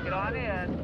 Get on in.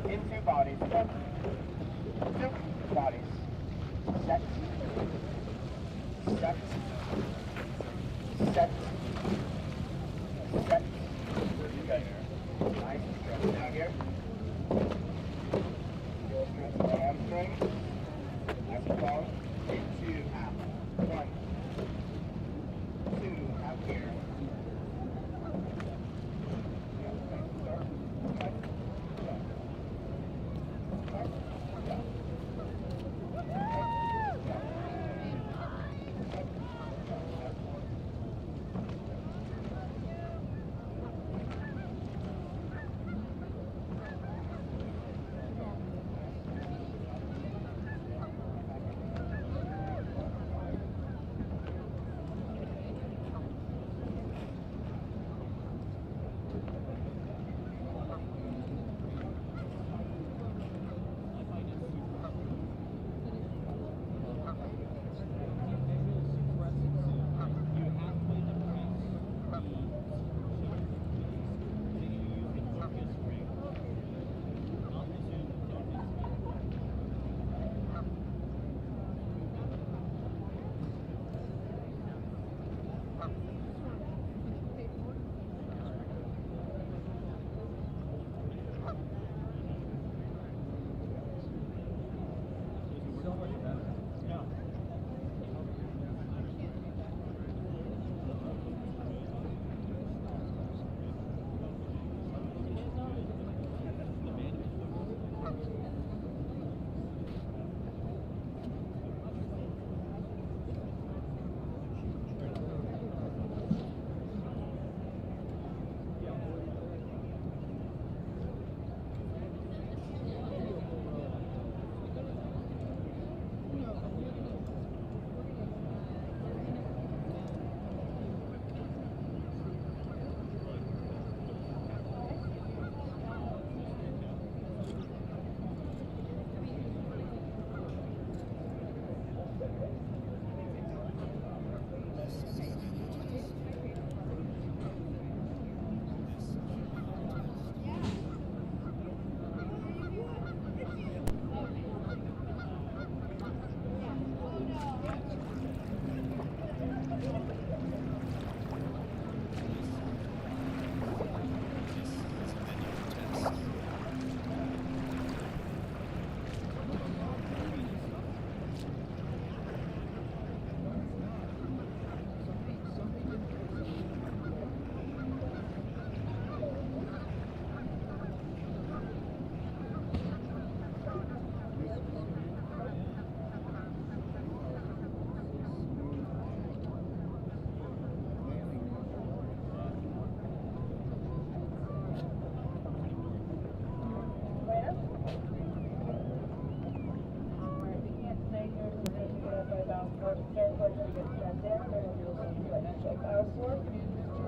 into bodies. 1, 2, bodies. Set. Set. Set. Set. Good. Nice. Stretch down here. Feel stretch the hamstring. Nice and long. Into out. 1, 2, out here.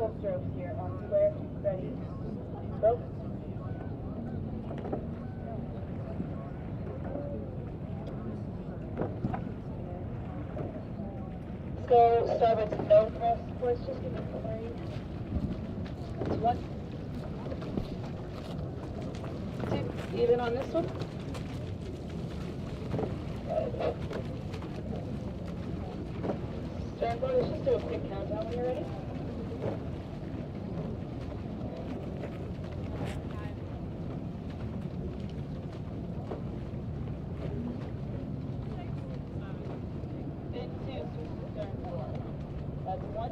Full strokes here on square, ready, rope. Go starboard to no thrust, please just give me a three. That's 1, 2, even on this one. Sternboard, let's just do a quick countdown when you're ready. That's 1.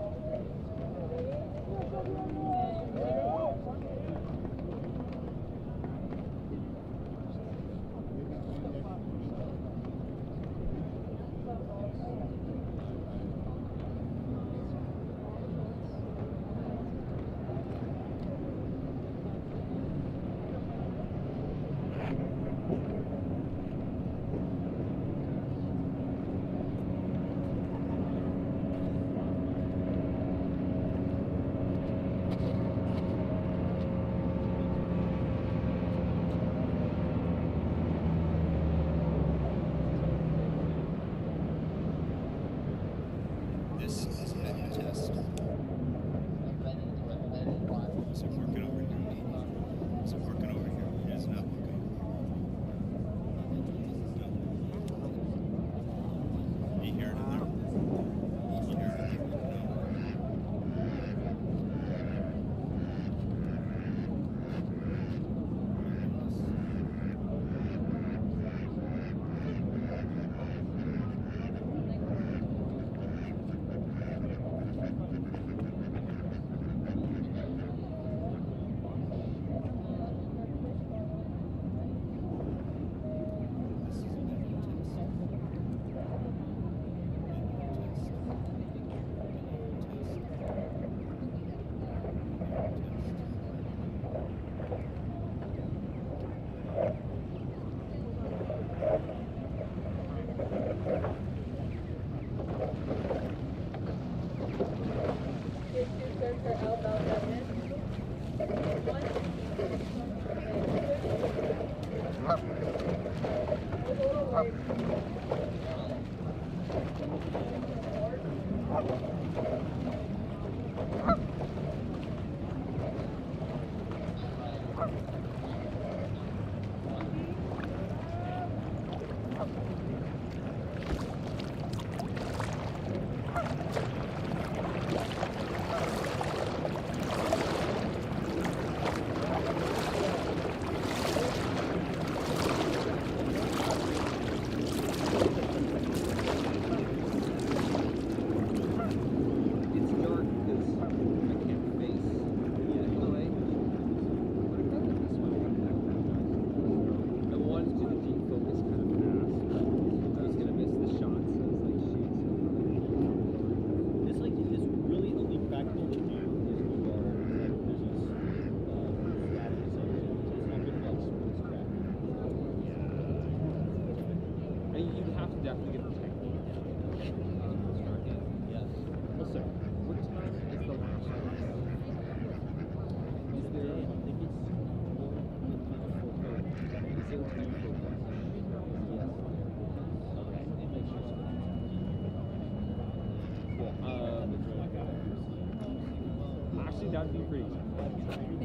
Actually, that'd be pretty. That's so sick.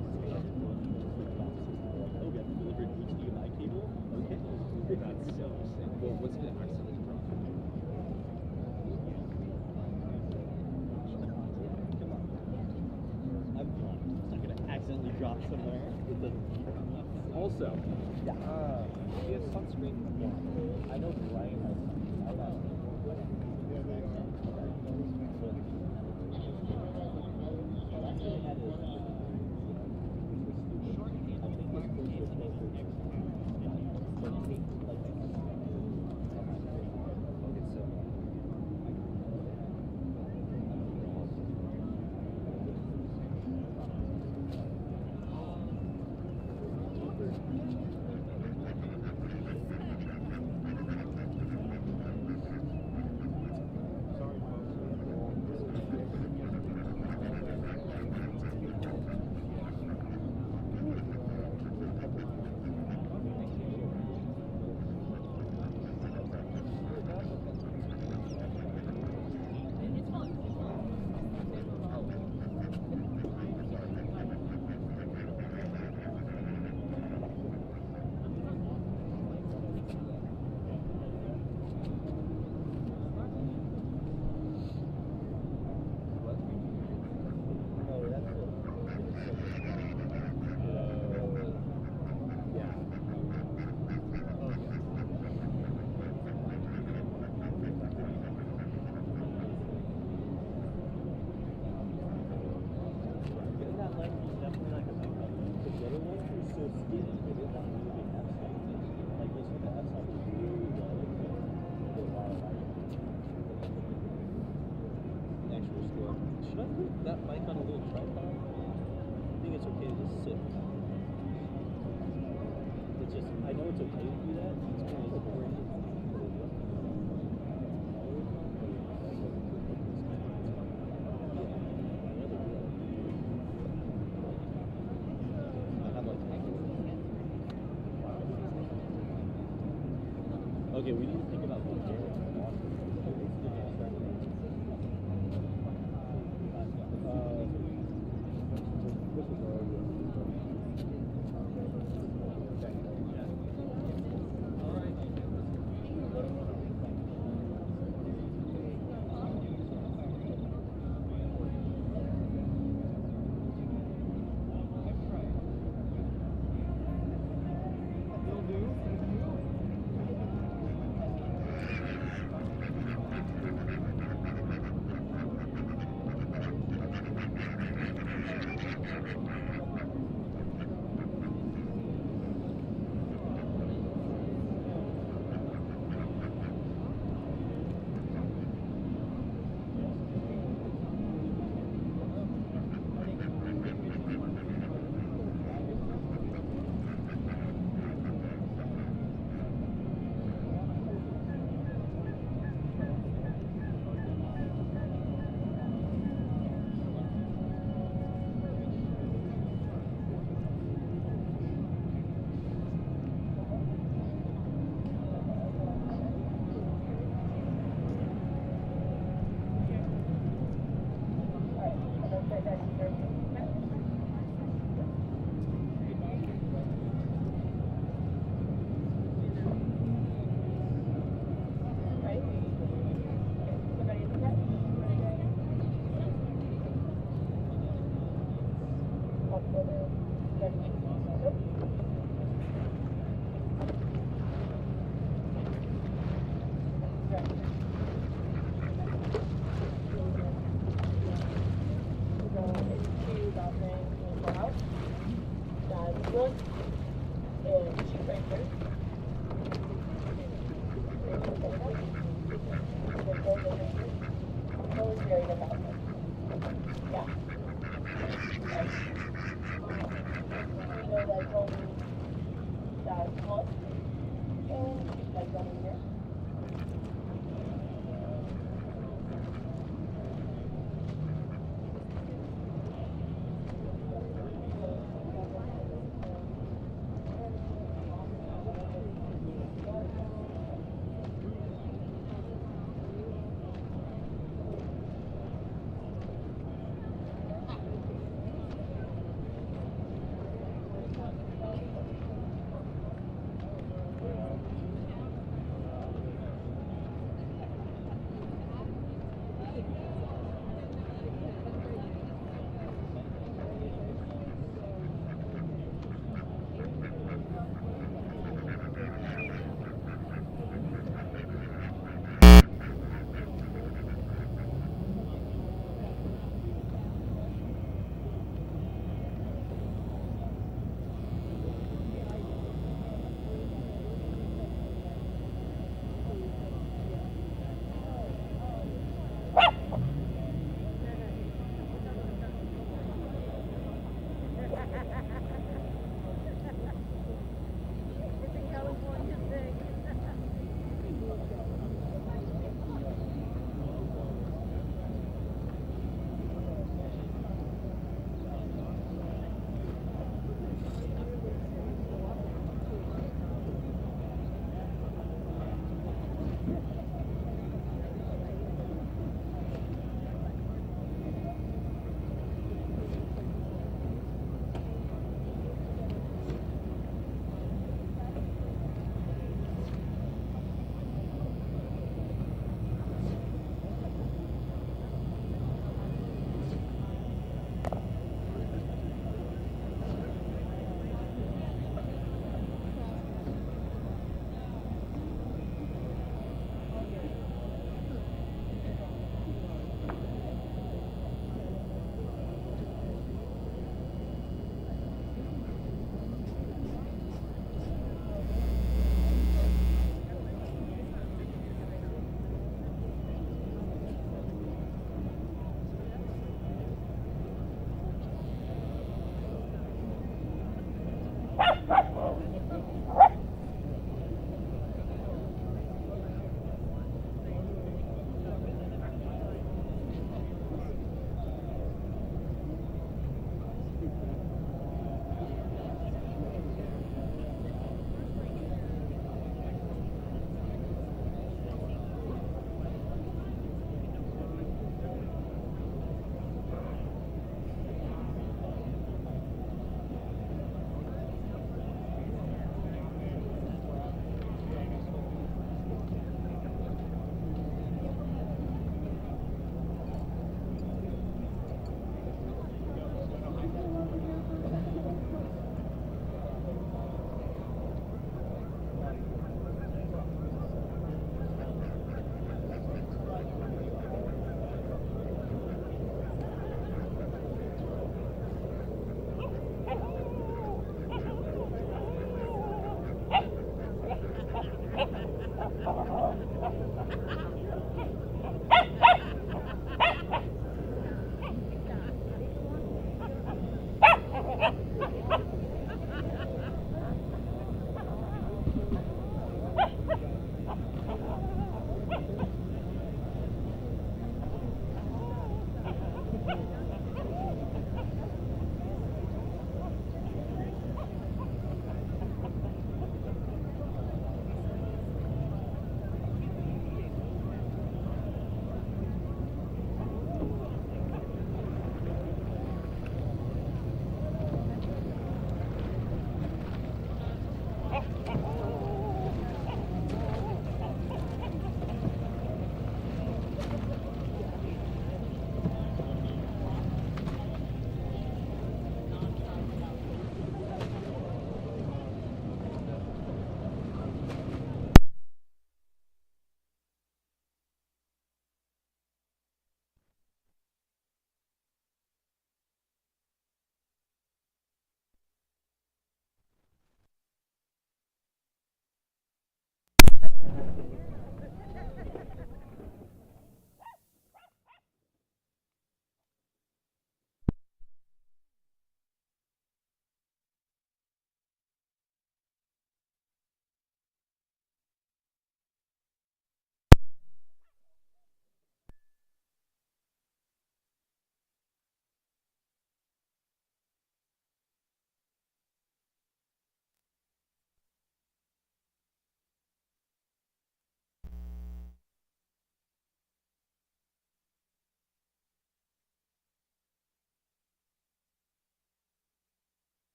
Well, what's the accident from? I'm not gonna accidentally drop somewhere. Also, do you have sunscreen? I know Brian has. Should I put that mic on a little tripod? I think it's okay to just sit. It's just, I know it's okay to do that. It's kind of boring. Okay, we need to think about what we're running here.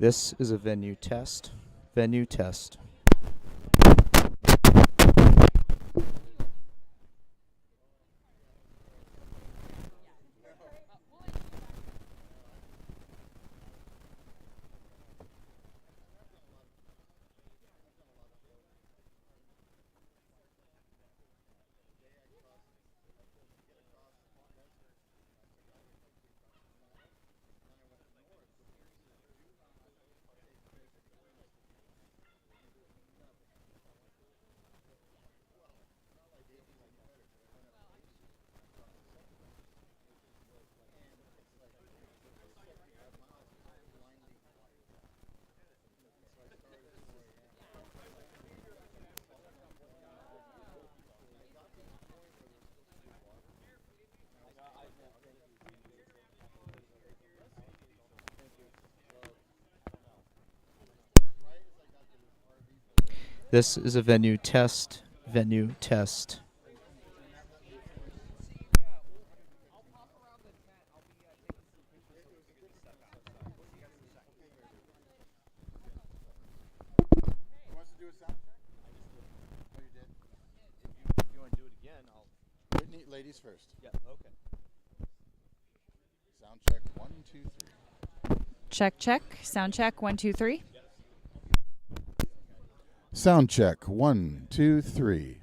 This is a venue test. Venue test. This is a venue test. Venue test. Wants to do a sound check? Oh, you did? If you want to do it again, I'll. Whitney, ladies first. Yeah. Okay. Sound check 1, 2, 3. Check, check. Sound check. 1, 2, 3. Sound check 1, 2, 3.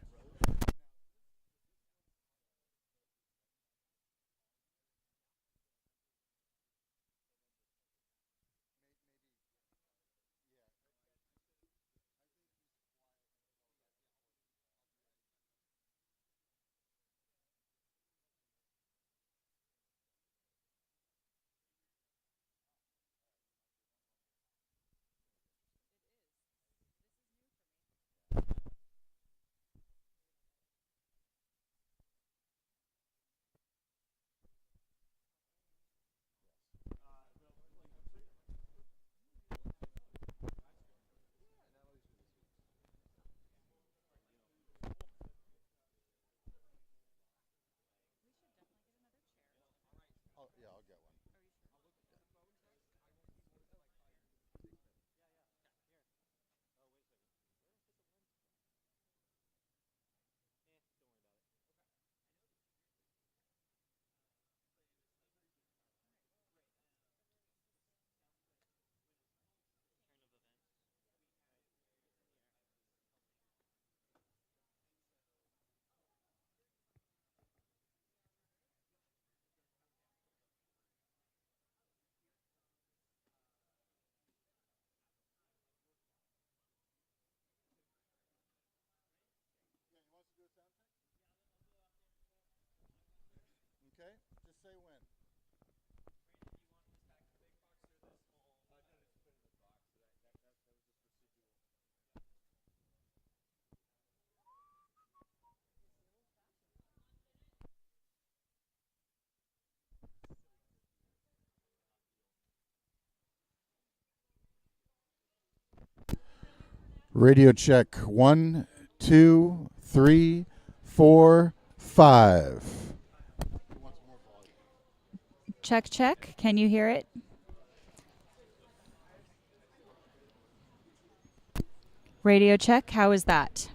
Oh, yeah, I'll get one. Okay, just say when. Radio check 1, 2, 3, 4, 5. Check, check. Can you hear it? Radio check. How is that?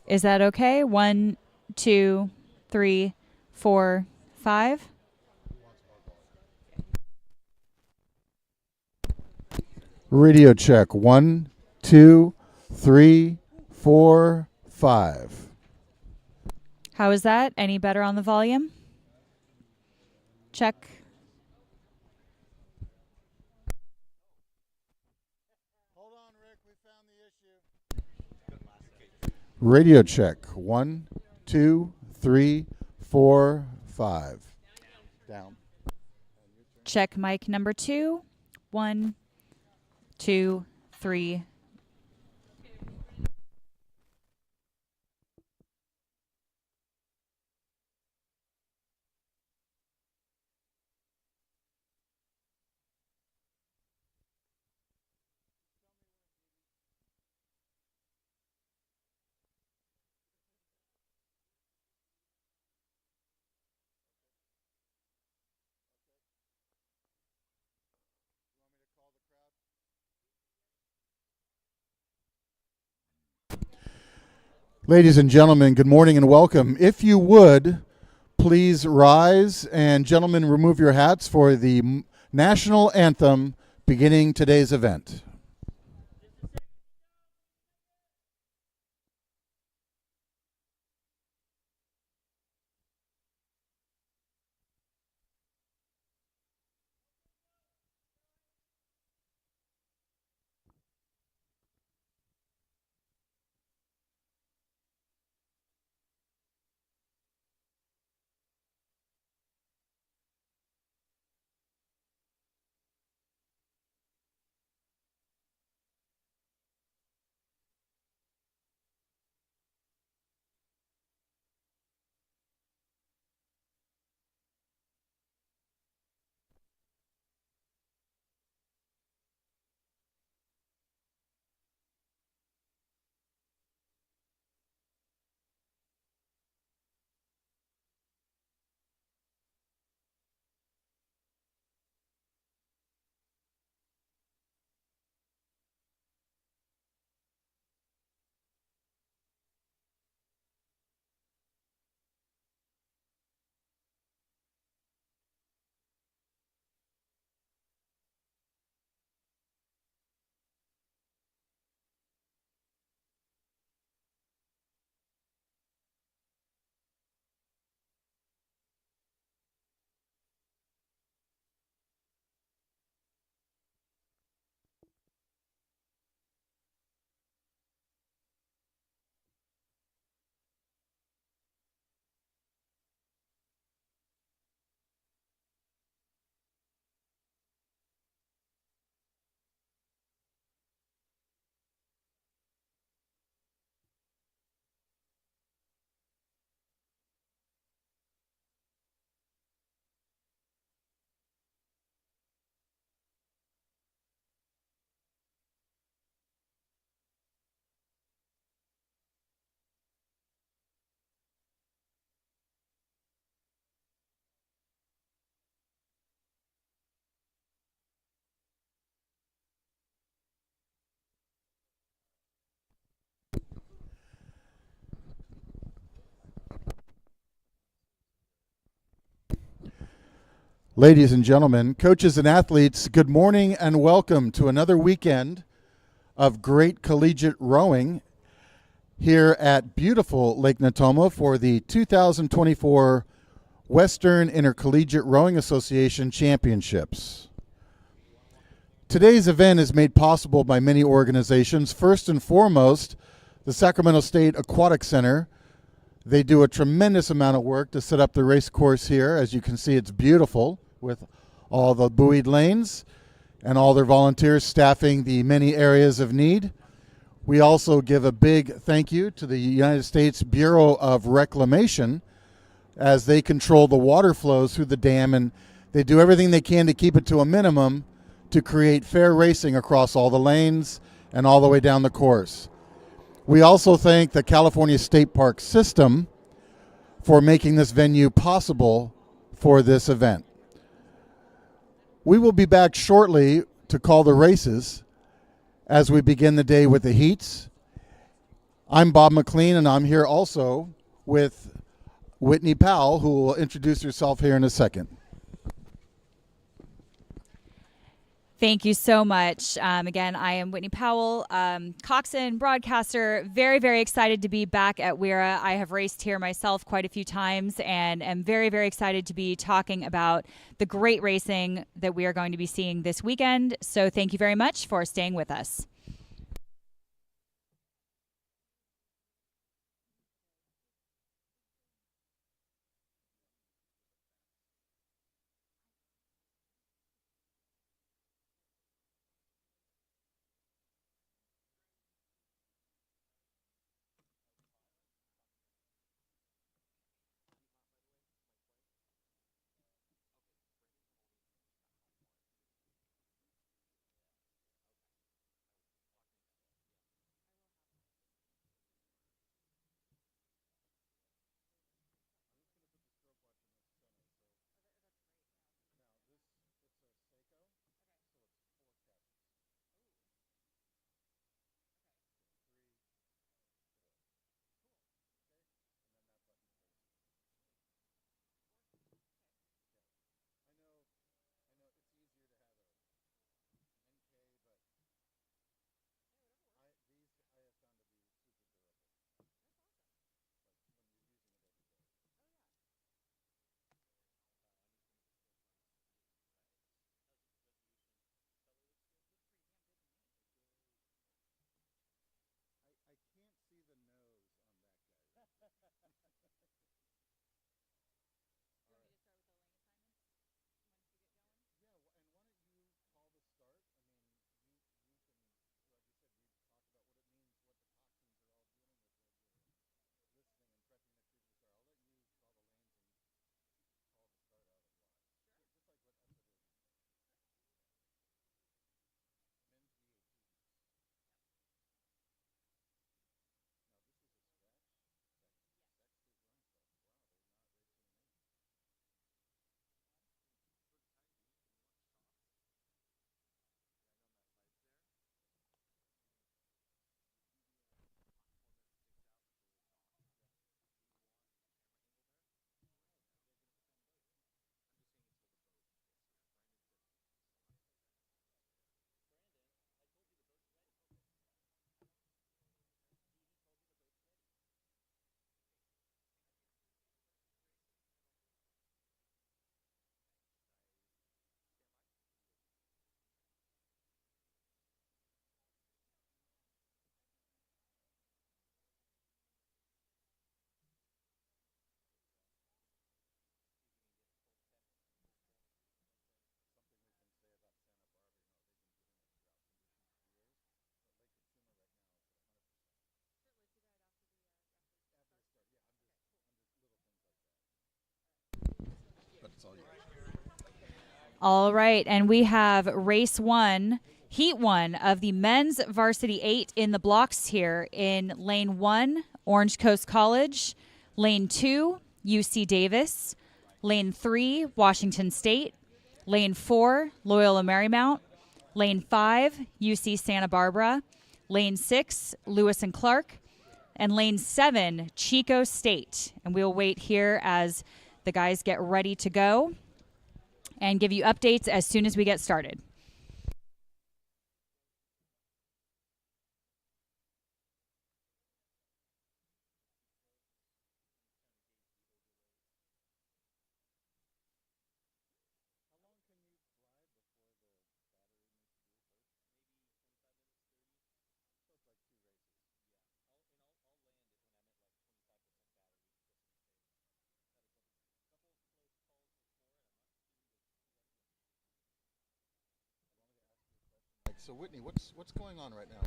Is that okay? 1, 2, 3, 4, 5. Radio check 1, 2, 3, 4, 5. How is that? Any better on the volume? Check. Hold on, Rick. We found the issue. Radio check 1, 2, 3, 4, 5. Down. Check mic number 2. 1, 2, 3. Want me to call Ladies and gentlemen, good morning and welcome. If you would, please rise, and gentlemen, remove your hats for the national anthem beginning today's event. Ladies and gentlemen, coaches and athletes, good morning and welcome to another weekend of great collegiate rowing here at beautiful Lake Natoma for the 2024 Western Intercollegiate Rowing Association Championships. Today's event is made possible by many organizations. First and foremost, the Sacramento State Aquatic Center. They do a tremendous amount of work to set up the race course here. As you can see, it's beautiful with all the buoyed lanes and all their volunteers staffing the many areas of need. We also give a big thank you to the United States Bureau of Reclamation as they control the water flows through the dam, and they do everything they can to keep it to a minimum to create fair racing across all the lanes and all the way down the course. We also thank the California State Park System for making this venue possible for this event. We will be back shortly to call the races as we begin the day with the heats. I'm Bob McLean, and I'm here also with Whitney Powell, who will introduce herself here in a second. Thank you so much. Again, I am Whitney Powell, coxswain, broadcaster. Very, very excited to be back at WIRA. I have raced here myself quite a few times and am very, very excited to be talking about the great racing that we are going to be seeing this weekend. So thank you very much for staying with us. All right, and we have race 1, heat 1 of the men's varsity 8 in the blocks here. In lane 1, Orange Coast College. Lane 2, UC Davis. Lane 3, Washington State. Lane 4, Loyola Marymount. Lane 5, UC Santa Barbara. Lane 6, Lewis and Clark. And lane 7, Chico State. And we'll wait here as the guys get ready to go and give you updates as soon as we get started. So Whitney, what's going on right now?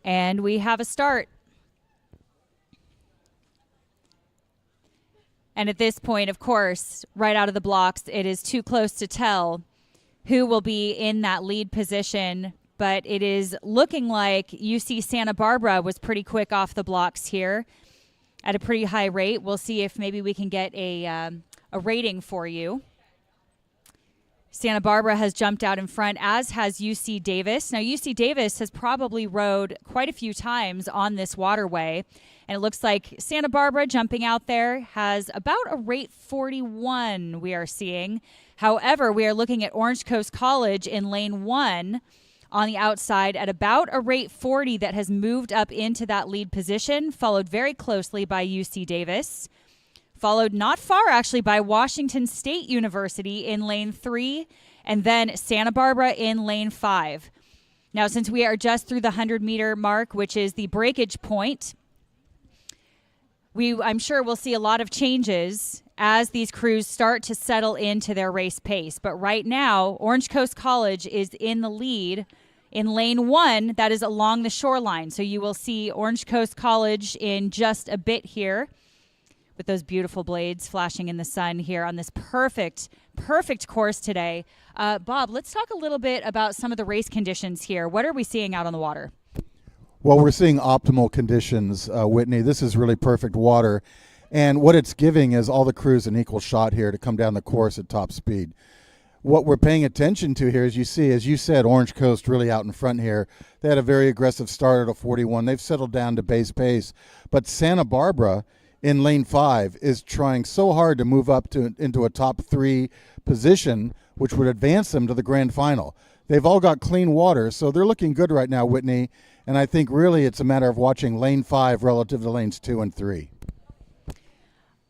And we have a start. And at this point, of course, right out of the blocks, it is too close to tell who will be in that lead position. But it is looking like UC Santa Barbara was pretty quick off the blocks here at a pretty high rate. We'll see if maybe we can get a rating for you. Santa Barbara has jumped out in front, as has UC Davis. Now, UC Davis has probably rode quite a few times on this waterway, and it looks like Santa Barbara jumping out there has about a rate 41 we are seeing. However, we are looking at Orange Coast College in lane 1 on the outside at about a rate 40 that has moved up into that lead position, followed very closely by UC Davis. Followed not far, actually, by Washington State University in lane 3, and then Santa Barbara in lane 5. Now, since we are just through the 100-meter mark, which is the breakage point, I'm sure we'll see a lot of changes as these crews start to settle into their race pace. But right now, Orange Coast College is in the lead in lane 1, that is along the shoreline. So you will see Orange Coast College in just a bit here, with those beautiful blades flashing in the sun here on this perfect course today. Bob, let's talk a little bit about some of the race conditions here. What are we seeing out on the water? Well, we're seeing optimal conditions, Whitney. This is really perfect water. And what it's giving is all the crews an equal shot here to come down the course at top speed. What we're paying attention to here, as you see, as you said, Orange Coast really out in front here. They had a very aggressive start at a 41. They've settled down to base pace. But Santa Barbara in lane 5 is trying so hard to move up into a top 3 position, which would advance them to the grand final. They've all got clean water, so they're looking good right now, Whitney. And I think really it's a matter of watching lane 5 relative to lanes 2 and 3.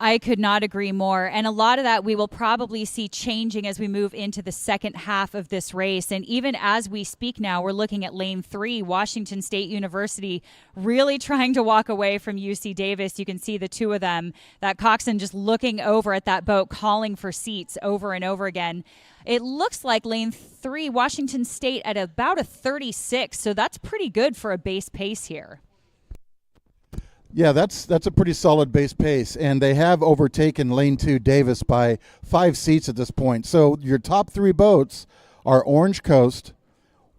I could not agree more. And a lot of that we will probably see changing as we move into the second half of this race. And even as we speak now, we're looking at lane 3, Washington State University, really trying to walk away from UC Davis. You can see the two of them, that coxswain just looking over at that boat, calling for seats over and over again. It looks like lane 3, Washington State at about a 36. So that's pretty good for a base pace here. Yeah, that's a pretty solid base pace, and they have overtaken lane 2 Davis by 5 seats at this point. So your top 3 boats are Orange Coast,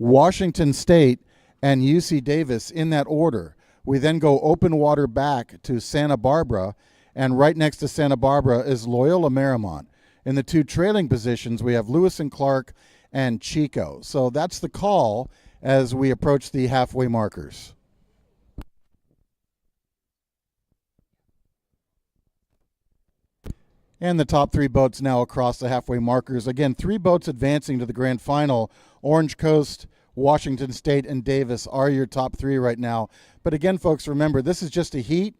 Washington State, and UC Davis in that order. We then go open water back to Santa Barbara, and right next to Santa Barbara is Loyola Marymount. In the 2 trailing positions, we have Lewis and Clark and Chico. So that's the call as we approach the halfway markers. And the top 3 boats now across the halfway markers. Again, 3 boats advancing to the grand final. Orange Coast, Washington State, and Davis are your top three right now. But again, folks, remember, this is just a heat.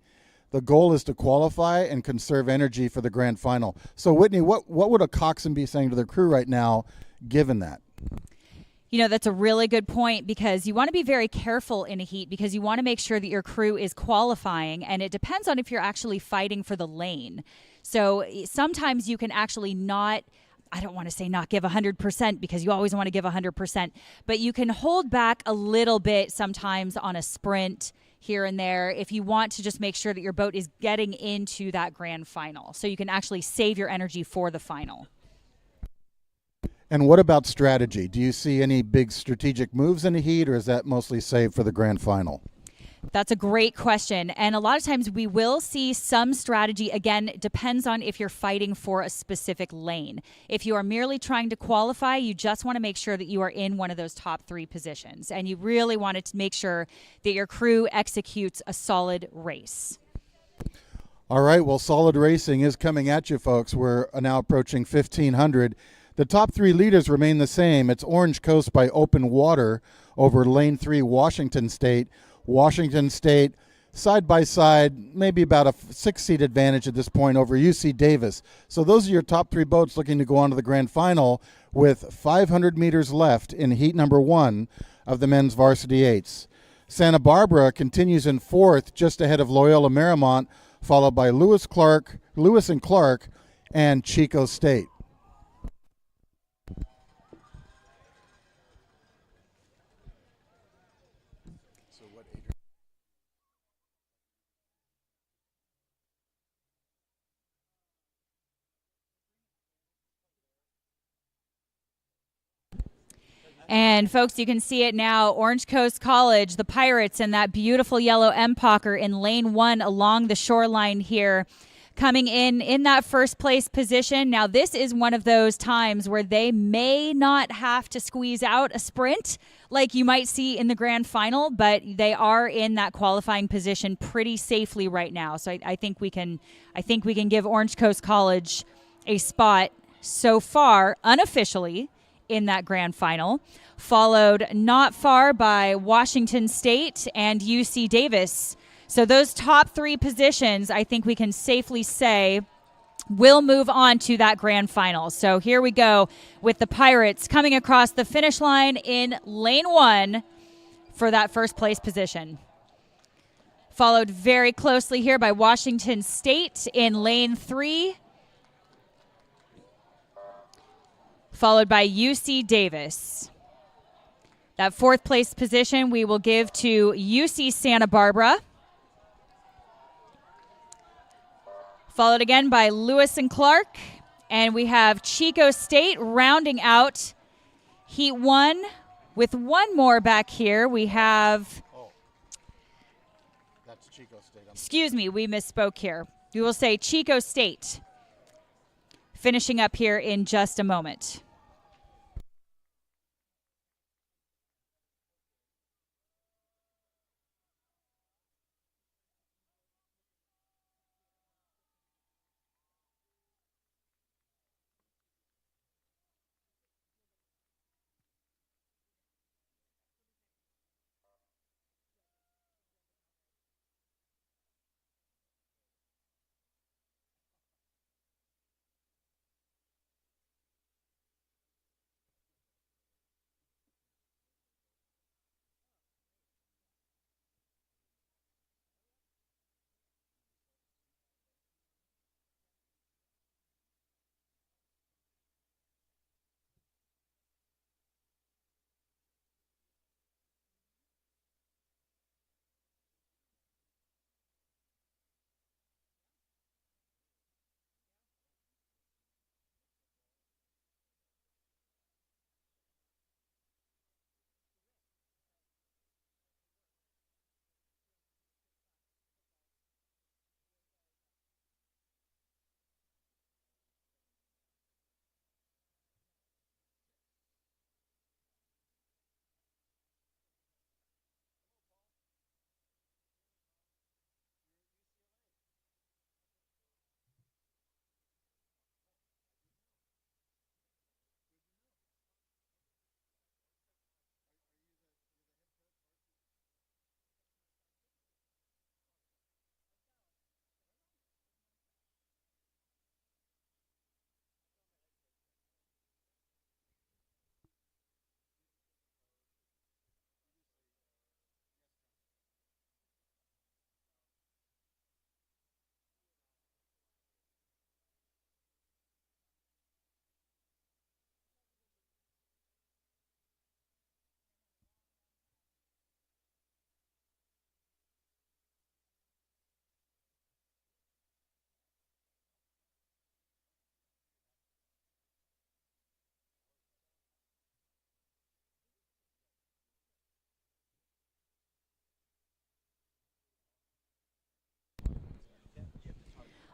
The goal is to qualify and conserve energy for the grand final. So, Whitney, what would a coxswain be saying to their crew right now, given that? You know, that's a really good point, because you want to be very careful in a heat, because you want to make sure that your crew is qualifying, and it depends on if you're actually fighting for the lane. So sometimes you can actually not, I don't want to say not give 100%, because you always want to give 100%, but you can hold back a little bit sometimes on a sprint here and there if you want to just make sure that your boat is getting into that grand final, so you can actually save your energy for the final. And what about strategy? Do you see any big strategic moves in the heat, or is that mostly saved for the grand final? That's a great question. And a lot of times we will see some strategy. Again, it depends on if you're fighting for a specific lane. If you are merely trying to qualify, you just want to make sure that you are in one of those top three positions. And you really want to make sure that your crew executes a solid race. All right, well, solid racing is coming at you, folks. We're now approaching 1,500. The top three leaders remain the same. It's Orange Coast by open water over lane 3, Washington State. Washington State, side by side, maybe about a 6-seat advantage at this point over UC Davis. So those are your top three boats looking to go on to the grand final with 500 meters left in heat number 1 of the men's varsity eights. Santa Barbara continues in 4th, just ahead of Loyola Marymount, followed by Lewis and Clark, and Chico State. And folks, you can see it now. Orange Coast College, the Pirates, and that beautiful yellow Empacher in lane 1 along the shoreline here, coming in that first place position. Now, this is one of those times where they may not have to squeeze out a sprint like you might see in the grand final, but they are in that qualifying position pretty safely right now. So I think we can give Orange Coast College a spot so far unofficially in that grand final, followed not far by Washington State and UC Davis. So those top three positions, I think we can safely say, will move on to that grand final. So here we go with the Pirates coming across the finish line in lane 1 for that first place position. Followed very closely here by Washington State in lane 3. Followed by UC Davis. That fourth place position we will give to UC Santa Barbara. Followed again by Lewis and Clark. And we have Chico State rounding out Heat 1 with one more back here. We have... That's Chico State. Excuse me, we misspoke here. We will say Chico State finishing up here in just a moment.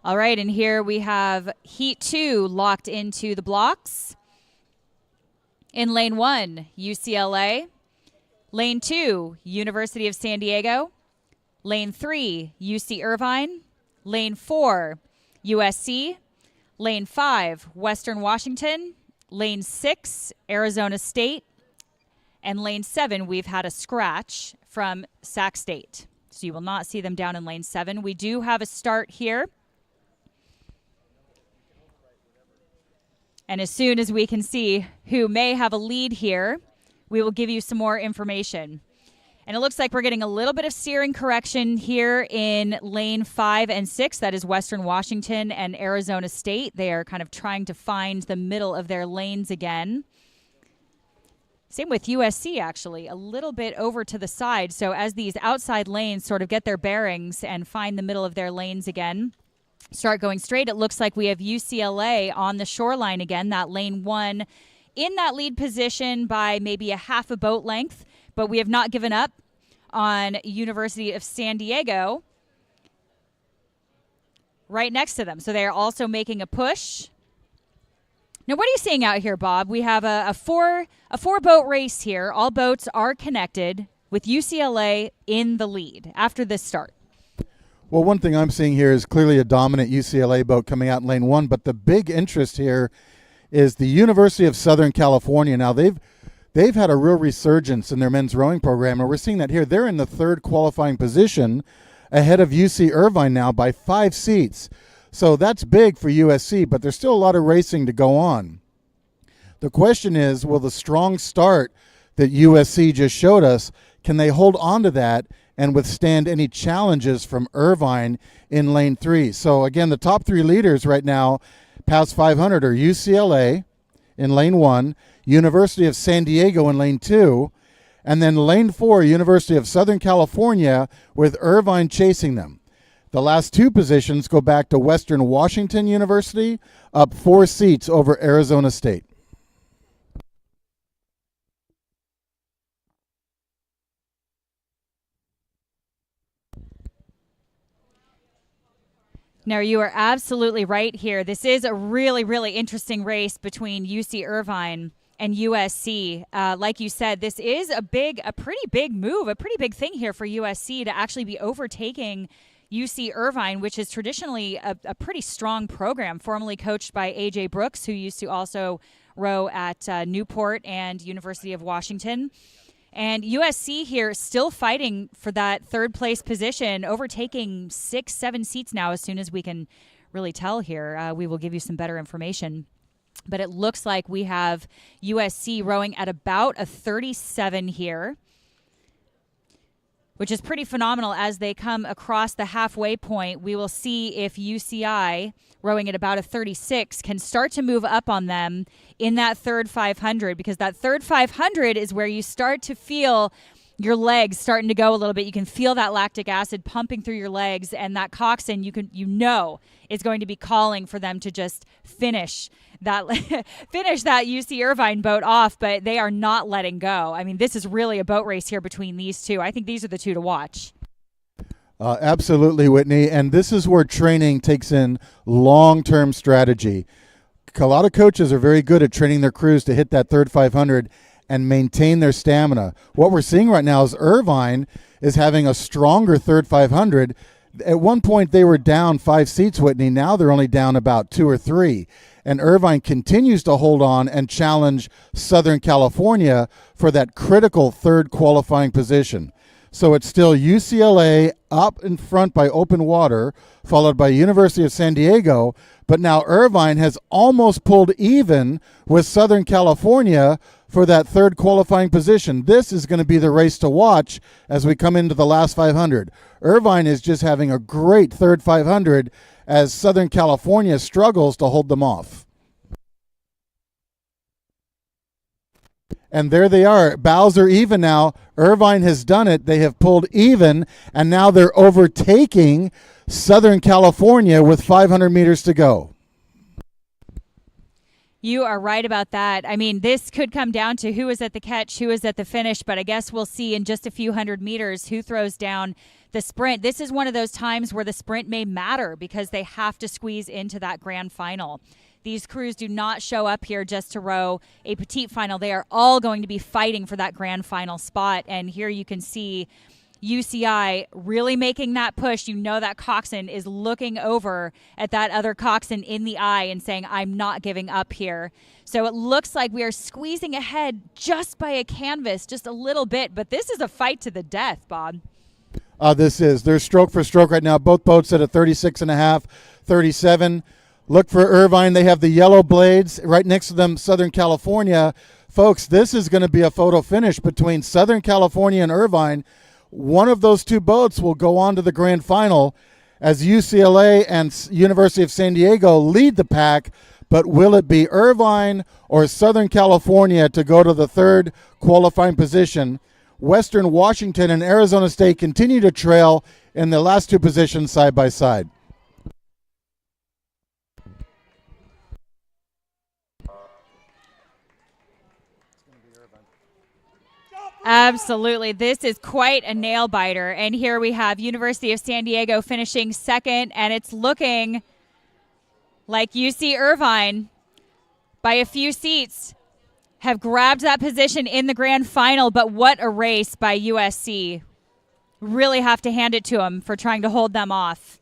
All right, and here we have Heat 2 locked into the blocks. In Lane 1, UCLA. Lane 2, University of San Diego. Lane 3, UC Irvine. Lane 4, USC. Lane 5, Western Washington. Lane 6, Arizona State. And Lane 7, we've had a scratch from Sac State. So you will not see them down in Lane 7. We do have a start here. And as soon as we can see who may have a lead here, we will give you some more information. And it looks like we're getting a little bit of steering correction here in Lane 5 and 6. That is Western Washington and Arizona State. They are kind of trying to find the middle of their lanes again. Same with USC, actually, a little bit over to the side. So as these outside lanes sort of get their bearings and find the middle of their lanes again, start going straight, it looks like we have UCLA on the shoreline again, that Lane 1 in that lead position by maybe a half a boat length. But we have not given up on University of San Diego right next to them. So they are also making a push. Now, what are you seeing out here, Bob? We have a four boat race here. All boats are connected with UCLA in the lead after this start. Well, one thing I'm seeing here is clearly a dominant UCLA boat coming out in Lane 1, but the big interest here is the University of Southern California. Now, they've had a real resurgence in their men's rowing program, and we're seeing that here. They're in the third qualifying position ahead of UC Irvine now by 5 seats. So that's big for USC, but there's still a lot of racing to go on. The question is, will the strong start that USC just showed us, can they hold on to that and withstand any challenges from Irvine in Lane 3? So again, the top 3 leaders right now past 500 are UCLA in Lane 1, University of San Diego in Lane 2, and then Lane 4, University of Southern California, with Irvine chasing them. The last 2 positions go back to Western Washington University, up 4 seats over Arizona State. Now, you are absolutely right here. This is a really, really interesting race between UC Irvine and USC. Like you said, this is a pretty big move, a pretty big thing here for USC to actually be overtaking UC Irvine, which is traditionally a pretty strong program, formerly coached by A.J. Brooks, who used to also row at Newport and University of Washington. And USC here still fighting for that third place position, overtaking 6-7 seats now. As soon as we can really tell here, we will give you some better information. But it looks like we have USC rowing at about a 37 here, which is pretty phenomenal. As they come across the halfway point, we will see if UCI, rowing at about a 36, can start to move up on them in that third 500, because that third 500 is where you start to feel your legs starting to go a little bit. You can feel that lactic acid pumping through your legs, and that coxswain, is going to be calling for them to just finish that UC Irvine boat off, but they are not letting go. I mean, this is really a boat race here between these two. I think these are the two to watch. Absolutely, Whitney. And this is where training takes in long-term strategy. A lot of coaches are very good at training their crews to hit that third 500 and maintain their stamina. What we're seeing right now is Irvine is having a stronger third 500. At one point, they were down 5 seats, Whitney. Now they're only down about 2 or 3. And Irvine continues to hold on and challenge Southern California for that critical third qualifying position. So it's still UCLA up in front by open water, followed by University of San Diego. But now Irvine has almost pulled even with Southern California for that third qualifying position. This is going to be the race to watch as we come into the last 500. Irvine is just having a great third 500 as Southern California struggles to hold them off. And there they are. Bows are even now. Irvine has done it. They have pulled even, and now they're overtaking Southern California with 500 meters to go. You are right about that. I mean, this could come down to who is at the catch, who is at the finish, but I guess we'll see in just a few hundred meters who throws down the sprint. This is one of those times where the sprint may matter because they have to squeeze into that grand final. These crews do not show up here just to row a petite final. They are all going to be fighting for that grand final spot. And here you can see UCI really making that push. You know that coxswain is looking over at that other coxswain in the eye and saying, I'm not giving up here. So it looks like we are squeezing ahead just by a canvas, just a little bit. But this is a fight to the death, Bob. This is. They're stroke for stroke right now. Both boats at a 36.5, 37. Look for Irvine. They have the yellow blades right next to them, Southern California. Folks, this is going to be a photo finish between Southern California and Irvine. One of those two boats will go on to the grand final as UCLA and University of San Diego lead the pack. But will it be Irvine or Southern California to go to the third qualifying position? Western Washington and Arizona State continue to trail in the last two positions side by side. Absolutely. This is quite a nail biter. And here we have University of San Diego finishing second, and it's looking like UC Irvine by a few seats have grabbed that position in the grand final. But what a race by USC. Really have to hand it to them for trying to hold them off.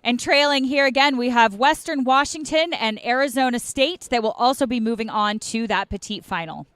And trailing here again, we have Western Washington and Arizona State that will also be moving on to that petite final.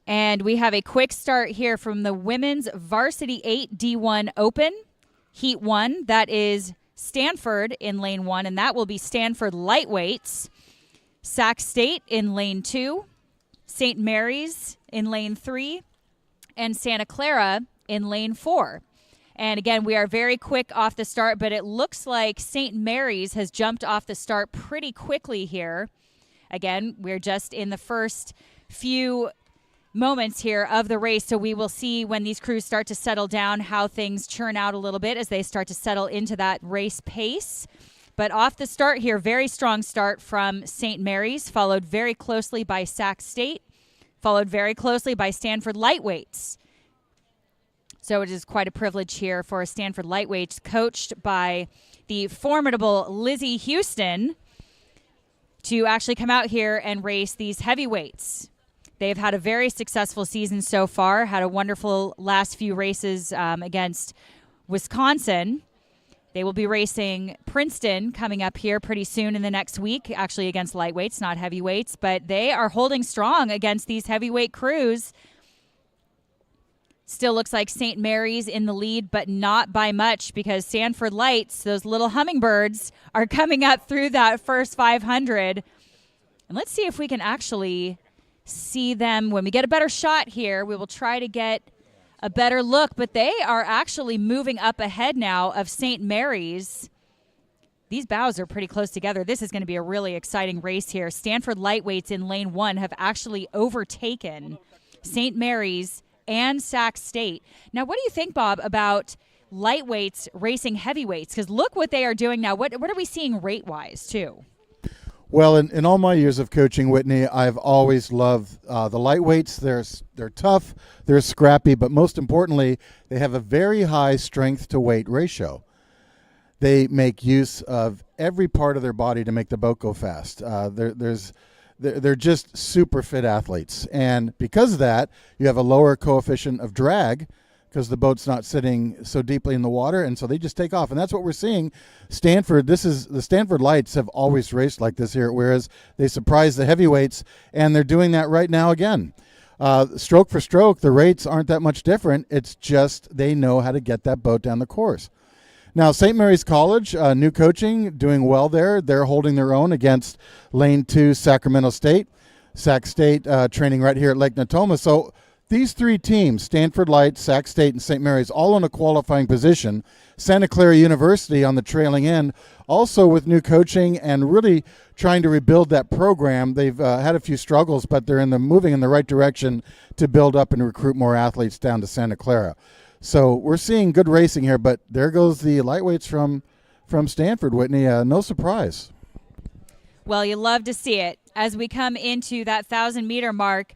And we have a quick start here from the Women's Varsity 8 D1 Open, Heat 1. That is Stanford in lane 1, and that will be Stanford Lightweights. Sac State in lane 2, St. Mary's in lane 3, and Santa Clara in lane 4. And again, we are very quick off the start, but it looks like St. Mary's has jumped off the start pretty quickly here. Again, we're just in the first few moments here of the race, so we will see when these crews start to settle down how things churn out a little bit as they start to settle into that race pace. But off the start here, very strong start from St. Mary's, followed very closely by Sac State, followed very closely by Stanford Lightweights. So it is quite a privilege here for Stanford Lightweights, coached by the formidable Lizzie Houston, to actually come out here and race these heavyweights. They've had a very successful season so far, had a wonderful last few races against Wisconsin. They will be racing Princeton coming up here pretty soon in the next week, actually against lightweights, not heavyweights, but they are holding strong against these heavyweight crews. Still looks like St. Mary's in the lead, but not by much because Stanford Lights, those little hummingbirds, are coming up through that first 500. And let's see if we can actually see them. When we get a better shot here, we will try to get a better look, but they are actually moving up ahead now of St. Mary's. These bows are pretty close together. This is going to be a really exciting race here. Stanford Lightweights in lane 1 have actually overtaken St. Mary's and Sac State. Now, what do you think, Bob, about lightweights racing heavyweights? Because look what they are doing now. What are we seeing rate-wise, too? Well, in all my years of coaching, Whitney, I've always loved the lightweights. They're tough, they're scrappy, but most importantly, they have a very high strength-to-weight ratio. They make use of every part of their body to make the boat go fast. They're just super fit athletes. And because of that, you have a lower coefficient of drag because the boat's not sitting so deeply in the water, and so they just take off. And that's what we're seeing. Stanford, the Stanford Lights have always raced like this here, whereas they surprise the heavyweights, and they're doing that right now again. Stroke for stroke, the rates aren't that much different. It's just they know how to get that boat down the course. Now, St. Mary's College, new coaching, doing well there. They're holding their own against Lane 2 Sacramento State. Sac State training right here at Lake Natoma. So these three teams, Stanford Lights, Sac State, and St. Mary's, all in a qualifying position. Santa Clara University on the trailing end, also with new coaching and really trying to rebuild that program. They've had a few struggles, but they're moving in the right direction to build up and recruit more athletes down to Santa Clara. So we're seeing good racing here, but there goes the lightweights from Stanford, Whitney. No surprise. Well, you love to see it. As we come into that 1,000-meter mark,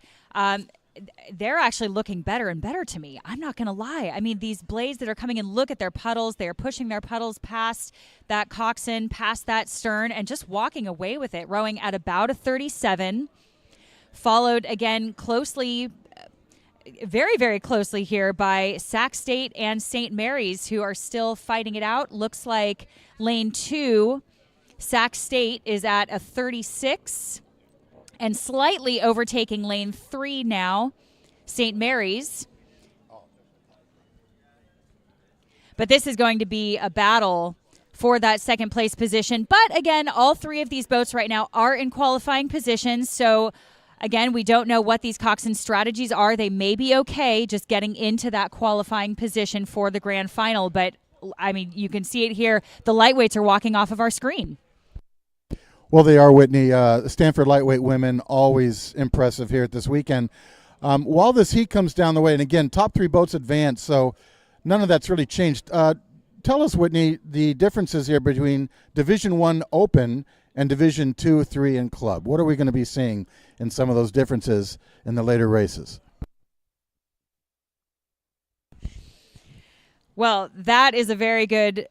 they're actually looking better and better to me. I'm not going to lie. I mean, these blades that are coming in, look at their puddles. They are pushing their puddles past that coxswain, past that stern, and just walking away with it, rowing at about a 37. Followed again closely, very, very closely here by Sac State and St. Mary's, who are still fighting it out. Looks like lane 2, Sac State is at a 36. And slightly overtaking lane 3 now, St. Mary's. But this is going to be a battle for that second place position. But again, all three of these boats right now are in qualifying positions. So again, we don't know what these coxswain strategies are. They may be okay just getting into that qualifying position for the grand final. But I mean, you can see it here. The lightweights are walking off of our screen. Well, they are, Whitney. Stanford lightweight women, always impressive here at this weekend. While this heat comes down the way, and again, top three boats advance, so none of that's really changed. Tell us, Whitney, the differences here between Division I Open and Division II, III, and Club. What are we going to be seeing in some of those differences in the later races? Well, that is a very good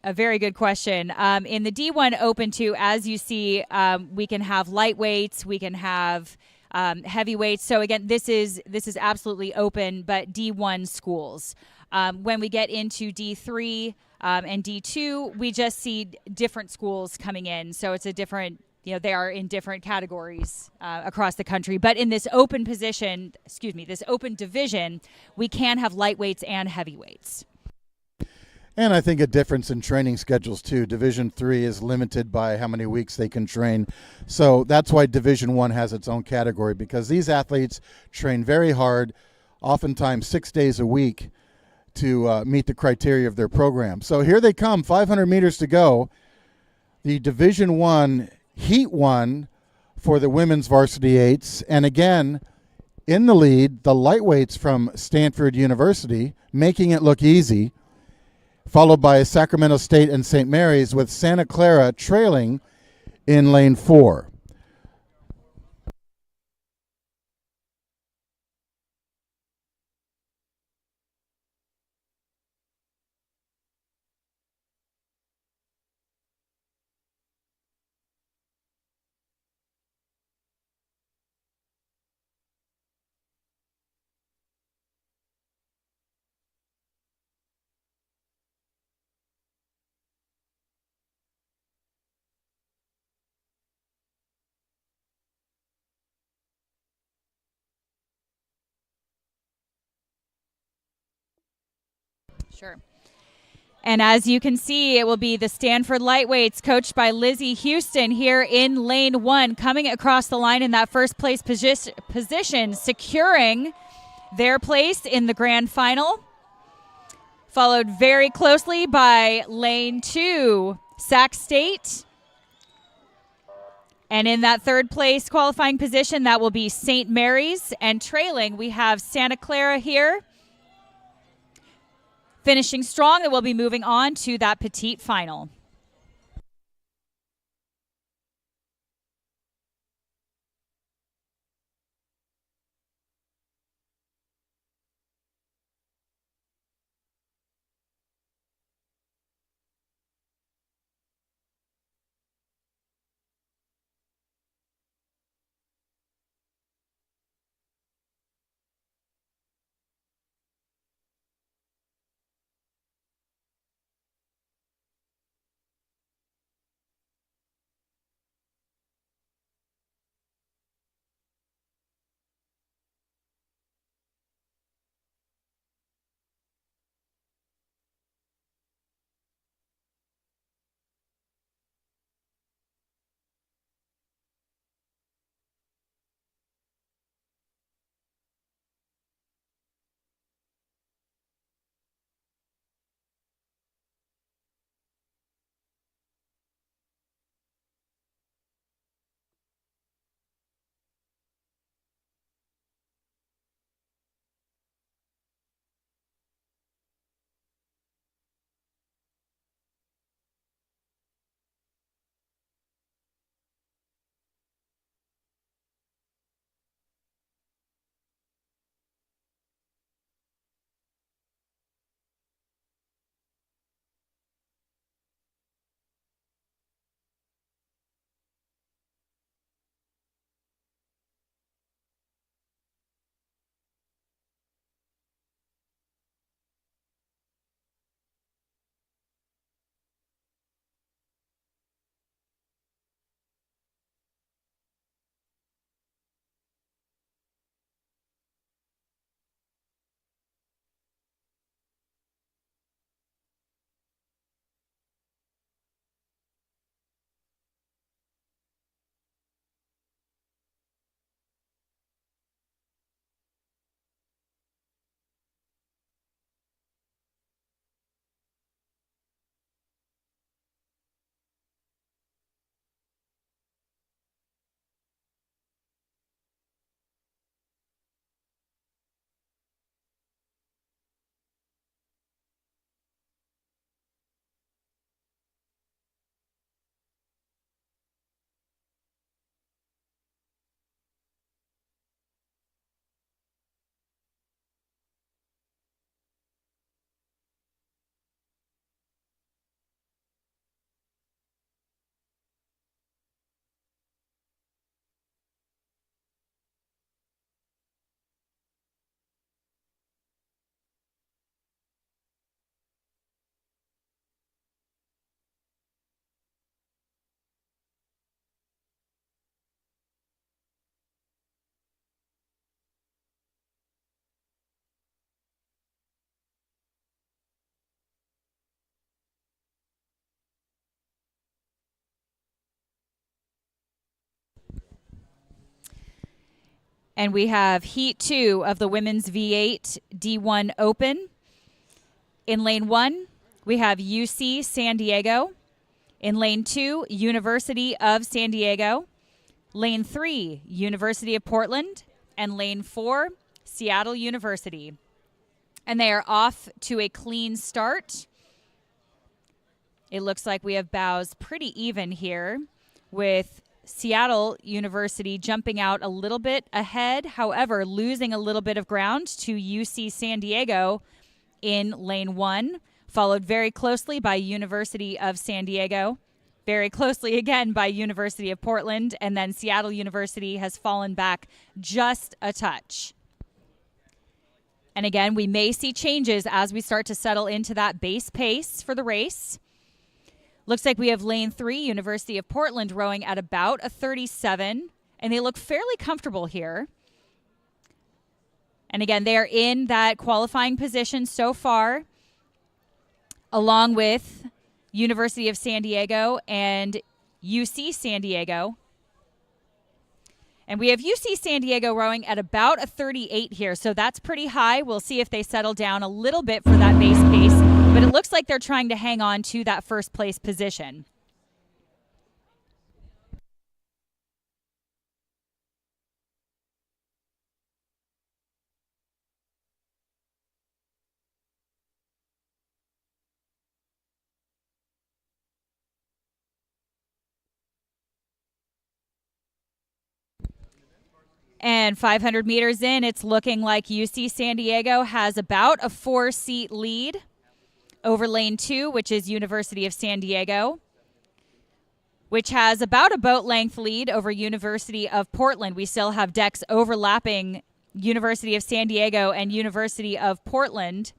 question. In the D1 Open 2, as you see, we can have lightweights, we can have heavyweights. So again, this is absolutely open, but D1 schools. When we get into D3 and D2, we just see different schools coming in. So it's a different they are in different categories across the country. But in this open position, this open division, we can have lightweights and heavyweights. And I think a difference in training schedules too. Division 3 is limited by how many weeks they can train. So that's why Division 1 has its own category, because these athletes train very hard, oftentimes 6 days a week, to meet the criteria of their program. So here they come, 500 meters to go. The Division 1 Heat 1 for the women's varsity eights. And again, in the lead, the lightweights from Stanford University, making it look easy, followed by Sacramento State and St. Mary's, with Santa Clara trailing in lane 4. Sure. And as you can see, it will be the Stanford Lightweights, coached by Lizzie Houston, here in lane 1, coming across the line in that first place position, securing their place in the grand final. Followed very closely by lane 2, Sac State. And in that third place qualifying position, that will be St. Mary's. And trailing, we have Santa Clara here. Finishing strong, and we'll be moving on to that petite final. And we have Heat 2 of the Women's V8 D1 Open. In Lane 1, we have UC San Diego. In Lane 2, University of San Diego. Lane 3, University of Portland. And Lane 4, Seattle University. And they are off to a clean start. It looks like we have bows pretty even here, with Seattle University jumping out a little bit ahead, however, losing a little bit of ground to UC San Diego in Lane 1, followed very closely by University of San Diego, very closely again by University of Portland, and then Seattle University has fallen back just a touch. And again, we may see changes as we start to settle into that base pace for the race. Looks like we have Lane 3, University of Portland, rowing at about a 37, and they look fairly comfortable here. And again, they are in that qualifying position so far, along with University of San Diego and UC San Diego. And we have UC San Diego rowing at about a 38 here, so that's pretty high. We'll see if they settle down a little bit for that base pace, but it looks like they're trying to hang on to that first place position. And 500 meters in, it's looking like UC San Diego has about a 4-seat lead over Lane 2, which is University of San Diego, which has about a boat length lead over University of Portland. We still have decks overlapping University of San Diego and University of Portland.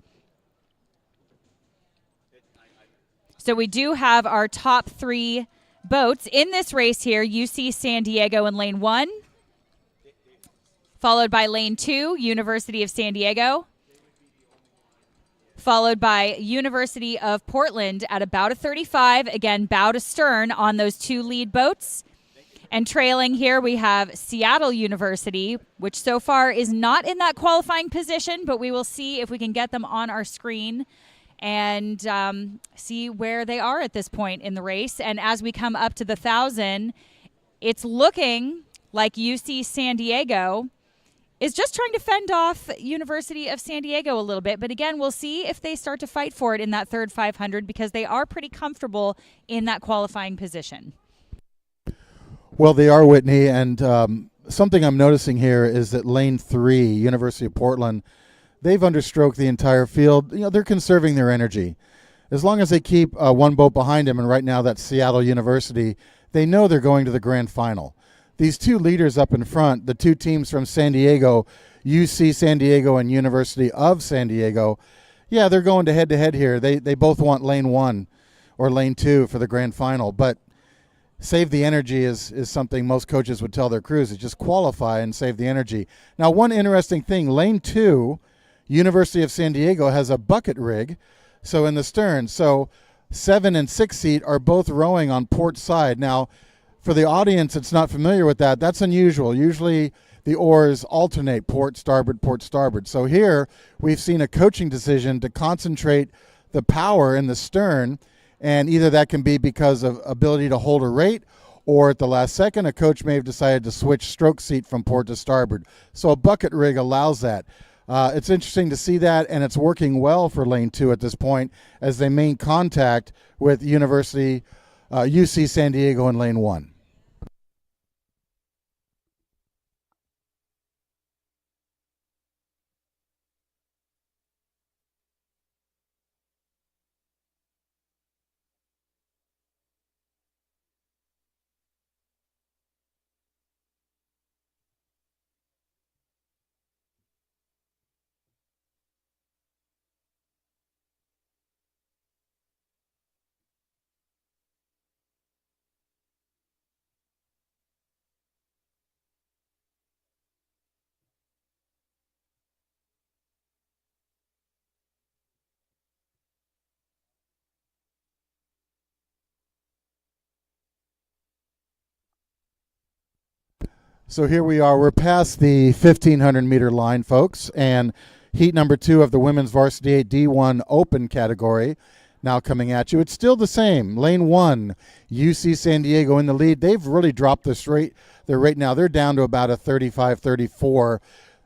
So we do have our top 3 boats in this race here. UC San Diego in Lane 1, followed by Lane 2, University of San Diego, followed by University of Portland at about a 35, again, bow to stern on those 2 lead boats. And trailing here, we have Seattle University, which so far is not in that qualifying position, but we will see if we can get them on our screen and see where they are at this point in the race. And as we come up to the 1,000, it's looking like UC San Diego is just trying to fend off University of San Diego a little bit. But again, we'll see if they start to fight for it in that third 500 because they are pretty comfortable in that qualifying position. Well, they are, Whitney, and something I'm noticing here is that Lane 3, University of Portland, they've understroked the entire field. You know, they're conserving their energy. As long as they keep one boat behind them, and right now that's Seattle University, they know they're going to the grand final. These 2 leaders up in front, the 2 teams from San Diego, UC San Diego and University of San Diego, yeah, they're going to head here. They both want Lane 1 or Lane 2 for the grand final, but save the energy is something most coaches would tell their crews, is just qualify and save the energy. Now, one interesting thing, Lane 2, University of San Diego, has a bucket rig, so in the stern. So 7 and 6 seat are both rowing on port side. Now, for the audience that's not familiar with that, that's unusual. Usually the oars alternate port, starboard. So here we've seen a coaching decision to concentrate the power in the stern, and either that can be because of ability to hold a rate, or at the last second a coach may have decided to switch stroke seat from port to starboard. So a bucket rig allows that. It's interesting to see that, and it's working well for Lane 2 at this point as they maintain contact with UC San Diego in Lane 1. So here we are. We're past the 1,500 meter line, folks, and heat number 2 of the women's varsity 8 D1 open category now coming at you. It's still the same. Lane 1, UC San Diego in the lead. They've really dropped their rate now. They're down to about a 35, 34,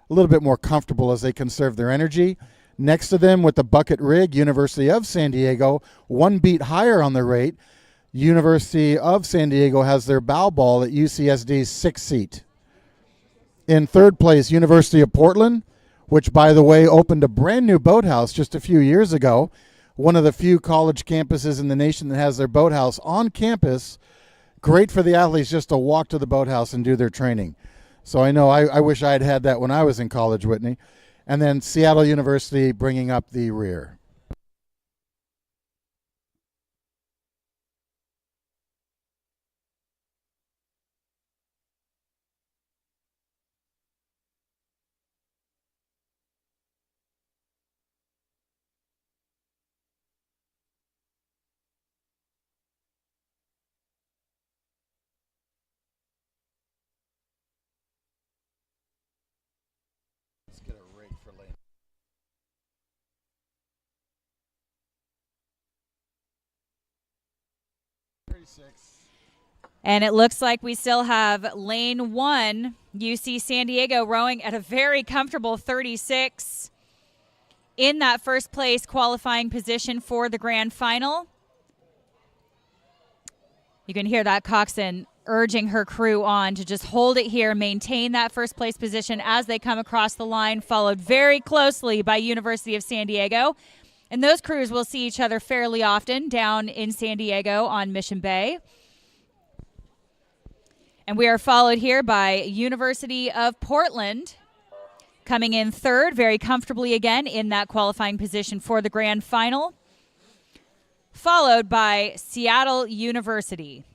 a little bit more comfortable as they conserve their energy. Next to them with the bucket rig, University of San Diego, 1 beat higher on the rate. University of San Diego has their bow ball at UCSD's 6th seat. In third place, University of Portland, which, by the way, opened a brand new boathouse just a few years ago. One of the few college campuses in the nation that has their boathouse on campus. Great for the athletes just to walk to the boathouse and do their training. So I know I wish I had had that when I was in college, Whitney. And then Seattle University bringing up the rear. Let's get a rig for lane. And it looks like we still have lane 1, UC San Diego, rowing at a very comfortable 36 in that first place qualifying position for the grand final. You can hear that coxswain urging her crew on to just hold it here, maintain that first place position as they come across the line, followed very closely by University of San Diego. And those crews will see each other fairly often down in San Diego on Mission Bay. And we are followed here by University of Portland, coming in third very comfortably again in that qualifying position for the grand final, followed by Seattle University.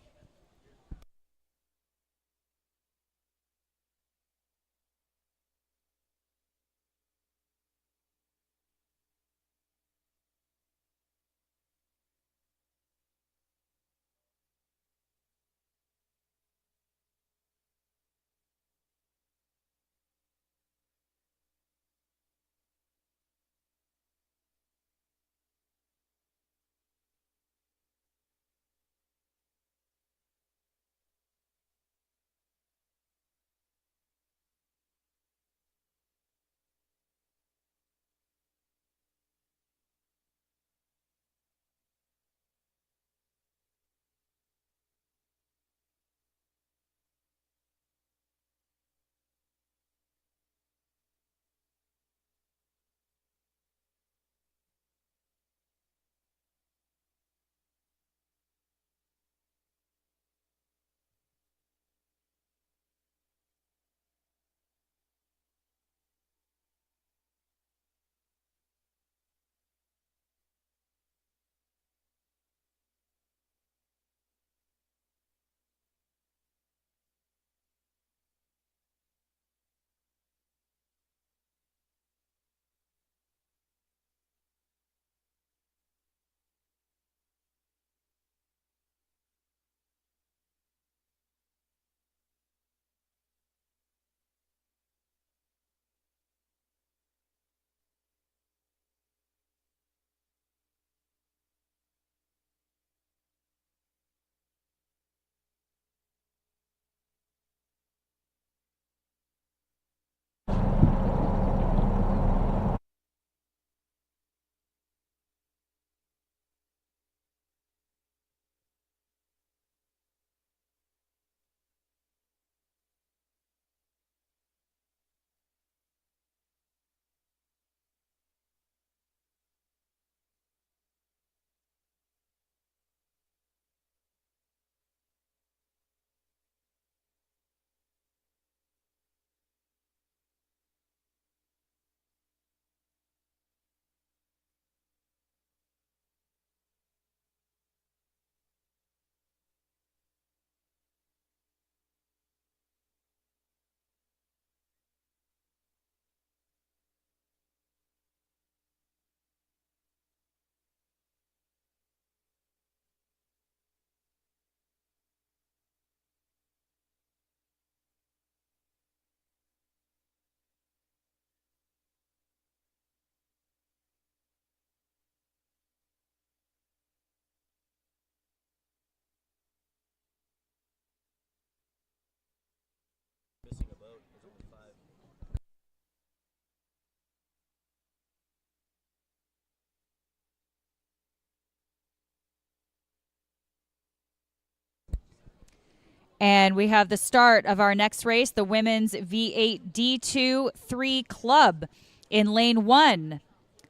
And we have the start of our next race, the women's V8 D2 3 Club. In lane 1,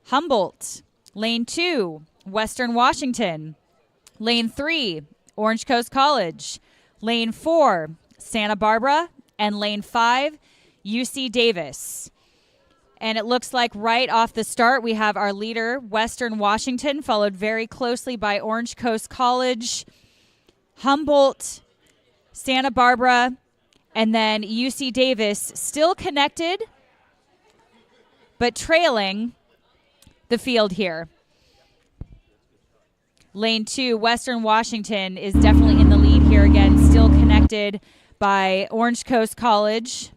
Humboldt. Lane 2, Western Washington. Lane 3, Orange Coast College. Lane 4, Santa Barbara. And lane 5, UC Davis. And it looks like right off the start, we have our leader, Western Washington, followed very closely by Orange Coast College, Humboldt, Santa Barbara, and then UC Davis still connected, but trailing the field here. Lane 2, Western Washington is definitely in the lead here again, still connected by Orange Coast College.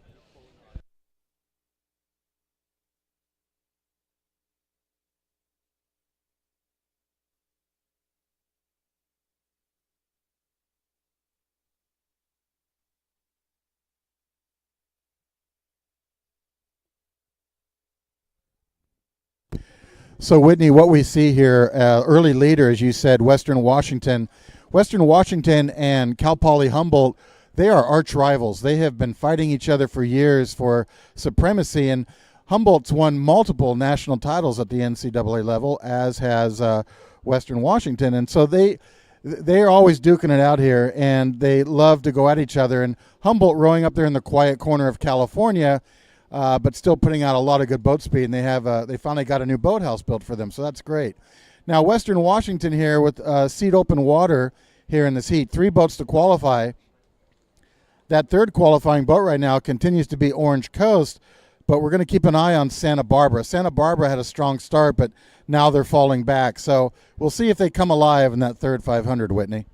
So, Whitney, what we see here, early leader, as you said, Western Washington. Western Washington and Cal Poly Humboldt, they are arch rivals. They have been fighting each other for years for supremacy, and Humboldt's won multiple national titles at the NCAA level, as has Western Washington. And so they are always duking it out here, and they love to go at each other. And Humboldt rowing up there in the quiet corner of California, but still putting out a lot of good boat speed, and they finally got a new boathouse built for them, so that's great. Now, Western Washington here with seat open water here in this heat. 3 boats to qualify. That third qualifying boat right now continues to be Orange Coast, but we're going to keep an eye on Santa Barbara. Santa Barbara had a strong start, but now they're falling back, so we'll see if they come alive in that third 500, Whitney.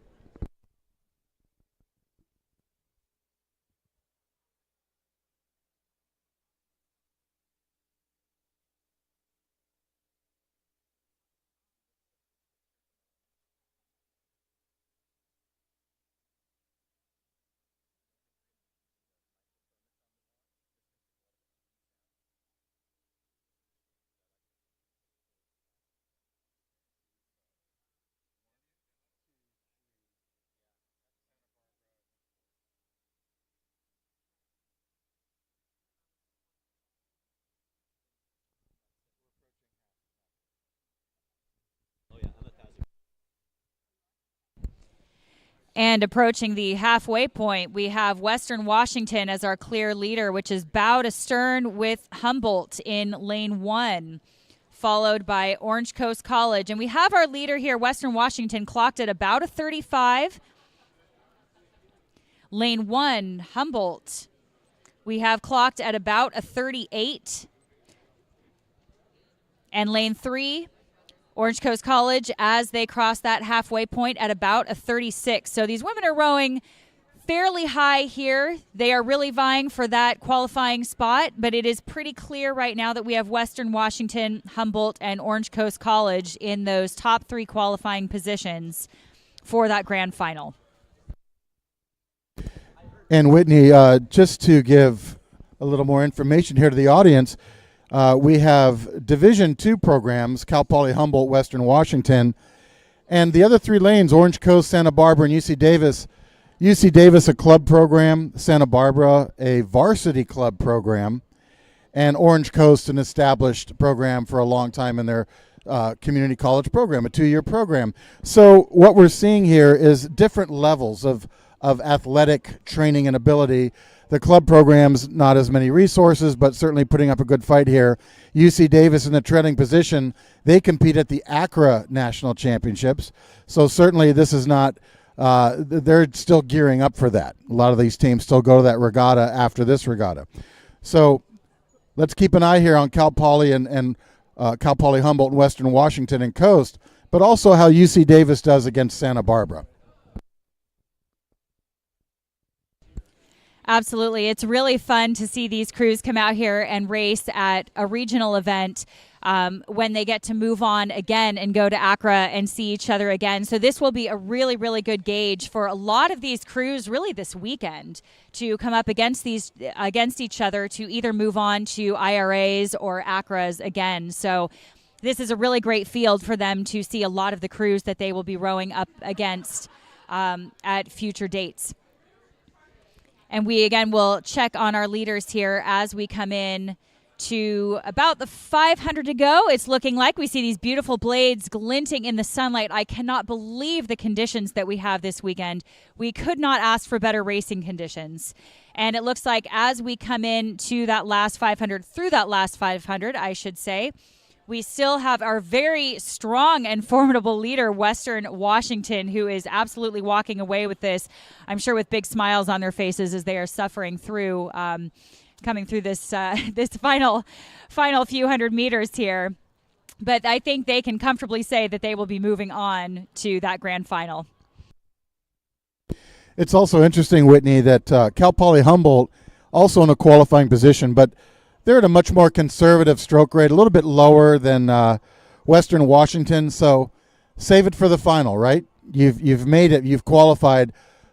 And approaching the halfway point, we have Western Washington as our clear leader, which is bow to stern with Humboldt in lane 1, followed by Orange Coast College. And we have our leader here, Western Washington, clocked at about a 35. Lane 1, Humboldt, we have clocked at about a 38. And lane 3, Orange Coast College, as they cross that halfway point at about a 36. So these women are rowing fairly high here. They are really vying for that qualifying spot, but it is pretty clear right now that we have Western Washington, Humboldt, and Orange Coast College in those top 3 qualifying positions for that grand final. And Whitney, just to give a little more information here to the audience, we have Division II programs, Cal Poly Humboldt, Western Washington, and the other 3 lanes, Orange Coast, Santa Barbara, and UC Davis. UC Davis, a club program, Santa Barbara, a varsity club program, and Orange Coast, an established program for a long time in their community college program, a 2-year program. So what we're seeing here is different levels of athletic training and ability. The club programs, not as many resources, but certainly putting up a good fight here. UC Davis in the trailing position, they compete at the ACRA National Championships. So certainly this is not, they're still gearing up for that. A lot of these teams still go to that regatta after this regatta. So let's keep an eye here on Cal Poly and Cal Poly Humboldt and Western Washington and Coast, but also how UC Davis does against Santa Barbara. Absolutely. It's really fun to see these crews come out here and race at a regional event when they get to move on again and go to Accra and see each other again. So this will be a really, really good gauge for a lot of these crews really this weekend to come up against each other to either move on to IRAs or Accras again. So this is a really great field for them to see a lot of the crews that they will be rowing up against at future dates. And we again will check on our leaders here as we come in to about the 500 to go. It's looking like we see these beautiful blades glinting in the sunlight. I cannot believe the conditions that we have this weekend. We could not ask for better racing conditions. And it looks like as we come in to that last 500, through that last 500, I should say, we still have our very strong and formidable leader, Western Washington, who is absolutely walking away with this, I'm sure with big smiles on their faces as they are suffering through, coming through this this final few hundred meters here. But I think they can comfortably say that they will be moving on to that grand final. It's also interesting, Whitney, that Cal Poly Humboldt also in a qualifying position, but they're at a much more conservative stroke rate, a little bit lower than Western Washington. So save it for the final, right? You've made it, you've qualified,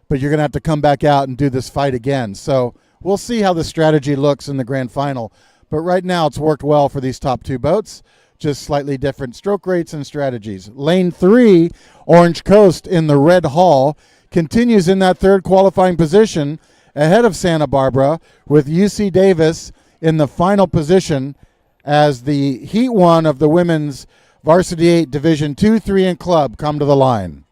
but you're going to have to come back out and do this fight again. So we'll see how the strategy looks in the grand final. But right now it's worked well for these top two boats, just slightly different stroke rates and strategies. Lane 3, Orange Coast in the red hull, continues in that third qualifying position ahead of Santa Barbara with UC Davis in the final position as the Heat 1 of the Women's Varsity 8 Division 2, 3, and Club come to the line.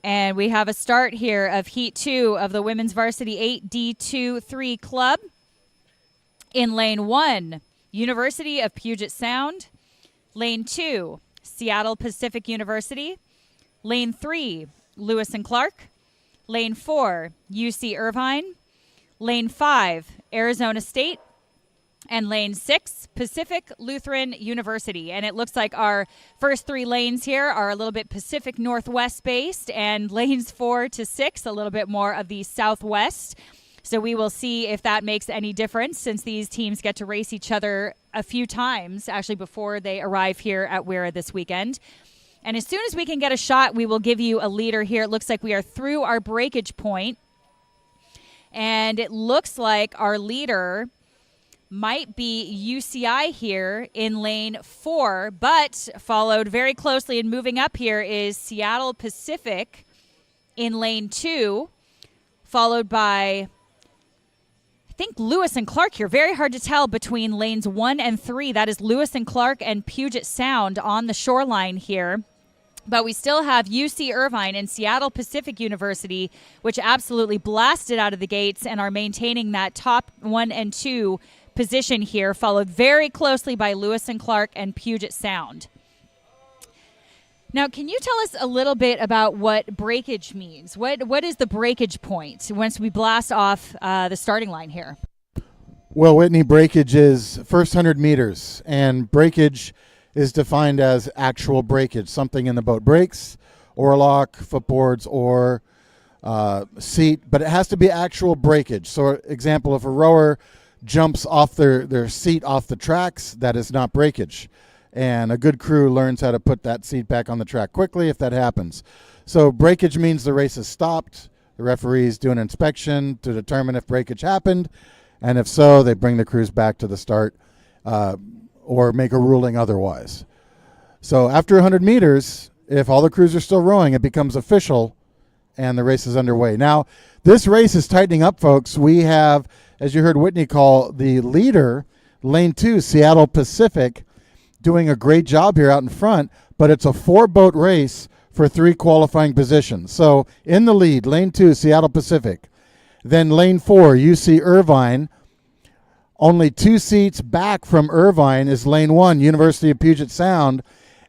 And we have a start here of Heat 2 of the Women's Varsity 8D2-3 Club. In Lane 1, University of Puget Sound. Lane 2, Seattle Pacific University. Lane 3, Lewis and Clark. Lane 4, UC Irvine. Lane 5, Arizona State. And Lane 6, Pacific Lutheran University. And it looks like our first 3 lanes here are a little bit Pacific Northwest based, and lanes 4 to 6, a little bit more of the Southwest. So we will see if that makes any difference, since these teams get to race each other a few times, actually, before they arrive here at WIRA this weekend. And as soon as we can get a shot, we will give you a leader here. It looks like we are through our breakage point. And it looks like our leader might be UCI here in lane 4, but followed very closely and moving up here is Seattle Pacific in lane 2, followed by, I think, Lewis and Clark here. Very hard to tell between lanes 1 and 3. That is Lewis and Clark and Puget Sound on the shoreline here. But we still have UC Irvine and Seattle Pacific University, which absolutely blasted out of the gates and are maintaining that top 1 and 2 position here, followed very closely by Lewis and Clark and Puget Sound. Now, can you tell us a little bit about what breakage means? What is the breakage point once we blast off the starting line here? Well, Whitney, breakage is first 100 meters, and breakage is defined as actual breakage. Something in the boat breaks, oarlock, footboards, or seat, but it has to be actual breakage. So, example, if a rower jumps off their seat off the tracks, that is not breakage. And a good crew learns how to put that seat back on the track quickly if that happens. So breakage means the race is stopped. The referees do an inspection to determine if breakage happened. And if so, they bring the crews back to the start or make a ruling otherwise. So after 100 meters, if all the crews are still rowing, it becomes official and the race is underway. Now, this race is tightening up, folks. We have, as you heard Whitney call, the leader, lane 2, Seattle Pacific, doing a great job here out in front, but it's a 4-boat race for 3 qualifying positions. So in the lead, lane 2, Seattle Pacific. Then lane 4, UC Irvine. Only 2 seats back from Irvine is lane 1, University of Puget Sound.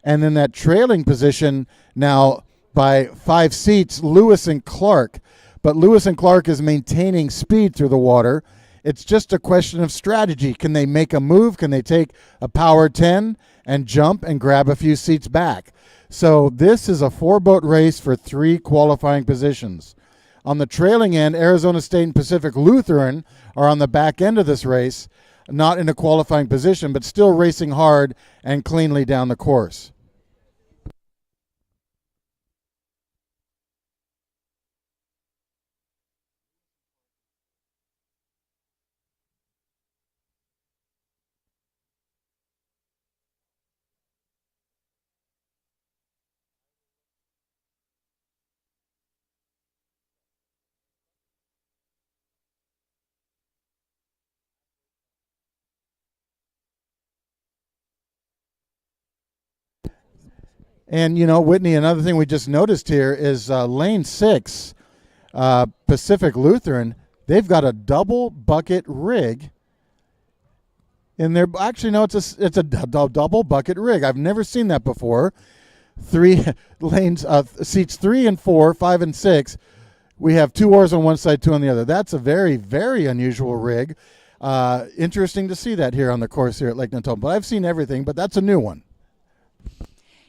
And then that trailing position now by 5 seats, Lewis and Clark. But Lewis and Clark is maintaining speed through the water. It's just a question of strategy. Can they make a move? Can they take a power 10 and jump and grab a few seats back? So this is a 4-boat race for 3 qualifying positions. On the trailing end, Arizona State and Pacific Lutheran are on the back end of this race, not in a qualifying position, but still racing hard and cleanly down the course. And, you know, Whitney, another thing we just noticed here is lane 6, Pacific Lutheran, they've got a double bucket rig in there. Actually, no, it's a double bucket rig. I've never seen that before. 3 lanes, seats 3 and 4, 5 and 6. We have 2 oars on one side, 2 on the other. That's a very, very unusual rig. Interesting to see that here on the course here at Lake Natoma. But I've seen everything, but that's a new one.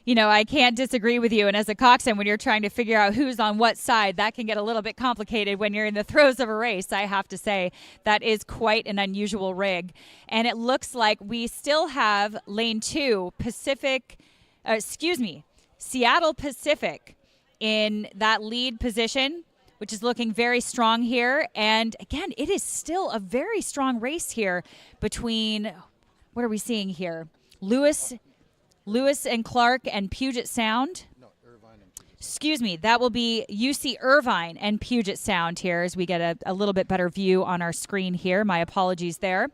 You know, I can't disagree with you. And as a coxswain, when you're trying to figure out who's on what side, that can get a little bit complicated when you're in the throes of a race. I have to say that is quite an unusual rig. And it looks like we still have lane 2, Seattle Pacific in that lead position, which is looking very strong here. And again, it is still a very strong race here between, what are we seeing here? Lewis and Clark and Puget Sound. No, Irvine and Puget Sound. Excuse me, that will be UC Irvine and Puget Sound here as we get a little bit better view on our screen here. My apologies there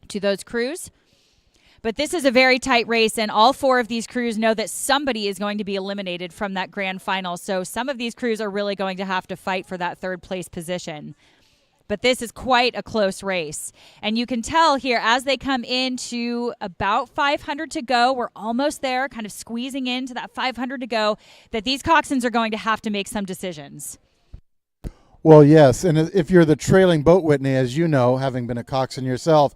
to those crews. But this is a very tight race, and all 4 of these crews know that somebody is going to be eliminated from that grand final. So some of these crews are really going to have to fight for that 3rd place position. But this is quite a close race. And you can tell here as they come into about 500 to go, we're almost there, kind of squeezing into that 500 to go, that these coxswains are going to have to make some decisions. Well, yes, and if you're the trailing boat, Whitney, as you know, having been a coxswain yourself,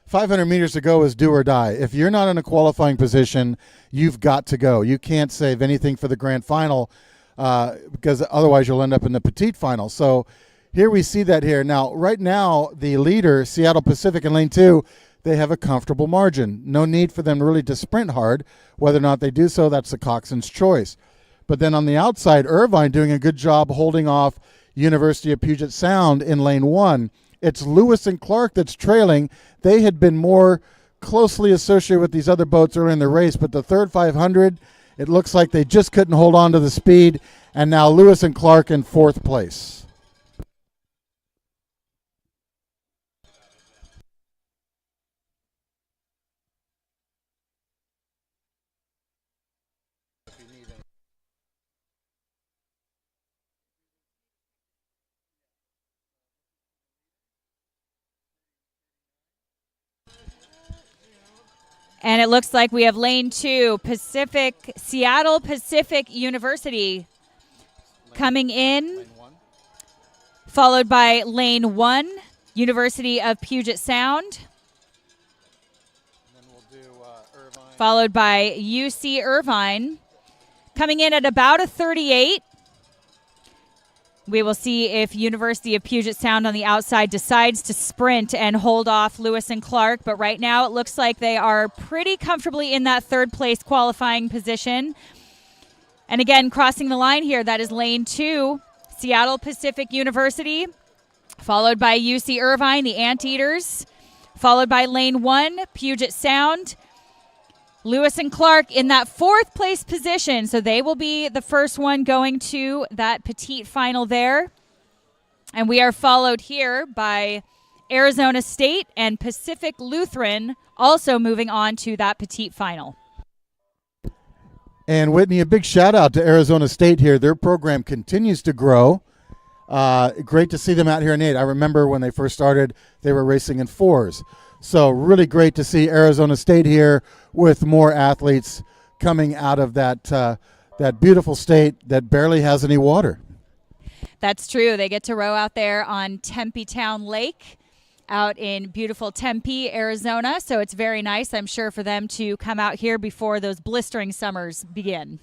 500 meters to go is do or die. If you're not in a qualifying position, you've got to go. You can't save anything for the grand final because otherwise you'll end up in the petite final. So here we see that here. Now, right now, the leader, Seattle Pacific in lane 2, they have a comfortable margin. No need for them really to sprint hard. Whether or not they do so, that's the coxswain's choice. But then on the outside, Irvine doing a good job holding off University of Puget Sound in lane 1. It's Lewis and Clark that's trailing. They had been more closely associated with these other boats early in the race, but the third 500, it looks like they just couldn't hold on to the speed, and now Lewis and Clark in 4th place. And it looks like we have lane 2, Seattle Pacific University coming in, followed by lane 1, University of Puget Sound, followed by UC Irvine, coming in at about a 38. We will see if University of Puget Sound on the outside decides to sprint and hold off Lewis and Clark. But right now it looks like they are pretty comfortably in that 3rd place qualifying position. And again, crossing the line here, that is lane 2, Seattle Pacific University, followed by UC Irvine, the Anteaters, followed by lane 1, Puget Sound. Lewis and Clark in that 4th place position, so they will be the first one going to that petite final there. And we are followed here by Arizona State and Pacific Lutheran also moving on to that petite final. And Whitney, a big shout out to Arizona State here. Their program continues to grow. Great to see them out here in 8. I remember when they first started, they were racing in 4s. So really great to see Arizona State here with more athletes coming out of that beautiful state that barely has any water. That's true. They get to row out there on Tempe Town Lake out in beautiful Tempe, Arizona. So it's very nice, I'm sure, for them to come out here before those blistering summers begin.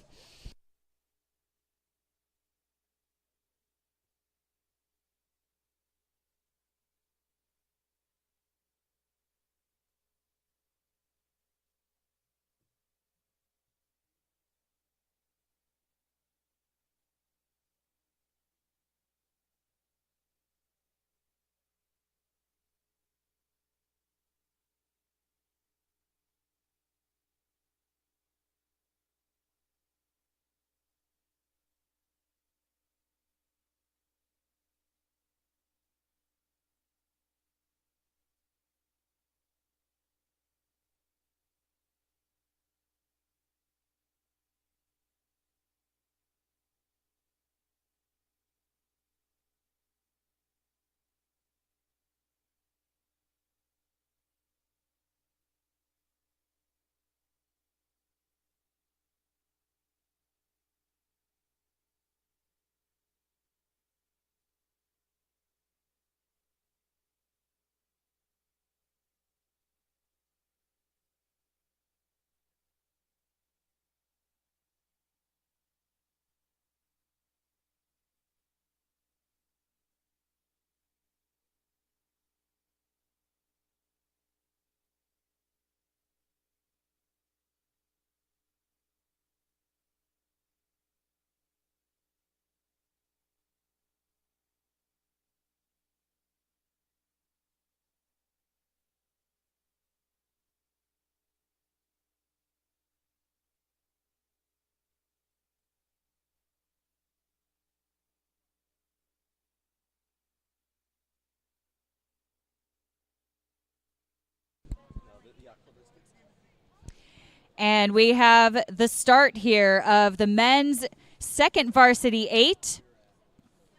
And we have the start here of the men's second varsity 8.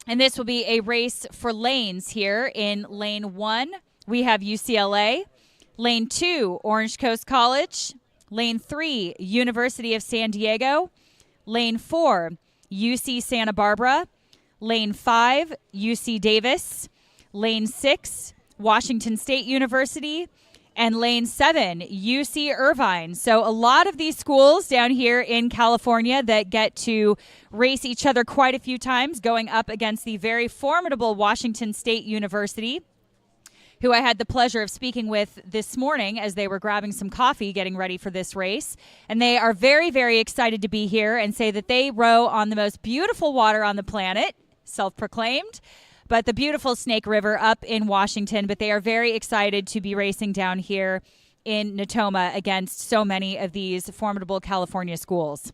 And this will be a race for lanes here. In lane 1, we have UCLA. Lane 2, Orange Coast College. Lane 3, University of San Diego. Lane 4, UC Santa Barbara. Lane 5, UC Davis. Lane 6, Washington State University. And lane 7, UC Irvine. So a lot of these schools down here in California that get to race each other quite a few times, going up against the very formidable Washington State University, who I had the pleasure of speaking with this morning as they were grabbing some coffee getting ready for this race. And they are very, very excited to be here and say that they row on the most beautiful water on the planet, self-proclaimed, but the beautiful Snake River up in Washington. But they are very excited to be racing down here in Natoma against so many of these formidable California schools.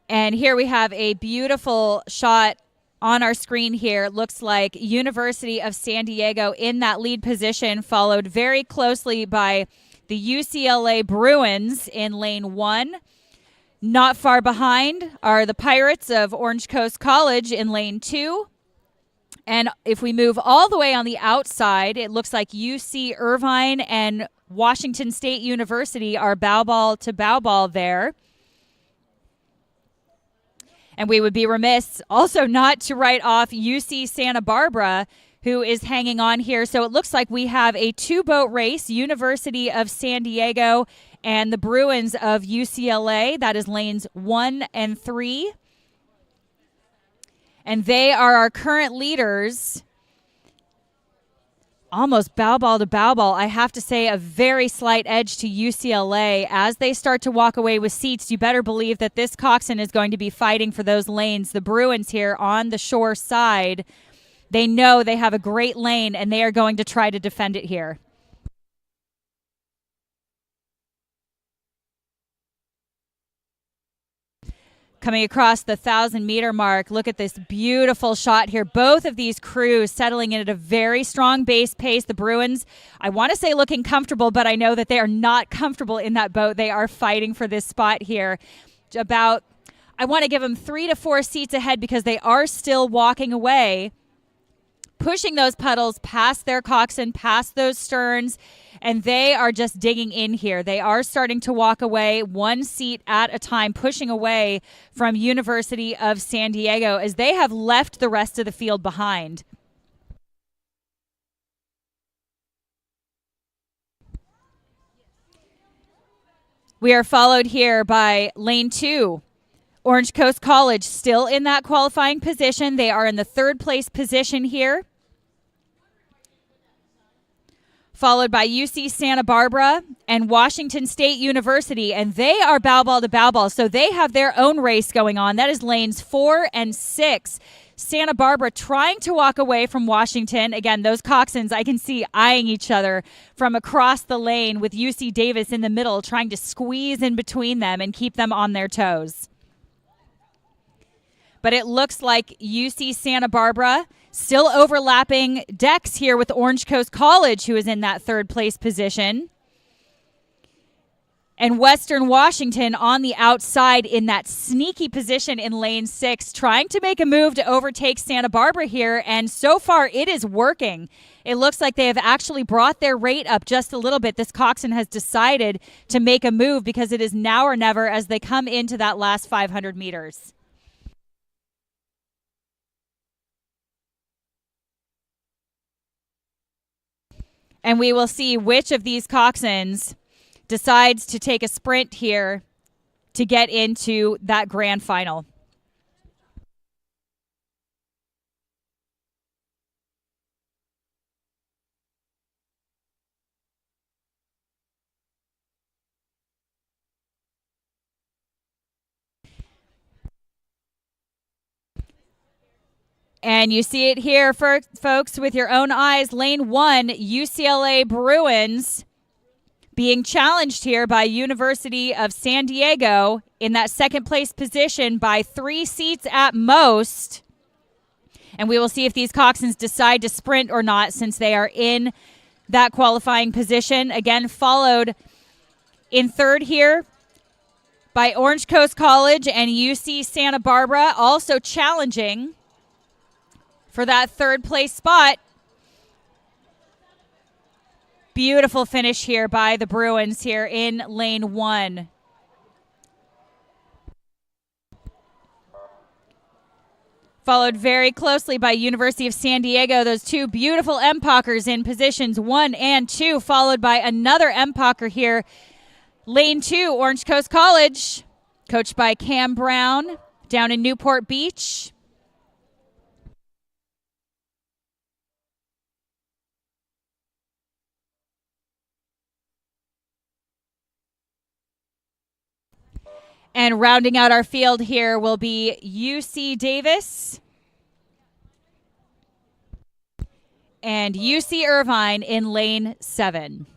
And here we have a beautiful shot on our screen here. It looks like University of San Diego in that lead position, followed very closely by the UCLA Bruins in lane 1. Not far behind are the Pirates of Orange Coast College in lane 2. And if we move all the way on the outside, it looks like UC Irvine and Washington State University are bow ball to bow ball there. And we would be remiss also not to write off UC Santa Barbara, who is hanging on here. So it looks like we have a 2-boat race, University of San Diego and the Bruins of UCLA. That is lanes 1 and 3. And they are our current leaders. Almost bow ball to bow ball. I have to say a very slight edge to UCLA. As they start to walk away with seats, you better believe that this coxswain is going to be fighting for those lanes. The Bruins here on the shore side, they know they have a great lane, and they are going to try to defend it here. Coming across the 1,000-meter mark, look at this beautiful shot here. Both of these crews settling in at a very strong base pace. The Bruins, I want to say looking comfortable, but I know that they are not comfortable in that boat. They are fighting for this spot here. I want to give them 3 to 4 seats ahead because they are still walking away, pushing those puddles past their coxswain, past those sterns, and they are just digging in here. They are starting to walk away 1 seat at a time, pushing away from University of San Diego as they have left the rest of the field behind. We are followed here by lane 2. Orange Coast College still in that qualifying position. They are in the 3rd place position here. Followed by UC Santa Barbara and Washington State University, and they are bow ball to bow ball, so they have their own race going on. That is lanes 4 and 6. Santa Barbara trying to walk away from Washington. Again, those coxswains I can see eyeing each other from across the lane with UC Davis in the middle, trying to squeeze in between them and keep them on their toes. But it looks like UC Santa Barbara still overlapping decks here with Orange Coast College, who is in that 3rd place position. And Western Washington on the outside in that sneaky position in lane 6, trying to make a move to overtake Santa Barbara here. And so far, it is working. It looks like they have actually brought their rate up just a little bit. This coxswain has decided to make a move because it is now or never as they come into that last 500 meters. And we will see which of these coxswains decides to take a sprint here to get into that grand final. And you see it here, folks, with your own eyes. Lane 1, UCLA Bruins being challenged here by University of San Diego in that second place position by 3 seats at most. And we will see if these coxswains decide to sprint or not, since they are in that qualifying position. Again, followed in third here by Orange Coast College and UC Santa Barbara, also challenging for that third place spot. Beautiful finish here by the Bruins here in lane 1. Followed very closely by University of San Diego. Those 2 beautiful MPOCers in positions 1 and 2, followed by another MPOCer here. Lane 2, Orange Coast College, coached by Cam Brown down in Newport Beach. And rounding out our field here will be UC Davis and UC Irvine in lane 7.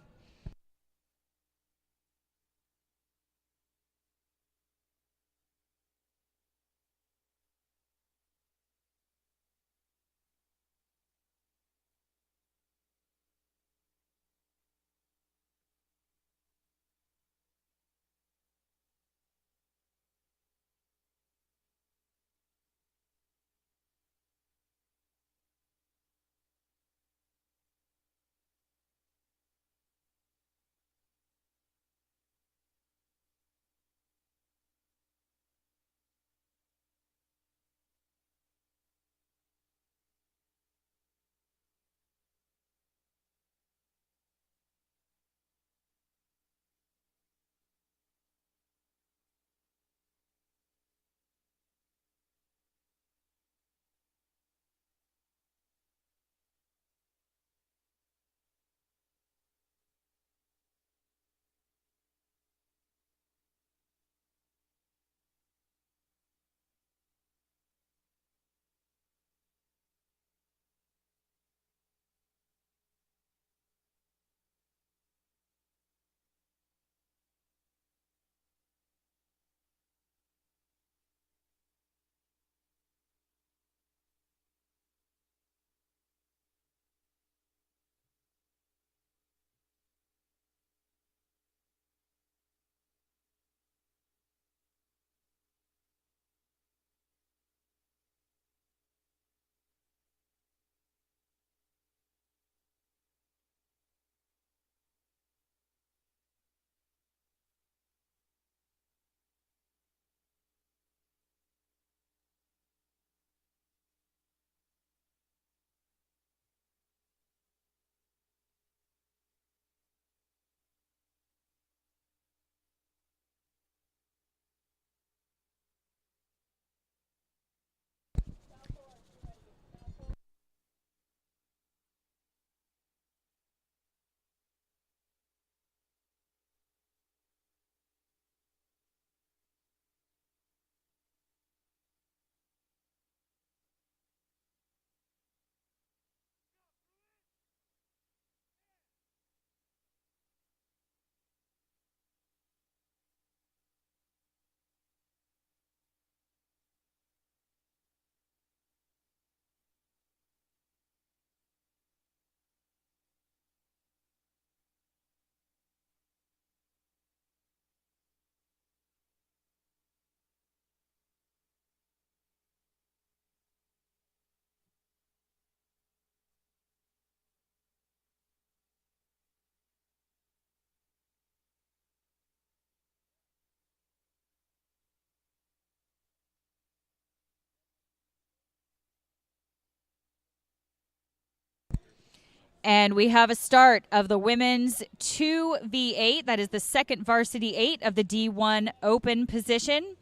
And we have a start of the women's 2v8. That is the second varsity 8 of the D1 open position.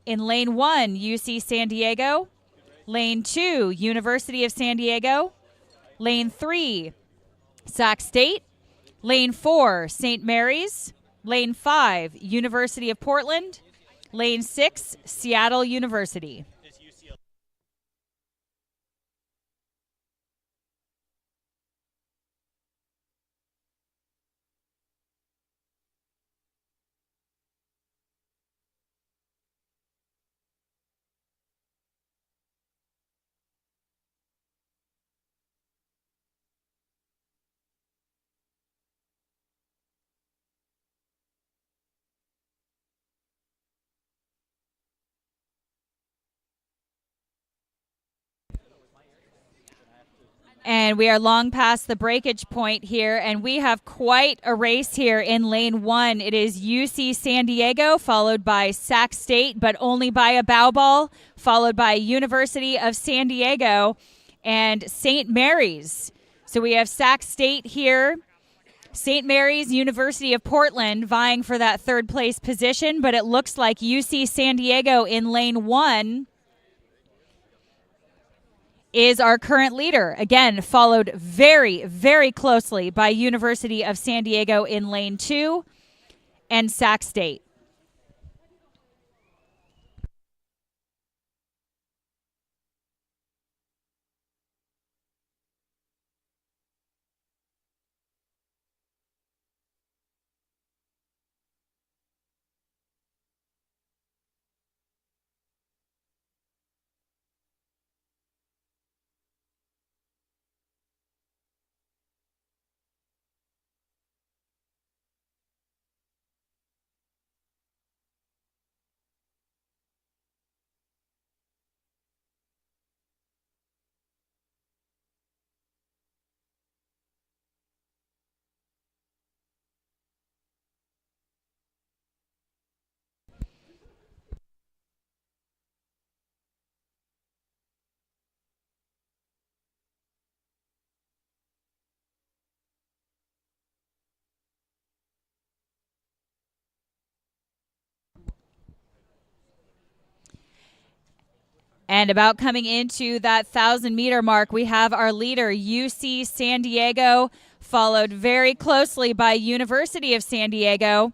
In lane 1, UC San Diego. Lane 2, University of San Diego. Lane 3, Sac State. Lane 4, St. Mary's. Lane 5, University of Portland. Lane 6, Seattle University. And we are long past the breakage point here, and we have quite a race here in lane 1. It is UC San Diego, followed by Sac State, but only by a bow ball, followed by University of San Diego and St. Mary's. So we have Sac State here, St. Mary's, University of Portland vying for that third place position, but it looks like UC San Diego in lane 1 is our current leader. Again, followed very, very closely by University of San Diego in lane 2 and Sac State. And about coming into that 1,000-meter mark, we have our leader, UC San Diego, followed very closely by University of San Diego.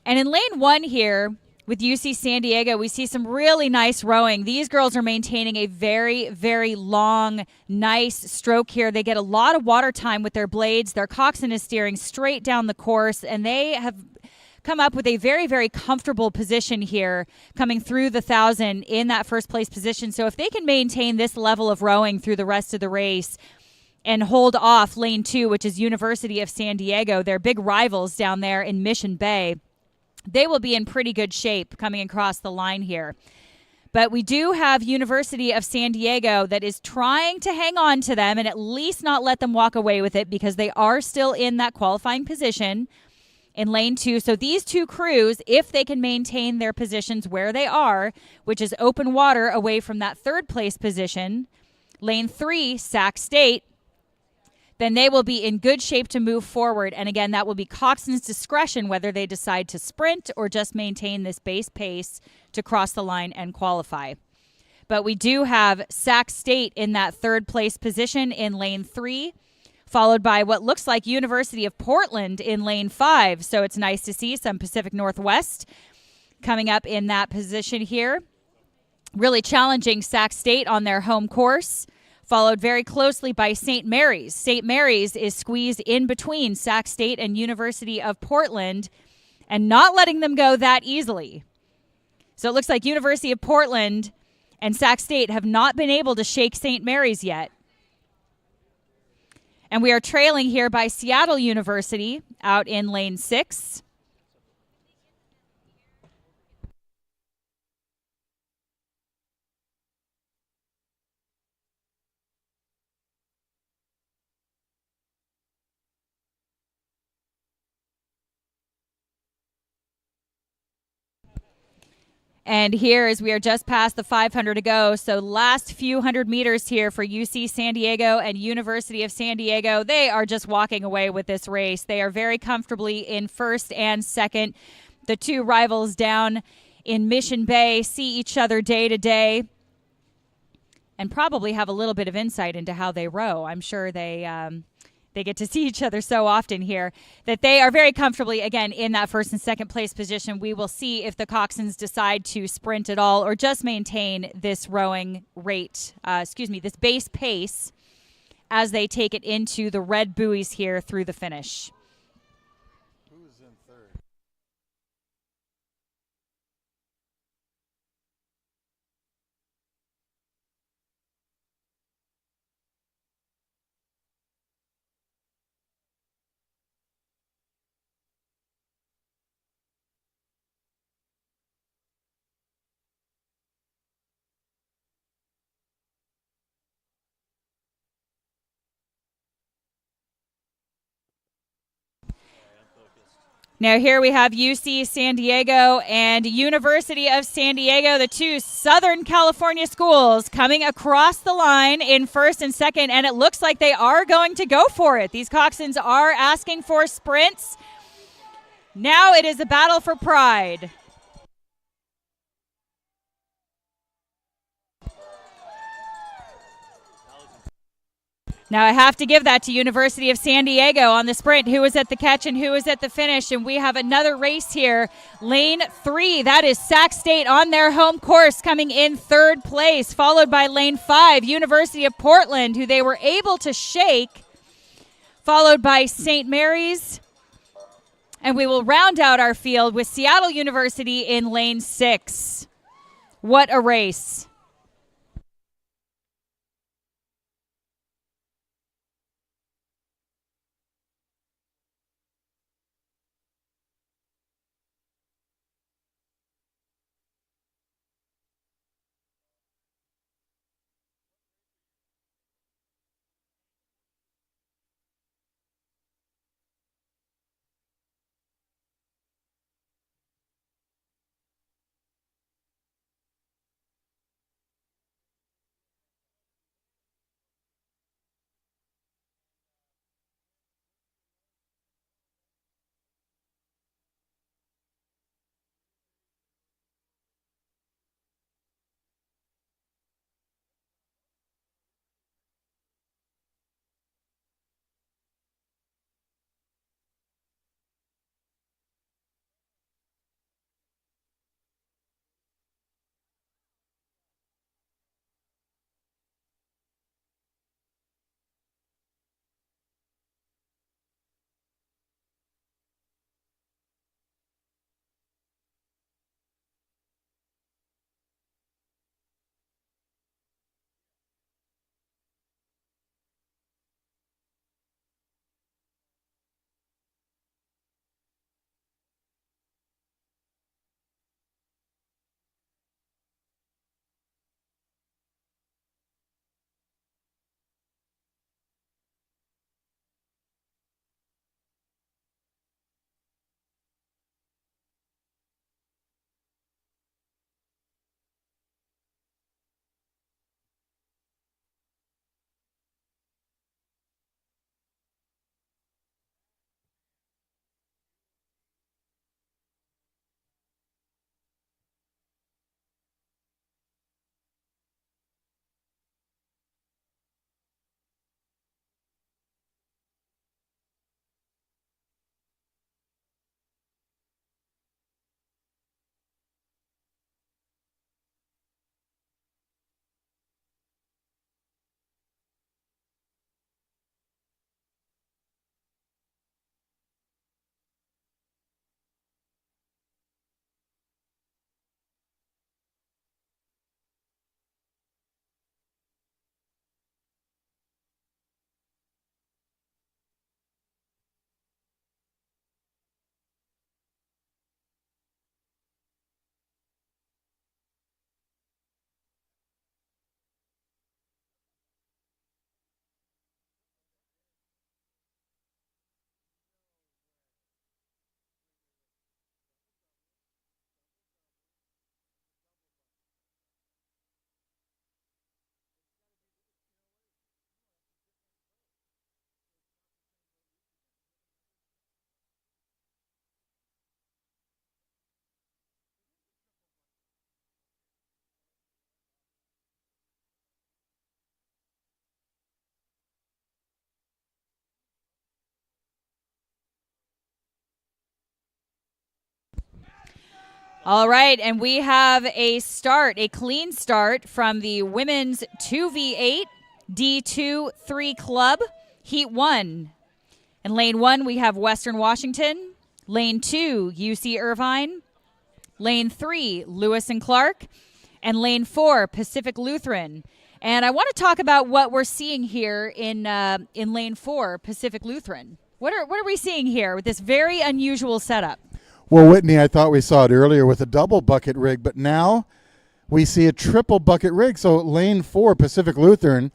And in lane 1 here, with UC San Diego, we see some really nice rowing. These girls are maintaining a very, very long, nice stroke here. They get a lot of water time with their blades. Their coxswain is steering straight down the course, and they have come up with a very, very comfortable position here coming through the 1,000 in that first place position. So if they can maintain this level of rowing through the rest of the race and hold off lane 2, which is University of San Diego, their big rivals down there in Mission Bay, they will be in pretty good shape coming across the line here. But we do have University of San Diego that is trying to hang on to them and at least not let them walk away with it, because they are still in that qualifying position in lane 2. So these two crews, if they can maintain their positions where they are, which is open water away from that third place position, lane 3, Sac State, then they will be in good shape to move forward. And again, that will be coxswain's discretion whether they decide to sprint or just maintain this base pace to cross the line and qualify. But we do have Sac State in that third place position in lane 3, followed by what looks like University of Portland in lane 5. So it's nice to see some Pacific Northwest coming up in that position here. Really challenging Sac State on their home course, followed very closely by St. Mary's. St. Mary's is squeezed in between Sac State and University of Portland and not letting them go that easily. So it looks like University of Portland and Sac State have not been able to shake St. Mary's yet. And we are trailing here by Seattle University out in lane 6. And here, as we are just past the 500 to go, so last few hundred meters here for UC San Diego and University of San Diego, they are just walking away with this race. They are very comfortably in first and second. The two rivals down in Mission Bay see each other day to day and probably have a little bit of insight into how they row. I'm sure they get to see each other so often here that they are very comfortably, again, in that first and second place position. We will see if the coxswains decide to sprint at all or just maintain this rowing rate, this base pace as they take it into the red buoys here through the finish. Who's in third? Now here we have UC San Diego and University of San Diego, the two Southern California schools coming across the line in first and second, and it looks like they are going to go for it. These coxswains are asking for sprints. Now it is a battle for pride. Now I have to give that to University of San Diego on the sprint, who was at the catch and who was at the finish. And we have another race here. Lane 3, that is Sac State on their home course, coming in third place, followed by lane 5, University of Portland, who they were able to shake, followed by St. Mary's. And we will round out our field with Seattle University in lane 6. What a race. All right, and we have a clean start from the women's 2v8 D2-3 club, Heat 1. In lane 1, we have Western Washington. Lane 2, UC Irvine. Lane 3, Lewis and Clark. And lane 4, Pacific Lutheran. And I want to talk about what we're seeing here in lane 4, Pacific Lutheran. What are we seeing here with this very unusual setup? Well, Whitney, I thought we saw it earlier with a double bucket rig, but now we see a triple bucket rig. So lane 4, Pacific Lutheran,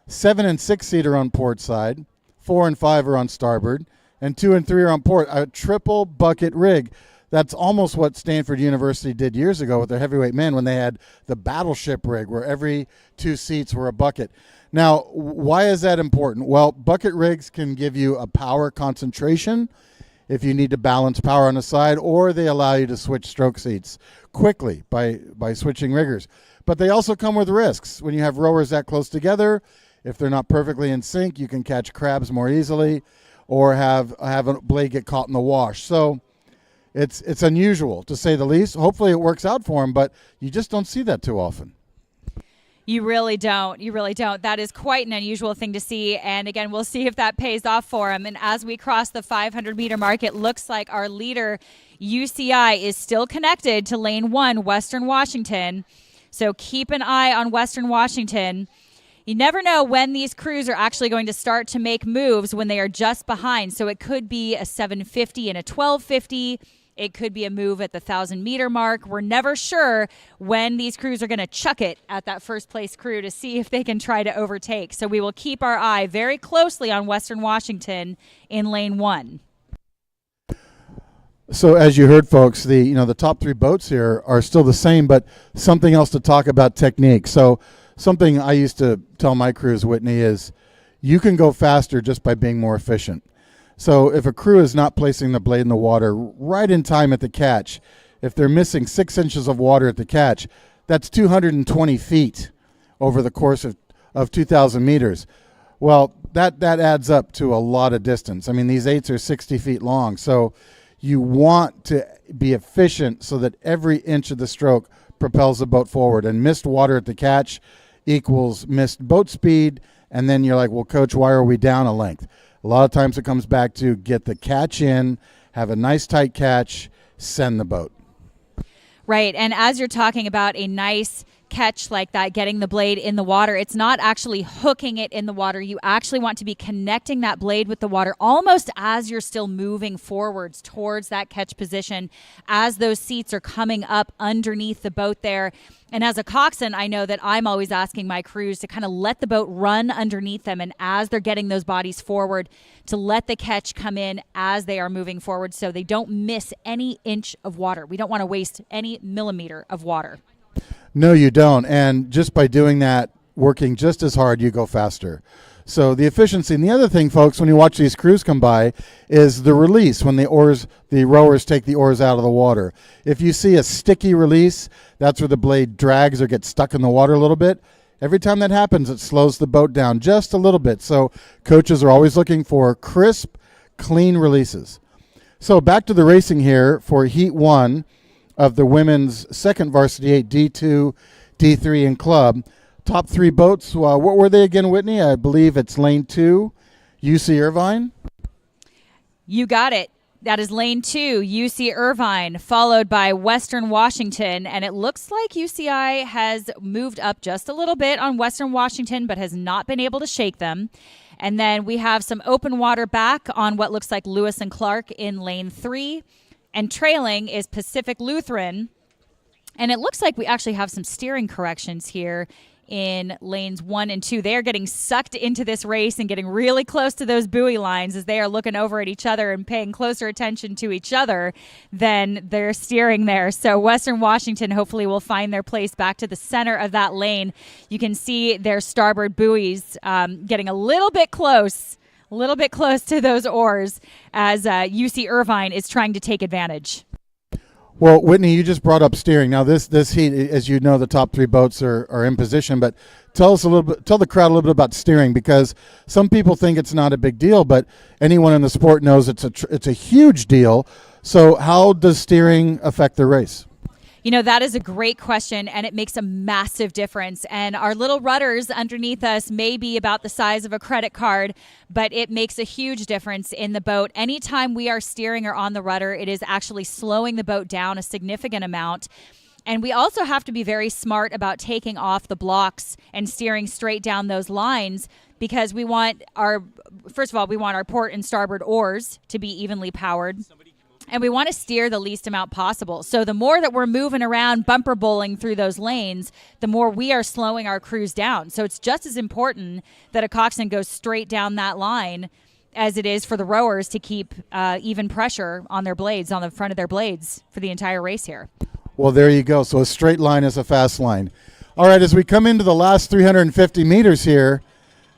7 and 6 seater on port side, 4 and 5 are on starboard, and 2 and 3 are on port. A triple bucket rig. That's almost what Stanford University did years ago with their heavyweight men when they had the battleship rig where every 2 seats were a bucket. Now, why is that important? Well, bucket rigs can give you a power concentration if you need to balance power on the side, or they allow you to switch stroke seats quickly by switching riggers. But they also come with risks. When you have rowers that close together, if they're not perfectly in sync, you can catch crabs more easily or have a blade get caught in the wash. So it's unusual, to say the least. Hopefully it works out for them, but you just don't see that too often. You really don't. You really don't. That is quite an unusual thing to see. And again, we'll see if that pays off for him. And as we cross the 500-meter mark, it looks like our leader, UCI, is still connected to lane 1, Western Washington. So keep an eye on Western Washington. You never know when these crews are actually going to start to make moves when they are just behind. So it could be a 750 and a 1250. It could be a move at the 1,000-meter mark. We're never sure when these crews are going to chuck it at that first-place crew to see if they can try to overtake. So we will keep our eye very closely on Western Washington in lane 1. So as you heard, folks, the top 3 boats here are still the same, but something else to talk about technique. So something I used to tell my crews, Whitney, is you can go faster just by being more efficient. So if a crew is not placing the blade in the water right in time at the catch, if they're missing 6 inches of water at the catch, that's 220 feet over the course of 2,000 meters. Well, that adds up to a lot of distance. I mean, these 8s are 60 feet long. So you want to be efficient so that every inch of the stroke propels the boat forward. And missed water at the catch equals missed boat speed. And then you're like, well, Coach, why are we down a length? A lot of times it comes back to get the catch in, have a nice tight catch, send the boat. Right. And as you're talking about a nice catch like that, getting the blade in the water, it's not actually hooking it in the water. You actually want to be connecting that blade with the water almost as you're still moving forwards towards that catch position, as those seats are coming up underneath the boat there. And as a coxswain, I know that I'm always asking my crews to kind of let the boat run underneath them, and as they're getting those bodies forward, to let the catch come in as they are moving forward so they don't miss any inch of water. We don't want to waste any millimeter of water. No, you don't. And just by doing that, working just as hard, you go faster. So the efficiency. And the other thing, folks, when you watch these crews come by, is the release when the rowers take the oars out of the water. If you see a sticky release, that's where the blade drags or gets stuck in the water a little bit. Every time that happens, it slows the boat down just a little bit. So coaches are always looking for crisp, clean releases. So back to the racing here for Heat 1 of the women's second varsity 8, D2, D3, and club. Top 3 boats, what were they again, Whitney? I believe it's lane 2, UC Irvine. You got it. That is lane 2, UC Irvine, followed by Western Washington. And it looks like UCI has moved up just a little bit on Western Washington, but has not been able to shake them. And then we have some open water back on what looks like Lewis and Clark in lane 3. And trailing is Pacific Lutheran. And it looks like we actually have some steering corrections here in lanes 1 and 2. They are getting sucked into this race and getting really close to those buoy lines as they are looking over at each other and paying closer attention to each other than they're steering there. So Western Washington hopefully will find their place back to the center of that lane. You can see their starboard buoys getting a little bit close to those oars as UC Irvine is trying to take advantage. Well, Whitney, you just brought up steering. Now, this heat, as you know, the top 3 boats are in position. But tell the crowd a little bit about steering, because some people think it's not a big deal, but anyone in the sport knows it's a huge deal. So, how does steering affect the race? You know, that is a great question, and it makes a massive difference. And our little rudders underneath us may be about the size of a credit card, but it makes a huge difference in the boat. Anytime we are steering or on the rudder, it is actually slowing the boat down a significant amount. And we also have to be very smart about taking off the blocks and steering straight down those lines, because we want our port and starboard oars to be evenly powered. And we want to steer the least amount possible. So the more that we're moving around, bumper bowling through those lanes, the more we are slowing our crews down. So it's just as important that a coxswain goes straight down that line as it is for the rowers to keep even pressure on their blades, on the front of their blades for the entire race here. Well, there you go. So a straight line is a fast line. All right, as we come into the last 350 meters here,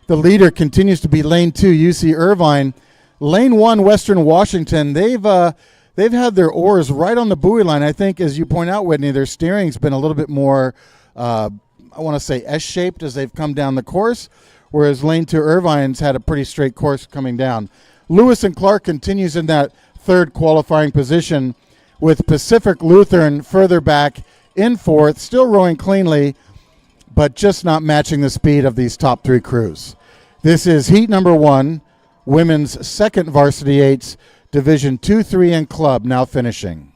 the leader continues to be lane 2, UC Irvine. Lane 1, Western Washington, they've had their oars right on the buoy line. I think, as you point out, Whitney, their steering's been a little bit more, I want to say S-shaped as they've come down the course, whereas lane 2, Irvine's had a pretty straight course coming down. Lewis and Clark continues in that third qualifying position, with Pacific Lutheran further back in fourth, still rowing cleanly, but just not matching the speed of these top 3 crews. This is heat number 1, women's second varsity 8s, Division 2, 3, and club now finishing.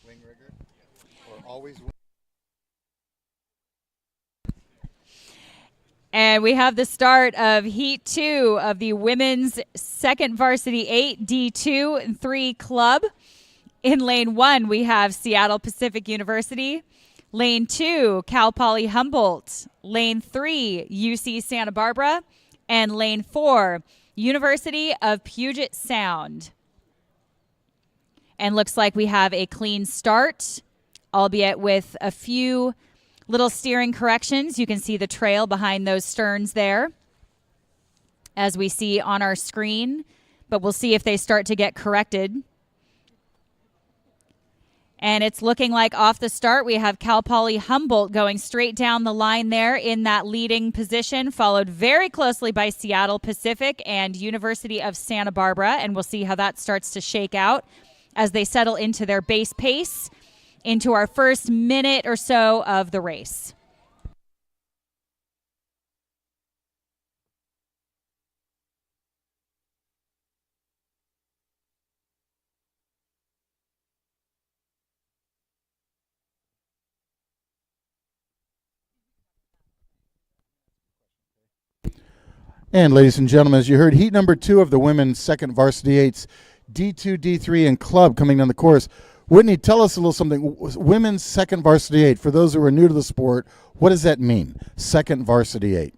Wing rigger, or always wing. And we have the start of Heat 2 of the women's second varsity 8 D2 and 3 club. In lane 1, we have Seattle Pacific University. Lane 2, Cal Poly Humboldt. Lane 3, UC Santa Barbara. And lane 4, University of Puget Sound. And looks like we have a clean start, albeit with a few little steering corrections. You can see the trail behind those sterns there, as we see on our screen. But we'll see if they start to get corrected. And it's looking like off the start, we have Cal Poly Humboldt going straight down the line there in that leading position, followed very closely by Seattle Pacific and University of Santa Barbara. And we'll see how that starts to shake out as they settle into their base pace into our first minute or so of the race. And ladies and gentlemen, as you heard, heat number 2 of the women's second varsity eights, D2, D3, and club coming down the course. Whitney, tell us a little something. Women's second varsity eight, for those who are new to the sport, what does that mean, second varsity eight?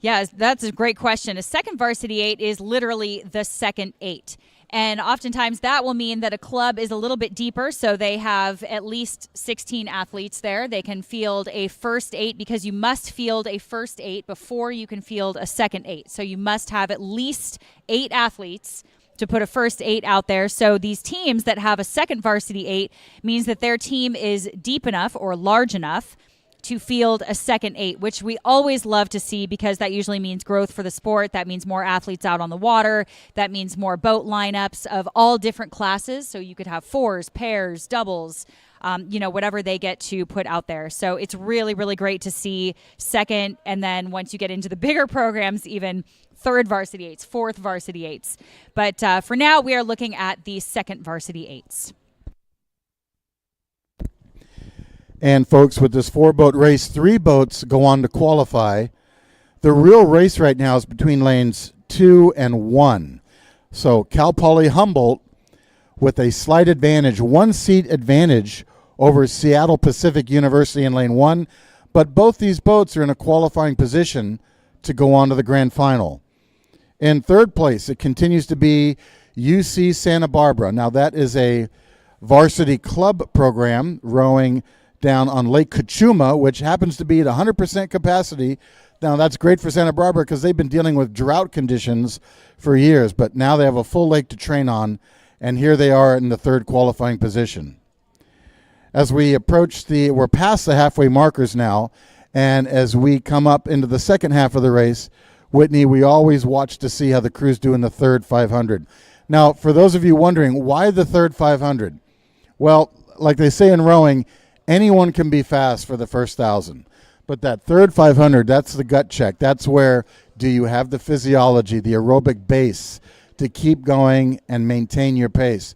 Yeah, that's a great question. A second varsity eight is literally the second eight. And oftentimes that will mean that a club is a little bit deeper, so they have at least 16 athletes there. They can field a first eight because you must field a first eight before you can field a second eight. So you must have at least 8 athletes to put a first eight out there. So these teams that have a second varsity eight means that their team is deep enough or large enough to field a second eight, which we always love to see because that usually means growth for the sport. That means more athletes out on the water. That means more boat lineups of all different classes. So you could have fours, pairs, doubles, whatever they get to put out there. So it's really, really great to see second. And then once you get into the bigger programs, even third varsity eights, fourth varsity eights. But for now, we are looking at the second varsity eights. And folks, with this 4-boat race, 3 boats go on to qualify. The real race right now is between lanes 2 and 1. So Cal Poly Humboldt with a slight advantage, 1-seat advantage over Seattle Pacific University in lane 1. But both these boats are in a qualifying position to go on to the grand final. In third place, it continues to be UC Santa Barbara. Now that is a varsity club program rowing down on Lake Natoma, which happens to be at 100% capacity. Now, that's great for Santa Barbara because they've been dealing with drought conditions for years, but now they have a full lake to train on, and here they are in the third qualifying position. As we approach we're past the halfway markers now, and as we come up into the second half of the race, Whitney, we always watch to see how the crews do in the third 500. Now, for those of you wondering, why the third 500? Well, like they say in rowing, anyone can be fast for the first 1,000. But that third 500, that's the gut check. That's where do you have the physiology, the aerobic base to keep going and maintain your pace.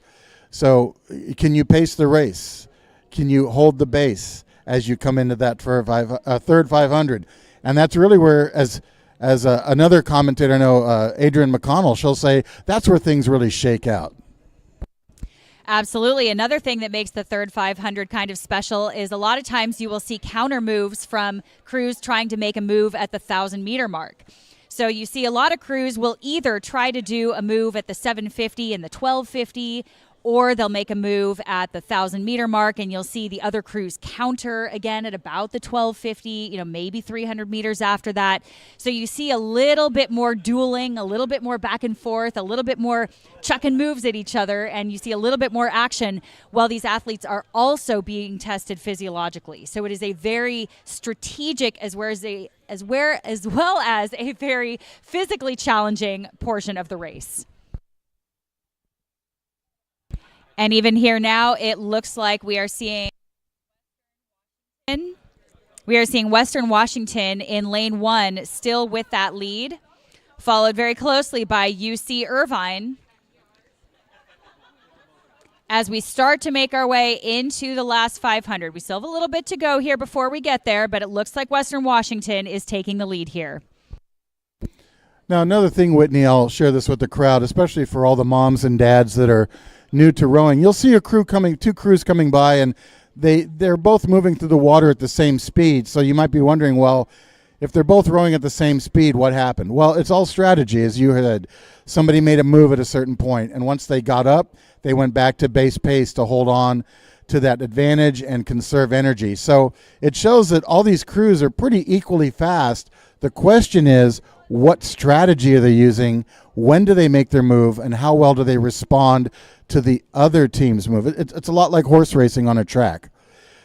So can you pace the race? Can you hold the base as you come into that third 500? And that's really where, as another commentator I know, Adrian McConnell, she'll say, that's where things really shake out. Absolutely. Another thing that makes the third 500 kind of special is a lot of times you will see counter moves from crews trying to make a move at the 1,000-meter mark. So you see a lot of crews will either try to do a move at the 750 and the 1250, or they'll make a move at the 1,000-meter mark, and you'll see the other crews counter again at about the 1250, maybe 300 meters after that. So you see a little bit more dueling, a little bit more back and forth, a little bit more chucking moves at each other, and you see a little bit more action while these athletes are also being tested physiologically. So it is a very strategic as well as a very physically challenging portion of the race. And even here now, it looks like we are seeing Western Washington in lane 1 still with that lead, followed very closely by UC Irvine. As we start to make our way into the last 500, we still have a little bit to go here before we get there, but it looks like Western Washington is taking the lead here. Now, another thing, Whitney, I'll share this with the crowd, especially for all the moms and dads that are new to rowing. You'll see two crews coming by, and they're both moving through the water at the same speed. So you might be wondering, well, if they're both rowing at the same speed, what happened? Well, it's all strategy, as you had. Somebody made a move at a certain point, and once they got up, they went back to base pace to hold on to that advantage and conserve energy. So it shows that all these crews are pretty equally fast. The question is, what strategy are they using, when do they make their move, and how well do they respond to the other team's move. It's a lot like horse racing on a track.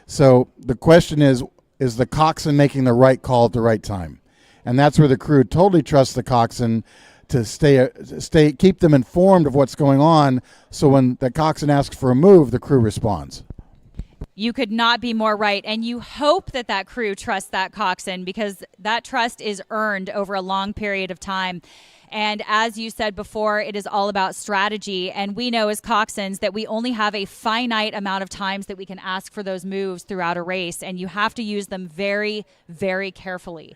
So the question is the coxswain making the right call at the right time? And that's where the crew totally trusts the coxswain to keep them informed of what's going on, so when the coxswain asks for a move, the crew responds. You could not be more right. And you hope that crew trusts that coxswain, because that trust is earned over a long period of time. And as you said before, it is all about strategy. And we know as coxswains that we only have a finite amount of times that we can ask for those moves throughout a race. And you have to use them very, very carefully.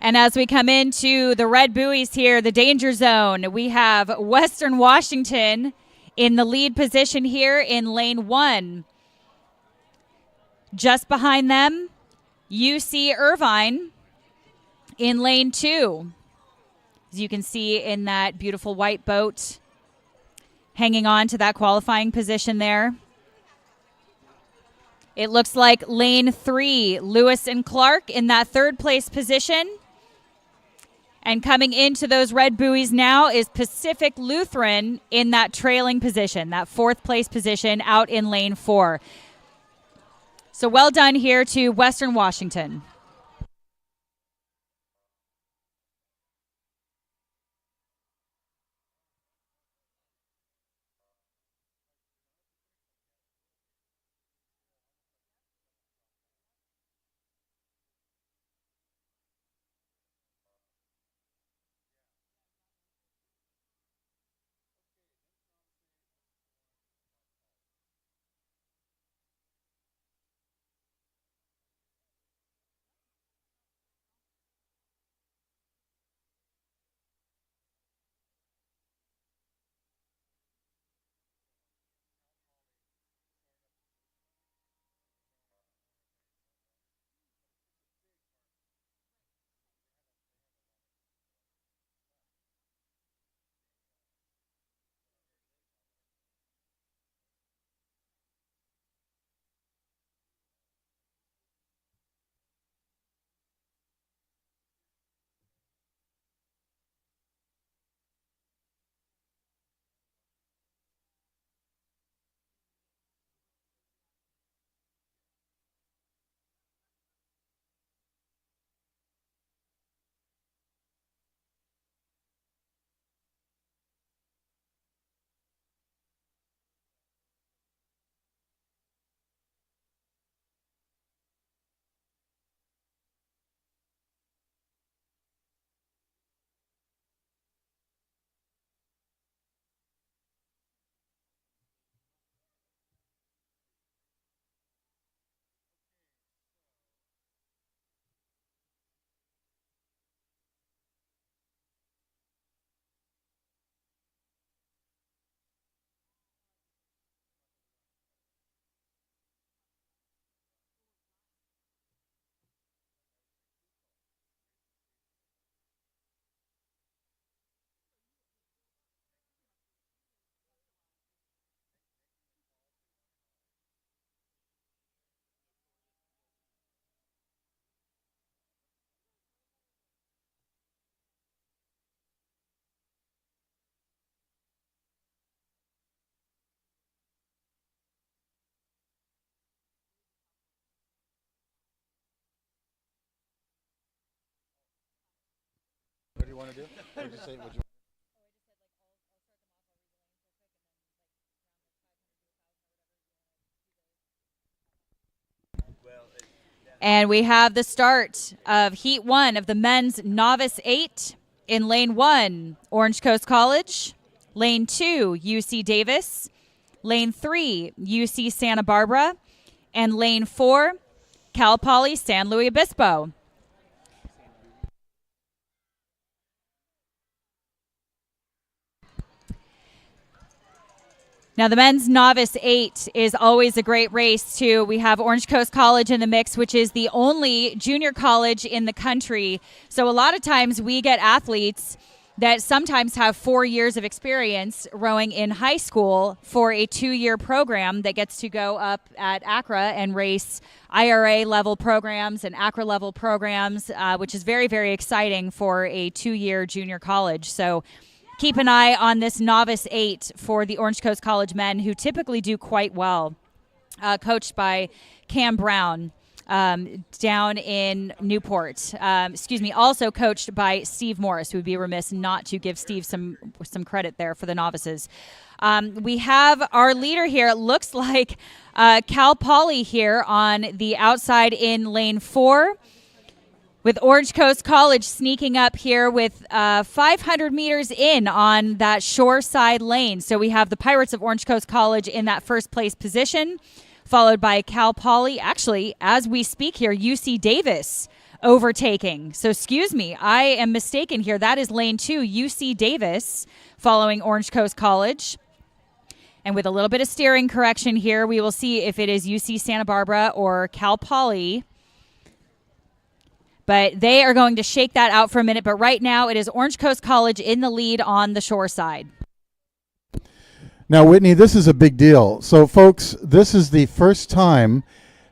And as we come into the red buoys here, the danger zone, we have Western Washington in the lead position here in lane 1. Just behind them, UC Irvine in lane 2. As you can see in that beautiful white boat, hanging on to that qualifying position there. It looks like lane 3, Lewis and Clark in that third place position. And coming into those red buoys now is Pacific Lutheran in that trailing position, that fourth place position out in lane 4. So well done here to Western Washington. What do you want to do? What did you say? And we have the start of Heat 1 of the men's Novice 8 in Lane 1, Orange Coast College. Lane 2, UC Davis. Lane 3, UC Santa Barbara. And Lane 4, Cal Poly San Luis Obispo. Now, the men's Novice 8 is always a great race, too. We have Orange Coast College in the mix, which is the only junior college in the country. So a lot of times we get athletes that sometimes have 4 years of experience rowing in high school for a 2-year program that gets to go up at ACRA and race IRA level programs and ACRA level programs, which is very, very exciting for a 2-year junior college. So keep an eye on this Novice 8 for the Orange Coast College men, who typically do quite well, coached by Cam Brown. Down in Newport. Also coached by Steve Morris. We would be remiss not to give Steve some credit there for the novices. We have our leader here. It looks like Cal Poly here on the outside in lane 4, with Orange Coast College sneaking up here with 500 meters in on that shore side lane. So we have the Pirates of Orange Coast College in that first place position, followed by Cal Poly. Actually, as we speak here, UC Davis overtaking. So excuse me, I am mistaken here. That is lane 2, UC Davis, following Orange Coast College. And with a little bit of steering correction here, we will see if it is UC Santa Barbara or Cal Poly. But they are going to shake that out for a minute. But right now, it is Orange Coast College in the lead on the shore side. Now, Whitney, this is a big deal. So, folks, this is the first time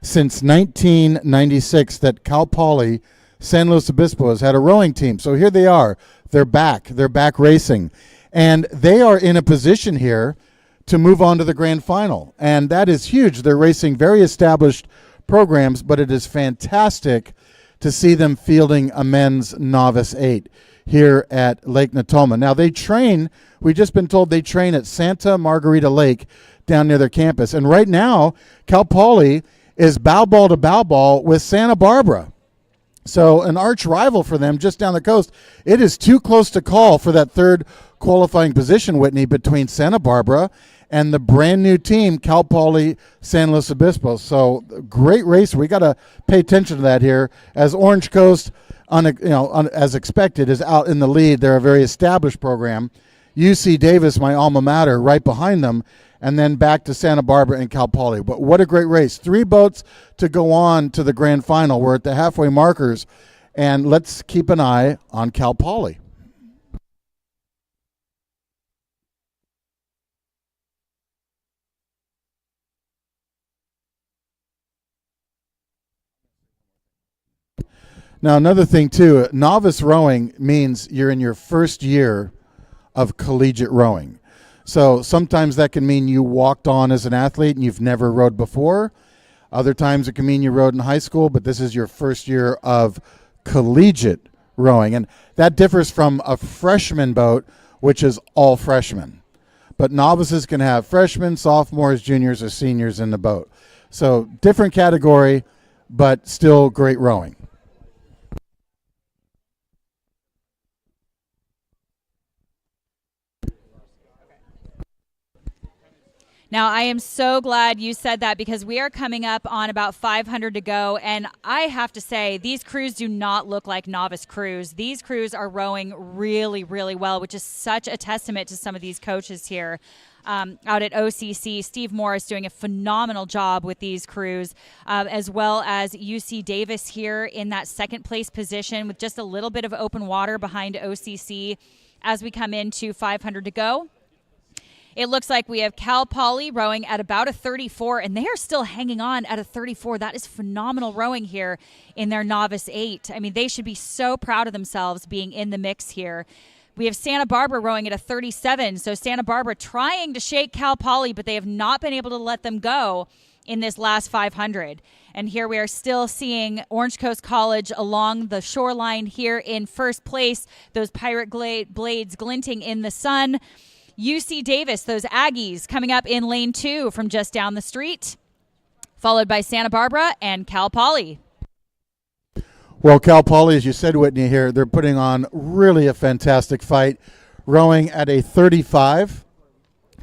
since 1996 that Cal Poly San Luis Obispo has had a rowing team. So here they are. They're back. They're back racing. And they are in a position here to move on to the grand final. And that is huge. They're racing very established programs, but it is fantastic to see them fielding a men's Novice 8 here at Lake Natoma. Now, they train, we've just been told they train at Santa Margarita Lake down near their campus. And right now, Cal Poly is bow ball to bow ball with Santa Barbara. So an arch rival for them just down the coast. It is too close to call for that third qualifying position, Whitney, between Santa Barbara and the brand new team, Cal Poly San Luis Obispo. So great race. We got to pay attention to that here as Orange Coast, as expected, is out in the lead. They're a very established program. UC Davis, my alma mater, right behind them, and then back to Santa Barbara and Cal Poly. But what a great race. 3 boats to go on to the grand final. We're at the halfway markers, and let's keep an eye on Cal Poly. Now, another thing, too, novice rowing means you're in your first year of collegiate rowing. So sometimes that can mean you walked on as an athlete and you've never rowed before. Other times it can mean you rowed in high school, but this is your first year of collegiate rowing. And that differs from a freshman boat, which is all freshmen. But novices can have freshmen, sophomores, juniors, or seniors in the boat. So different category, but still great rowing. Now, I am so glad you said that, because we are coming up on about 500 to go, and I have to say, these crews do not look like novice crews. These crews are rowing really, really well, which is such a testament to some of these coaches here out at OCC. Steve Morris doing a phenomenal job with these crews, as well as UC Davis here in that second place position with just a little bit of open water behind OCC as we come into 500 to go. It looks like we have Cal Poly rowing at about a 34, and they are still hanging on at a 34. That is phenomenal rowing here in their Novice 8. I mean, they should be so proud of themselves being in the mix here. We have Santa Barbara rowing at a 37, so Santa Barbara trying to shake Cal Poly, but they have not been able to let them go in this last 500. And here we are still seeing Orange Coast College along the shoreline here in first place, those pirate blades glinting in the sun. UC Davis, those Aggies, coming up in lane 2 from just down the street, followed by Santa Barbara and Cal Poly. Well, Cal Poly, as you said, Whitney, here, they're putting on really a fantastic fight, rowing at a 35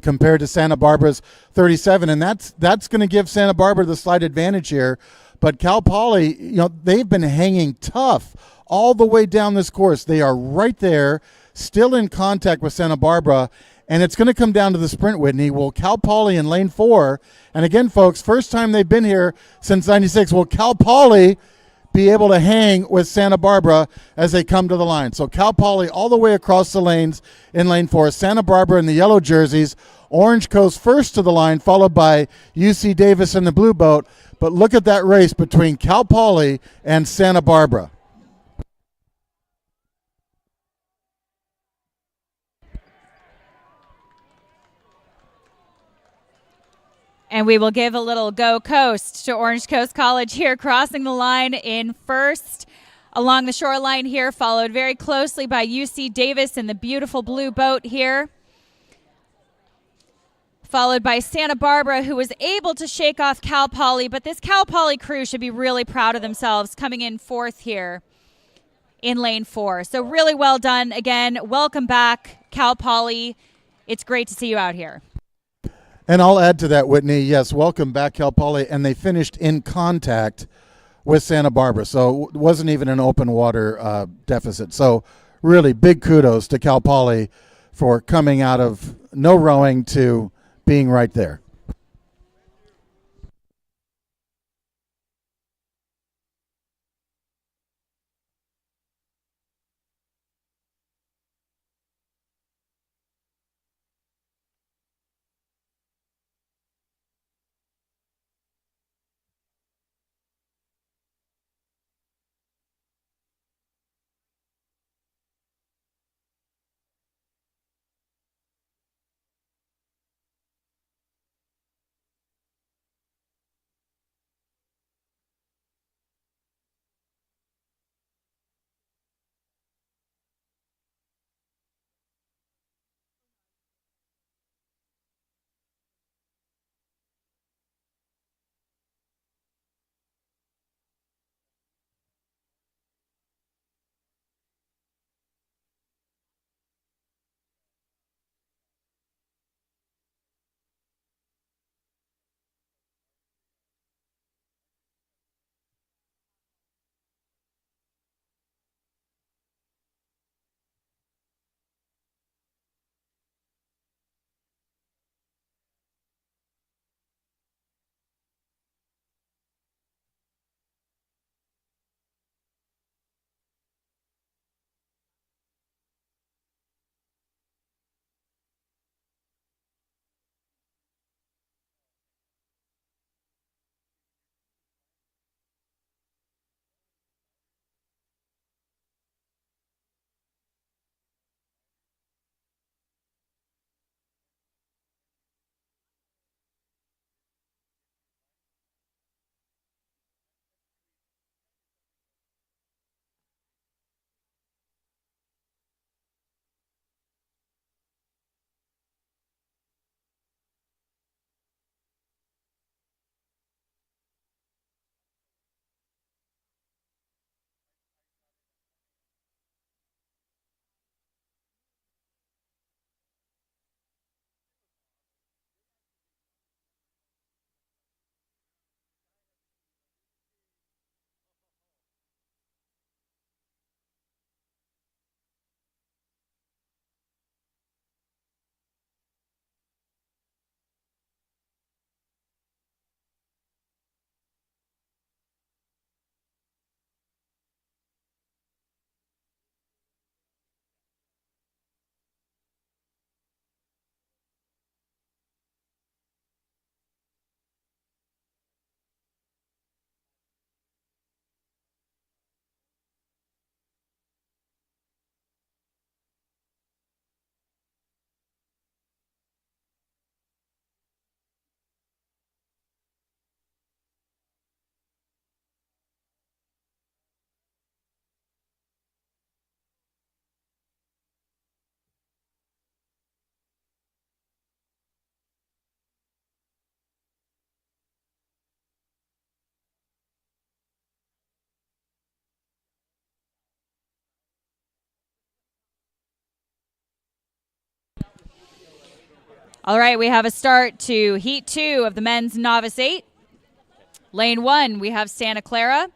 compared to Santa Barbara's 37, and that's going to give Santa Barbara the slight advantage here. But Cal Poly, they've been hanging tough all the way down this course. They are right there, still in contact with Santa Barbara. And it's going to come down to the sprint, Whitney. Will Cal Poly in lane 4, and again, folks, first time they've been here since 96, will Cal Poly be able to hang with Santa Barbara as they come to the line. So Cal Poly all the way across the lanes in lane 4. Santa Barbara in the yellow jerseys. Orange Coast first to the line, followed by UC Davis in the blue boat. But look at that race between Cal Poly and Santa Barbara. And we will give a little go coast to Orange Coast College here, crossing the line in first along the shoreline here, followed very closely by UC Davis in the beautiful blue boat here, followed by Santa Barbara, who was able to shake off Cal Poly, but this Cal Poly crew should be really proud of themselves coming in fourth here in lane 4. So really well done. Again, welcome back, Cal Poly. It's great to see you out here. And I'll add to that, Whitney. Yes, welcome back, Cal Poly. And they finished in contact with Santa Barbara. So it wasn't even an open water deficit. So really big kudos to Cal Poly for coming out of no rowing to being right there. All right, we have a start to Heat 2 of the men's Novice 8. Lane 1, we have Santa Clara.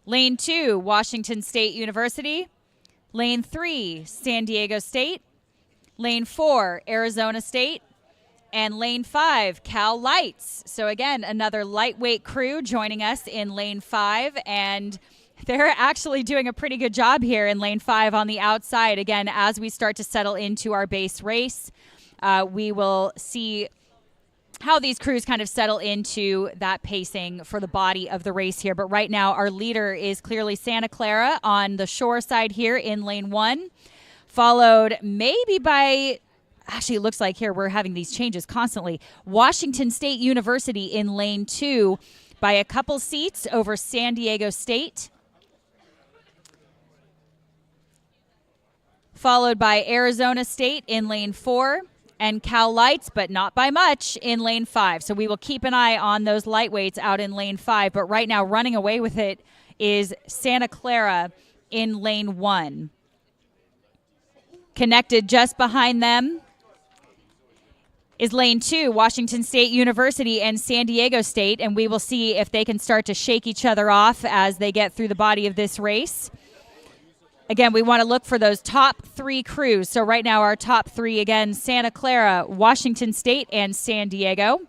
Lane 2, Washington State University. Lane 3, San Diego State. Lane 4, Arizona State. And Lane 5, Cal Lights. So again, another lightweight crew joining us in Lane 5. And They're actually doing a pretty good job here in lane 5 on the outside. Again, as we start to settle into our base race, we will see how these crews kind of settle into that pacing for the body of the race here. But right now, our leader is clearly Santa Clara on the shore side here in lane 1, followed maybe by, actually it looks like here we're having these changes constantly, Washington State University in lane 2 by a couple seats over San Diego State, followed by Arizona State in lane 4, and Cal Lights, but not by much, in lane 5. So we will keep an eye on those lightweights out in lane 5. But right now, running away with it is Santa Clara in lane 1. Connected just behind them is lane 2, Washington State University and San Diego State. And we will see if they can start to shake each other off as they get through the body of this race. Again, we want to look for those top 3 crews. So right now our top 3, again, Santa Clara, Washington State, and San Diego.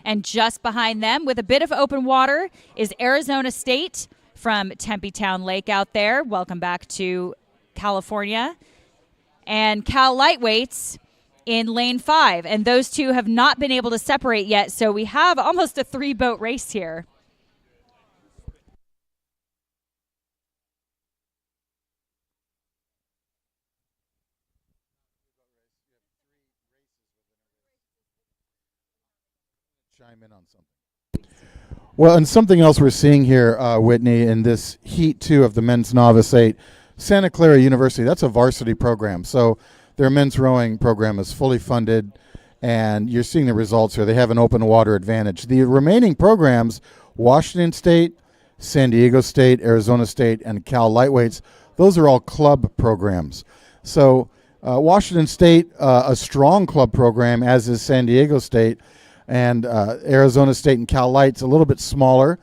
And just behind them, with a bit of open water, is Arizona State from Tempe Town Lake out there. Welcome back to California. And Cal Lightweights in lane 5. And those two have not been able to separate yet, so we have almost a 3-boat race here. Chime in on something. Well, and something else we're seeing here, Whitney, in this Heat 2 of the Men's Novice 8, Santa Clara University, that's a varsity program. So their men's rowing program is fully funded, and you're seeing the results here. They have an open water advantage. The remaining programs, Washington State, San Diego State, Arizona State, and Cal Lightweights, those are all club programs. So Washington State, a strong club program, as is San Diego State, and Arizona State and Cal Lights a little bit smaller,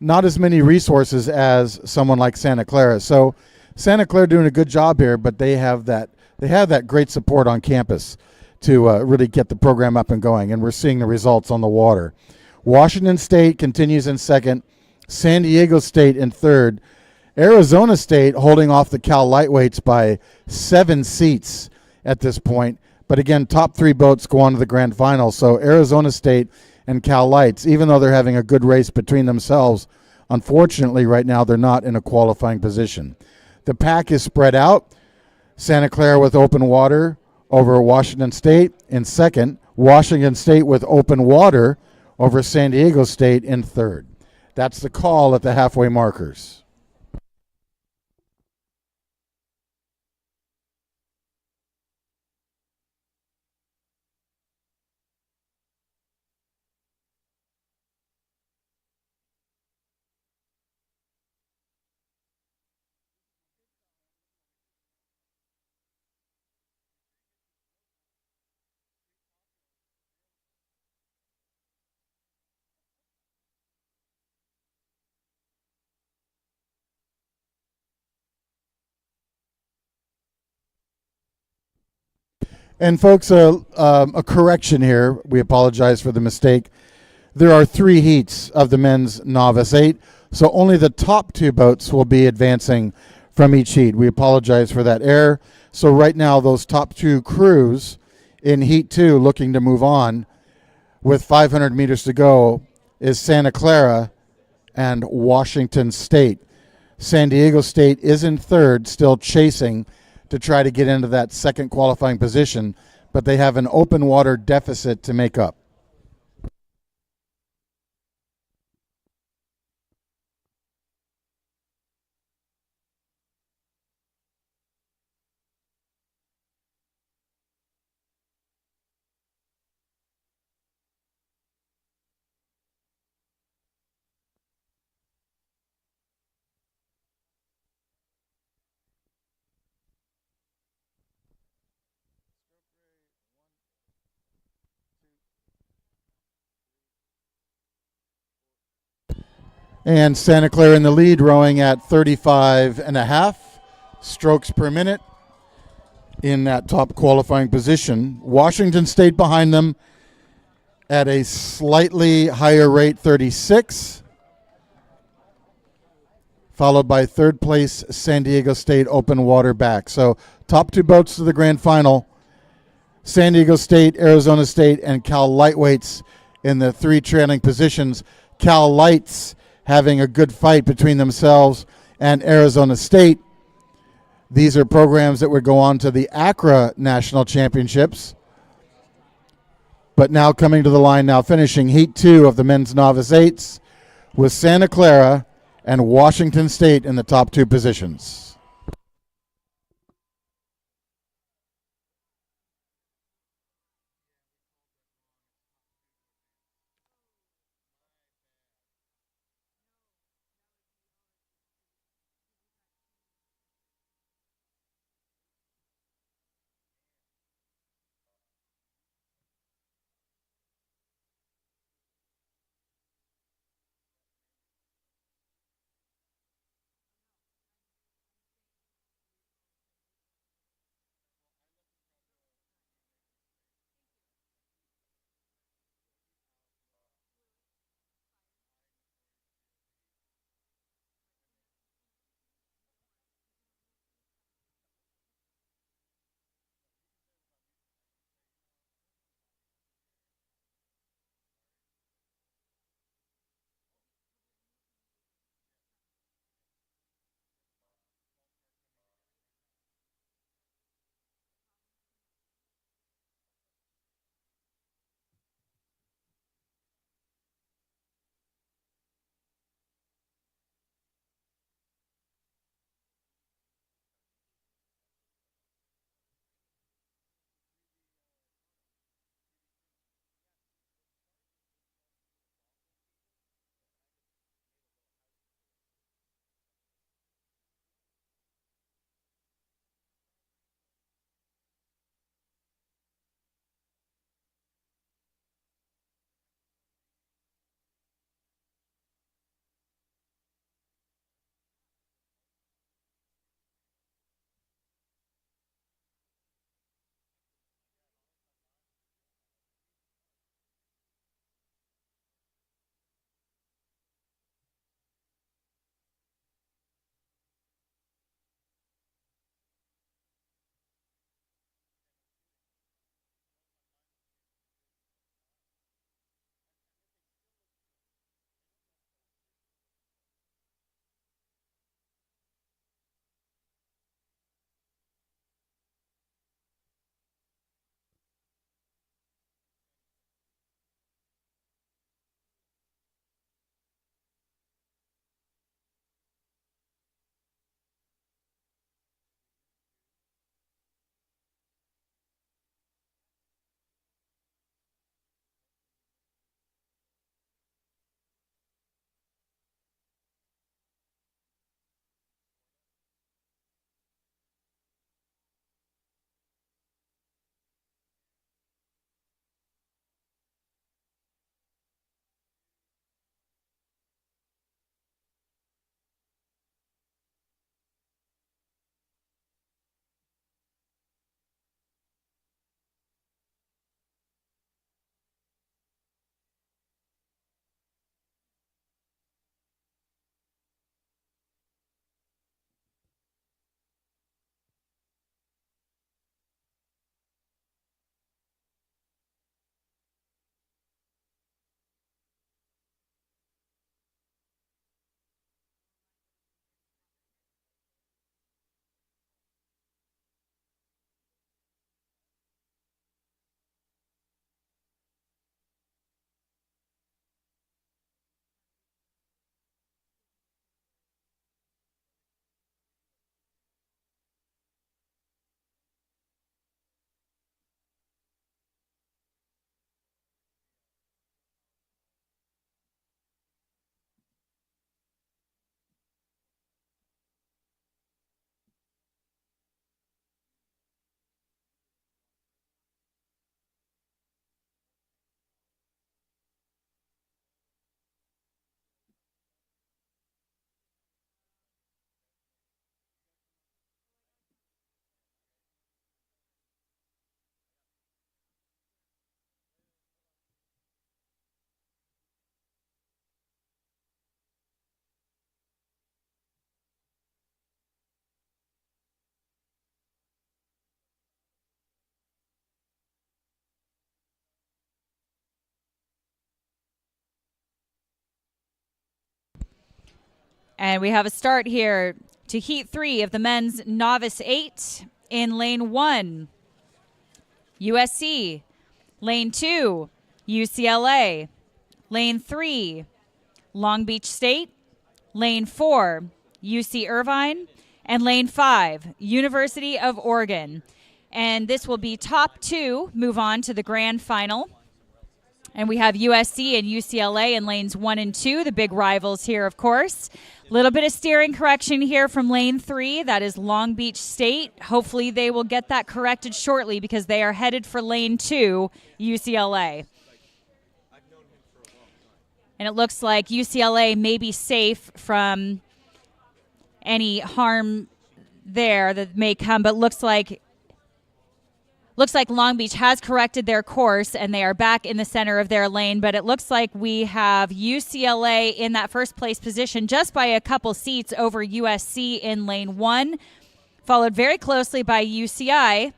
not as many resources as someone like Santa Clara. So Santa Clara doing a good job here, but they have that great support on campus to really get the program up and going, and we're seeing the results on the water. Washington State continues in second, San Diego State in third, Arizona State holding off the Cal Lightweights by 7 seats at this point. But again, top 3 boats go on to the grand final. So Arizona State and Cal Lights, even though they're having a good race between themselves, unfortunately right now they're not in a qualifying position. The pack is spread out. Santa Clara with open water over Washington State in second. Washington State with open water over San Diego State in third. That's the call at the halfway markers. And folks, a correction here. We apologize for the mistake. There are 3 heats of the men's novice 8, so only the top 2 boats will be advancing from each heat. We apologize for that error. So right now, those top 2 crews in Heat 2 looking to move on with 500 meters to go is Santa Clara and Washington State. San Diego State is in third, still chasing to try to get into that second qualifying position, but they have an open water deficit to make up. And Santa Clara in the lead, rowing at 35.5 strokes per minute in that top qualifying position. Washington State behind them at a slightly higher rate, 36. followed by third place San Diego State open water back. So top two boats to the grand final, San Diego State, Arizona State, and Cal Lightweights in the three trailing positions. Cal Lights having a good fight between themselves and Arizona State. These are programs that would go on to the Accra National Championships. But now coming to the line, now finishing Heat 2 of the men's novice eights with Santa Clara and Washington State in the top two positions. And we have a start here to Heat 3 of the men's Novice 8 in Lane 1, USC. Lane 2, UCLA. Lane 3, Long Beach State. Lane 4, UC Irvine. And Lane 5, University of Oregon. And this will be top 2 move on to the grand final. And we have USC and UCLA in lanes 1 and 2, the big rivals here, of course. A little bit of steering correction here from lane 3. That is Long Beach State. Hopefully they will get that corrected shortly because they are headed for lane 2, UCLA. And it looks like UCLA may be safe from any harm there that may come, but looks like Long Beach has corrected their course and they are back in the center of their lane, but it looks like we have UCLA in that first place position just by a couple seats over USC in lane 1, followed very closely by UCI,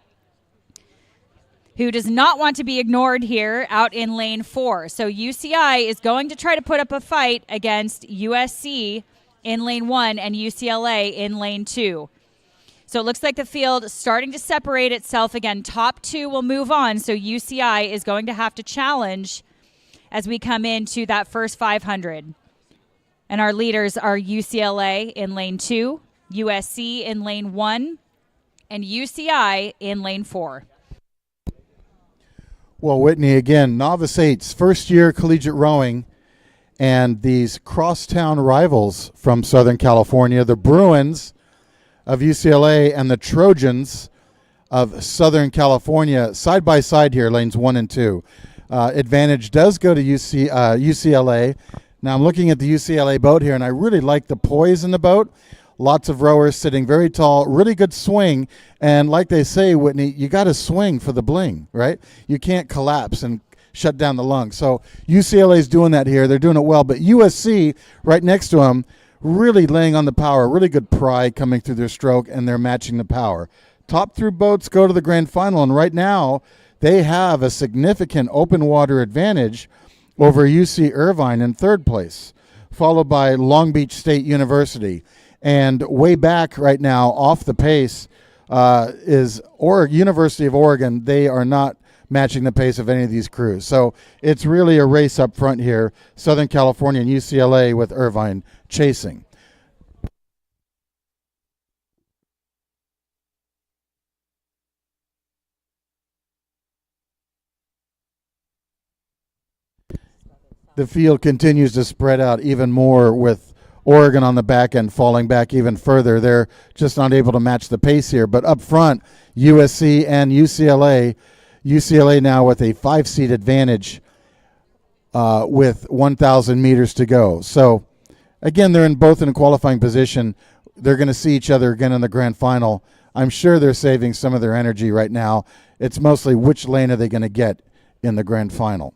who does not want to be ignored here out in lane 4. So UCI is going to try to put up a fight against USC in lane 1 and UCLA in lane 2. So it looks like the field is starting to separate itself again. Top 2 will move on, so UCI is going to have to challenge as we come into that first 500. And our leaders are UCLA in lane 2, USC in lane 1, and UCI in lane 4. Well, Whitney, again, Novice 8's first year collegiate rowing, and these crosstown rivals from Southern California, the Bruins of UCLA and the Trojans of Southern California, side by side here, lanes 1 and 2. Advantage does go to UCLA. Now I'm looking at the UCLA boat here, and I really like the poise in the boat. Lots of rowers sitting very tall, really good swing. And like they say, Whitney, you got to swing for the bling, right? You can't collapse and shut down the lungs. So UCLA is doing that here. They're doing it well. But USC, right next to them, really laying on the power, really good pride coming through their stroke, and they're matching the power. Top through boats go to the grand final, and right now they have a significant open water advantage over UC Irvine in third place, followed by Long Beach State University. And way back right now, off the pace, is University of Oregon. They are not matching the pace of any of these crews. So it's really a race up front here, Southern California and UCLA with Irvine chasing. The field continues to spread out even more with Oregon on the back end falling back even further. They're just not able to match the pace here. But up front, USC and UCLA. UCLA now with a 5-seat advantage with 1,000 meters to go. So, again, they're both in a qualifying position. They're going to see each other again in the grand final. I'm sure they're saving some of their energy right now. It's mostly which lane are they going to get in the grand final.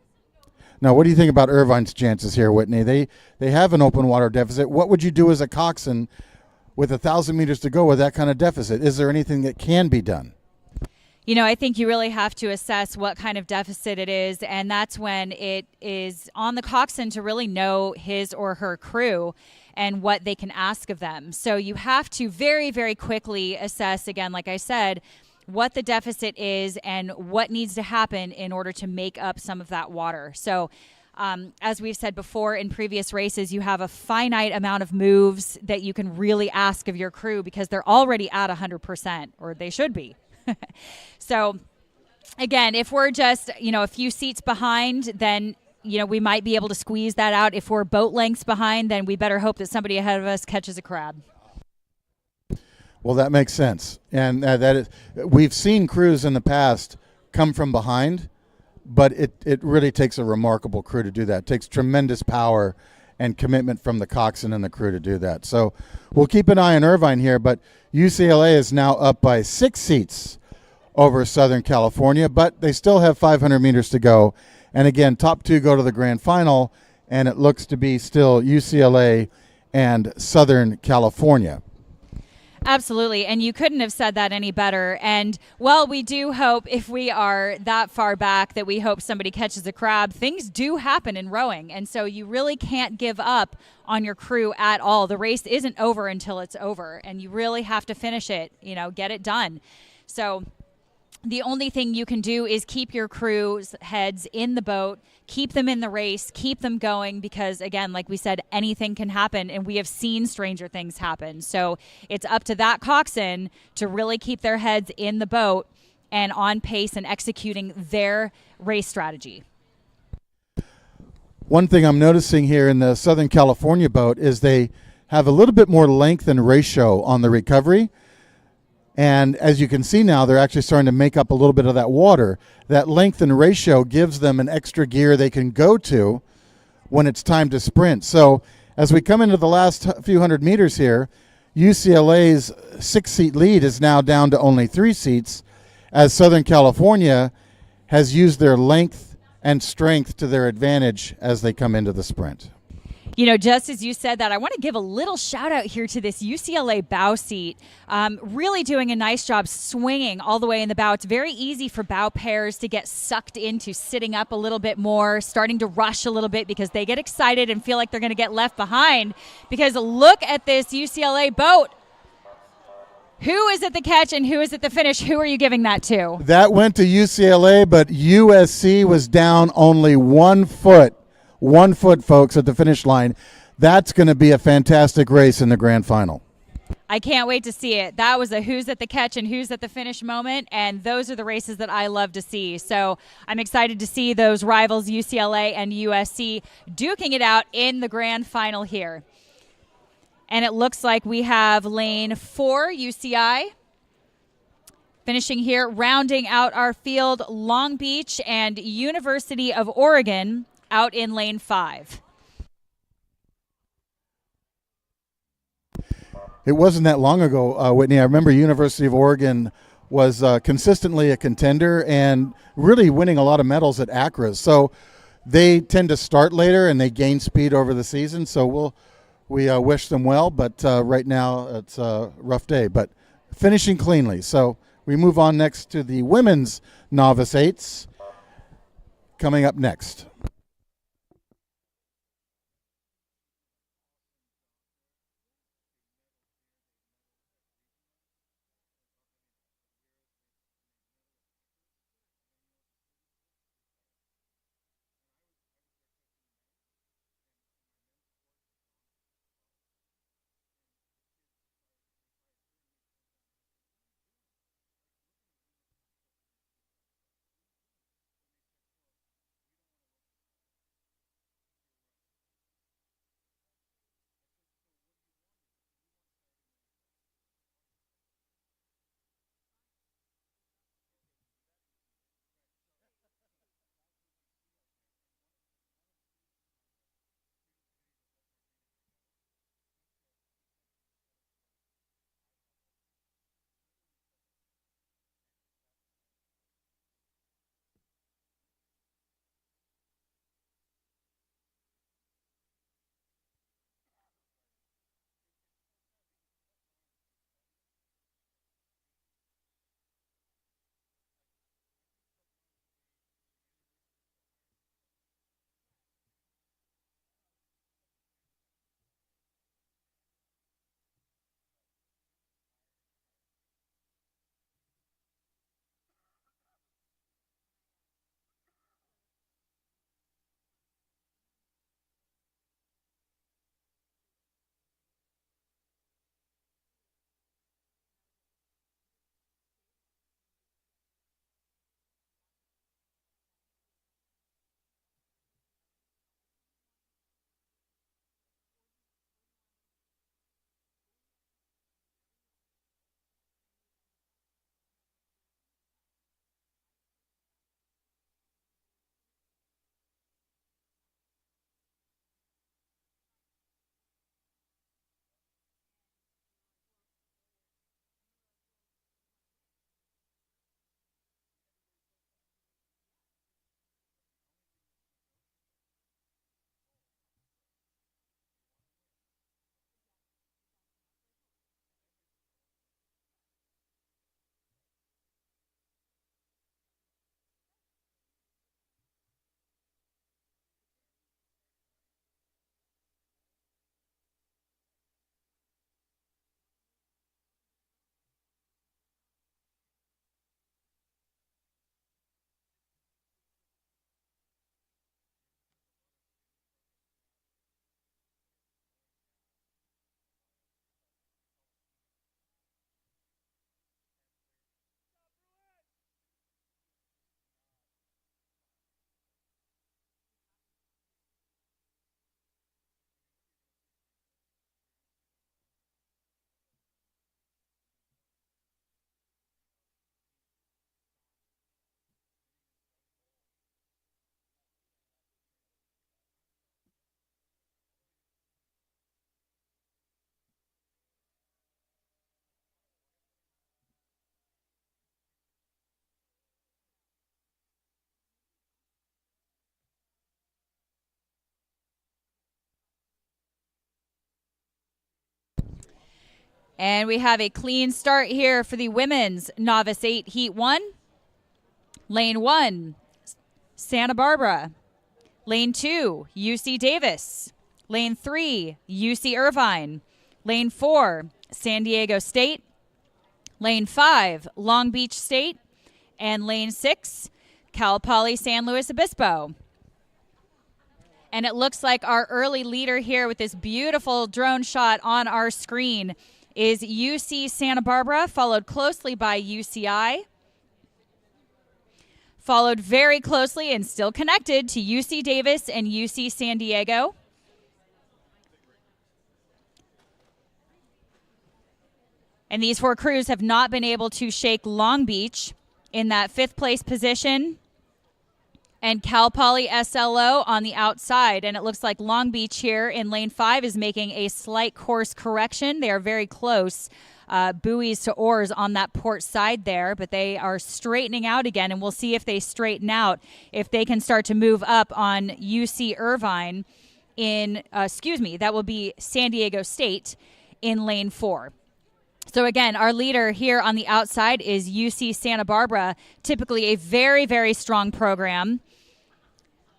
Now, what do you think about Irvine's chances here, Whitney? They have an open water deficit. What would you do as a coxswain with 1,000 meters to go with that kind of deficit? Is there anything that can be done? You know, I think you really have to assess what kind of deficit it is, and that's when it is on the coxswain to really know his or her crew and what they can ask of them. So you have to very, very quickly assess, again, like I said, what the deficit is and what needs to happen in order to make up some of that water. So as we've said before in previous races, you have a finite amount of moves that you can really ask of your crew because they're already at 100%, or they should be. So, again, if we're just, a few seats behind, then, we might be able to squeeze that out. If we're boat lengths behind, then we better hope that somebody ahead of us catches a crab. Well, that makes sense. And we've seen crews in the past come from behind, but it really takes a remarkable crew to do that. It takes tremendous power and commitment from the coxswain and the crew to do that. So we'll keep an eye on Irvine here, but UCLA is now up by 6 seats over Southern California, but they still have 500 meters to go. And again, top 2 go to the grand final, and it looks to be still UCLA and Southern California. Absolutely. And you couldn't have said that any better. And well, we do hope if we are that far back that we hope somebody catches a crab. Things do happen in rowing. And so you really can't give up on your crew at all. The race isn't over until it's over. And you really have to finish it, get it done. So the only thing you can do is keep your crew's heads in the boat, keep them in the race, keep them going, because again, like we said, anything can happen, and we have seen stranger things happen. So it's up to that coxswain to really keep their heads in the boat and on pace and executing their race strategy. One thing I'm noticing here in the Southern California boat is they have a little bit more length and ratio on the recovery. And as you can see now, they're actually starting to make up a little bit of that water. That length and ratio gives them an extra gear they can go to when it's time to sprint. So as we come into the last few hundred meters here, UCLA's 6-seat lead is now down to only 3 seats, as Southern California has used their length and strength to their advantage as they come into the sprint. Just as you said that, I want to give a little shout out here to this UCLA bow seat. Really doing a nice job swinging all the way in the bow. It's very easy for bow pairs to get sucked into sitting up a little bit more, starting to rush a little bit because they get excited and feel like they're going to get left behind. Because look at this UCLA boat. Who is at the catch and who is at the finish? Who are you giving that to? That went to UCLA, but USC was down only 1 foot. 1 foot, folks, at the finish line. That's going to be a fantastic race in the grand final. I can't wait to see it. That was a who's at the catch and who's at the finish moment, and those are the races that I love to see. So I'm excited to see those rivals, UCLA and USC, duking it out in the grand final here. And it looks like we have lane 4, UCI. Finishing here, rounding out our field, Long Beach and University of Oregon out in lane 5. It wasn't that long ago, Whitney. I remember University of Oregon was consistently a contender and really winning a lot of medals at ACRAs. So they tend to start later and they gain speed over the season. So we wish them well, but right now it's a rough day. But finishing cleanly. So we move on next to the women's novice 8s coming up next. And we have a clean start here for the women's Novice 8 Heat 1. Lane 1, Santa Barbara. Lane 2, UC Davis. Lane 3, UC Irvine. Lane 4, San Diego State. Lane 5, Long Beach State. And lane 6, Cal Poly San Luis Obispo. And it looks like our early leader here with this beautiful drone shot on our screen is UC Santa Barbara, followed closely by UCI. Followed very closely and still connected to UC Davis and UC San Diego. And these 4 crews have not been able to shake Long Beach in that 5th place position. And Cal Poly SLO on the outside. And it looks like Long Beach here in lane 5 is making a slight course correction. They are very close. Buoys to oars on that port side there, but they are straightening out again, and we'll see if they straighten out, if they can start to move up on UC Irvine in, that will be San Diego State in lane 4. So again, our leader here on the outside is UC Santa Barbara, typically a very, very strong program.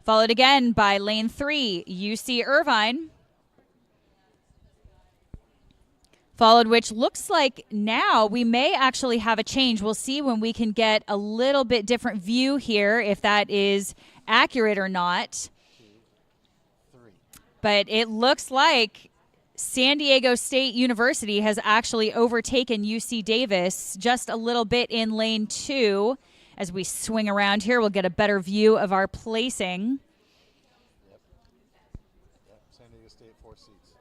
Followed again by lane 3, UC Irvine. Followed, which looks like now we may actually have a change. We'll see when we can get a little bit different view here, if that is accurate or not. But it looks like San Diego State University has actually overtaken UC Davis just a little bit in lane 2. As we swing around here, we'll get a better view of our placing. San Diego State 4 seats.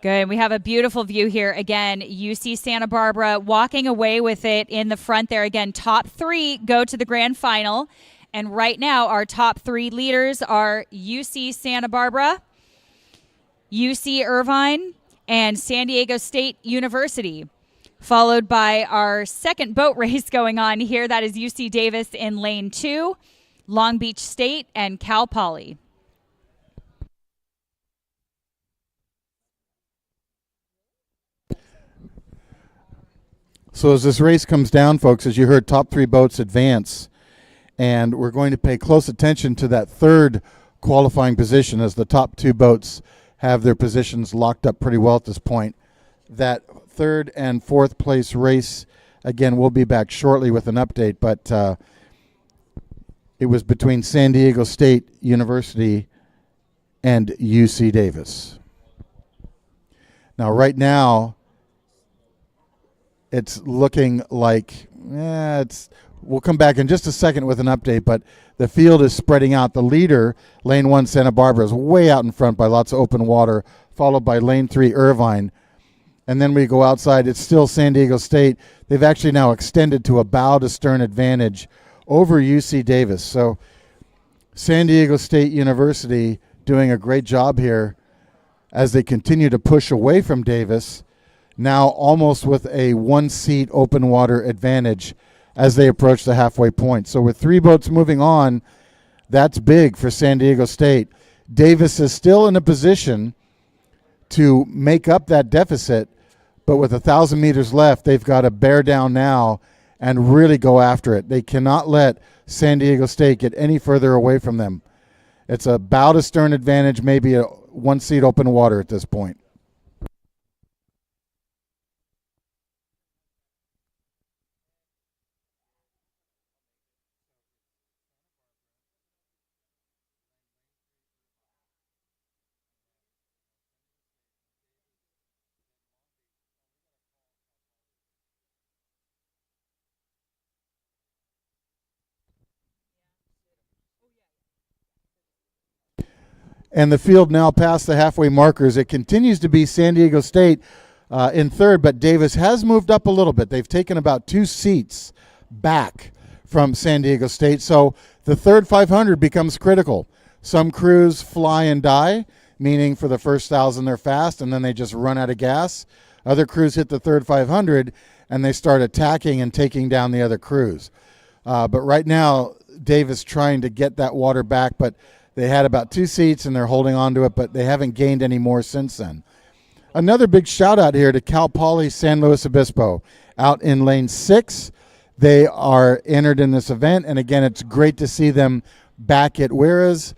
Good. We have a beautiful view here. Again, UC Santa Barbara walking away with it in the front there. Again, top 3 go to the grand final. And right now, our top 3 leaders are UC Santa Barbara, UC Irvine, and San Diego State University. Followed by our second boat race going on here. That is UC Davis in lane 2, Long Beach State, and Cal Poly. So as this race comes down, folks, as you heard, top 3 boats advance. And we're going to pay close attention to that third qualifying position as the top 2 boats have their positions locked up pretty well at this point. That 3rd and 4th place race, again, we'll be back shortly with an update, but it was between San Diego State University and UC Davis. Now, right now, it's looking like we'll come back in just a second with an update, but the field is spreading out. The leader, lane 1, Santa Barbara, is way out in front by lots of open water, followed by lane 3, Irvine. And then we go outside. It's still San Diego State. They've actually now extended to a bow-to-stern advantage over UC Davis. So San Diego State University doing a great job here as they continue to push away from Davis, now almost with a 1-seat open water advantage as they approach the halfway point. So with 3 boats moving on, that's big for San Diego State. Davis is still in a position to make up that deficit, but with 1,000 meters left, they've got to bear down now and really go after it. They cannot let San Diego State get any further away from them. It's a bow-to-stern advantage, maybe a 1-seat open water at this point. And the field now past the halfway markers. It continues to be San Diego State in 3rd, but Davis has moved up a little bit. They've taken about 2 seats back from San Diego State. So the 3rd 500 becomes critical. Some crews fly and die, meaning for the first 1,000 they're fast and then they just run out of gas. Other crews hit the 3rd 500 and they start attacking and taking down the other crews. But right now, Davis trying to get that water back, but They had about 2 seats, and they're holding on to it, but they haven't gained any more since then. Another big shout-out here to Cal Poly San Luis Obispo out in lane 6. They are entered in this event, and again, it's great to see them back at WIRA's.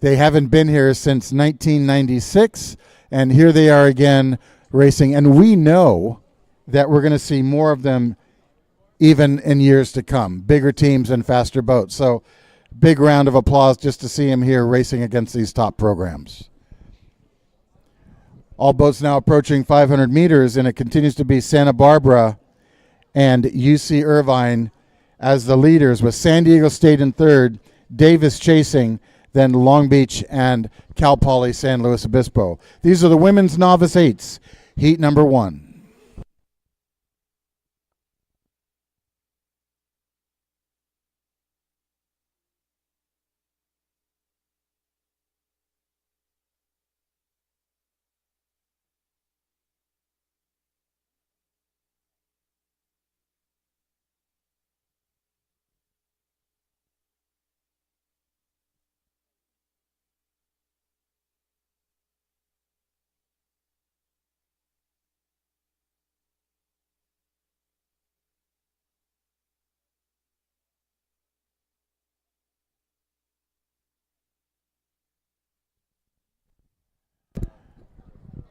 They haven't been here since 1996, and here they are again racing, and we know that we're going to see more of them even in years to come, bigger teams and faster boats. So big round of applause just to see him here racing against these top programs. All boats now approaching 500 meters, and it continues to be Santa Barbara and UC Irvine as the leaders, with San Diego State in third, Davis chasing, then Long Beach and Cal Poly San Luis Obispo. These are the women's novice 8s, heat number 1.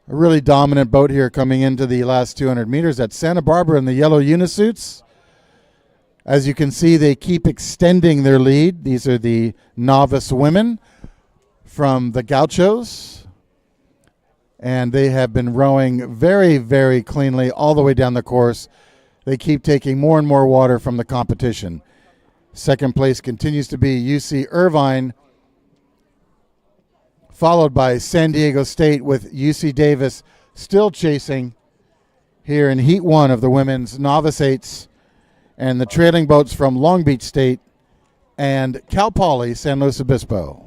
A really dominant boat here coming into the last 200 meters. That's Santa Barbara in the yellow unisuits. As you can see, they keep extending their lead. These are the novice women from the Gauchos. And they have been rowing very, very cleanly all the way down the course. They keep taking more and more water from the competition. Second place continues to be UC Irvine, followed by San Diego State, with UC Davis still chasing here in Heat 1 of the women's novice 8s, and the trailing boats from Long Beach State and Cal Poly San Luis Obispo.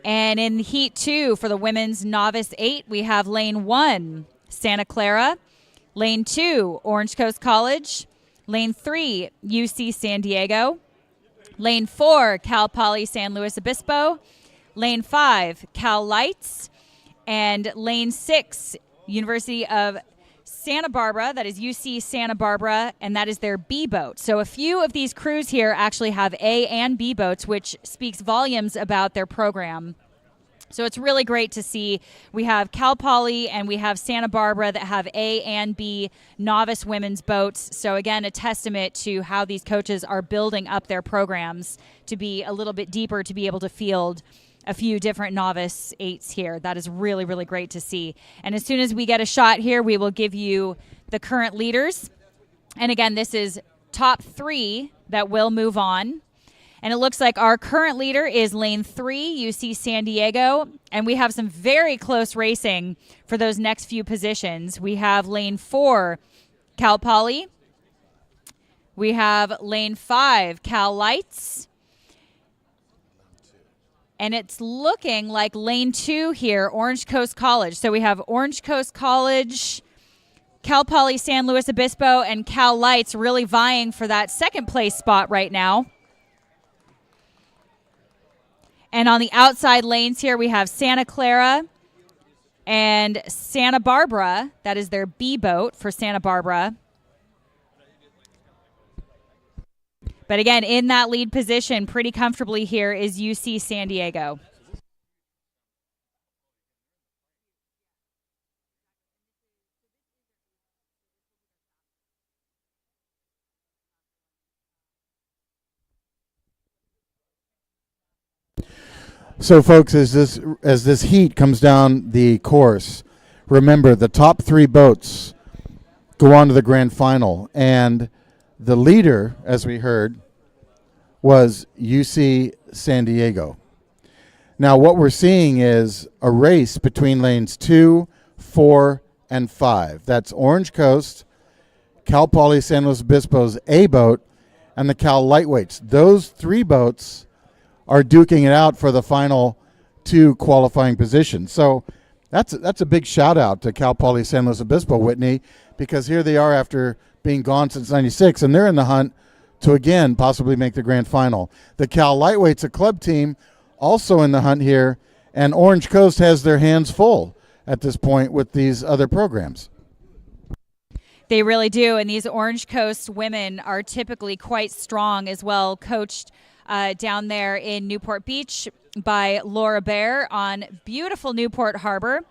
And in Heat 2 for the women's novice 8, we have lane 1, Santa Clara. Lane 2, Orange Coast College. Lane 3, UC San Diego. Lane 4, Cal Poly San Luis Obispo. Lane 5, Cal Lights. And lane 6, University of Santa Barbara, that is UC Santa Barbara, and that is their B boat. So a few of these crews here actually have A and B boats, which speaks volumes about their program. So it's really great to see. We have Cal Poly and we have Santa Barbara that have A and B novice women's boats. So again, a testament to how these coaches are building up their programs to be a little bit deeper, to be able to field a few different novice 8s here. That is really, really great to see. And as soon as we get a shot here, we will give you the current leaders. And again, this is top 3 that will move on. And it looks like our current leader is lane 3, UC San Diego. And we have some very close racing for those next few positions. We have lane 4, Cal Poly. We have lane 5, Cal Lights. And it's looking like lane 2 here, Orange Coast College. So we have Orange Coast College, Cal Poly San Luis Obispo, and Cal Lights really vying for that second place spot right now. And on the outside lanes here, we have Santa Clara and Santa Barbara. That is their B boat for Santa Barbara. But again, in that lead position pretty comfortably here is UC San Diego. So, folks, as this heat comes down the course, remember the top 3 boats go on to the grand final, and the leader, as we heard, was UC San Diego. Now, what we're seeing is a race between lanes 2, 4, and 5. That's Orange Coast, Cal Poly San Luis Obispo's A boat, and the Cal Lightweights. Those 3 boats are duking it out for the final 2 qualifying positions. So that's a big shout out to Cal Poly San Luis Obispo, Whitney, because here they are after being gone since '96, and they're in the hunt to again possibly make the grand final. The Cal Lightweights, a club team, also in the hunt here, and Orange Coast has their hands full at this point with these other programs. They really do, and these Orange Coast women are typically quite strong as well, coached down there in Newport Beach by Laura Bear on beautiful Newport Harbor.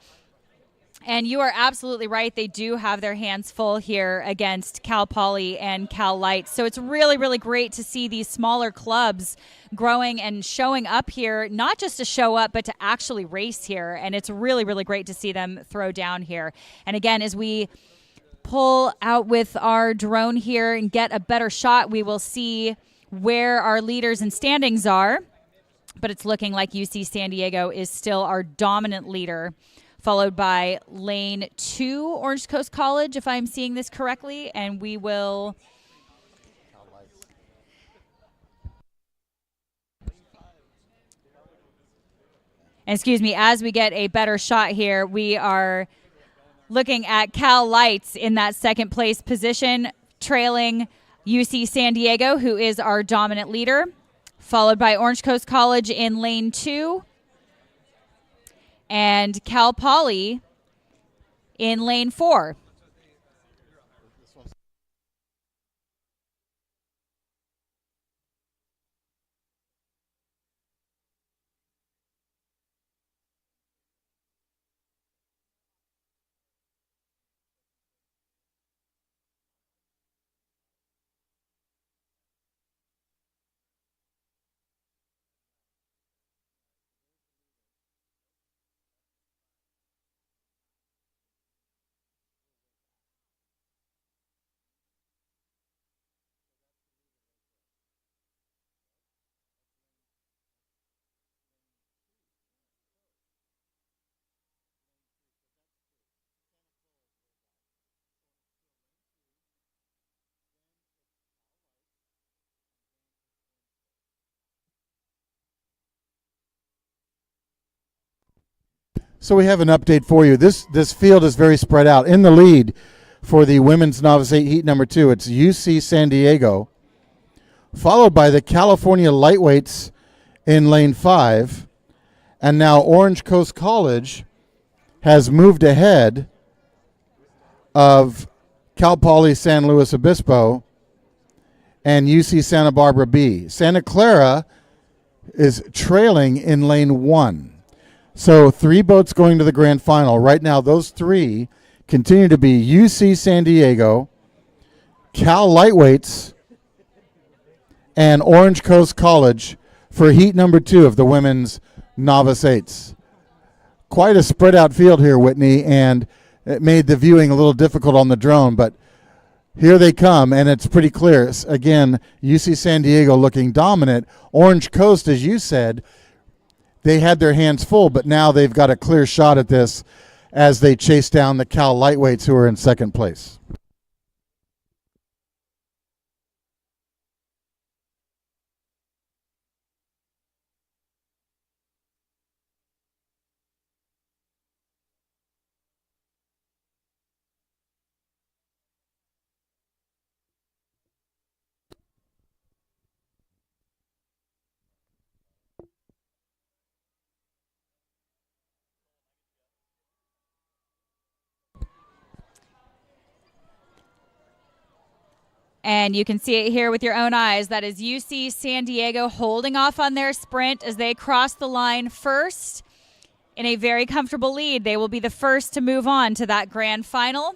And you are absolutely right. They do have their hands full here against Cal Poly and Cal Lights. So it's really, really great to see these smaller clubs growing and showing up here, not just to show up, but to actually race here. And it's really, really great to see them throw down here. And again, as we pull out with our drone here and get a better shot, we will see where our leaders and standings are, but it's looking like UC San Diego is still our dominant leader, followed by lane 2, Orange Coast College, if I'm seeing this correctly, and we will excuse me, as we get a better shot here, we are looking at Cal Lights in that second place position, trailing UC San Diego, who is our dominant leader, followed by Orange Coast College in lane 2, and Cal Poly in lane 4. So we have an update for you. This field is very spread out. In the lead for the women's novice 8 heat number 2, it's UC San Diego, followed by the California lightweights in lane 5, and now Orange Coast College has moved ahead of Cal Poly San Luis Obispo and UC Santa Barbara B. Santa Clara is trailing in lane 1. So 3 boats going to the grand final. Right now, those 3 continue to be UC San Diego, Cal Lightweights, and Orange Coast College for heat number 2 of the women's novice 8s. Quite a spread out field here, Whitney, and it made the viewing a little difficult on the drone, but here they come, and it's pretty clear. Again, UC San Diego looking dominant. Orange Coast, as you said, they had their hands full, but now they've got a clear shot at this as they chase down the Cal Lightweights, who are in second place. And you can see it here with your own eyes. That is UC San Diego holding off on their sprint as they cross the line first in a very comfortable lead. They will be the first to move on to that grand final.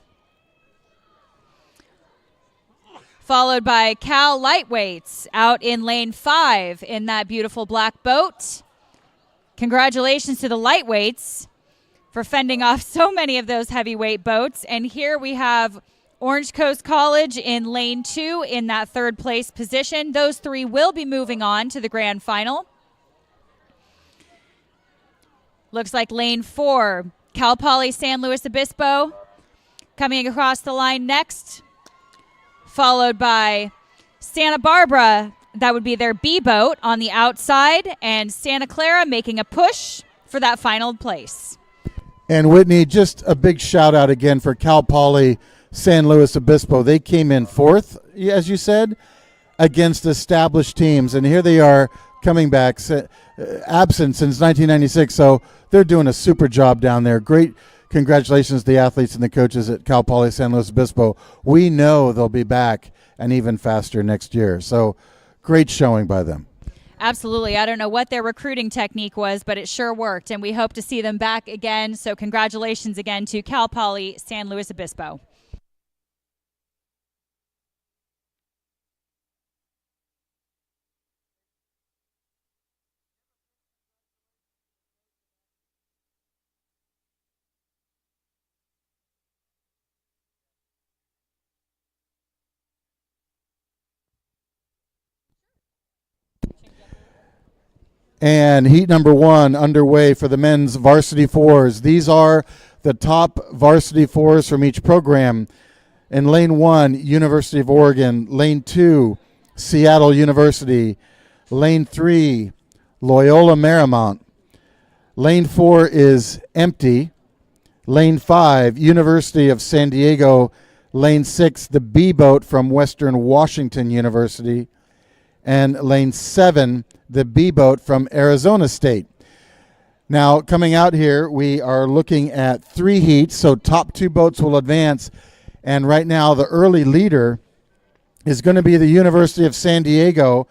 Followed by Cal Lightweights out in lane 5 in that beautiful black boat. Congratulations to the Lightweights for fending off so many of those heavyweight boats. And here we have Orange Coast College in lane 2 in that third place position. Those 3 will be moving on to the grand final. Looks like lane 4, Cal Poly San Luis Obispo coming across the line next, followed by Santa Barbara. That would be their B boat on the outside, and Santa Clara making a push for that final place. And Whitney, just a big shout out again for Cal Poly San Luis Obispo. They came in 4th, as you said, against established teams, and here they are coming back, absent since 1996, so they're doing a super job down there. Great congratulations to the athletes and the coaches at Cal Poly San Luis Obispo. We know they'll be back and even faster next year, so great showing by them. Absolutely. I don't know what their recruiting technique was, but it sure worked, and we hope to see them back again, so congratulations again to Cal Poly San Luis Obispo. And heat number 1 underway for the men's varsity 4s. These are the top varsity 4s from each program. In lane 1, University of Oregon. Lane 2, Seattle University. Lane 3, Loyola Marymount. Lane 4 is empty. Lane 5, University of San Diego. Lane 6, the B boat from Western Washington University. And lane 7, the B boat from Arizona State. Now, coming out here, we are looking at 3 heats, so top 2 boats will advance. And right now, the early leader is going to be the University of San Diego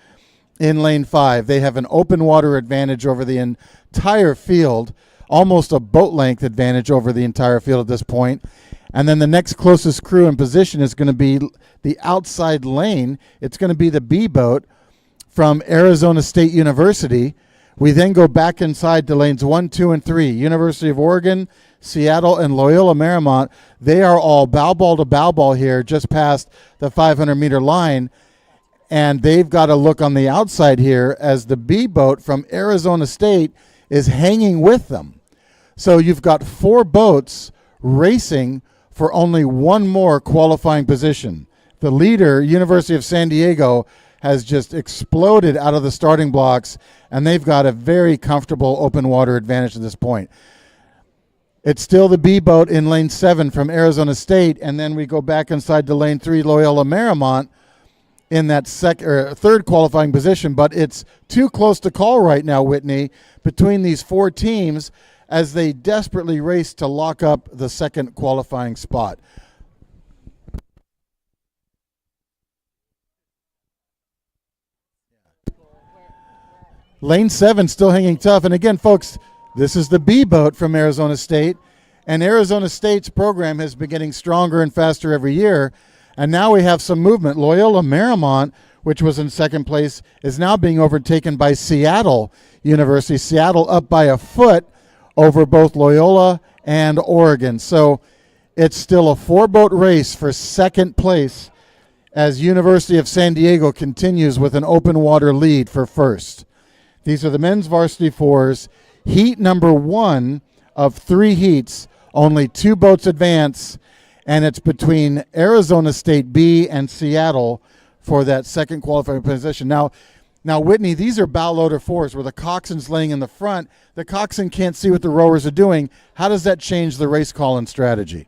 in lane 5. They have an open water advantage over the entire field, almost a boat length advantage over the entire field at this point. And then the next closest crew in position is going to be the outside lane. It's going to be the B boat from Arizona State University. We then go back inside to lanes 1, 2, and 3. University of Oregon, Seattle, and Loyola Marymount. They are all bow ball to bow ball here just past the 500-meter line. And they've got to look on the outside here as the B boat from Arizona State is hanging with them. So you've got 4 boats racing for only 1 more qualifying position. The leader, University of San Diego, has just exploded out of the starting blocks, and they've got a very comfortable open water advantage at this point. It's still the B boat in lane 7 from Arizona State, and then we go back inside to lane 3, Loyola Marymount, in that third qualifying position. But it's too close to call right now, Whitney, between these four teams as they desperately race to lock up the second qualifying spot. Lane 7 still hanging tough. And again, folks, this is the B boat from Arizona State. And Arizona State's program has been getting stronger and faster every year. And now we have some movement. Loyola Marymount, which was in second place, is now being overtaken by Seattle University. Seattle up by a foot over both Loyola and Oregon. So it's still a four-boat race for second place as University of San Diego continues with an open water lead for first. These are the men's varsity fours. Heat number 1 of 3 heats. Only 2 boats advance, and it's between Arizona State B and Seattle for that second qualifying position. Now, Whitney, these are bow loader fours where the coxswain's laying in the front. The coxswain can't see what the rowers are doing. How does that change the race call and strategy?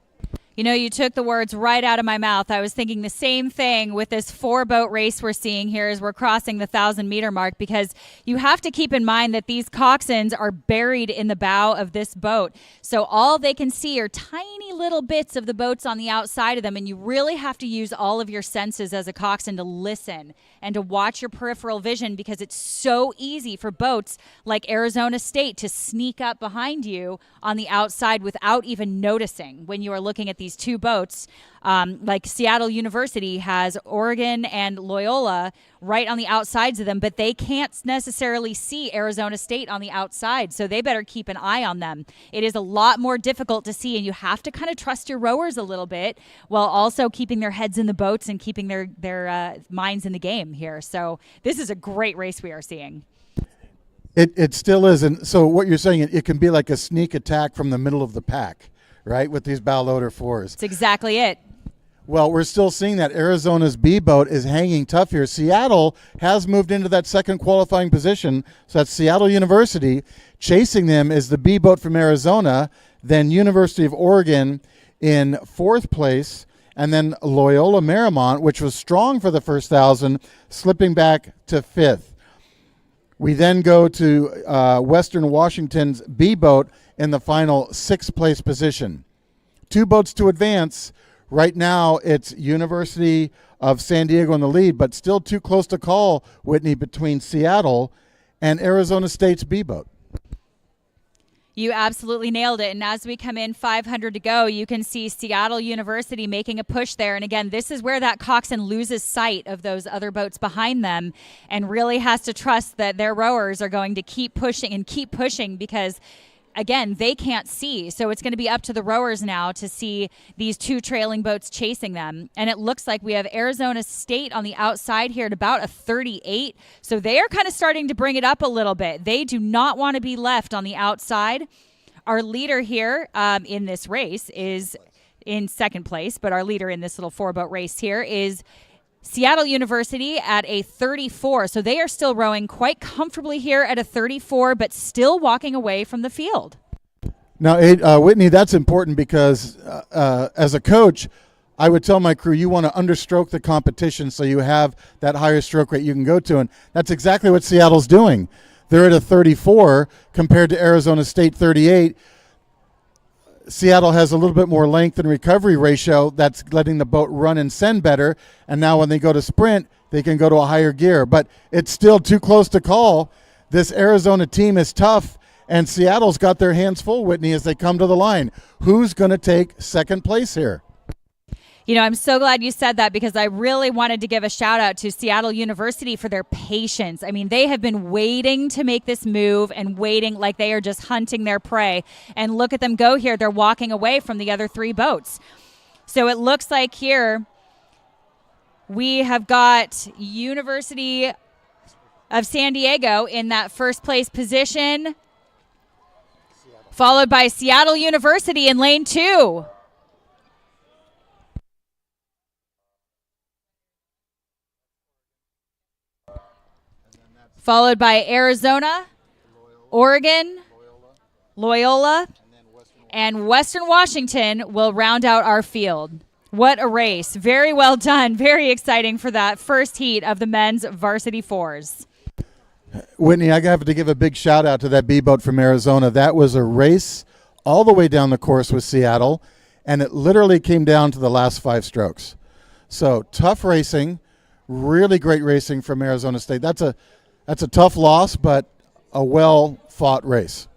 You know, you took the words right out of my mouth. I was thinking the same thing with this 4-boat race we're seeing here as we're crossing the 1,000-meter mark, because you have to keep in mind that these coxswains are buried in the bow of this boat. So all they can see are tiny little bits of the boats on the outside of them, and you really have to use all of your senses as a coxswain to listen and to watch your peripheral vision, because it's so easy for boats like Arizona State to sneak up behind you on the outside without even noticing when you are looking at these 2 boats. Like Seattle University has Oregon and Loyola right on the outsides of them, but they can't necessarily see Arizona State on the outside, so they better keep an eye on them. It is a lot more difficult to see, and you have to kind of trust your rowers a little bit while also keeping their heads in the boats and keeping their minds in the game here. So this is a great race we are seeing. It still is. And so what you're saying, it can be like a sneak attack from the middle of the pack, right, with these bow loader fours. That's exactly it. Well, we're still seeing that Arizona's B boat is hanging tough here. Seattle has moved into that second qualifying position. So that's Seattle University. Chasing them is the B boat from Arizona, then University of Oregon in 4th place, and then Loyola Marymount, which was strong for the first 1,000, slipping back to 5th. We then go to Western Washington's B boat in the final 6th place position. 2 boats to advance. Right now, it's University of San Diego in the lead, but still too close to call, Whitney, between Seattle and Arizona State's B boat. You absolutely nailed it. And as we come in 500 to go, you can see Seattle University making a push there. And again, this is where that coxswain loses sight of those other boats behind them and really has to trust that their rowers are going to keep pushing because, again, they can't see. So it's going to be up to the rowers now to see these 2 trailing boats chasing them. And it looks like we have Arizona State on the outside here at about a 38. So they are kind of starting to bring it up a little bit. They do not want to be left on the outside. Our leader here in this race is in 2nd place, but our leader in this little 4-boat race here is Seattle University at a 34. So they are still rowing quite comfortably here at a 34, but still walking away from the field. Now, Whitney, that's important because as a coach, I would tell my crew, you want to understroke the competition so you have that higher stroke rate you can go to. And that's exactly what Seattle's doing. They're at a 34 compared to Arizona State 38. Seattle has a little bit more length and recovery ratio that's letting the boat run and send better. And now when they go to sprint, they can go to a higher gear. But it's still too close to call. This Arizona team is tough, and Seattle's got their hands full, Whitney, as they come to the line. Who's going to take 2nd place here? You know, I'm so glad you said that because I really wanted to give a shout out to Seattle University for their patience. I mean, they have been waiting to make this move and waiting like they are just hunting their prey. And look at them go here. They're walking away from the other 3 boats. So it looks like here we have got University of San Diego in that 1st place position, followed by Seattle University in lane 2. Followed by Arizona, Oregon, Loyola, And Western Washington will round out our field. What a race. Very well done. Very exciting for that first heat of the men's varsity fours. Whitney, I have to give a big shout out to that B-boat from Arizona. That was a race all the way down the course with Seattle, and it literally came down to the last 5 strokes. So tough racing, really great racing from Arizona State. That's a tough loss, but a well-fought race.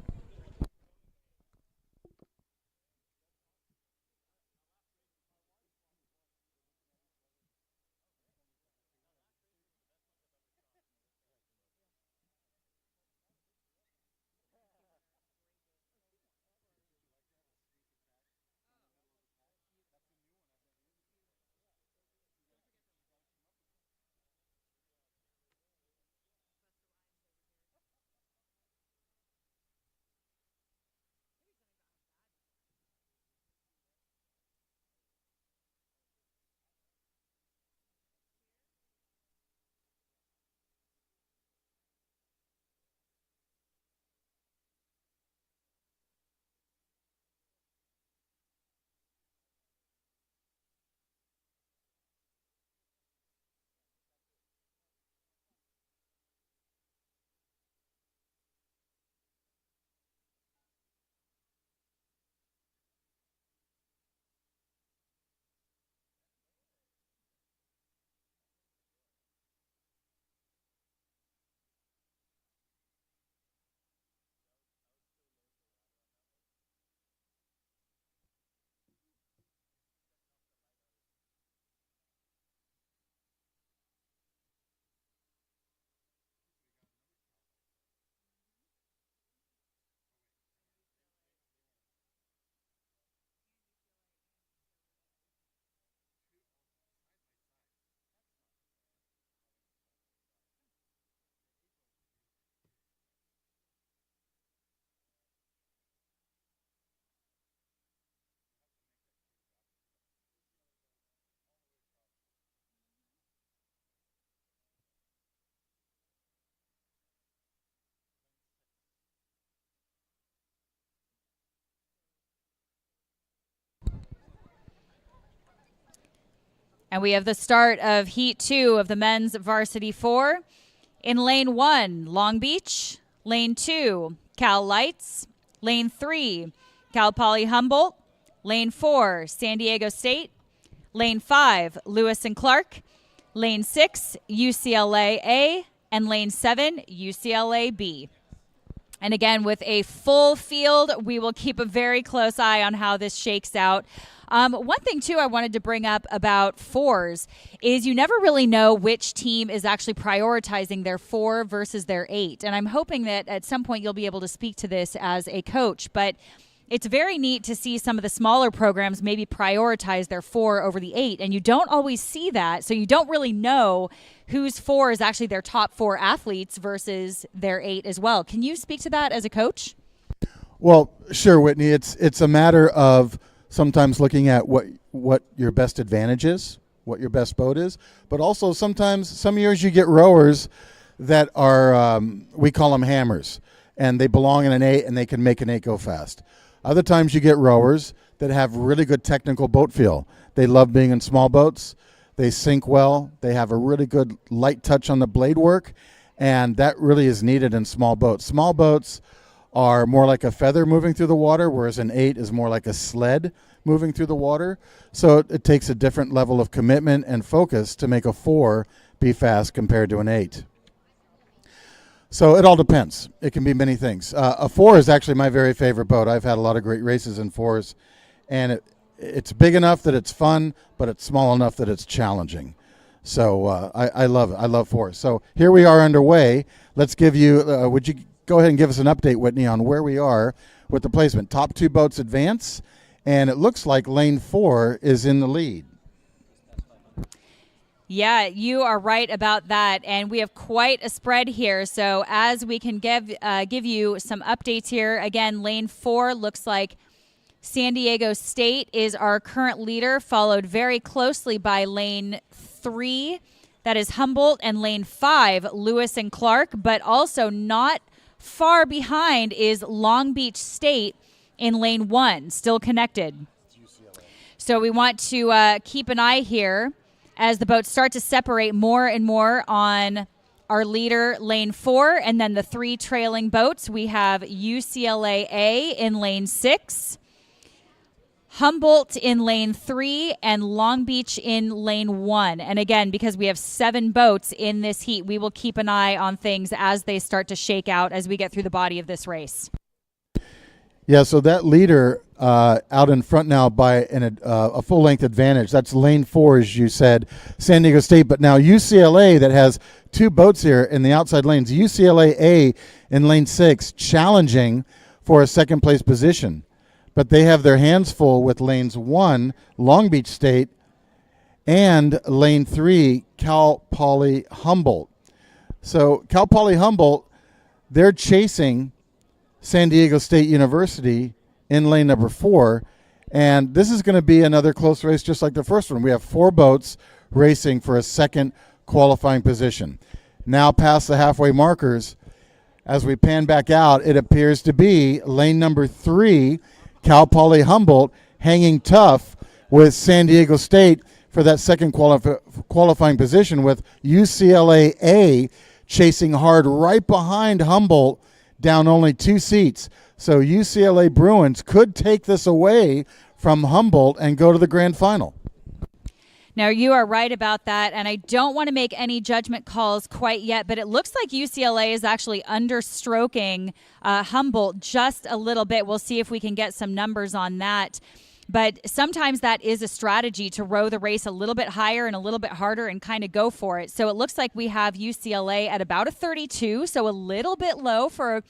And we have the start of Heat 2 of the men's varsity 4. In Lane 1, Long Beach. Lane 2, Cal Lights. Lane 3, Cal Poly Humboldt. Lane 4, San Diego State. Lane 5, Lewis and Clark. Lane 6, UCLA A. And Lane 7, UCLA B. And again, with a full field, we will keep a very close eye on how this shakes out. One thing, too, I wanted to bring up about fours is you never really know which team is actually prioritizing their 4 versus their 8. And I'm hoping that at some point you'll be able to speak to this as a coach. But it's very neat to see some of the smaller programs maybe prioritize their 4 over the 8. And you don't always see that. So you don't really know whose 4 is actually their top 4 athletes versus their 8 as well. Can you speak to that as a coach? Well, sure, Whitney. It's a matter of sometimes looking at what your best advantage is, what your best boat is, but also sometimes some years you get rowers that are, we call them hammers, and they belong in an 8 and they can make an 8 go fast. Other times you get rowers that have really good technical boat feel. They love being in small boats. They sink well. They have a really good light touch on the blade work, and that really is needed in small boats. Small boats are more like a feather moving through the water, whereas an 8 is more like a sled moving through the water. So it takes a different level of commitment and focus to make a 4 be fast compared to an 8. So it all depends. It can be many things. A 4 is actually my very favorite boat. I've had a lot of great races in 4s, and it's big enough that it's fun, but it's small enough that it's challenging. So I love it. I love 4s. So here we are underway. Let's give you, would you go ahead and give us an update, Whitney, on where we are with the placement. Top 2 boats advance, and it looks like lane 4 is in the lead. Yeah, you are right about that, and we have quite a spread here. So as we can give you some updates here, again, lane 4 looks like San Diego State is our current leader, followed very closely by lane 3, that is Humboldt, and lane 5, Lewis and Clark, but also not far behind is Long Beach State in lane 1, still connected. So we want to keep an eye here as the boats start to separate more and more on our leader, lane 4, and then the 3 trailing boats. We have UCLA A in lane 6, Humboldt in lane 3, and Long Beach in lane 1. And again, because we have 7 boats in this heat, we will keep an eye on things as they start to shake out as we get through the body of this race. Yeah, so that leader out in front now by a full-length advantage. That's lane 4, as you said, San Diego State. But now UCLA, that has 2 boats here in the outside lanes. UCLA A in lane 6, challenging for a second-place position. But they have their hands full with lanes 1, Long Beach State, and lane 3, Cal Poly Humboldt. So Cal Poly Humboldt, they're chasing San Diego State University in lane number 4, and this is going to be another close race just like the first one. We have 4 boats racing for a second qualifying position. Now past the halfway markers, as we pan back out, it appears to be lane number 3, Cal Poly Humboldt, hanging tough with San Diego State for that second qualifying position, with UCLA A chasing hard right behind Humboldt, down only 2 seats. So UCLA Bruins could take this away from Humboldt and go to the grand final. Now, you are right about that, and I don't want to make any judgment calls quite yet, but it looks like UCLA is actually understroking Humboldt just a little bit. We'll see if we can get some numbers on that. But sometimes that is a strategy to row the race a little bit higher and a little bit harder and kind of go for it. So it looks like we have UCLA at about a 32, so a little bit low for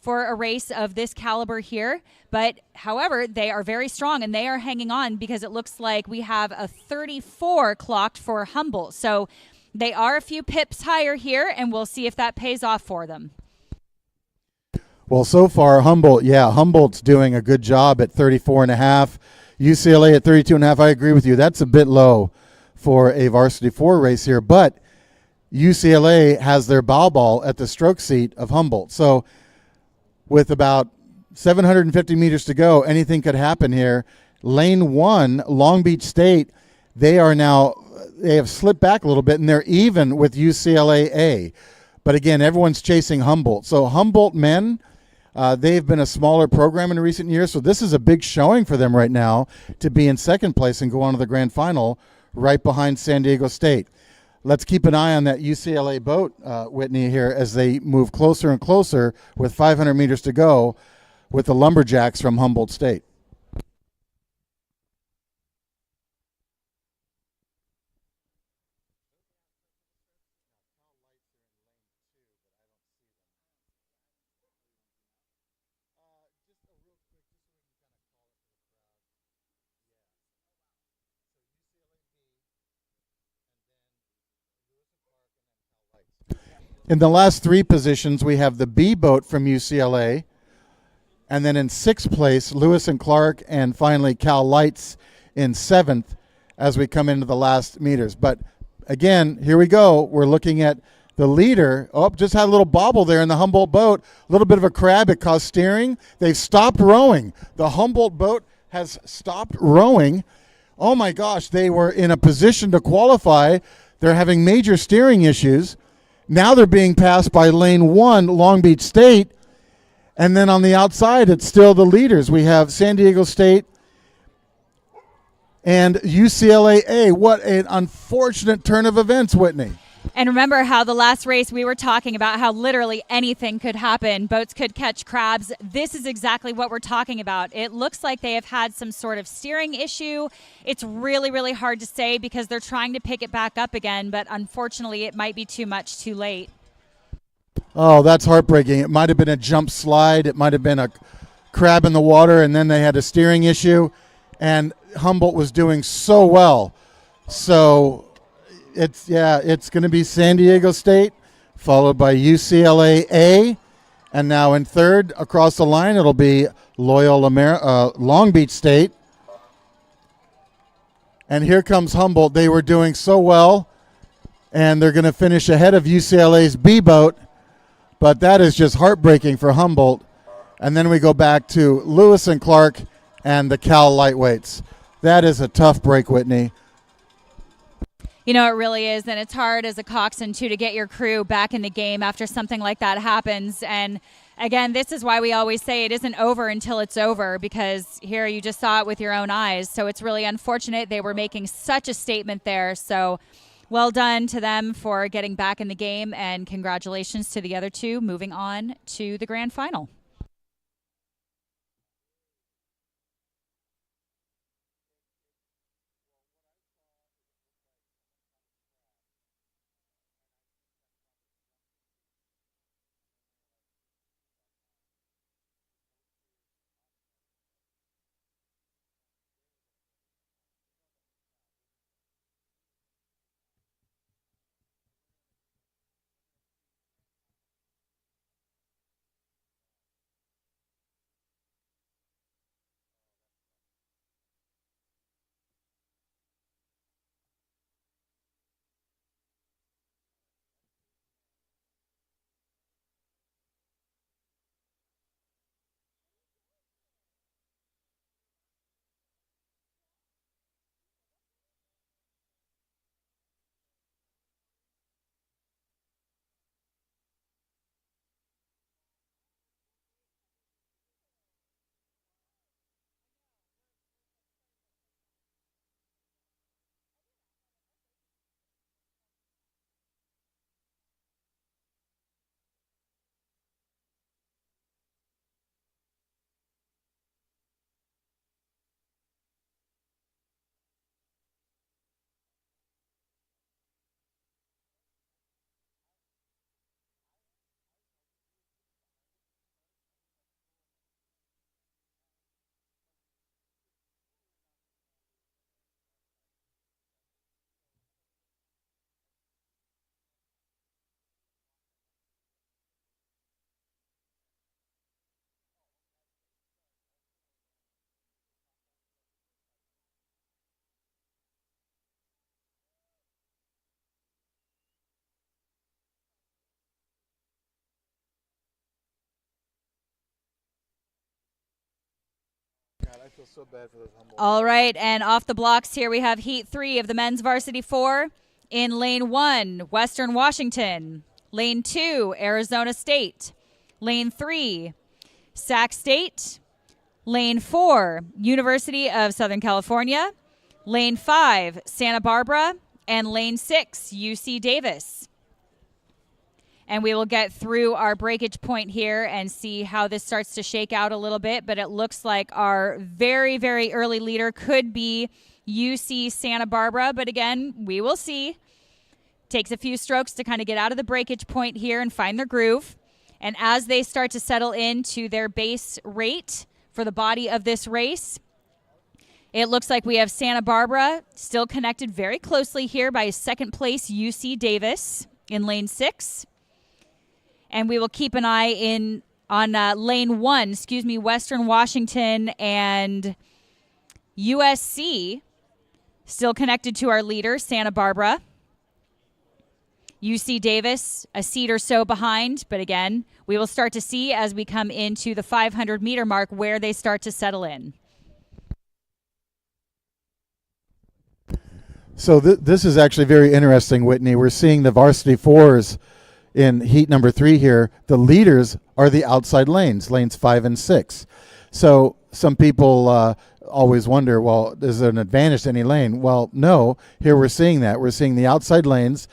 a race of this caliber here. But however, they are very strong and they are hanging on, because it looks like we have a 34 clocked for Humboldt. So they are a few pips higher here, and we'll see if that pays off for them. Well, so far, Humboldt's doing a good job at 34.5. UCLA at 32.5. I agree with you. That's a bit low for a varsity 4 race here, but UCLA has their bow ball at the stroke seat of Humboldt. So with about 750 meters to go, anything could happen here. Lane 1, Long Beach State, they have slipped back a little bit, and they're even with UCLA A. But again, everyone's chasing Humboldt. So Humboldt men, they've been a smaller program in recent years, so this is a big showing for them right now to be in second place and go on to the grand final right behind San Diego State. Let's keep an eye on that UCLA boat, Whitney, here as they move closer and closer with 500 meters to go with the Lumberjacks from Humboldt State. In the last 3 positions, we have the B boat from UCLA, and then in 6th place, Lewis and Clark, and finally Cal Lights in 7th as we come into the last meters. But again, here we go. We're looking at the leader. Oh, just had a little bobble there in the Humboldt boat. A little bit of a crab. It caused steering. They've stopped rowing. The Humboldt boat has stopped rowing. Oh my gosh, they were in a position to qualify. They're having major steering issues. Now they're being passed by lane 1, Long Beach State. And then on the outside, it's still the leaders. We have San Diego State and UCLA A. What an unfortunate turn of events, Whitney. And remember how the last race we were talking about how literally anything could happen. Boats could catch crabs. This is exactly what we're talking about. It looks like they have had some sort of steering issue. It's really, really hard to say because they're trying to pick it back up again, but unfortunately it might be too much too late. Oh, that's heartbreaking. It might have been a jump slide. It might have been a crab in the water, and then they had a steering issue, and Humboldt was doing so well. So it's going to be San Diego State, followed by UCLA A, and now in third across the line it'll be Long Beach State. And here comes Humboldt. They were doing so well, and they're going to finish ahead of UCLA's B boat, but that is just heartbreaking for Humboldt And then we go back to Lewis and Clark and the Cal lightweights. That is a tough break, Whitney. You know, it really is, and it's hard as a coxswain, too, to get your crew back in the game after something like that happens. And, again, this is why we always say it isn't over until it's over, because here you just saw it with your own eyes. So it's really unfortunate. They were making such a statement there. So well done to them for getting back in the game, and congratulations to the other two moving on to the grand final. I feel so bad for those humble. All right, and off the blocks here we have Heat 3 of the men's varsity 4. In Lane 1, Western Washington. Lane 2, Arizona State. Lane 3, Sac State. Lane 4, University of Southern California. Lane 5, Santa Barbara. And Lane 6, UC Davis. And we will get through our breakage point here and see how this starts to shake out a little bit. But it looks like our very, very early leader could be UC Santa Barbara. But again, we will see. Takes a few strokes to kind of get out of the breakage point here and find their groove. And as they start to settle into their base rate for the body of this race, it looks like we have Santa Barbara still connected very closely here by second place UC Davis in lane 6. And we will keep an eye on lane 1, Western Washington and USC still connected to our leader, Santa Barbara. UC Davis, a seat or so behind. But again, we will start to see as we come into the 500-meter mark where they start to settle in. So this is actually very interesting, Whitney. We're seeing the varsity 4s in heat number 3 here. The leaders are the outside lanes, lanes 5 and 6. So some people always wonder, well, is there an advantage to any lane? Well, no. Here we're seeing that. We're seeing the outside lanes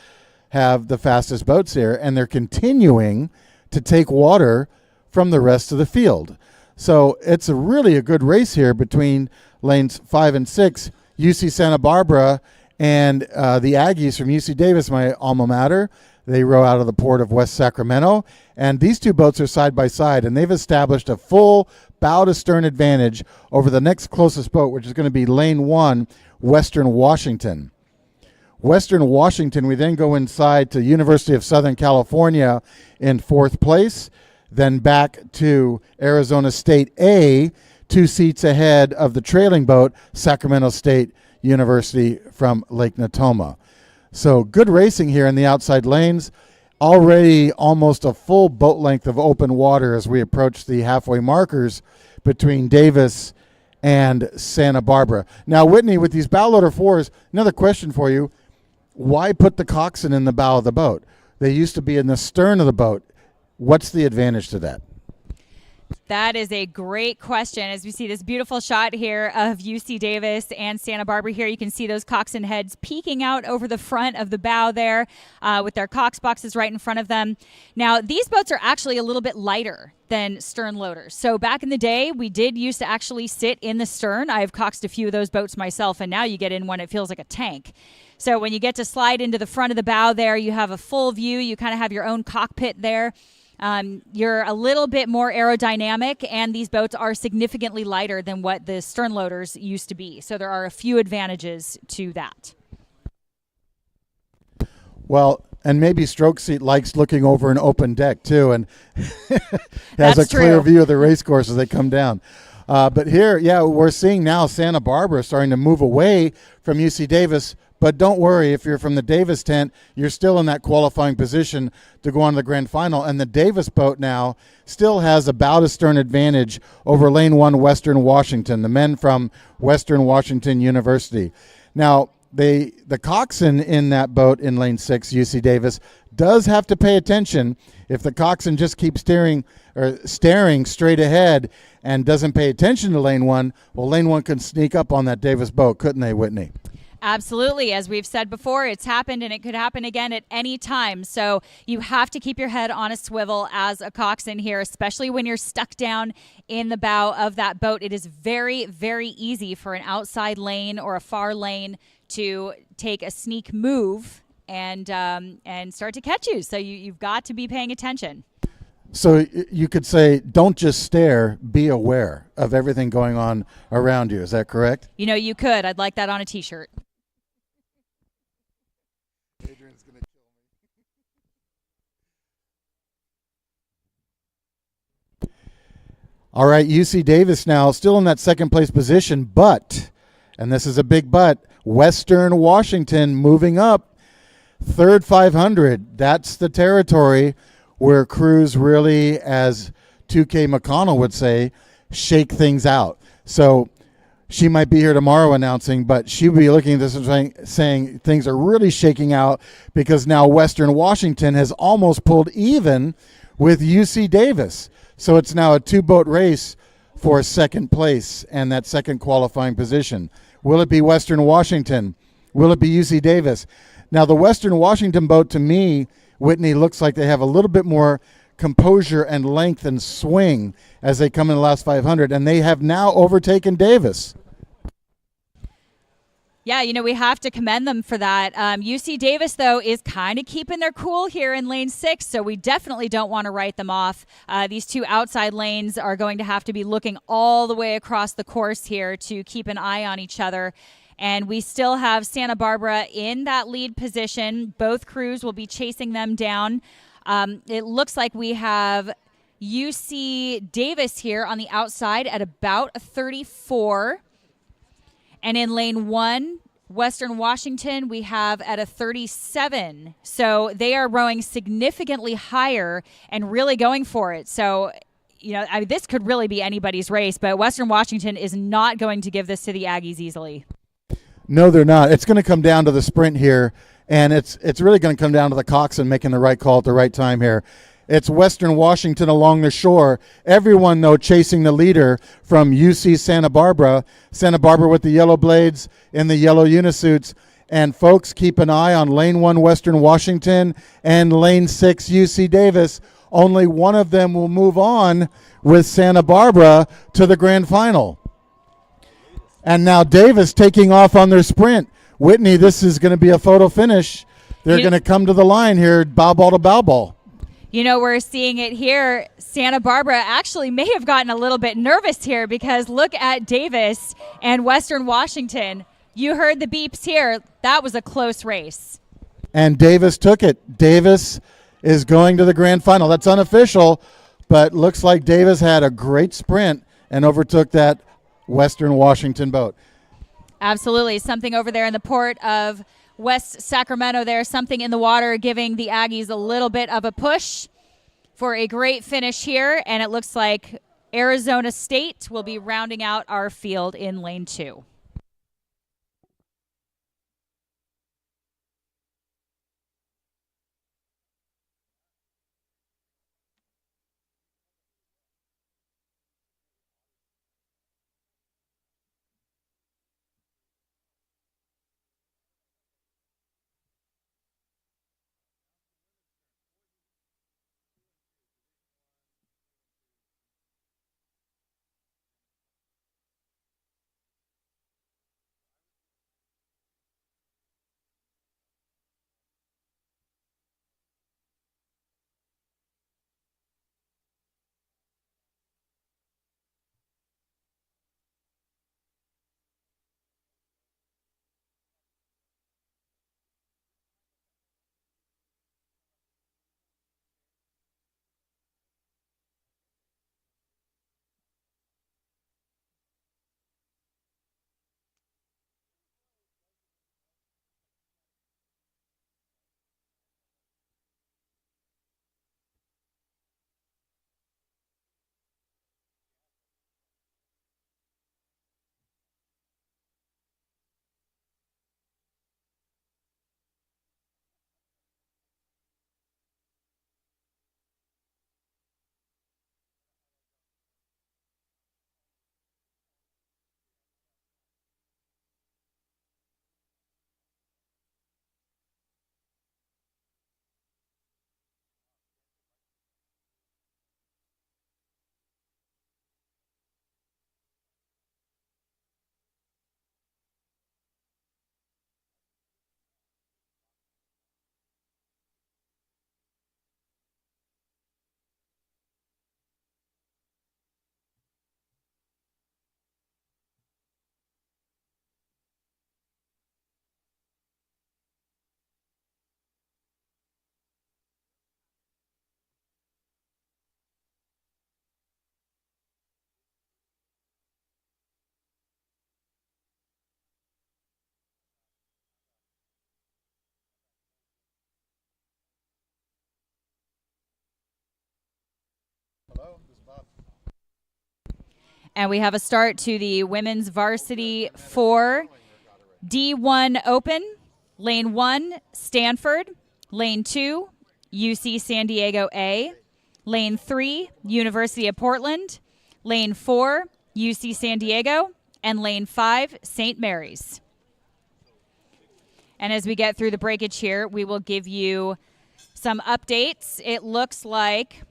have the fastest boats here, and they're continuing to take water from the rest of the field. So it's really a good race here between lanes 5 and 6, UC Santa Barbara and the Aggies from UC Davis, my alma mater. They row out of the port of West Sacramento, and these two boats are side by side, and they've established a full bow to stern advantage over the next closest boat, which is going to be lane 1, Western Washington. Western Washington, we then go inside to University of Southern California in 4th place, then back to Arizona State A, 2 seats ahead of the trailing boat, Sacramento State University from Lake Natoma. So good racing here in the outside lanes. already almost a full boat length of open water as we approach the halfway markers between Davis and Santa Barbara. Now, Whitney, with these bow loader 4s, another question for you. Why put the coxswain in the bow of the boat? They used to be in the stern of the boat. What's the advantage to that? That is a great question. As we see this beautiful shot here of UC Davis and Santa Barbara here, you can see those coxswain heads peeking out over the front of the bow there with their cox boxes right in front of them. Now, these boats are actually a little bit lighter than stern loaders. So back in the day, we did used to actually sit in the stern. I've coxed a few of those boats myself, and now you get in one, it feels like a tank. So when you get to slide into the front of the bow there, you have a full view. You kind of have your own cockpit there. You're a little bit more aerodynamic, and these boats are significantly lighter than what the stern loaders used to be. So there are a few advantages to that. Well, and maybe Stroke Seat likes looking over an open deck too, and has That's a clear true. view of the race course as they come down. But here, yeah, we're seeing now Santa Barbara starting to move away from UC Davis. But don't worry, if you're from the Davis tent, you're still in that qualifying position to go on to the grand final. And the Davis boat now still has a bow to stern advantage over Lane 1 Western Washington, the men from Western Washington University. Now, the coxswain in that boat in Lane 6, UC Davis, does have to pay attention. If the coxswain just keeps staring straight ahead and doesn't pay attention to Lane 1, well, Lane 1 can sneak up on that Davis boat, couldn't they, Whitney? Absolutely. As we've said before, it's happened and it could happen again at any time. So you have to keep your head on a swivel as a coxswain here, especially when you're stuck down in the bow of that boat. It is very, very easy for an outside lane or a far lane to take a sneak move and start to catch you. So you've got to be paying attention. So you could say, don't just stare, be aware of everything going on around you. Is that correct? You know, you could. I'd like that on a T-shirt. Adrian's going to kill me. All right, UC Davis now still in that second place position, but, and this is a big but, Western Washington moving up, third 500. That's the territory where crews really, as 2K McConnell would say, shake things out. So she might be here tomorrow announcing, but she'll be looking at this and saying things are really shaking out because now Western Washington has almost pulled even with UC Davis. So it's now a two-boat race for second place and that second qualifying position. Will it be Western Washington? Will it be UC Davis? Now, the Western Washington boat, to me, Whitney, looks like they have a little bit more composure and length and swing as they come in the last 500, and they have now overtaken Davis. Yeah, you know, we have to commend them for that. UC Davis, though, is kind of keeping their cool here in lane 6, so we definitely don't want to write them off. These two outside lanes are going to have to be looking all the way across the course here to keep an eye on each other. And we still have Santa Barbara in that lead position. Both crews will be chasing them down. It looks like we have UC Davis here on the outside at about a 34. And in lane 1, Western Washington, we have at a 37. So they are rowing significantly higher and really going for it. So, you know, this could really be anybody's race, but Western Washington is not going to give this to the Aggies easily. No, they're not. It's going to come down to the sprint here, and it's really going to come down to the coxswain making the right call at the right time here. It's Western Washington along the shore. Everyone, though, chasing the leader from UC Santa Barbara. Santa Barbara with the yellow blades in the yellow unisuits. And, folks, keep an eye on lane 1 Western Washington and lane 6 UC Davis. Only one of them will move on with Santa Barbara to the grand final. And now Davis taking off on their sprint. Whitney, this is going to be a photo finish. They're going to come to the line here, bow ball to bow ball. You know, we're seeing it here. Santa Barbara actually may have gotten a little bit nervous here because look at Davis and Western Washington. You heard the beeps here. That was a close race. And Davis took it. Davis is going to the grand final. That's unofficial, but looks like Davis had a great sprint and overtook that Western Washington boat. Absolutely. Something over there in the port of West Sacramento there, something in the water, giving the Aggies a little bit of a push for a great finish here. And it looks like Arizona State will be rounding out our field in lane 2. And we have a start to the women's varsity 4 D1 Open. Lane 1, Stanford. Lane 2, UC San Diego A. Lane 3, University of Portland. Lane 4, UC San Diego. And lane 5, St. Mary's. And as we get through the breakage here, we will give you some updates. It looks like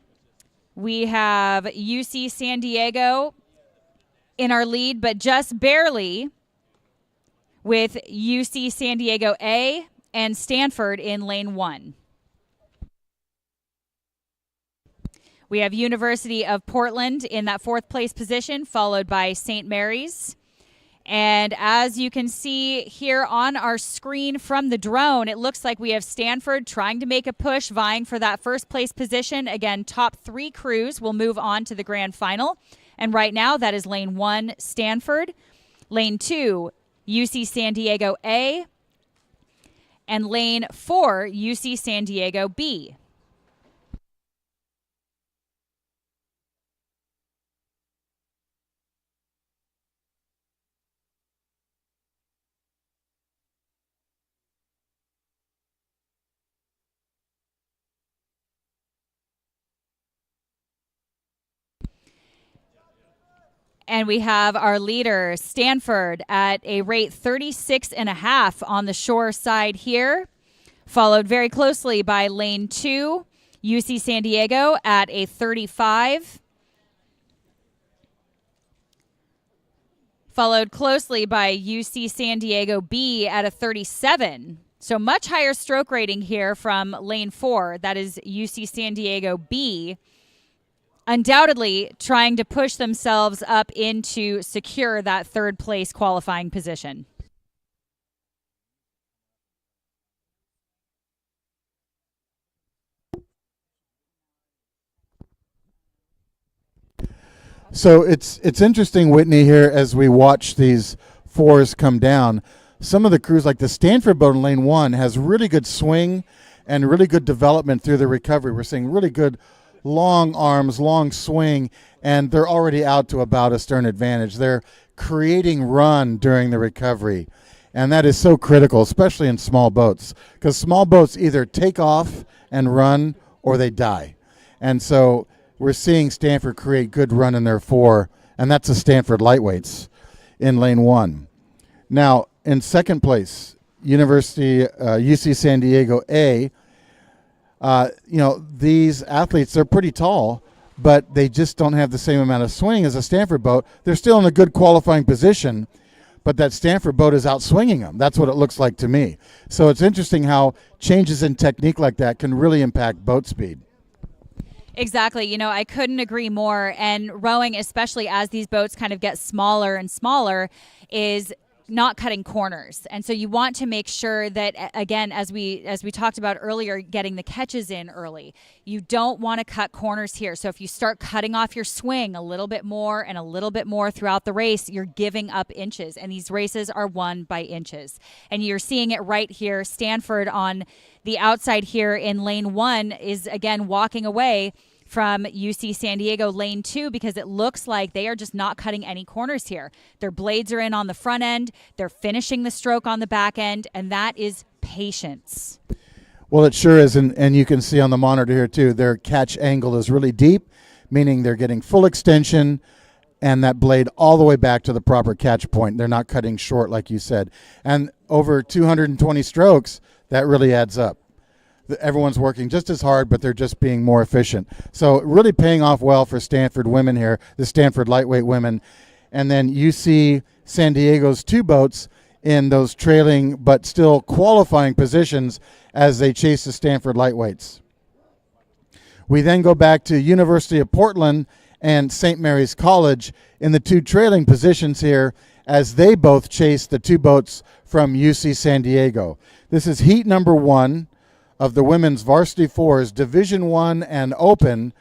we have UC San Diego in our lead, but just barely, with UC San Diego A and Stanford in lane 1. We have University of Portland in that 4th place position, followed by St. Mary's. And as you can see here on our screen from the drone, it looks like we have Stanford trying to make a push, vying for that 1st place position. Again, top 3 crews will move on to the grand final. And right now, that is lane 1, Stanford. Lane 2, UC San Diego A. And lane 4, UC San Diego B. And we have our leader, Stanford, at a rate 36.5 on the shore side here, followed very closely by lane 2, UC San Diego at a 35, followed closely by UC San Diego B at a 37. So much higher stroke rating here from lane 4, that is UC San Diego B, undoubtedly trying to push themselves up into secure that 3rd place qualifying position. So it's interesting, Whitney, here as we watch these 4s come down. some of the crews, like the Stanford boat in lane 1, has really good swing and really good development through the recovery. We're seeing really good long arms, long swing, and they're already out to about a stern advantage. They're creating run during the recovery, and that is so critical, especially in small boats, because small boats either take off and run or they die. And so we're seeing Stanford create good run in their 4, and that's the Stanford lightweights in lane 1. Now, in second place, UC San Diego A, these athletes, they're pretty tall, but they just don't have the same amount of swing as a Stanford boat. They're still in a good qualifying position, but that Stanford boat is outswinging them. That's what it looks like to me. So it's interesting how changes in technique like that can really impact boat speed. Exactly. I couldn't agree more. And rowing, especially as these boats kind of get smaller and smaller, is not cutting corners. And so you want to make sure that, again, as we talked about earlier, getting the catches in early. You don't want to cut corners here. So if you start cutting off your swing a little bit more and a little bit more throughout the race, you're giving up inches. And these races are won by inches. And you're seeing it right here. Stanford on the outside here in lane 1 is, again, walking away from UC San Diego lane 2 because it looks like they are just not cutting any corners here. Their blades are in on the front end. They're finishing the stroke on the back end, and that is patience. Well, it sure is, and you can see on the monitor here too, their catch angle is really deep, meaning they're getting full extension and that blade all the way back to the proper catch point. They're not cutting short like you said. And over 220 strokes, that really adds up. Everyone's working just as hard, but they're just being more efficient. So really paying off well for Stanford women here, the Stanford lightweight women. And then you see San Diego's 2 boats in those trailing but still qualifying positions as they chase the Stanford lightweights. We then go back to University of Portland and St. Mary's College in the 2 trailing positions here as they both chase the 2 boats from UC San Diego. This is heat number 1 of the women's varsity 4s, Division 1 and Open,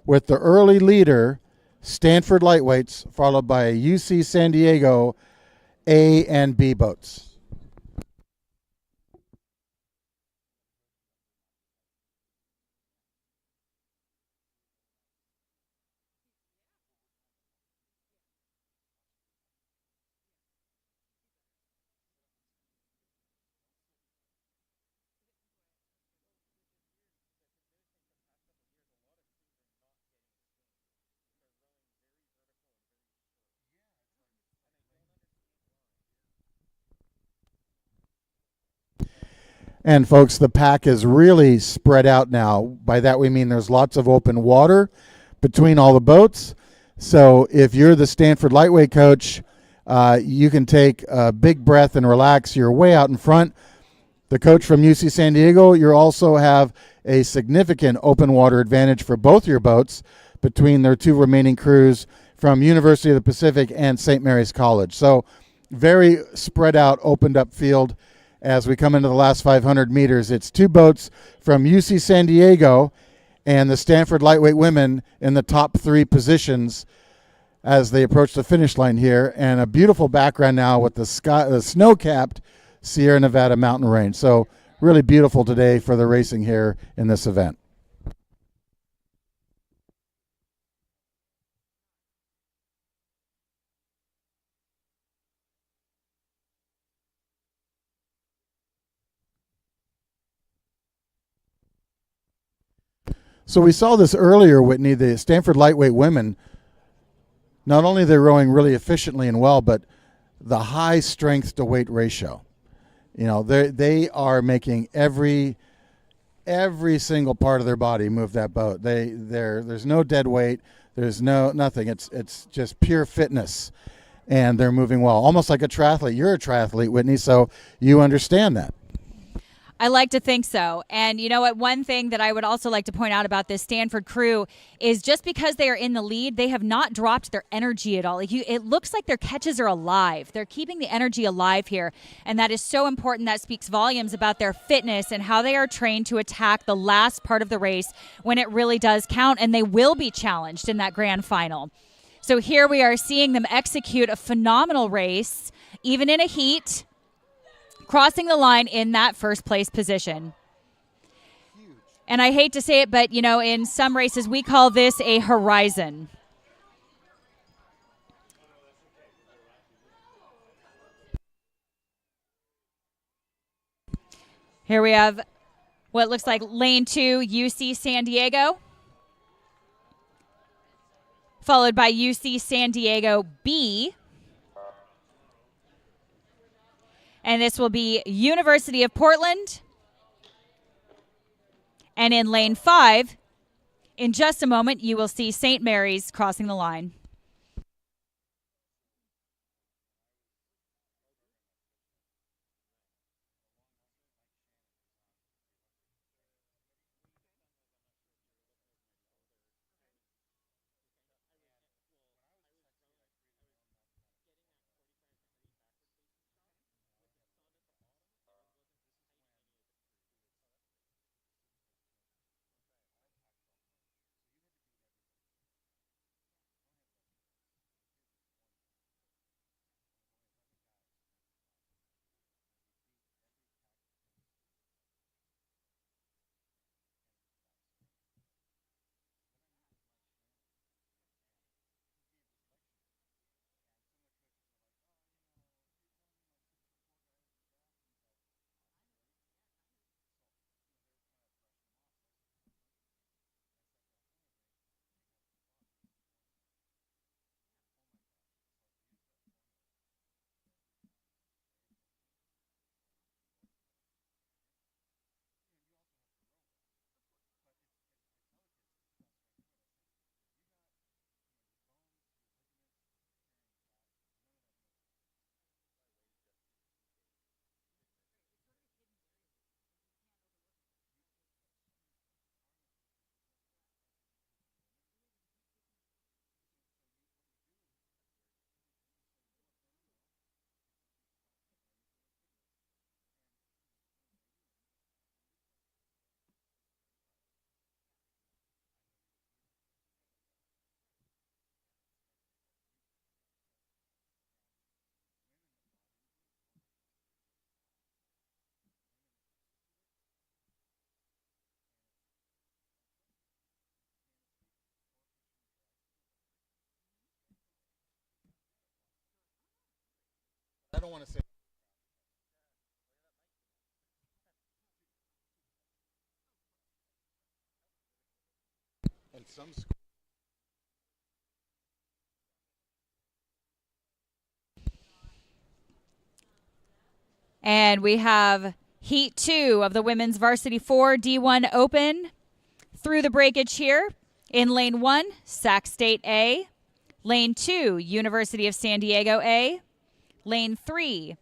with the early leader, Stanford lightweights, followed by UC San Diego A and B boats. And folks, the pack is really spread out now. By that we mean there's lots of open water between all the boats. So if you're the Stanford lightweight coach, you can take a big breath and relax. You're way out in front. The coach from UC San Diego, you also have a significant open water advantage for both your boats between their 2 remaining crews from University of the Pacific and St. Mary's College. So very spread out, opened up field. As we come into the last 500 meters, it's 2 boats from UC San Diego and the Stanford lightweight women in the top 3 positions as they approach the finish line here. And a beautiful background now with the snow-capped Sierra Nevada mountain range. So really beautiful today for the racing here in this event. So we saw this earlier, Whitney, the Stanford lightweight women, not only they're rowing really efficiently and well, but the high strength to weight ratio. They are making every single part of their body move that boat. There's no dead weight, there's nothing. It's just pure fitness, and they're moving well, almost like a triathlete. You're a triathlete, Whitney, so you understand that. I like to think so. And you know what? One thing that I would also like to point out about this Stanford crew is just because they are in the lead, they have not dropped their energy at all. It looks like their catches are alive. They're keeping the energy alive here. And that is so important. That speaks volumes about their fitness and how they are trained to attack the last part of the race when it really does count. And they will be challenged in that grand final. So here we are seeing them execute a phenomenal race, even in a heat. crossing the line in that first place position. And I hate to say it, but, you know, in some races, we call this a horizon. Here we have what looks like lane 2, UC San Diego, followed by UC San Diego B. And this will be University of Portland. And in lane 5, in just a moment, you will see St. Mary's crossing the line. I don't want to say. And some And we have Heat 2 of the Women's Varsity 4 D1 Open through the breakage here. In lane 1, Sac State A. Lane 2, University of San Diego A. Lane 3,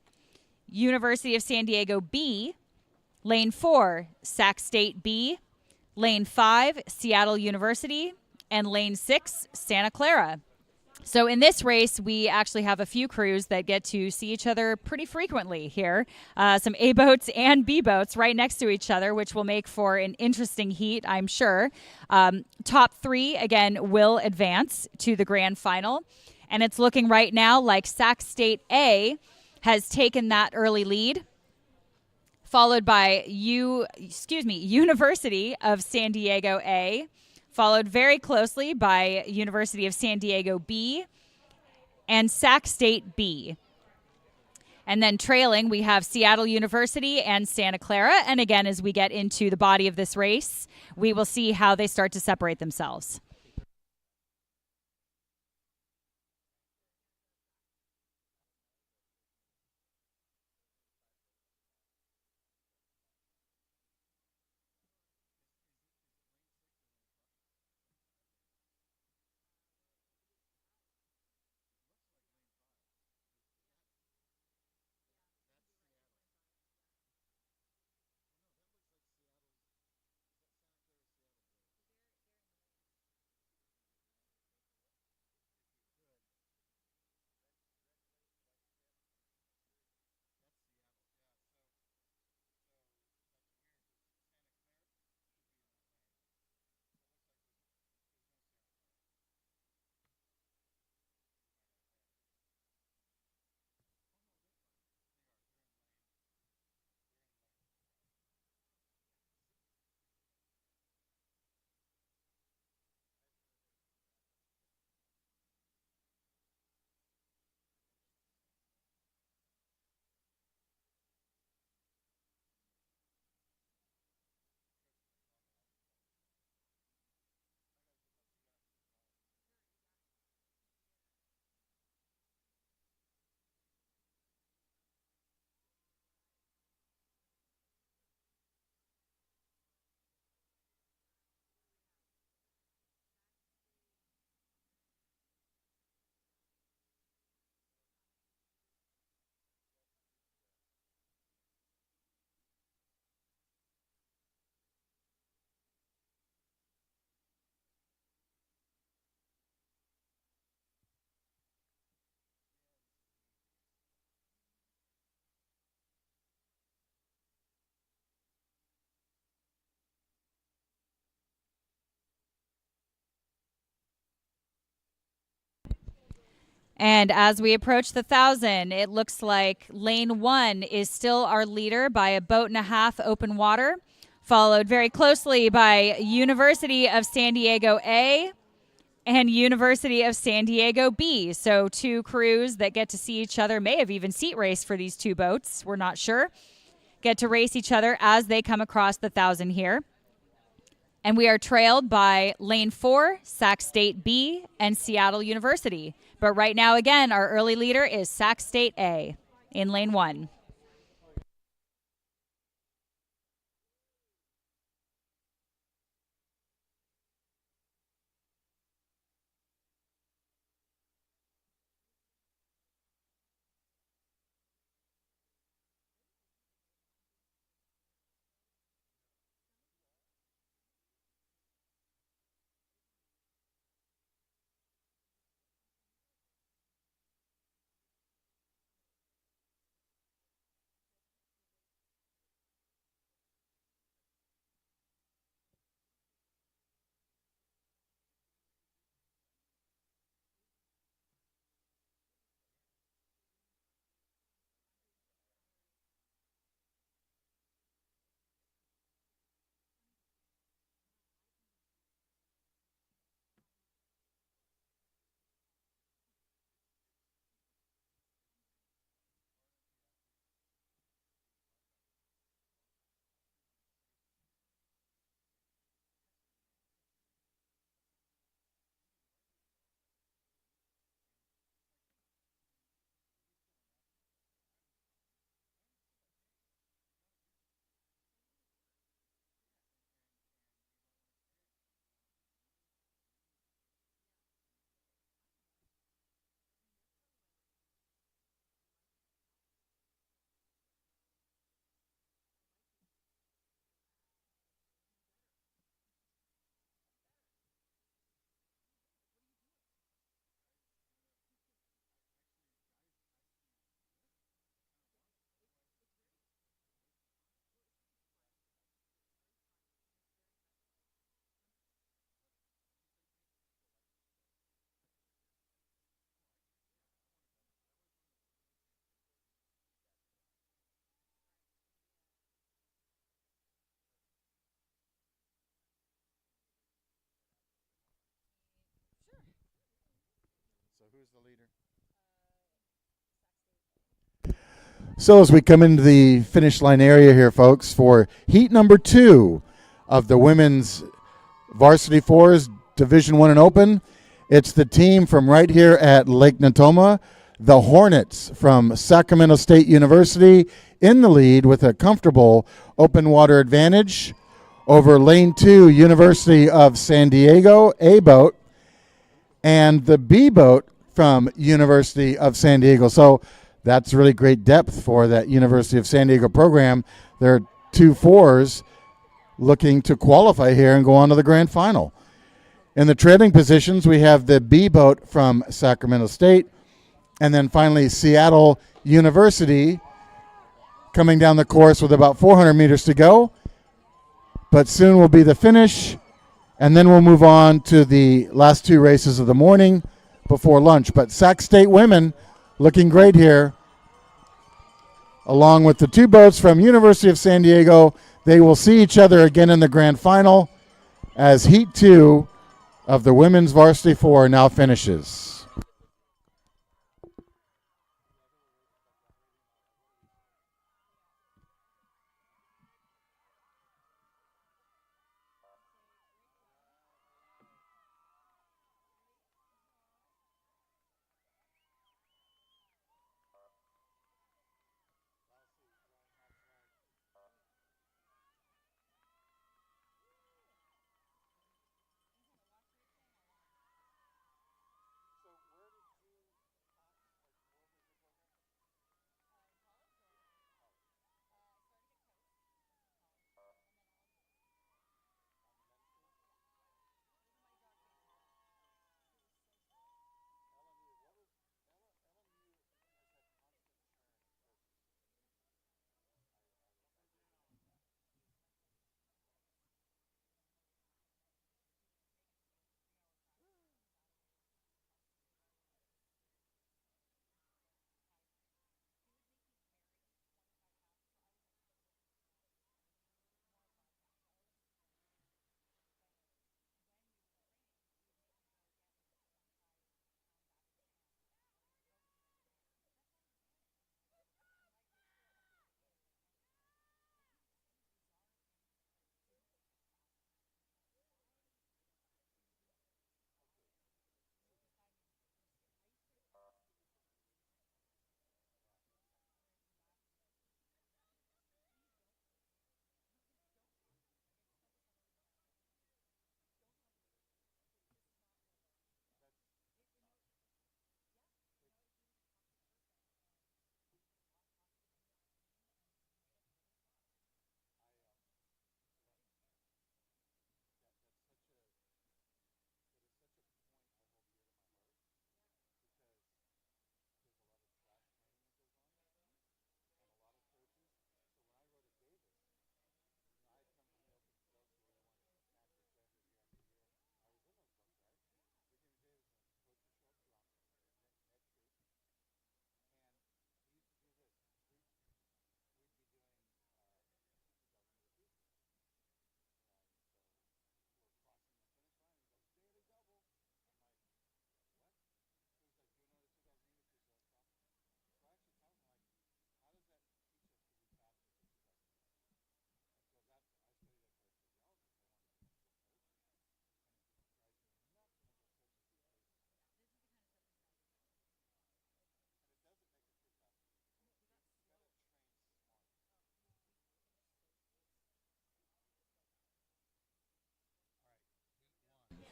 University of San Diego B. Lane 4, Sac State B. Lane 5, Seattle University. And lane 6, Santa Clara. So in this race, we actually have a few crews that get to see each other pretty frequently here. Some A boats and B boats right next to each other, which will make for an interesting heat, I'm sure. Top 3, again, will advance to the grand final. And it's looking right now like Sac State A has taken that early lead, followed by University of San Diego A, followed very closely by University of San Diego B and Sac State B. And then trailing, we have Seattle University and Santa Clara. And again, as we get into the body of this race, we will see how they start to separate themselves. And as we approach the 1,000, it looks like lane 1 is still our leader by a boat and a half open water, followed very closely by University of San Diego A and University of San Diego B. So 2 crews that get to see each other, may have even seat race for these 2 boats, we're not sure, get to race each other as they come across the 1,000 here. And we are trailed by lane 4, Sac State B, and Seattle University. But right now, again, our early leader is Sac State A in lane 1. So as we come into the finish line area here, folks, for heat number 2 of the women's varsity fours Division 1 and Open, it's the team from right here at Lake Natoma, the Hornets from Sacramento State University, in the lead with a comfortable open water advantage over lane 2, University of San Diego A boat, and the B boat from University of San Diego. So that's really great depth for that University of San Diego program. There are 2 fours looking to qualify here and go on to the grand final. In the trailing positions, we have the B boat from Sacramento State, and then finally Seattle University coming down the course with about 400 meters to go. But soon will be the finish, and then we'll move on to the last 2 races of the morning before lunch. But Sac State women looking great here. Along with the 2 boats from University of San Diego, they will see each other again in the grand final as Heat 2 of the women's varsity 4 now finishes.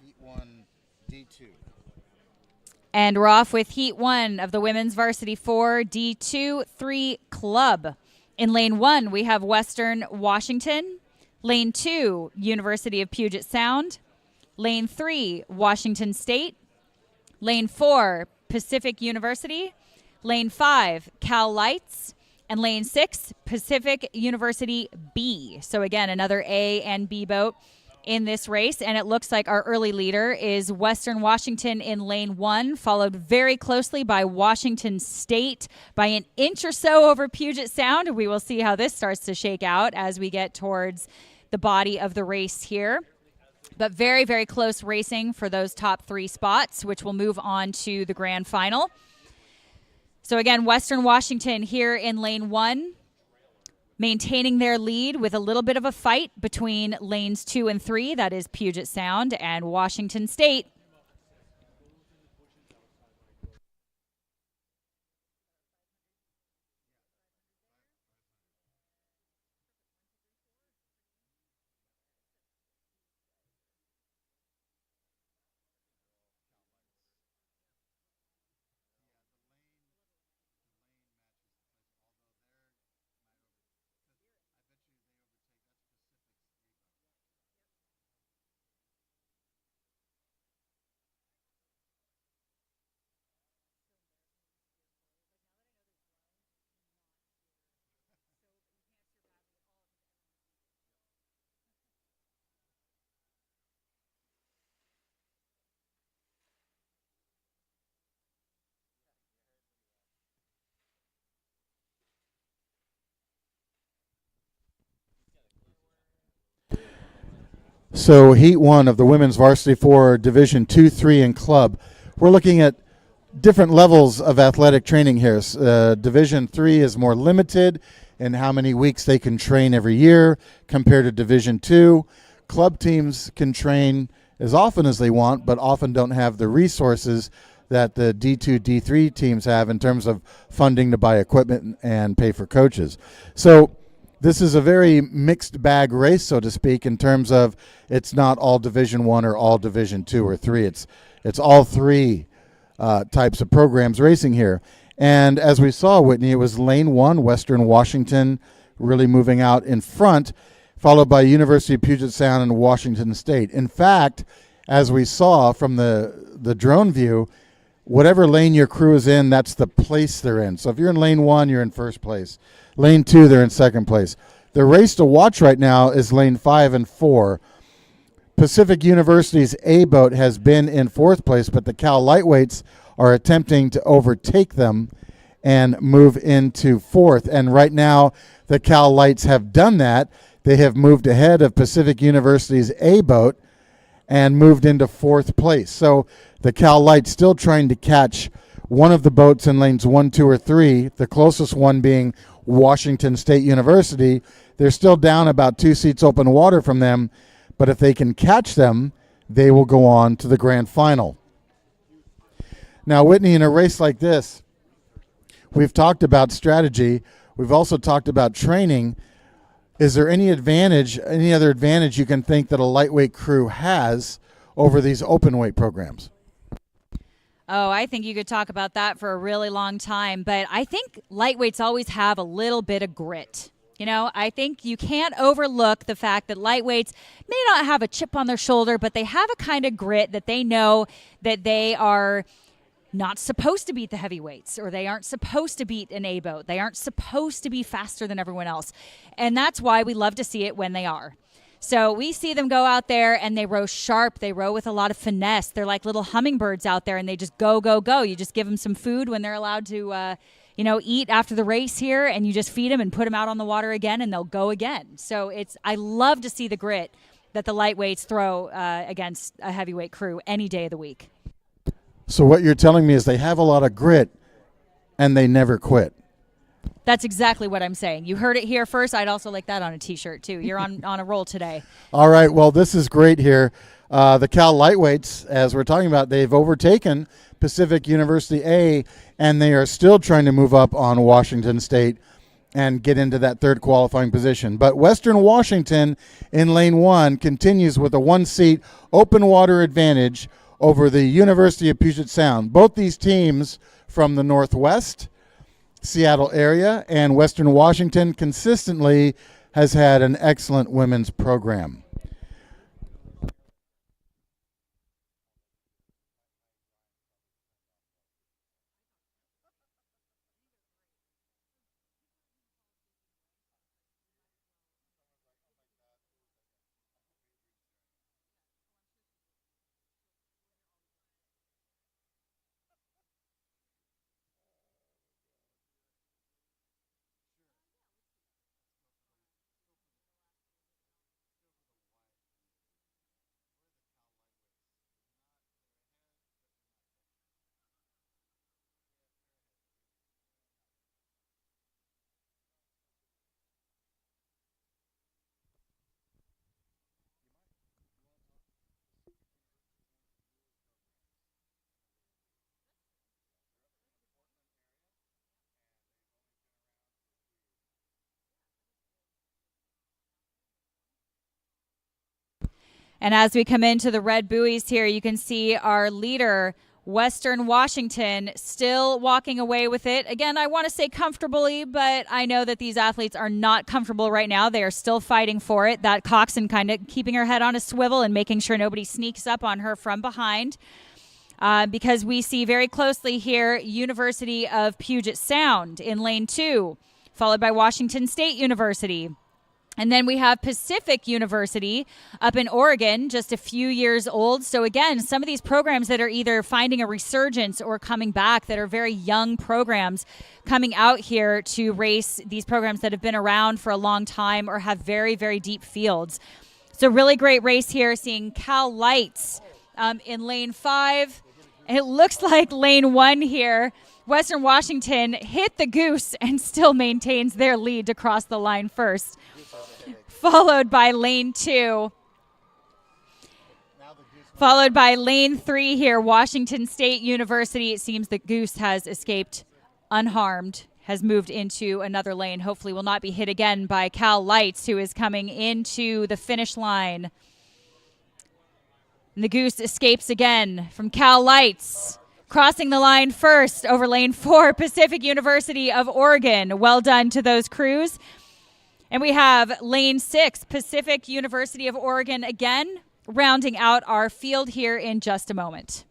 Heat 1, D2. And we're off with Heat 1 of the Women's Varsity 4 D2 3 Club. In Lane 1, we have Western Washington. Lane 2, University of Puget Sound. Lane 3, Washington State. Lane 4, Pacific University. Lane 5, Cal Lights. And Lane 6, Pacific University B. So again, another A and B boat in this race. And it looks like our early leader is Western Washington in Lane 1, followed very closely by Washington State by an inch or so over Puget Sound. We will see how this starts to shake out as we get towards the body of the race here. But very, very close racing for those top 3 spots, which will move on to the grand final. So again, Western Washington here in Lane 1, maintaining their lead with a little bit of a fight between lanes 2 and 3, that is Puget Sound and Washington State. So Heat 1 of the Women's Varsity 4 Division 2, 3, and Club. We're looking at different levels of athletic training here. Division 3 is more limited in how many weeks they can train every year compared to Division 2. Club teams can train as often as they want, but often don't have the resources that the D2, D3 teams have in terms of funding to buy equipment and pay for coaches. So this is a very mixed bag race, so to speak, in terms of it's not all Division 1 or all Division 2 or 3. It's all 3 types of programs racing here. And as we saw, Whitney, it was Lane 1, Western Washington, really moving out in front, followed by University of Puget Sound and Washington State. In fact, as we saw from the drone view, whatever lane your crew is in, that's the place they're in. So if you're in Lane 1, you're in first place. Lane 2, they're in second place. The race to watch right now is Lane 5 and 4. Pacific University's A boat has been in fourth place, but the Cal Lightweights are attempting to overtake them and move into fourth. And right now, the Cal Lights have done that. They have moved ahead of Pacific University's A boat and moved into fourth place. So the Cal Lights still trying to catch one of the boats in lanes 1, 2, or 3, the closest one being Washington State University. They're still down about 2 seats open water from them, but if they can catch them, they will go on to the grand final. Now, Whitney, in a race like this, we've talked about strategy. We've also talked about training. Is there any other advantage you can think that a lightweight crew has over these open weight programs? Oh, I think you could talk about that for a really long time, but I think lightweights always have a little bit of grit. You know, I think you can't overlook the fact that lightweights may not have a chip on their shoulder, but they have a kind of grit that they know that they are not supposed to beat the heavyweights, or they aren't supposed to beat an A boat. They aren't supposed to be faster than everyone else. And that's why we love to see it when they are. So we see them go out there and they row sharp. They row with a lot of finesse. They're like little hummingbirds out there, and they just go, go, go. You just give them some food when they're allowed to, eat after the race here, and you just feed them and put them out on the water again, and they'll go again. So I love to see the grit that the lightweights throw against a heavyweight crew any day of the week. So what you're telling me is they have a lot of grit and they never quit. That's exactly what I'm saying. You heard it here first. I'd also like that on a T-shirt, too. You're on a roll today. All right. Well, this is great here. The Cal Lightweights, as we're talking about, they've overtaken Pacific University A, and they are still trying to move up on Washington State and get into that third qualifying position. But Western Washington in lane 1 continues with a 1-seat open water advantage over the University of Puget Sound. Both these teams from the Northwest Seattle area, and Western Washington consistently has had an excellent women's program. And as we come into the red buoys here, you can see our leader, Western Washington, still walking away with it. Again, I want to say comfortably, but I know that these athletes are not comfortable right now. They are still fighting for it. That coxswain kind of keeping her head on a swivel and making sure nobody sneaks up on her from behind. Because we see very closely here University of Puget Sound in lane 2, followed by Washington State University. And then we have Pacific University up in Oregon, just a few years old. So again, some of these programs that are either finding a resurgence or coming back, that are very young programs coming out here to race these programs that have been around for a long time or have very, very deep fields. So really great race here, seeing Cal Lights in lane 5. It looks like lane 1 here. Western Washington hit the goose and still maintains their lead to cross the line first, followed by lane 2. Followed by lane 3 here, Washington State University. It seems the goose has escaped unharmed, has moved into another lane. Hopefully will not be hit again by Cal Lights, who is coming into the finish line. And the goose escapes again from Cal Lights. Crossing the line first over lane 4, Pacific University of Oregon. Well done to those crews. And we have lane 6, Pacific University of Oregon again, rounding out our field here in just a moment.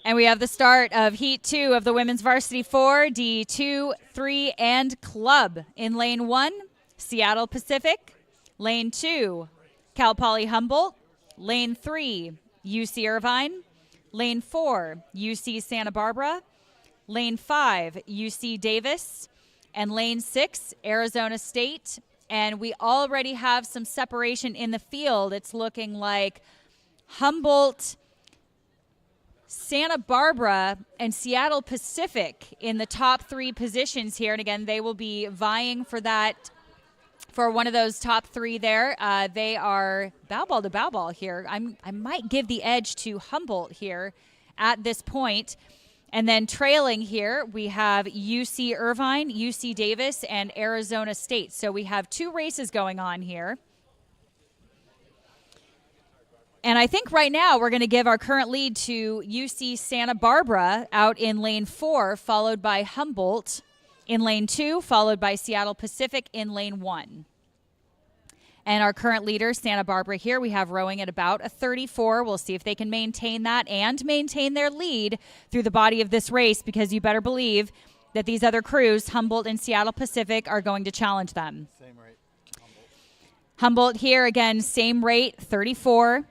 And we have the start of Heat 2 of the Women's Varsity 4, D2, 3, and Club. In Lane 1, Seattle Pacific. Lane 2, Cal Poly Humboldt. Lane 3, UC Irvine. Lane 4, UC Santa Barbara. Lane 5, UC Davis. And Lane 6, Arizona State. And we already have some separation in the field. It's looking like Humboldt, Santa Barbara and Seattle Pacific in the top 3 positions here. And again, they will be vying for that, for one of those top 3 there. They are bow ball to bow ball here. I might give the edge to Humboldt here at this point. And then trailing here, we have UC Irvine, UC Davis, and Arizona State. So we have 2 races going on here. And I think right now we're going to give our current lead to UC Santa Barbara out in lane 4, followed by Humboldt in lane 2, followed by Seattle Pacific in lane 1. And our current leader, Santa Barbara here, we have rowing at about a 34. We'll see if they can maintain that and maintain their lead through the body of this race, because you better believe that these other crews, Humboldt and Seattle Pacific, are going to challenge them. Same rate. Humboldt here, again, same rate, 34.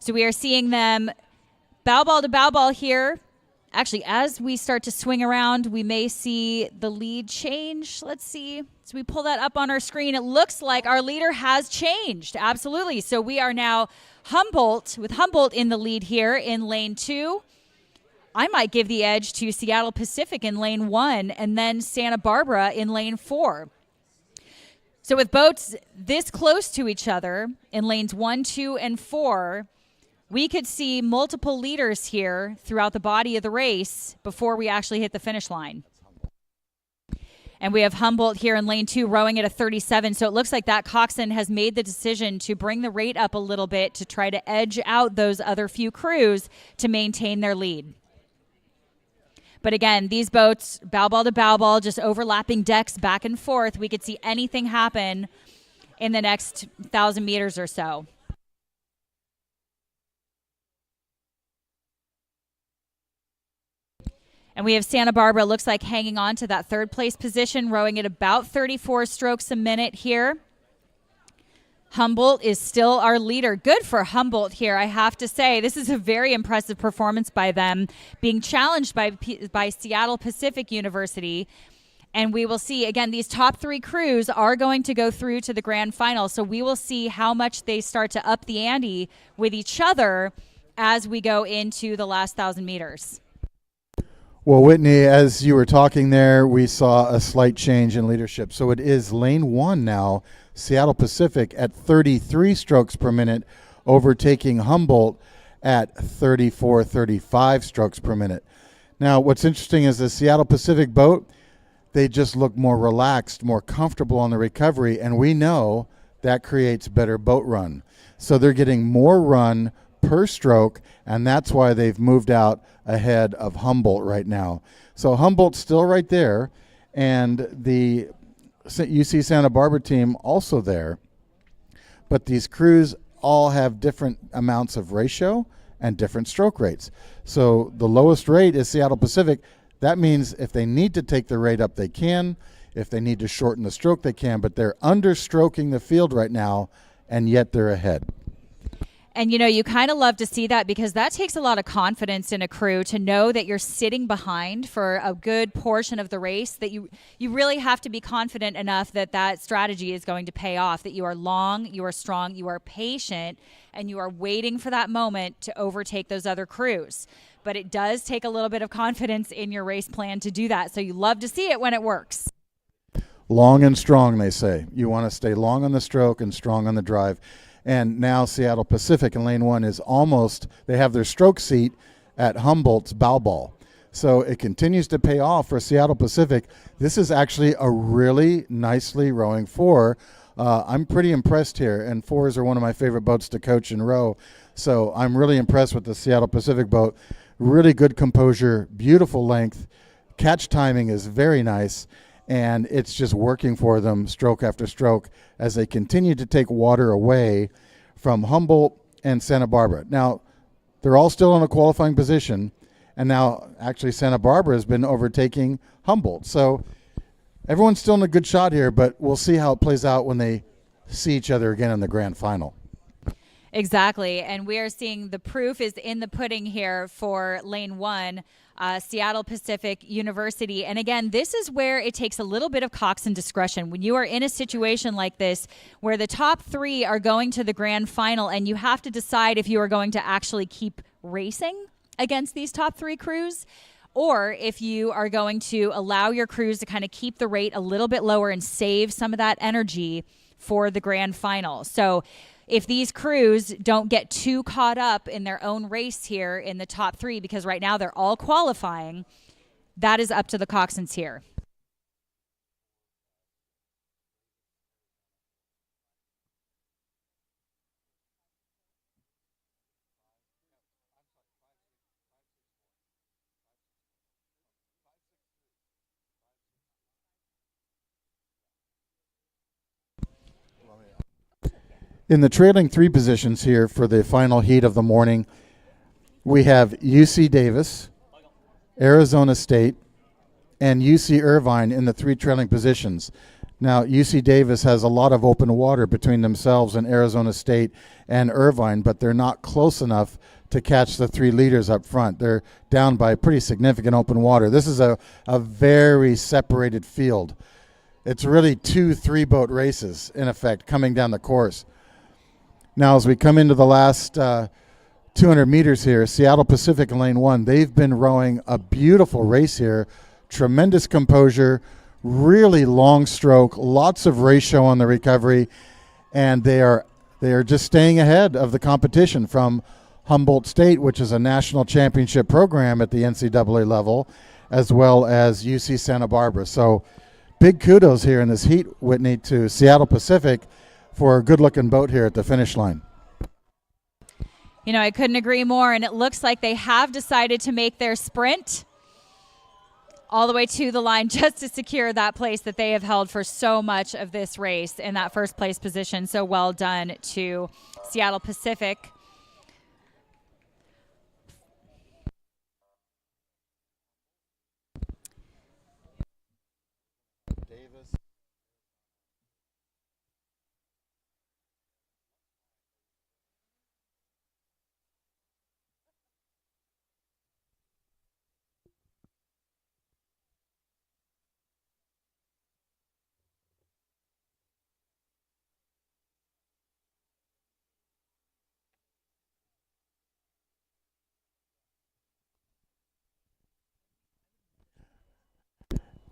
So we are seeing them bow ball to bow ball here. Actually, as we start to swing around, we may see the lead change. Let's see. So we pull that up on our screen. It looks like our leader has changed. Absolutely. So we are now Humboldt, with Humboldt in the lead here in lane 2. I might give the edge to Seattle Pacific in lane 1, and then Santa Barbara in lane 4. So with boats this close to each other in lanes 1, 2, and 4, we could see multiple leaders here throughout the body of the race before we actually hit the finish line. And we have Humboldt here in lane 2 rowing at a 37. So it looks like that coxswain has made the decision to bring the rate up a little bit to try to edge out those other few crews to maintain their lead. But again, these boats, bow ball to bow ball, just overlapping decks back and forth. We could see anything happen in the next 1,000 meters or so. And we have Santa Barbara, looks like, hanging on to that 3rd place position, rowing at about 34 strokes a minute here. Humboldt is still our leader. Good for Humboldt here, I have to say. This is a very impressive performance by them, being challenged by Seattle Pacific University. And we will see, again, these top 3 crews are going to go through to the grand final. So we will see how much they start to up the ante with each other as we go into the last 1,000 meters. Well, Whitney, as you were talking there, we saw a slight change in leadership. So it is lane 1 now, Seattle Pacific at 33 strokes per minute, overtaking Humboldt at 35 strokes per minute. Now, what's interesting is the Seattle Pacific boat, they just look more relaxed, more comfortable on the recovery, and we know that creates better boat run. So they're getting more run per stroke, and that's why they've moved out ahead of Humboldt right now. So Humboldt's still right there, and the UC Santa Barbara team also there, but these crews all have different amounts of ratio and different stroke rates. So the lowest rate is Seattle Pacific. That means if they need to take the rate up, they can. If they need to shorten the stroke, they can, but they're understroking the field right now, and yet they're ahead. And, you know, you kind of love to see that, because that takes a lot of confidence in a crew to know that you're sitting behind for a good portion of the race, that you really have to be confident enough that that strategy is going to pay off, that you are long, you are strong, you are patient, and you are waiting for that moment to overtake those other crews. But it does take a little bit of confidence in your race plan to do that. So you love to see it when it works. Long and strong, they say. You want to stay long on the stroke and strong on the drive. And now Seattle Pacific in lane 1 is almost, they have their stroke seat at Humboldt's bow ball. So it continues to pay off for Seattle Pacific. This is actually a really nicely rowing 4. I'm pretty impressed here, and 4s are one of my favorite boats to coach and row. So I'm really impressed with the Seattle Pacific boat. Really good composure, beautiful length. Catch timing is very nice. And it's just working for them stroke after stroke as they continue to take water away from Humboldt and Santa Barbara. Now, they're all still in a qualifying position, and now actually Santa Barbara has been overtaking Humboldt. So everyone's still in a good shot here, but we'll see how it plays out when they see each other again in the grand final. Exactly. And we are seeing the proof is in the pudding here for lane 1. Seattle Pacific University. And again, this is where it takes a little bit of coxswain discretion. When you are in a situation like this, where the top three are going to the grand final, and you have to decide if you are going to actually keep racing against these top three crews, or if you are going to allow your crews to kind of keep the rate a little bit lower and save some of that energy for the grand final. So if these crews don't get too caught up in their own race here in the top three, because right now they're all qualifying, that is up to the coxswains here. In the trailing three positions here for the final heat of the morning, we have UC Davis, Arizona State, and UC Irvine in the three trailing positions. Now, UC Davis has a lot of open water between themselves and Arizona State and Irvine, but they're not close enough to catch the three leaders up front. They're down by pretty significant open water. This is a very separated field. It's really 2 3-boat races, in effect, coming down the course. Now, as we come into the last 200 meters here, Seattle Pacific in lane 1, they've been rowing a beautiful race here. Tremendous composure, really long stroke, lots of ratio on the recovery, and they are just staying ahead of the competition from Humboldt State, which is a national championship program at the NCAA level, as well as UC Santa Barbara. So big kudos here in this heat, Whitney, to Seattle Pacific for a good-looking boat here at the finish line. You know, I couldn't agree more, and it looks like they have decided to make their sprint all the way to the line just to secure that place that they have held for so much of this race in that first place position. So well done to Seattle Pacific.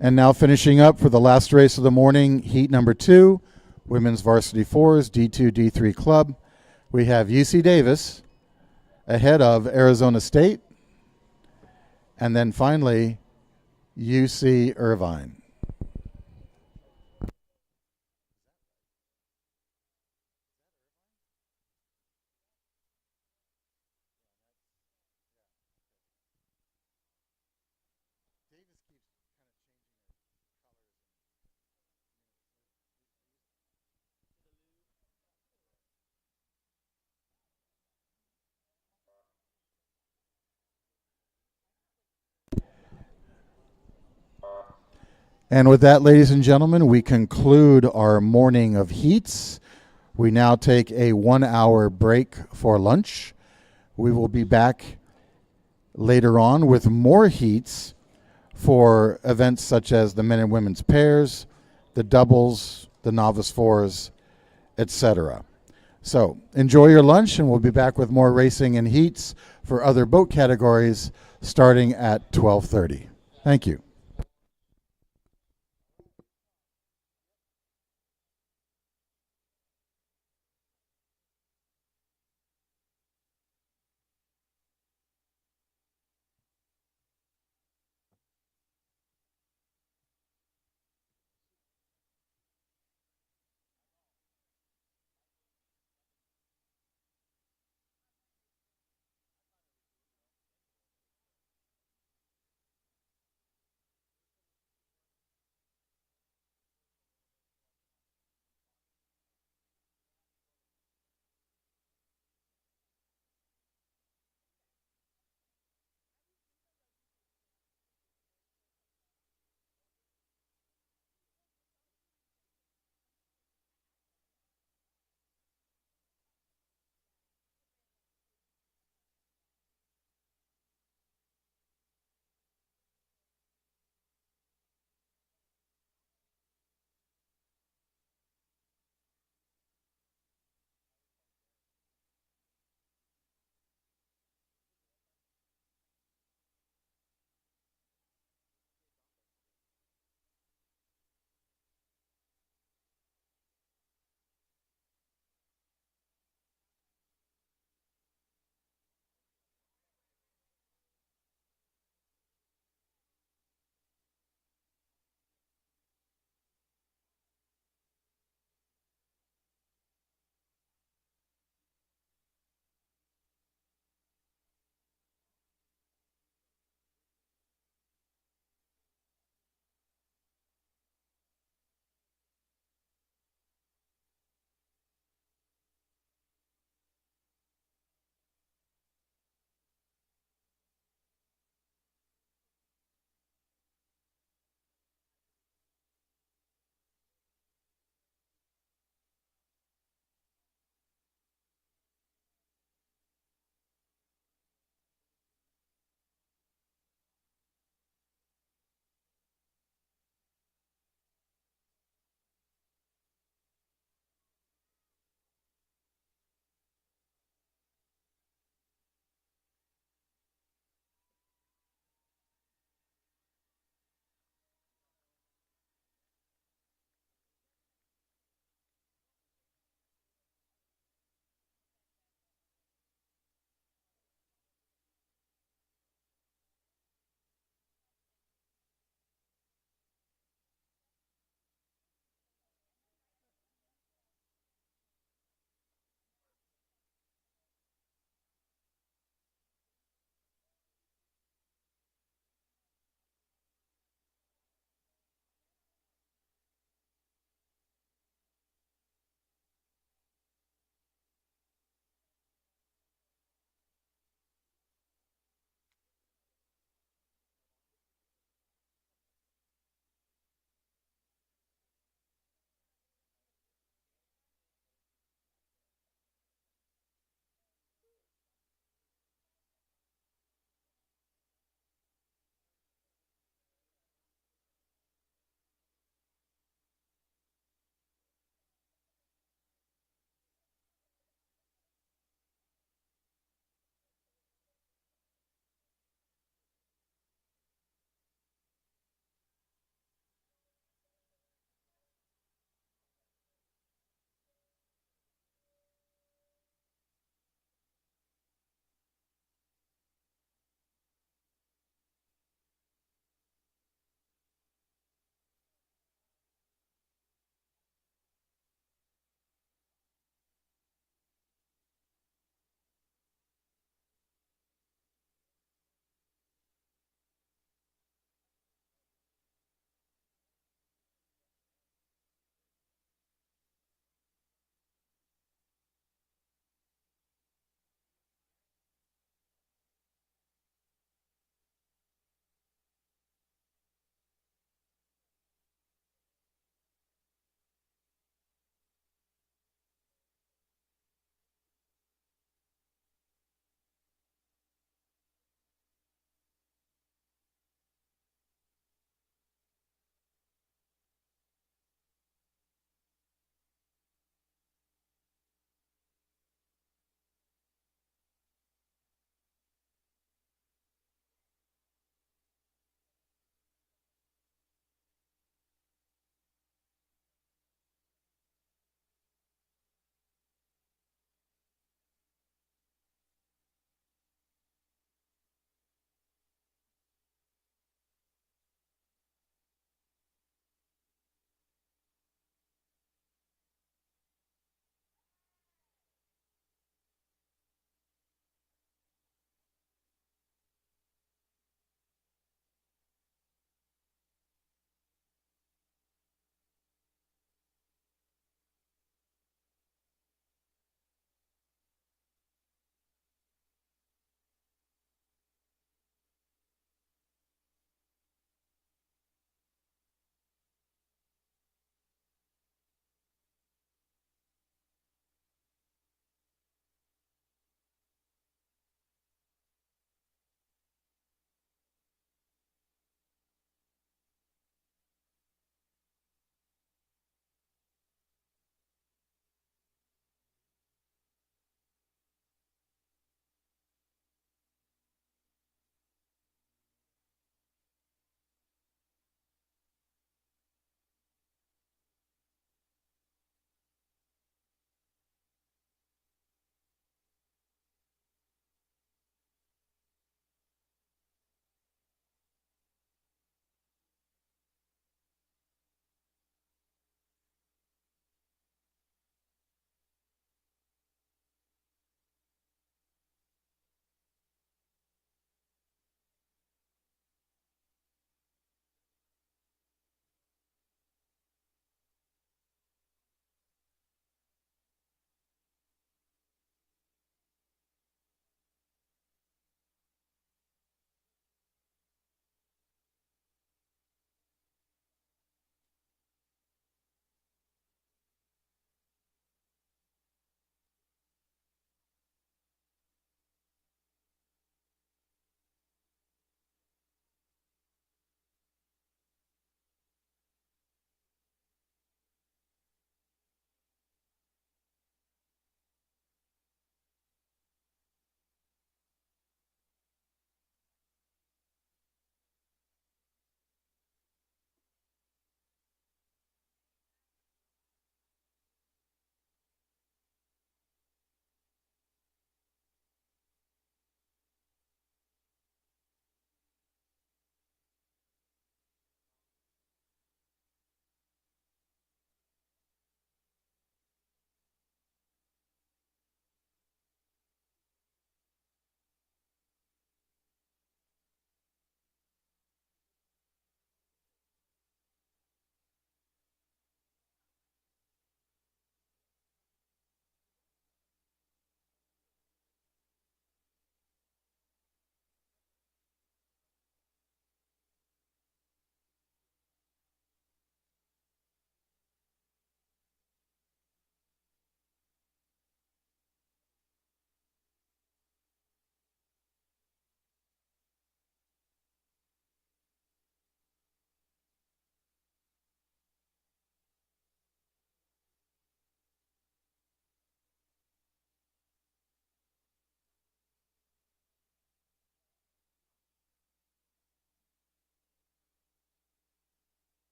And now finishing up for the last race of the morning, heat number 2, women's varsity fours, D2, D3 club. We have UC Davis ahead of Arizona State, and then finally UC Irvine. And with that, ladies and gentlemen, we conclude our morning of heats. We now take a 1-hour break for lunch. We will be back later on with more heats for events such as the men and women's pairs, the doubles, the novice fours, etc. So enjoy your lunch, and we'll be back with more racing and heats for other boat categories starting at 12:30. Thank you.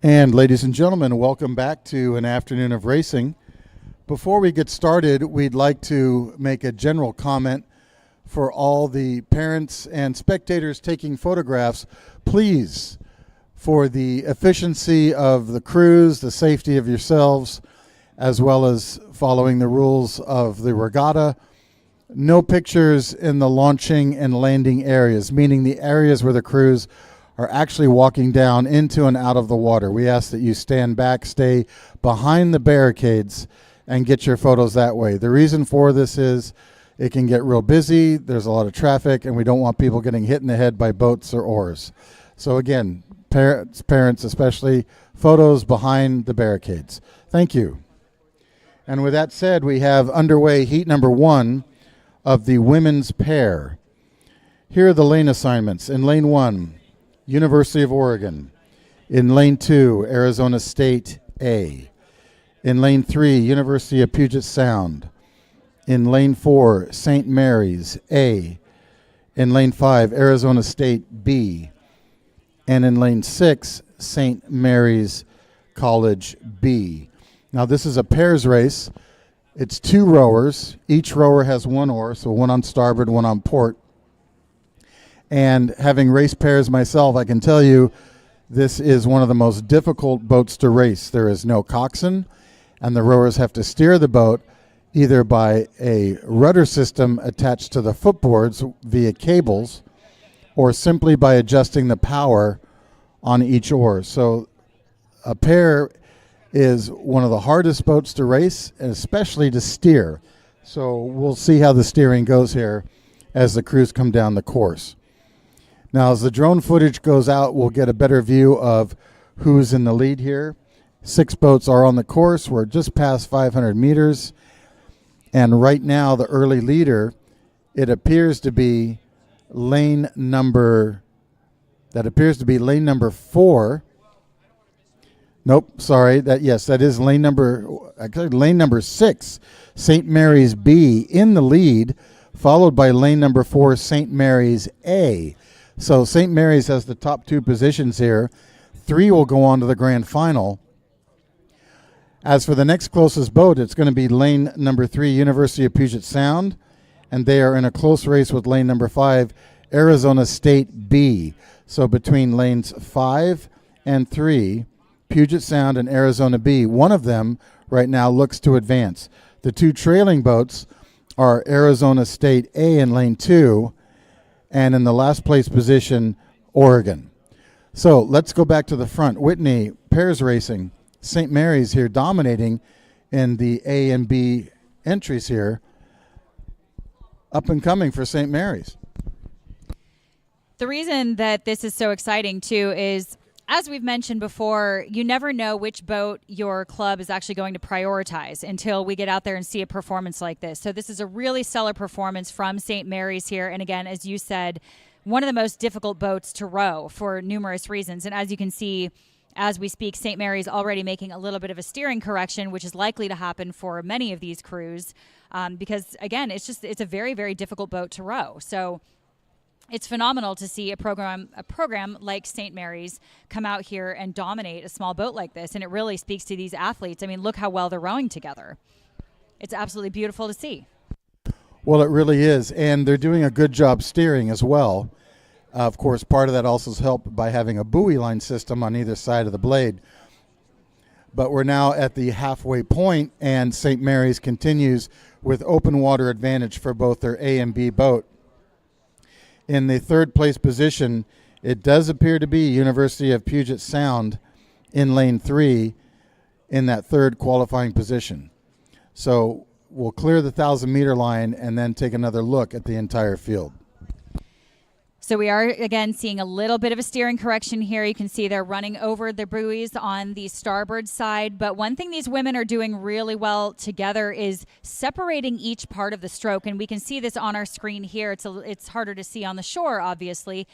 And ladies and gentlemen, welcome back to an afternoon of racing. Before we get started, we'd like to make a general comment for all the parents and spectators taking photographs. Please, for the efficiency of the cruise, the safety of yourselves, as well as following the rules of the regatta, no pictures in the launching and landing areas, meaning the areas where the crews are actually walking down into and out of the water. We ask that you stand back, stay behind the barricades, and get your photos that way. The reason for this is it can get real busy, there's a lot of traffic, and we don't want people getting hit in the head by boats or oars. So again, parents especially, photos behind the barricades. Thank you. And with that said, we have underway heat number 1 of the women's pair. Here are the lane assignments. In lane 1, University of Oregon. In lane 2, Arizona State A. In lane 3, University of Puget Sound. In lane 4, St. Mary's A. In lane 5, Arizona State B. And in lane 6, St. Mary's College B. Now this is a pairs race. It's 2 rowers. Each rower has 1 oar, so 1 on starboard, 1 on port. And having raced pairs myself, I can tell you this is one of the most difficult boats to race. There is no coxswain, and the rowers have to steer the boat either by a rudder system attached to the footboards via cables, or simply by adjusting the power on each oar. So a pair is one of the hardest boats to race, and especially to steer. So we'll see how the steering goes here as the crews come down the course. Now, as the drone footage goes out, we'll get a better view of who's in the lead here. 6 boats are on the course. We're just past 500 meters. And right now, the early leader, it appears to be lane number 4. Nope, sorry. That is lane number 6, St. Mary's B in the lead, followed by lane number 4, St. Mary's A. So St. Mary's has the top 2 positions here. 3 will go on to the grand final. As for the next closest boat, it's going to be lane number 3, University of Puget Sound, and they are in a close race with lane number 5, Arizona State B. So between lanes 5 and 3, Puget Sound and Arizona B, one of them right now looks to advance. The 2 trailing boats are Arizona State A in lane 2, and in the last place position, Oregon. So let's go back to the front. Whitney, pairs racing. St. Mary's here dominating in the A and B entries here. Up and coming for St. Mary's. The reason that this is so exciting, too, is, as we've mentioned before, you never know which boat your club is actually going to prioritize until we get out there and see a performance like this. So this is a really stellar performance from St. Mary's here. And again, as you said, one of the most difficult boats to row for numerous reasons. And as you can see, as we speak, St. Mary's already making a little bit of a steering correction, which is likely to happen for many of these crews because, again, it's a very, very difficult boat to row. So it's phenomenal to see a program like St. Mary's come out here and dominate a small boat like this. And it really speaks to these athletes. I mean, look how well they're rowing together. It's absolutely beautiful to see. Well, it really is. And they're doing a good job steering as well. Of course, part of that also is helped by having a buoy line system on either side of the blade. But we're now at the halfway point, and St. Mary's continues with open water advantage for both their A and B boat. In the 3rd place position, it does appear to be University of Puget Sound in lane 3 in that 3rd qualifying position. So we'll clear the 1,000-meter line and then take another look at the entire field. So we are, again, seeing a little bit of a steering correction here. You can see they're running over the buoys on the starboard side. But one thing these women are doing really well together is separating each part of the stroke. And we can see this on our screen here. It's harder to see on the shore, obviously.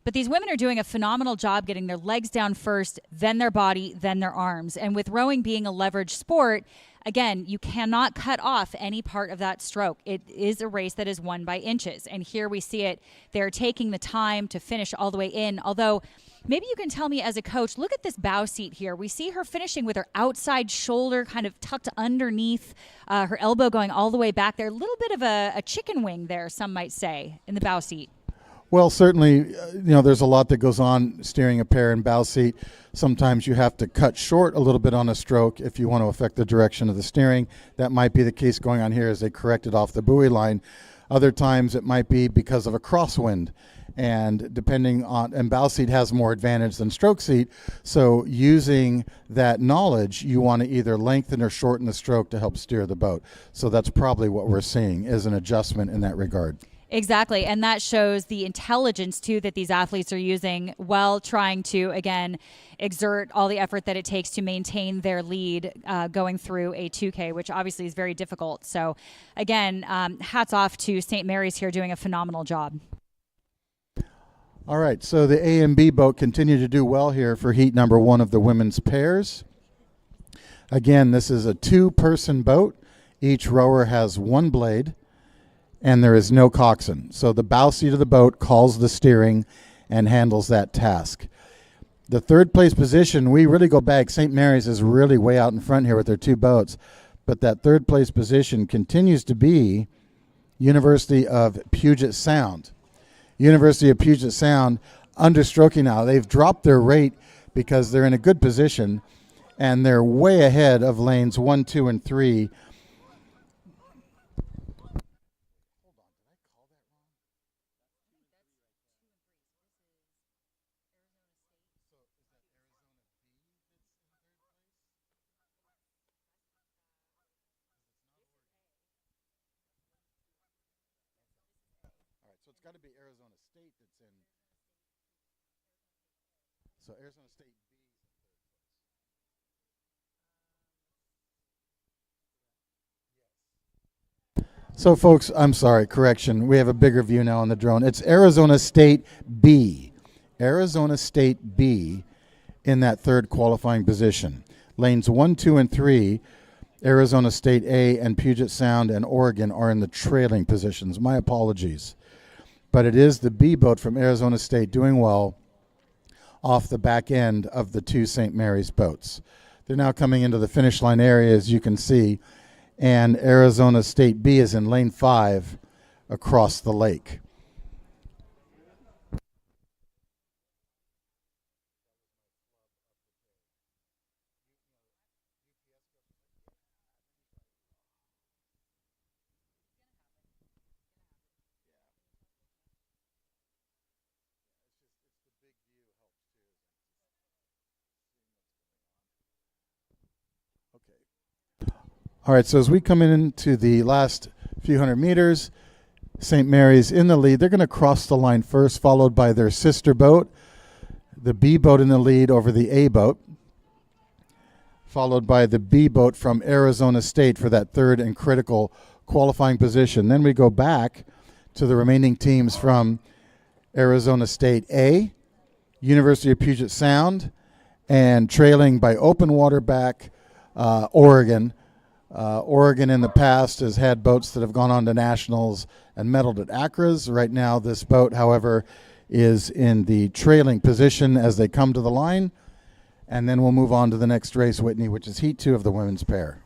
But these women are doing a phenomenal job getting their legs down first, then their body, then their arms. And with rowing being a leverage sport, again, you cannot cut off any part of that stroke. It is a race that is won by inches. And here we see it. They're taking the time to finish all the way in. Although, maybe you can tell me as a coach, look at this bow seat here. We see her finishing with her outside shoulder kind of tucked underneath, her elbow going all the way back there. A little bit of a chicken wing there, some might say, in the bow seat. Well, certainly, there's a lot that goes on steering a pair in bow seat. Sometimes you have to cut short a little bit on a stroke if you want to affect the direction of the steering. That might be the case going on here as they correct it off the buoy line. Other times it might be because of a crosswind. And bow seat has more advantage than stroke seat. So using that knowledge, you want to either lengthen or shorten the stroke to help steer the boat. So that's probably what we're seeing is an adjustment in that regard. Exactly. And that shows the intelligence, too, that these athletes are using while trying to, again, exert all the effort that it takes to maintain their lead going through a 2K, which obviously is very difficult. So, again, hats off to St. Mary's here doing a phenomenal job. All right, so the A and B boat continue to do well here for heat number 1 of the women's pairs. Again, this is a 2-person boat. Each rower has 1 blade. And there is no coxswain. So the bow seat of the boat calls the steering and handles that task. The 3rd place position, we really go back. St. Mary's is really way out in front here with their 2 boats. But that 3rd place position continues to be University of Puget Sound. University of Puget Sound understroking now. They've dropped their rate because they're in a good position. And they're way ahead of lanes 1, 2, and 3. So it's got to be Arizona State that's in. So Arizona State B. So folks, I'm sorry, correction. We have a bigger view now on the drone. It's Arizona State B. Arizona State B in that 3rd qualifying position. Lanes 1, 2, and 3, Arizona State A and Puget Sound and Oregon are in the trailing positions. My apologies. But it is the B boat from Arizona State doing well off the back end of the 2 St. Mary's boats. They're now coming into the finish line area, as you can see, and Arizona State B is in lane 5 across the lake. All right, so as we come into the last few hundred meters, St. Mary's in the lead. They're going to cross the line first, followed by their sister boat, the B boat in the lead over the A boat, followed by the B boat from Arizona State for that 3rd and critical qualifying position. Then we go back to the remaining teams from Arizona State A, University of Puget Sound, and trailing by open water back Oregon. Oregon in the past has had boats that have gone on to nationals and medaled at ACRAs. Right now, this boat, however, is in the trailing position as they come to the line. And then we'll move on to the next race, Whitney, which is Heat 2 of the women's pair.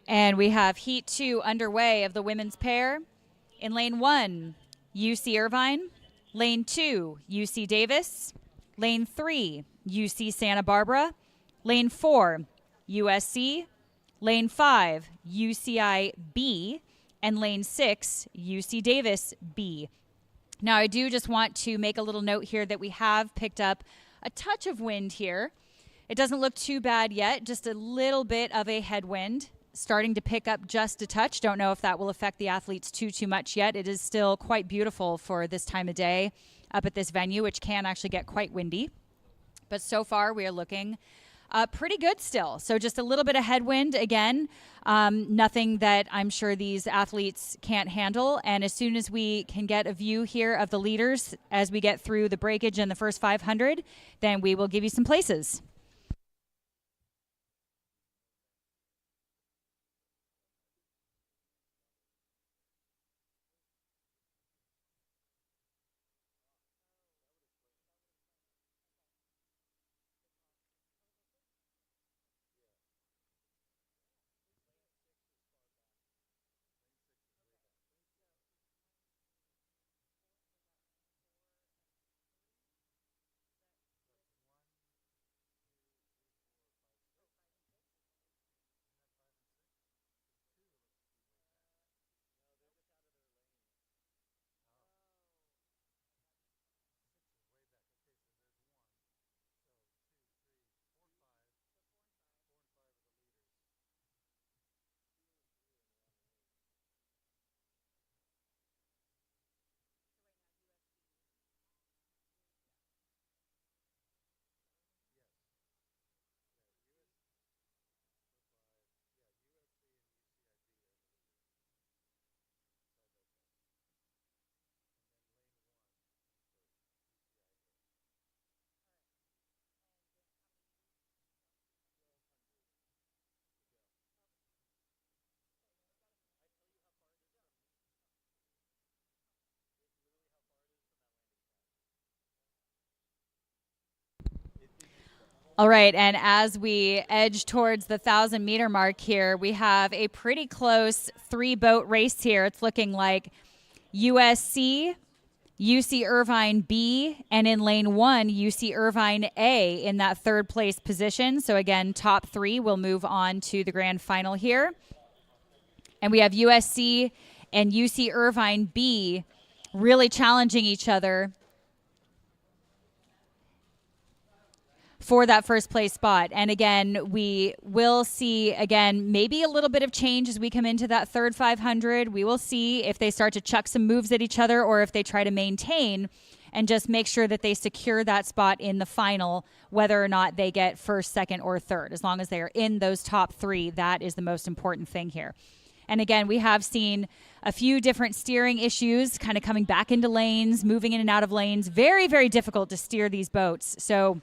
And we have Heat 2 underway of the women's pair. In Lane 1, UC Irvine. Lane 2, UC Davis. Lane 3, UC Santa Barbara. Lane 4, USC. Lane 5, UCI B. And Lane 6, UC Davis B. Now, I do just want to make a little note here that we have picked up a touch of wind here. It doesn't look too bad yet, just a little bit of a headwind starting to pick up just a touch. Don't know if that will affect the athletes too much yet. It is still quite beautiful for this time of day up at this venue, which can actually get quite windy. But so far, we are looking pretty good still. So just a little bit of headwind again, nothing that I'm sure these athletes can't handle. And as soon as we can get a view here of the leaders as we get through the breakage in the first 500, then we will give you some places. All right, and as we edge towards the 1,000-meter mark here, we have a pretty close three-boat race here. It's looking like USC, UC Irvine B, and in lane 1, UC Irvine A in that third place position. So again, top three will move on to the grand final here. And we have USC and UC Irvine B really challenging each other for that first place spot. And again, we will see, again, maybe a little bit of change as we come into that third 500. We will see if they start to chuck some moves at each other or if they try to maintain and just make sure that they secure that spot in the final, whether or not they get first, second, or third. As long as they are in those top three, that is the most important thing here. And again, we have seen a few different steering issues kind of coming back into lanes, moving in and out of lanes. Very, very difficult to steer these boats. So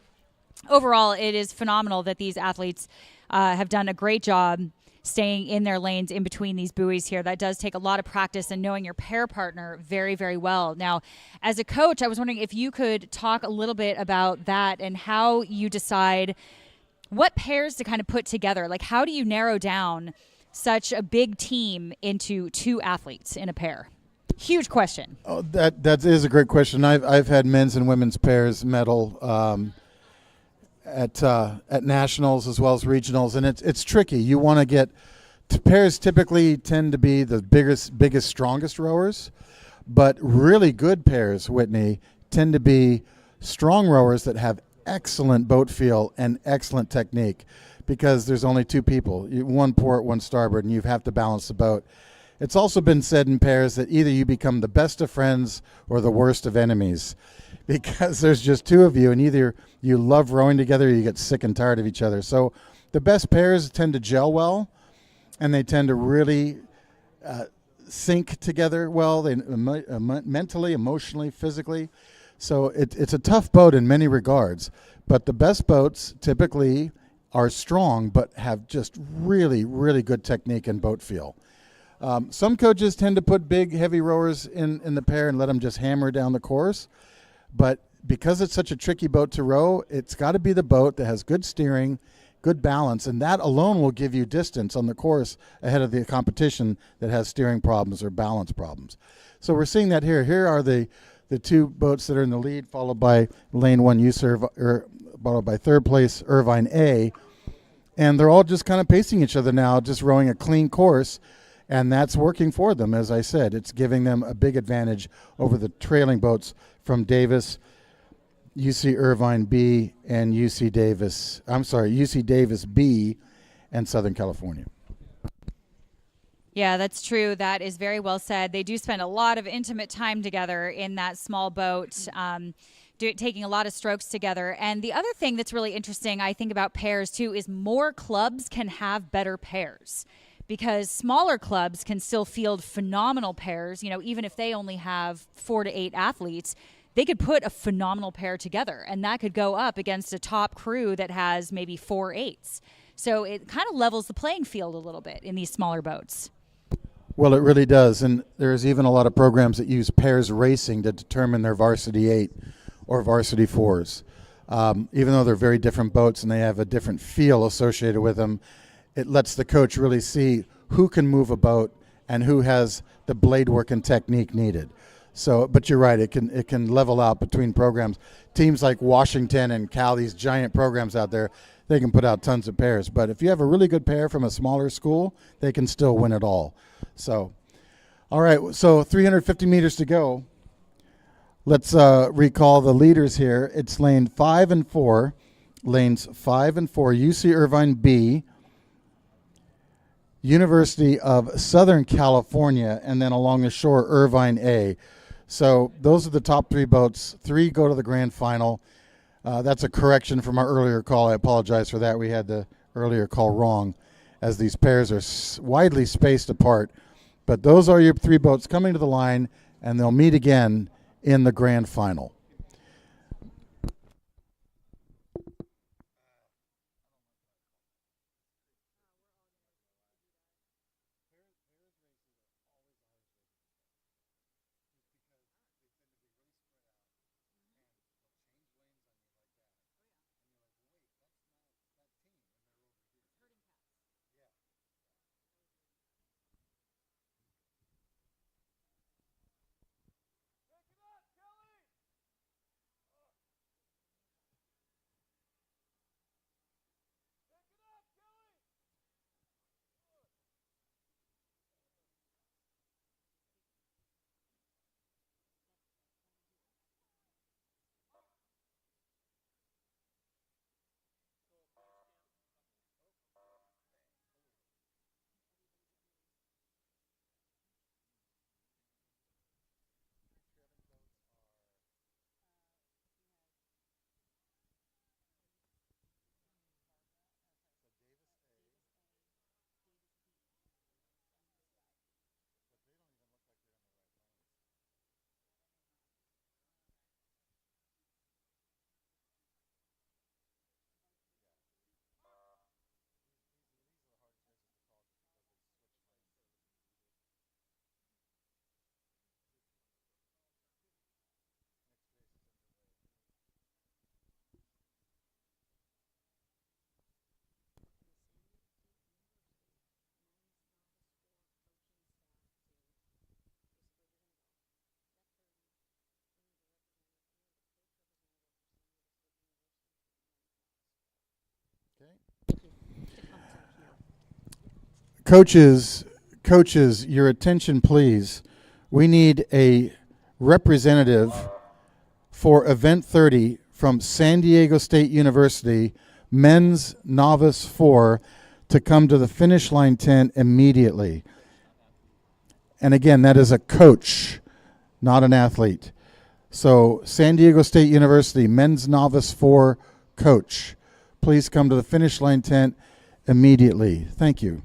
overall, it is phenomenal that these athletes have done a great job staying in their lanes in between these buoys here. That does take a lot of practice and knowing your pair partner very, very well. Now, as a coach, I was wondering if you could talk a little bit about that and how you decide what pairs to kind of put together. Like, how do you narrow down such a big team into two athletes in a pair? Huge question. Oh, that is a great question. I've had men's and women's pairs medal at nationals as well as regionals, and it's tricky. You want to get pairs typically tend to be the biggest, strongest rowers, but really good pairs, Whitney, tend to be strong rowers that have excellent boat feel and excellent technique, because there's only two people, one port, one starboard, and you have to balance the boat. It's also been said in pairs that either you become the best of friends or the worst of enemies, because there's just two of you, and either you love rowing together or you get sick and tired of each other. So the best pairs tend to gel well, and they tend to really sync together well, they mentally, emotionally, physically. So it's a tough boat in many regards, but the best boats typically are strong but have just really, really good technique and boat feel. Some coaches tend to put big, heavy rowers in the pair and let them just hammer down the course. But because it's such a tricky boat to row, it's got to be the boat that has good steering, good balance, and that alone will give you distance on the course ahead of the competition that has steering problems or balance problems. So we're seeing that here. Here are the two boats that are in the lead, followed by lane 1 followed by third place Irvine A, and they're all just kind of pacing each other now, just rowing a clean course, and that's working for them. As I said, it's giving them a big advantage over the trailing boats from Davis, UC Irvine B, and UC Davis B, and Southern California. Yeah, that's true. That is very well said. They do spend a lot of intimate time together in that small boat, taking a lot of strokes together. And the other thing that's really interesting, I think, about pairs too, is more clubs can have better pairs, because smaller clubs can still field phenomenal pairs. You know, even if they only have 4 to 8 athletes, they could put a phenomenal pair together, and that could go up against a top crew that has maybe 4 8s. So it kind of levels the playing field a little bit in these smaller boats. Well, it really does, and there's even a lot of programs that use pairs racing to determine their varsity 8 or varsity 4s. Even though they're very different boats and they have a different feel associated with them, it lets the coach really see who can move a boat and who has the blade work and technique needed. So, but you're right, it can level out between programs. Teams like Washington and Cal, these giant programs out there, they can put out tons of pairs. But if you have a really good pair from a smaller school, they can still win it all. So, all right, so 350 meters to go. Let's recall the leaders here. It's lane 5 and 4, lanes 5 and 4, UC Irvine B, University of Southern California, and then along the shore, Irvine A. So those are the top 3 boats. 3 go to the grand final. That's a correction from our earlier call. I apologize for that. We had the earlier call wrong, as these pairs are widely spaced apart. But those are your 3 boats coming to the line, and they'll meet again in the grand final. Coaches, your attention, please. We need a representative for Event 30 from San Diego State University, Men's Novice 4, to come to the finish line tent immediately. And again, that is a coach, not an athlete. So San Diego State University, Men's Novice 4 coach, please come to the finish line tent immediately. Thank you.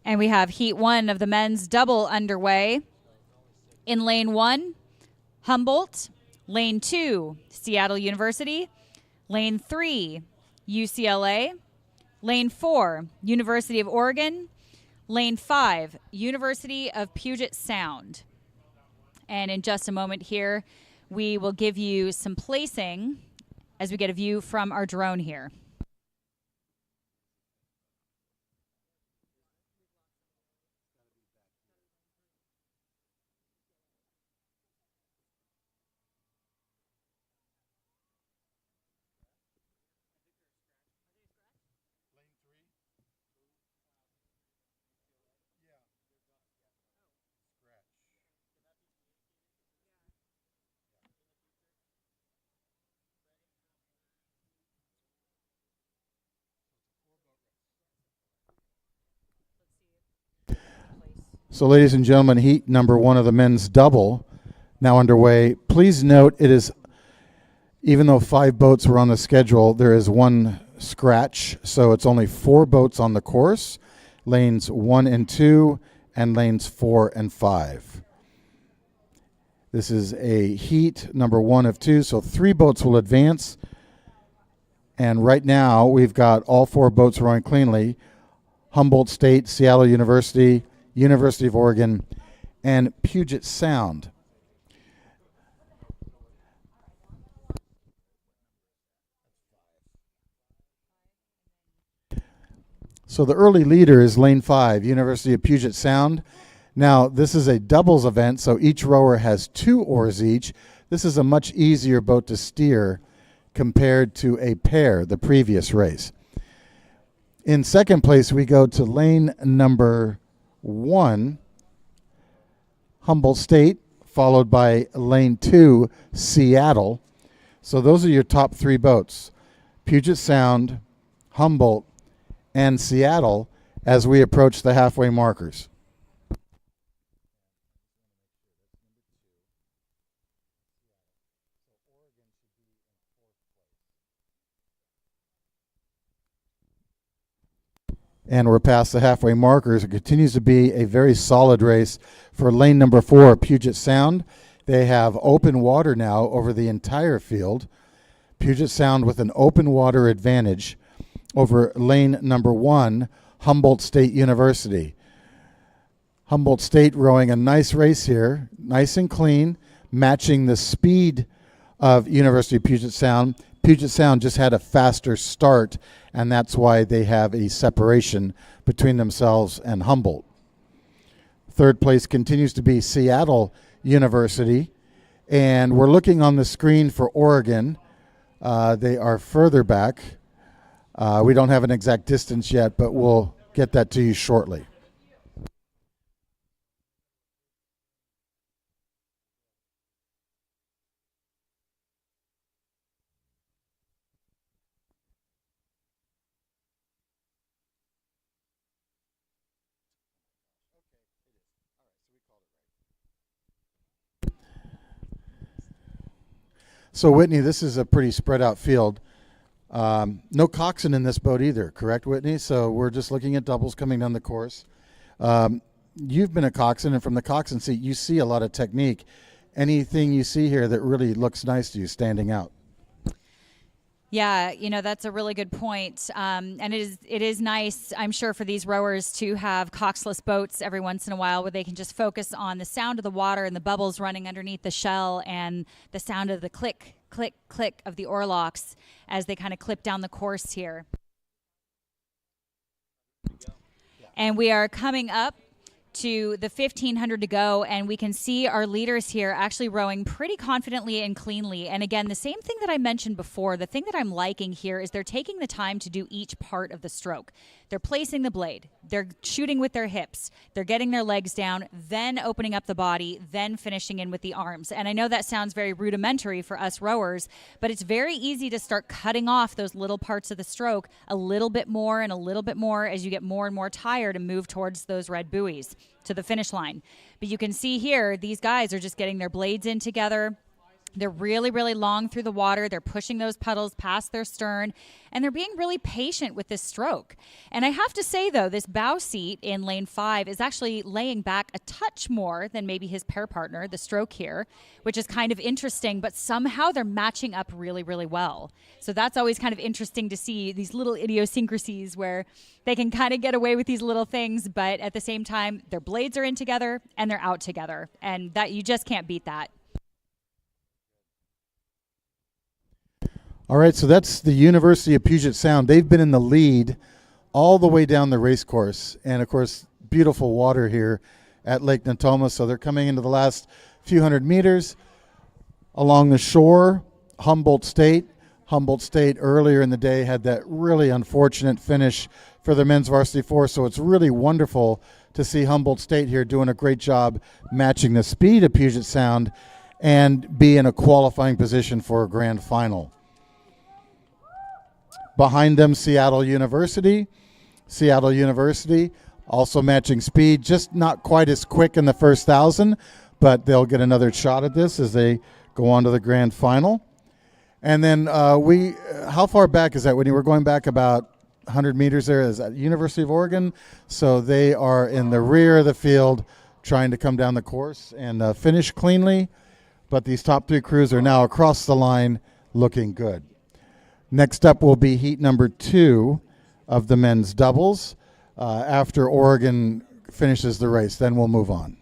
And we have heat 1 of the men's double underway. In lane 1, Humboldt. Lane 2, Seattle University. Lane 3, UCLA. Lane 4, University of Oregon. Lane 5, University of Puget Sound. And in just a moment here, we will give you some placing as we get a view from our drone here. So, ladies and gentlemen, heat number 1 of the men's double now underway. Please note it is, even though 5 boats were on the schedule, there is 1 scratch. So it's only 4 boats on the course, lanes 1 and 2 and lanes 4 and 5. This is a heat number 1 of 2, so 3 boats will advance. And right now we've got all 4 boats rowing cleanly. Humboldt State, Seattle University, University of Oregon, and Puget Sound. So the early leader is lane 5, University of Puget Sound. Now, this is a doubles event, so each rower has 2 oars each. This is a much easier boat to steer compared to a pair, the previous race. In second place, we go to lane number 1, Humboldt State, followed by lane 2, Seattle. So those are your top 3 boats, Puget Sound, Humboldt, and Seattle, as we approach the halfway markers. And we're past the halfway markers. It continues to be a very solid race for lane number 4, Puget Sound. They have open water now over the entire field. Puget Sound with an open water advantage over lane number 1, Humboldt State University. Humboldt State rowing a nice race here, nice and clean, matching the speed of University of Puget Sound. Puget Sound just had a faster start, and that's why they have a separation between themselves and Humboldt. Third place continues to be Seattle University, and we're looking on the screen for Oregon. They are further back. We don't have an exact distance yet, but we'll get that to you shortly. So, Whitney, this is a pretty spread out field. No coxswain in this boat either, correct, Whitney? So we're just looking at doubles coming down the course. You've been a coxswain, and from the coxswain seat, you see a lot of technique. Anything you see here that really looks nice to you standing out? Yeah, that's a really good point. And it is nice, I'm sure, for these rowers to have coxless boats every once in a while where they can just focus on the sound of the water and the bubbles running underneath the shell and the sound of the click, click, click of the oarlocks as they kind of clip down the course here. And we are coming up to the 1,500 to go, and we can see our leaders here actually rowing pretty confidently and cleanly. And again, the same thing that I mentioned before, the thing that I'm liking here is they're taking the time to do each part of the stroke. They're placing the blade, they're shooting with their hips, they're getting their legs down, then opening up the body, then finishing in with the arms. And I know that sounds very rudimentary for us rowers, but it's very easy to start cutting off those little parts of the stroke a little bit more and a little bit more as you get more and more tired and move towards those red buoys to the finish line. But you can see here, these guys are just getting their blades in together. They're really, really long through the water. They're pushing those puddles past their stern, and they're being really patient with this stroke. And I have to say, though, this bow seat in lane 5 is actually laying back a touch more than maybe his pair partner, the stroke here, which is kind of interesting, but somehow they're matching up really, really well. So that's always kind of interesting to see these little idiosyncrasies where they can kind of get away with these little things, but at the same time, their blades are in together and they're out together. And that you just can't beat that. All right, so that's the University of Puget Sound. They've been in the lead all the way down the race course. And, of course, beautiful water here at Lake Natoma. So they're coming into the last few hundred meters along the shore. Humboldt State earlier in the day had that really unfortunate finish for the men's varsity 4. So it's really wonderful to see Humboldt State here doing a great job matching the speed of Puget Sound and be in a qualifying position for a grand final. Behind them, Seattle University also matching speed, just not quite as quick in the first 1,000, but they'll get another shot at this as they go on to the grand final. And then how far back is that, Whitney? We're going back about 100 meters there. Is that University of Oregon? So they are in the rear of the field trying to come down the course and finish cleanly. But these top 3 crews are now across the line looking good. Next up will be heat number 2 of the men's doubles after Oregon finishes the race. Then we'll move on.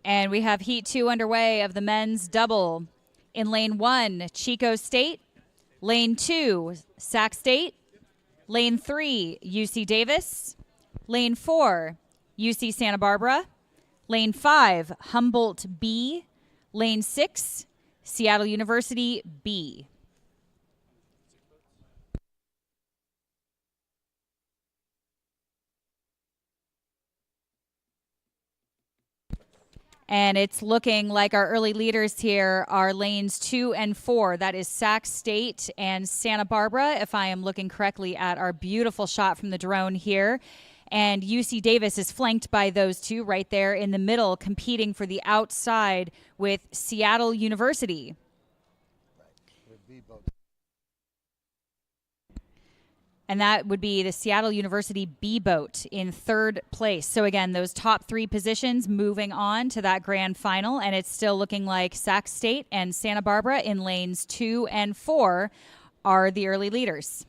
And we have heat 2 underway of the men's double. In lane 1, Chico State. Lane 2, Sac State. Lane 3, UC Davis. Lane 4, UC Santa Barbara. Lane 5, Humboldt B. Lane 6, Seattle University B. And it's looking like our early leaders here are lanes 2 and 4. That is Sac State and Santa Barbara, if I am looking correctly at our beautiful shot from the drone here. And UC Davis is flanked by those two right there in the middle, competing for the outside with Seattle University. And that would be the Seattle University B boat in third place. So again, those top 3 positions moving on to that grand final. And it's still looking like Sac State and Santa Barbara in lanes 2 and 4 are the early leaders.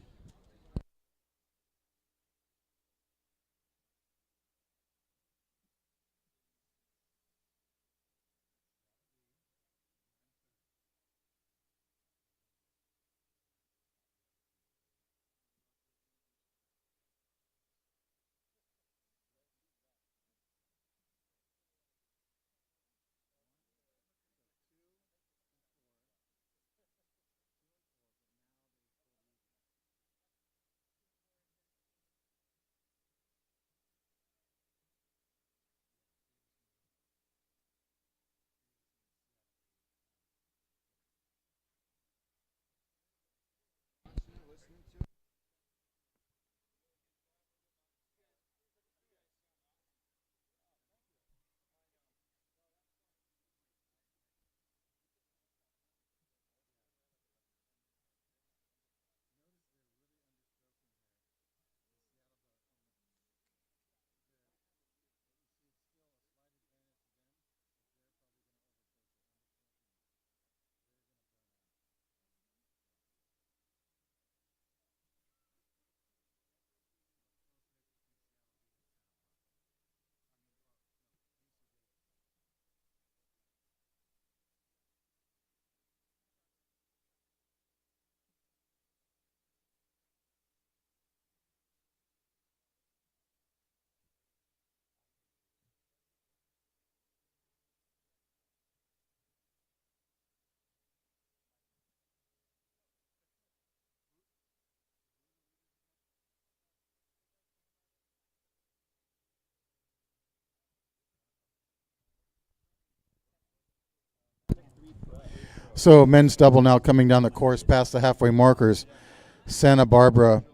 So men's double now coming down the course past the halfway markers. Santa Barbara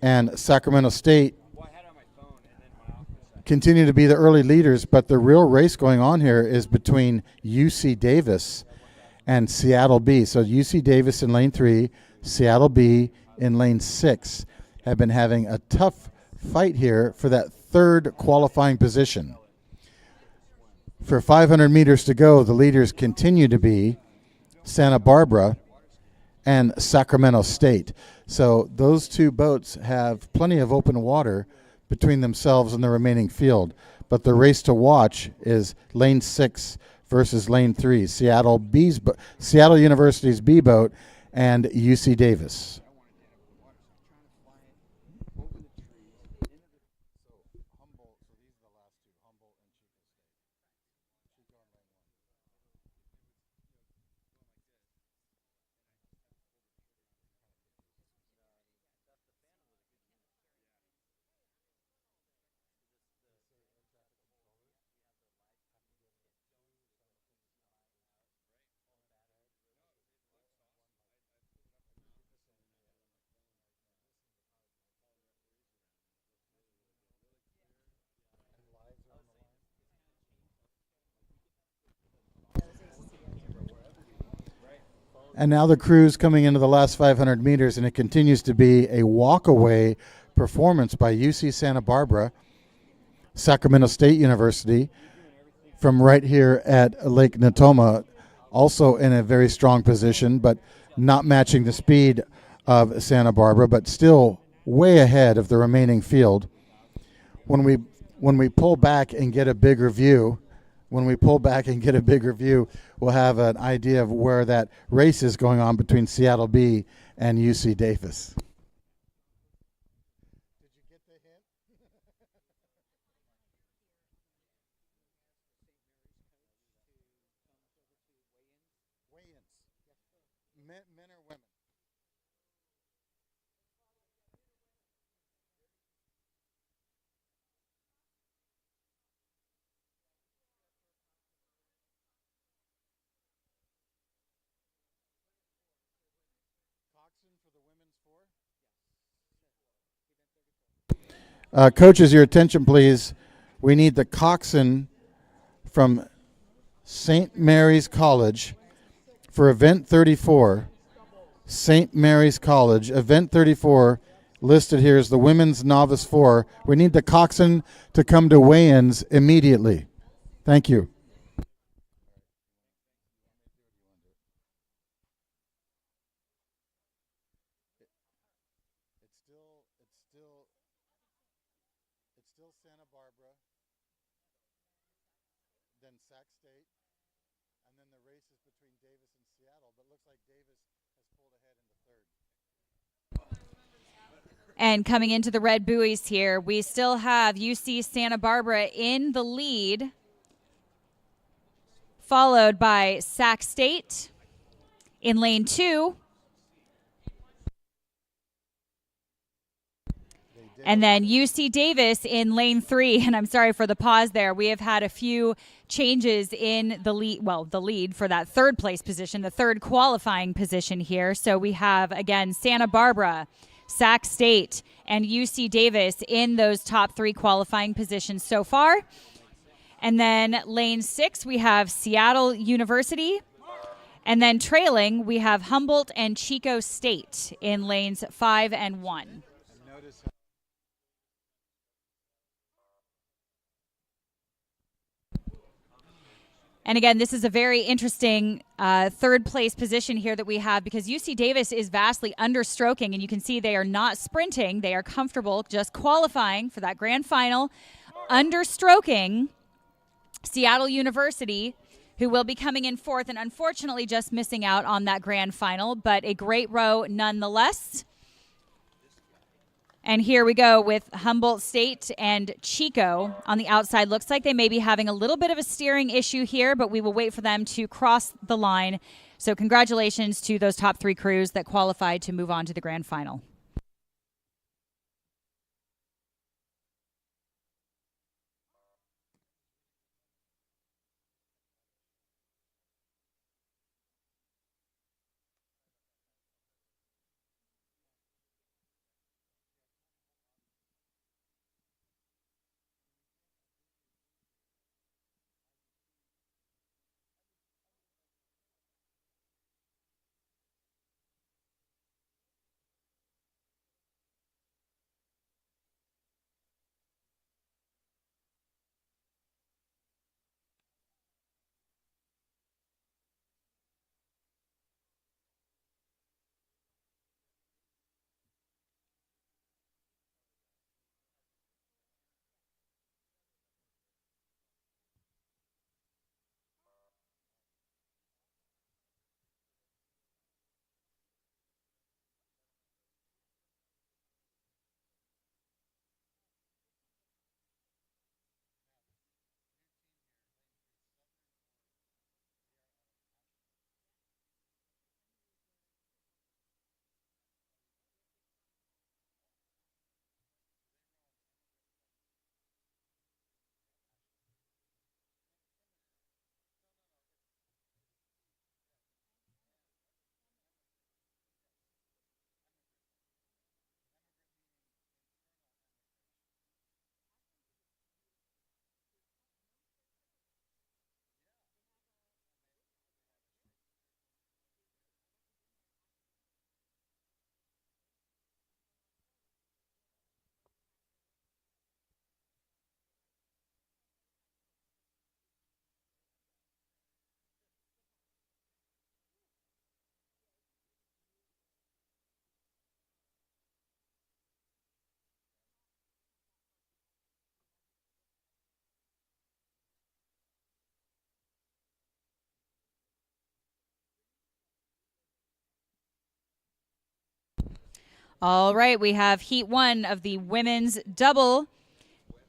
and Sacramento State continue to be the early leaders, but the real race going on here is between UC Davis and Seattle B. So UC Davis in lane 3, Seattle B in lane 6 have been having a tough fight here for that third qualifying position. For 500 meters to go, the leaders continue to be Santa Barbara and Sacramento State. So those two boats have plenty of open water between themselves and the remaining field. But the race to watch is lane 6 versus lane 3, Seattle University's B boat and UC Davis. And now the crew's coming into the last 500 meters, and it continues to be a walk-away performance by UC Santa Barbara, Sacramento State University, from right here at Lake Natoma, also in a very strong position, but not matching the speed of Santa Barbara, but still way ahead of the remaining field. When we pull back and get a bigger view, we'll have an idea of where that race is going on between Seattle B and UC Davis. Did you get the hint? Weigh-ins. Men or women? Coaches, your attention, please. We need the coxswain from St. Mary's College for event 34. St. Mary's College, event 34, listed here as the women's novice 4. We need the coxswain to come to weigh-ins immediately. Thank you. It's still Santa Barbara, then Sac State, and then the race is between Davis and Seattle, but looks like Davis has pulled ahead into third. And coming into the red buoys here, we still have UC Santa Barbara in the lead, followed by Sac State in lane 2. And then UC Davis in lane 3. And I'm sorry for the pause there. We have had a few changes in the lead, the lead for that third place position, the third qualifying position here. So we have, again, Santa Barbara, Sac State, and UC Davis in those top 3 qualifying positions so far. And then lane 6, we have Seattle University. And then trailing, we have Humboldt and Chico State in lanes 5 and 1. And again, this is a very interesting third place position here that we have because UC Davis is vastly understroking, and you can see they are not sprinting. They are comfortable just qualifying for that grand final, understroking Seattle University, who will be coming in 4th and unfortunately just missing out on that grand final, but a great row nonetheless. And here we go with Humboldt State and Chico on the outside. Looks like they may be having a little bit of a steering issue here, but we will wait for them to cross the line. So congratulations to those top 3 crews that qualified to move on to the grand final. All right, we have Heat 1 of the women's double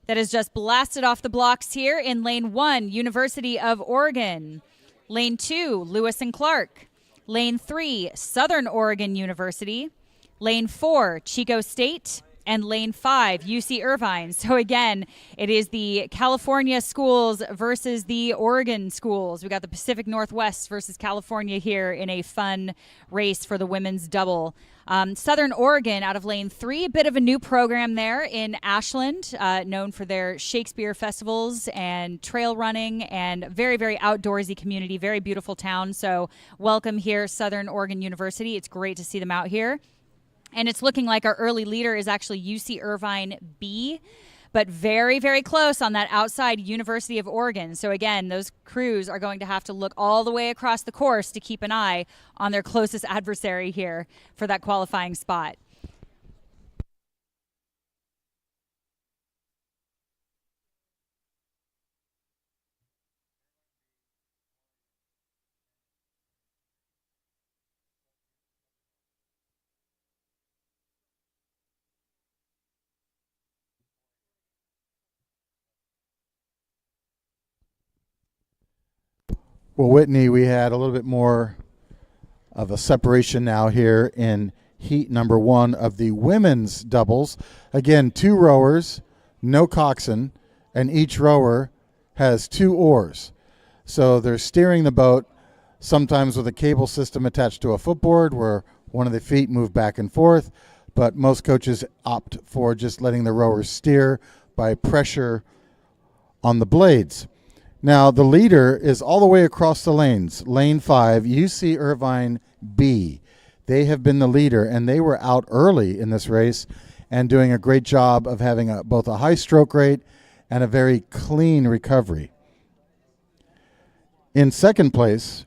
that has just blasted off the blocks here in Lane 1, University of Oregon. Lane 2, Lewis and Clark. Lane 3, Southern Oregon University. Lane 4, Chico State. and lane 5, UC Irvine. So again, it is the California schools versus the Oregon schools. We got the Pacific Northwest versus California here in a fun race for the women's double. Southern Oregon out of lane 3, a bit of a new program there in Ashland, known for their Shakespeare festivals and trail running and very, very outdoorsy community, very beautiful town. So welcome here, Southern Oregon University. It's great to see them out here. And it's looking like our early leader is actually UC Irvine B, but very, very close on that outside University of Oregon. So again, those crews are going to have to look all the way across the course to keep an eye on their closest adversary here for that qualifying spot. Well, Whitney, we had a little bit more of a separation now here in heat number 1 of the women's doubles. Again, 2 rowers, no coxswain, and each rower has 2 oars. So they're steering the boat, sometimes with a cable system attached to a footboard where one of the feet move back and forth, but most coaches opt for just letting the rowers steer by pressure on the blades. Now, the leader is all the way across the lanes, lane 5, UC Irvine B. They have been the leader, and they were out early in this race and doing a great job of having both a high stroke rate and a very clean recovery. In second place,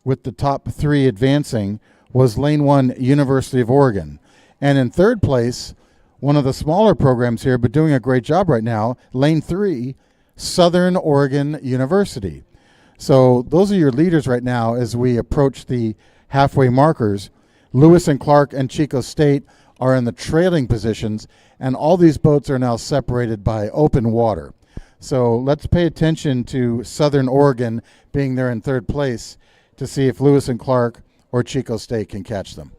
with the top 3 advancing, was lane 1, University of Oregon. And in third place, one of the smaller programs here, but doing a great job right now, lane 3, Southern Oregon University. So those are your leaders right now as we approach the halfway markers. Lewis and Clark and Chico State are in the trailing positions, and all these boats are now separated by open water. So let's pay attention to Southern Oregon being there in third place to see if Lewis and Clark or Chico State can catch them.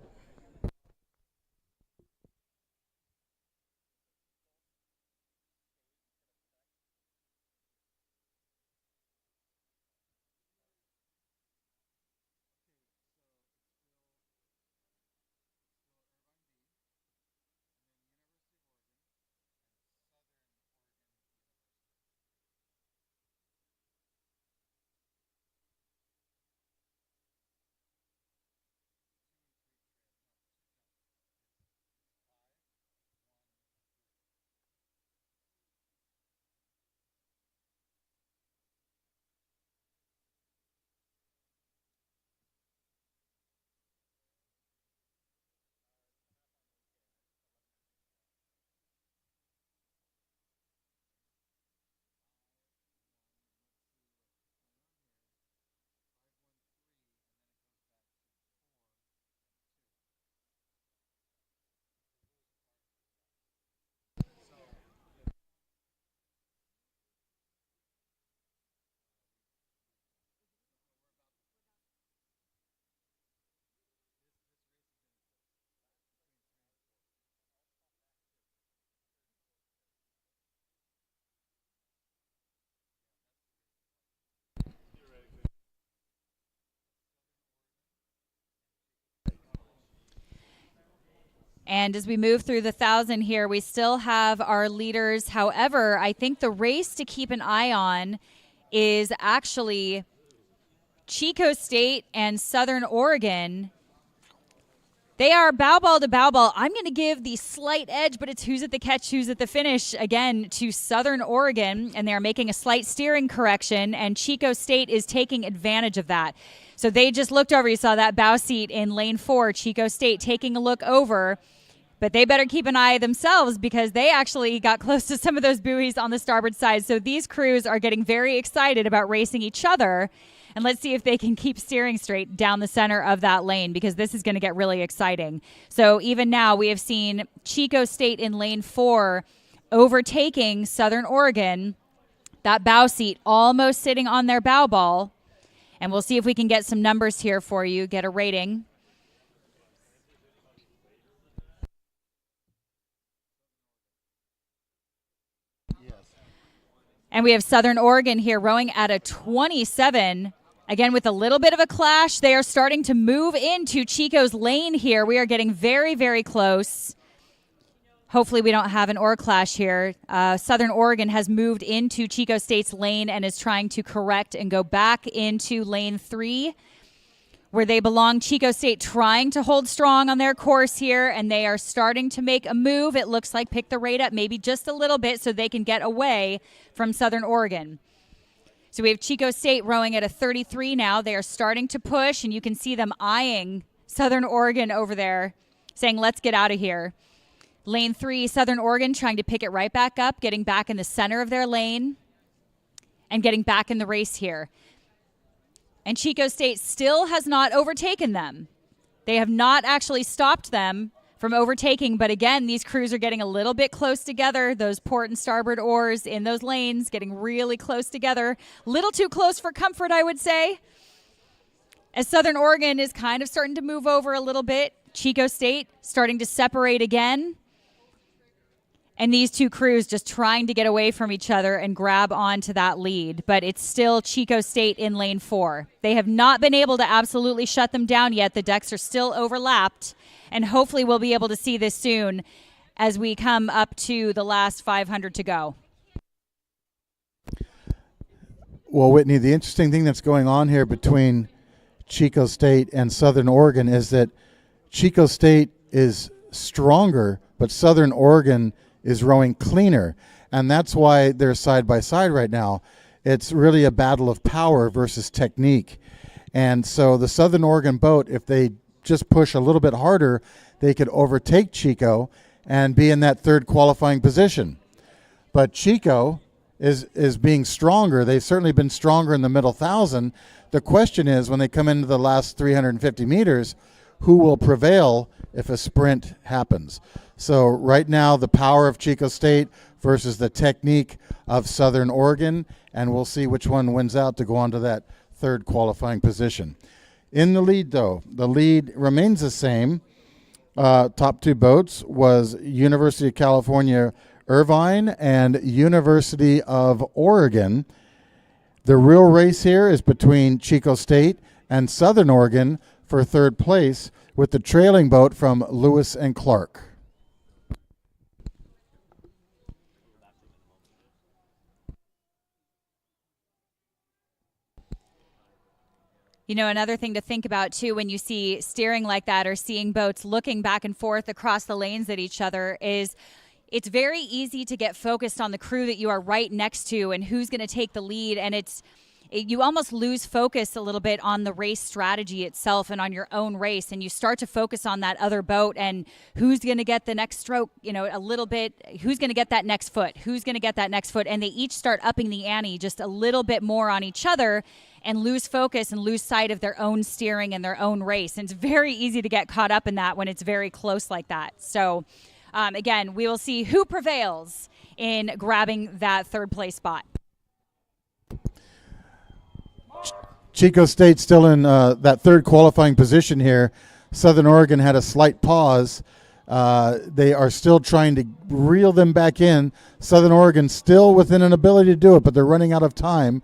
And as we move through the 1,000 here, we still have our leaders. However, I think the race to keep an eye on is actually Chico State and Southern Oregon. They are bow ball to bow ball. I'm going to give the slight edge, but it's who's at the catch, who's at the finish, again, to Southern Oregon, and they're making a slight steering correction, and Chico State is taking advantage of that. So they just looked over. You saw that bow seat in lane 4, Chico State taking a look over, but they better keep an eye themselves because they actually got close to some of those buoys on the starboard side. So these crews are getting very excited about racing each other. And let's see if they can keep steering straight down the center of that lane because this is going to get really exciting. So even now we have seen Chico State in lane 4 overtaking Southern Oregon. That bow seat almost sitting on their bow ball. And we'll see if we can get some numbers here for you, get a rating. And we have Southern Oregon here rowing at a 27. Again, with a little bit of a clash, they are starting to move into Chico's lane here. We are getting very, very close. Hopefully we don't have an oar clash here. Southern Oregon has moved into Chico State's lane and is trying to correct and go back into lane 3 where they belong. Chico State trying to hold strong on their course here, and they are starting to make a move. It looks like pick the rate up maybe just a little bit so they can get away from Southern Oregon. So we have Chico State rowing at a 33 now. They are starting to push, and you can see them eyeing Southern Oregon over there, saying, let's get out of here. Lane 3, Southern Oregon trying to pick it right back up, getting back in the center of their lane, and getting back in the race here. And Chico State still has not overtaken them. They have not actually stopped them from overtaking, but again, these crews are getting a little bit close together. Those port and starboard oars in those lanes getting really close together. Little too close for comfort, I would say. As Southern Oregon is kind of starting to move over a little bit, Chico State starting to separate again. And these two crews just trying to get away from each other and grab onto that lead. But it's still Chico State in lane 4. They have not been able to absolutely shut them down yet. The decks are still overlapped. And hopefully we'll be able to see this soon as we come up to the last 500 to go. Well, Whitney, the interesting thing that's going on here between Chico State and Southern Oregon is that Chico State is stronger, but Southern Oregon is rowing cleaner, and that's why they're side by side right now. It's really a battle of power versus technique. And so the Southern Oregon boat, if they just push a little bit harder, they could overtake Chico and be in that third qualifying position. But Chico is being stronger. They've certainly been stronger in the middle 1,000. The question is, when they come into the last 350 meters, who will prevail if a sprint happens? So right now, the power of Chico State versus the technique of Southern Oregon, and we'll see which one wins out to go on to that third qualifying position. In the lead, though, the lead remains the same. Top two boats was University of California, Irvine and University of Oregon. The real race here is between Chico State and Southern Oregon for third place, with the trailing boat from Lewis and Clark. You know, another thing to think about, too, when you see steering like that or seeing boats looking back and forth across the lanes at each other is it's very easy to get focused on the crew that you are right next to and who's going to take the lead. And you almost lose focus a little bit on the race strategy itself and on your own race. And you start to focus on that other boat and who's going to get the next stroke, you know, a little bit, who's going to get that next foot, who's going to get that next foot. And they each start upping the ante just a little bit more on each other and lose focus and lose sight of their own steering and their own race. And it's very easy to get caught up in that when it's very close like that. So, again, we will see who prevails in grabbing that third place spot. Chico State still in that third qualifying position here. Southern Oregon had a slight pause. They are still trying to reel them back in. Southern Oregon still within an ability to do it, but they're running out of time.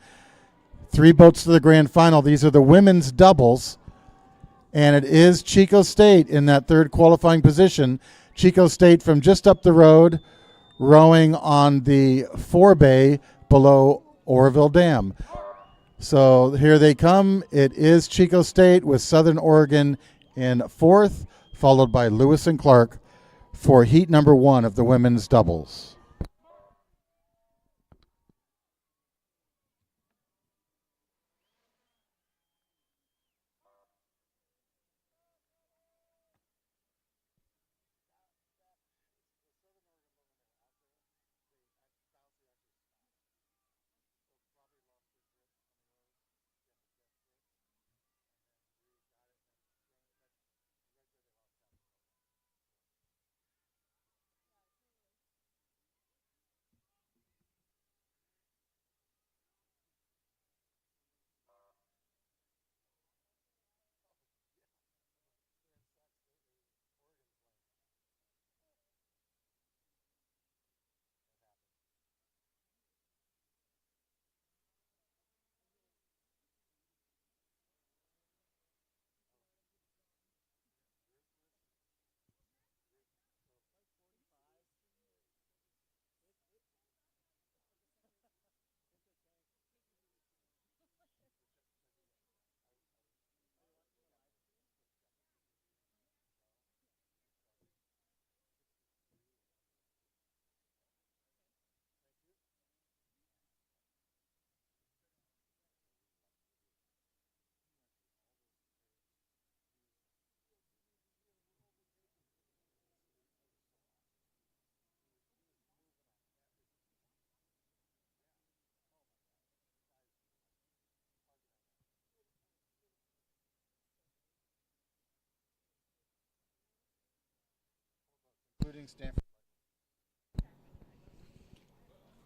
3 boats to the grand final. These are the women's doubles, and it is Chico State in that third qualifying position. Chico State from just up the road, rowing on the forebay below Oroville Dam. So here they come. It is Chico State with Southern Oregon in fourth, followed by Lewis and Clark for heat number 1 of the women's doubles.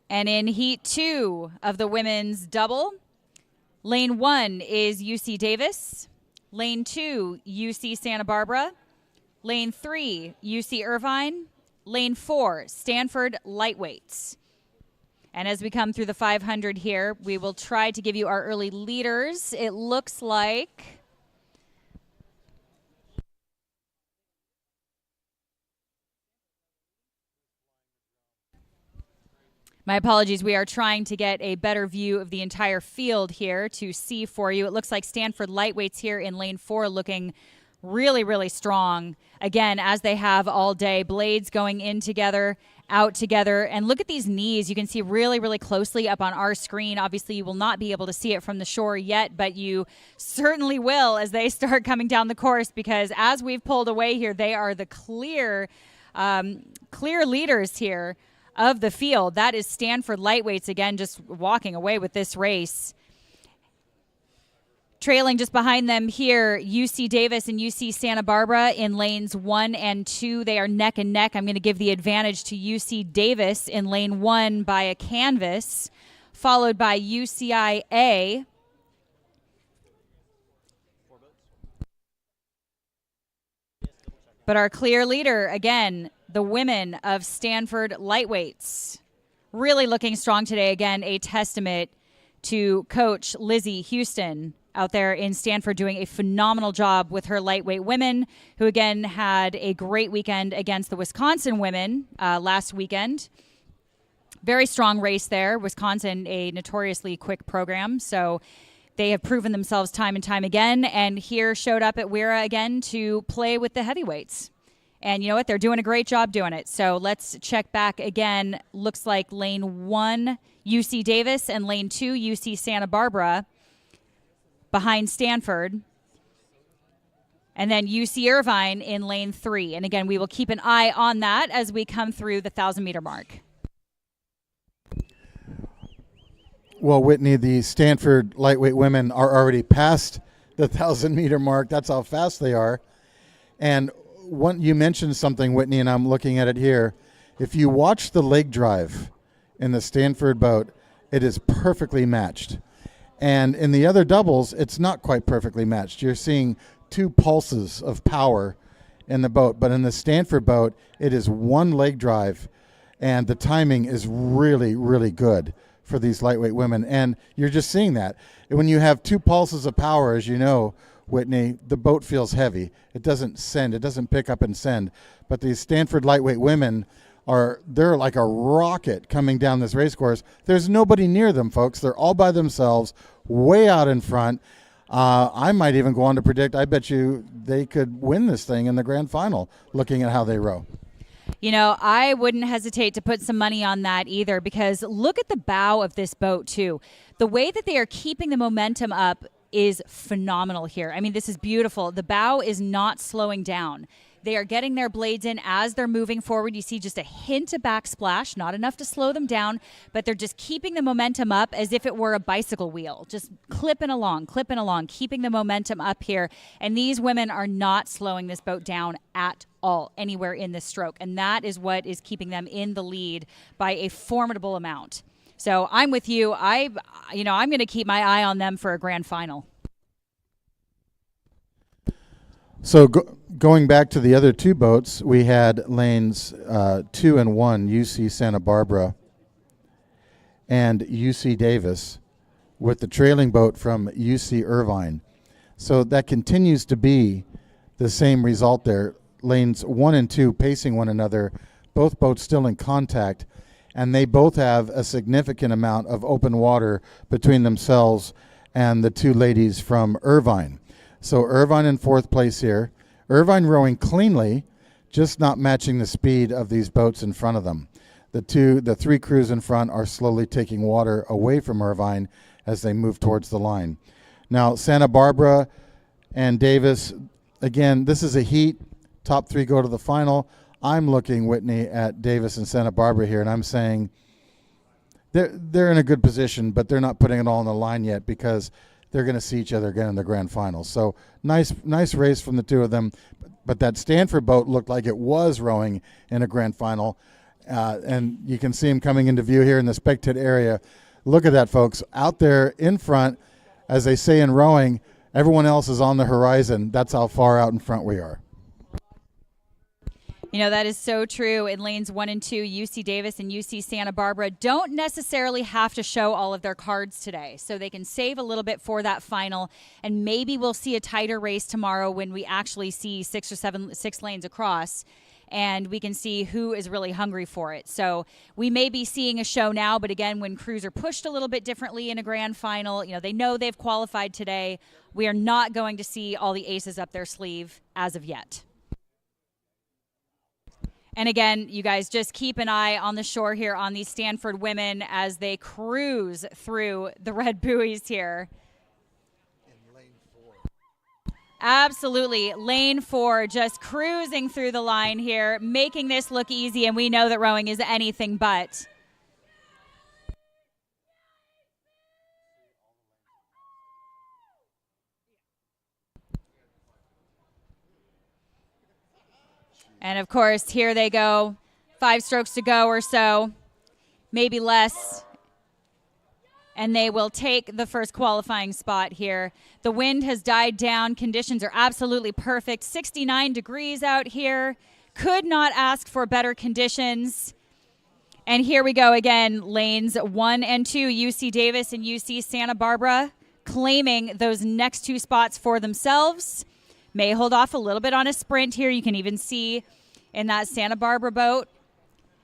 And in Heat 2 of the women's double, Lane 1 is UC Davis. Lane 2, UC Santa Barbara. Lane 3, UC Irvine. Lane 4, Stanford Lightweights. And as we come through the 500 here, we will try to give you our early leaders. It looks like my apologies. We are trying to get a better view of the entire field here to see for you. It looks like Stanford Lightweights here in lane 4 looking really, really strong. Again, as they have all day, blades going in together, out together. And look at these knees. You can see really, really closely up on our screen. Obviously, you will not be able to see it from the shore yet, but you certainly will as they start coming down the course, because as we've pulled away here, they are the clear leaders here of the field. That is Stanford Lightweights, again, just walking away with this race. Trailing just behind them here, UC Davis and UC Santa Barbara in lanes 1 and 2. They are neck and neck. I'm going to give the advantage to UC Davis in lane 1 by a canvas, followed by UCIA. But our clear leader, again, the women of Stanford Lightweights, really looking strong today. Again, a testament to Coach Lizzie Houston out there in Stanford, doing a phenomenal job with her lightweight women, who again had a great weekend against the Wisconsin women last weekend. Very strong race there. Wisconsin, a notoriously quick program, so they have proven themselves time and time again, and here showed up at WIRA again to play with the heavyweights. And you know what? They're doing a great job doing it. So let's check back again. Looks like lane 1, UC Davis, and lane 2, UC Santa Barbara behind Stanford. And then UC Irvine in lane 3. And again, we will keep an eye on that as we come through the 1,000-meter mark. Well, Whitney, the Stanford lightweight women are already past the 1,000-meter mark. That's how fast they are. And you mentioned something, Whitney, and I'm looking at it here. If you watch the leg drive in the Stanford boat, it is perfectly matched. And in the other doubles, it's not quite perfectly matched. You're seeing 2 pulses of power in the boat. But in the Stanford boat, it is 1 leg drive, and the timing is really, really good for these lightweight women. And you're just seeing that. When you have 2 pulses of power, as you know, Whitney, the boat feels heavy. It doesn't send. It doesn't pick up and send. But these Stanford lightweight women they're like a rocket coming down this race course. There's nobody near them, folks. They're all by themselves, way out in front. I might even go on to predict, I bet you they could win this thing in the grand final, looking at how they row. You know, I wouldn't hesitate to put some money on that either, because look at the bow of this boat, too. The way that they are keeping the momentum up is phenomenal here. I mean, this is beautiful. The bow is not slowing down. They are getting their blades in as they're moving forward. You see just a hint of backsplash, not enough to slow them down, but they're just keeping the momentum up as if it were a bicycle wheel, just clipping along, keeping the momentum up here. And these women are not slowing this boat down at all, anywhere in this stroke. And that is what is keeping them in the lead by a formidable amount. So I'm with you. I'm going to keep my eye on them for a grand final. So going back to the other 2 boats, we had lanes 2 and 1, UC Santa Barbara and UC Davis, with the trailing boat from UC Irvine. So that continues to be the same result there. Lanes 1 and 2 pacing one another, both boats still in contact, and they both have a significant amount of open water between themselves and the 2 ladies from Irvine. So Irvine in 4th place here. Irvine rowing cleanly, just not matching the speed of these boats in front of them. The 3 crews in front are slowly taking water away from Irvine as they move towards the line. Now, Santa Barbara and Davis, again, this is a heat. Top 3 go to the final. I'm looking, Whitney, at Davis and Santa Barbara here, and I'm saying they're in a good position, but they're not putting it all on the line yet, because they're going to see each other again in the grand final. So nice race from the 2 of them. but that Stanford boat looked like it was rowing in a grand final. And you can see him coming into view here in the spectator area. Look at that, folks. Out there in front, as they say in rowing, everyone else is on the horizon. That's how far out in front we are. You know, that is so true. In lanes 1 and 2, UC Davis and UC Santa Barbara don't necessarily have to show all of their cards today. So they can save a little bit for that final. And maybe we'll see a tighter race tomorrow when we actually see 6 lanes across. And we can see who is really hungry for it. So we may be seeing a show now, but again, when crews are pushed a little bit differently in a grand final, you know, they know they've qualified today. We are not going to see all the aces up their sleeve as of yet. And again, you guys just keep an eye on the shore here on these Stanford women as they cruise through the red buoys here. Absolutely. Lane 4 just cruising through the line here, making this look easy, and we know that rowing is anything but. And of course, here they go. 5 strokes to go or so, maybe less. And they will take the first qualifying spot here. The wind has died down. Conditions are absolutely perfect. 69 degrees out here. Could not ask for better conditions. And here we go again. Lanes 1 and 2, UC Davis and UC Santa Barbara, claiming those next 2 spots for themselves. May hold off a little bit on a sprint here. You can even see in that Santa Barbara boat,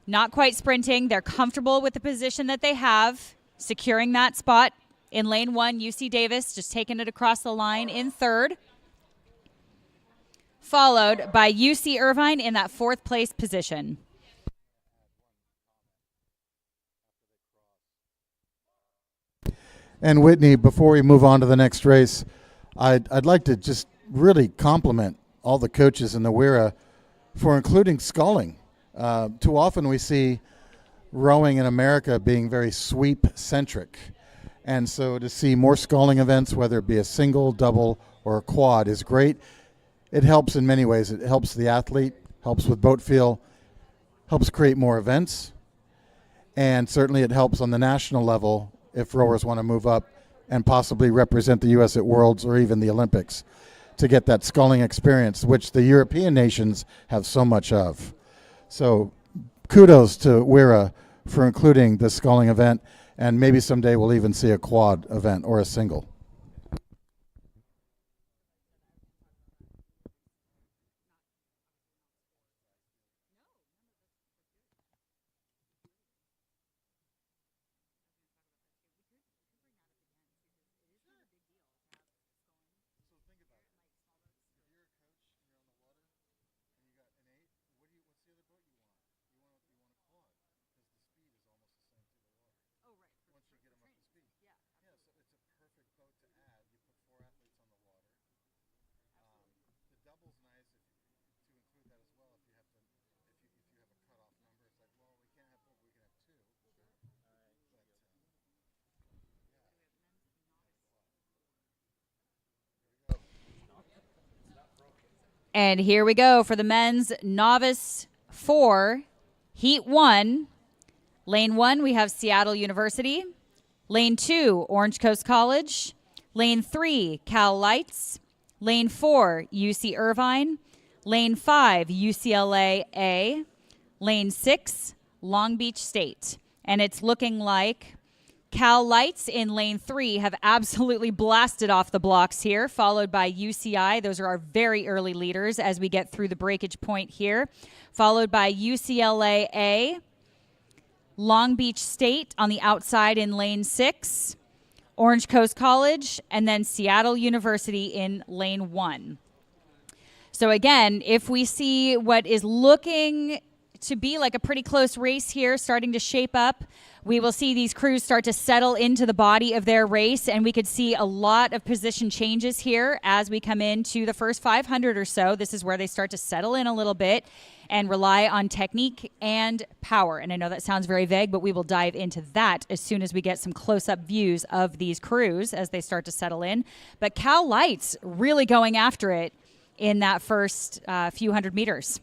not quite sprinting. They're comfortable with the position that they have, securing that spot. In lane 1, UC Davis just taking it across the line in 3rd, followed by UC Irvine in that 4th place position. And Whitney, before we move on to the next race, I'd like to just really compliment all the coaches in the WIRA for including sculling. Too often we see rowing in America being very sweep-centric. And so to see more sculling events, whether it be a single, double, or a quad, is great. It helps in many ways. It helps the athlete, helps with boat feel, helps create more events, and certainly it helps on the national level if rowers want to move up and possibly represent the U.S. at Worlds or even the Olympics, to get that sculling experience, which the European nations have so much of. So kudos to WIRA for including the sculling event, and maybe someday we'll even see a quad event or a single. And here we go for the men's novice 4, heat 1. Lane 1, we have Seattle University. Lane 2, Orange Coast College. Lane 3, Cal Lights. Lane 4, UC Irvine. Lane 5, UCLA A. Lane 6, Long Beach State. And it's looking like Cal Lights in lane 3 have absolutely blasted off the blocks here, followed by UCI. Those are our very early leaders as we get through the breakage point here, followed by UCLA A. Long Beach State on the outside in lane 6, Orange Coast College, and then Seattle University in lane 1. So again, if we see what is looking to be like a pretty close race here starting to shape up, we will see these crews start to settle into the body of their race, and we could see a lot of position changes here as we come into the first 500 or so. This is where they start to settle in a little bit and rely on technique and power. And I know that sounds very vague, but we will dive into that as soon as we get some close-up views of these crews as they start to settle in. But Cal Lights really going after it in that first few hundred meters.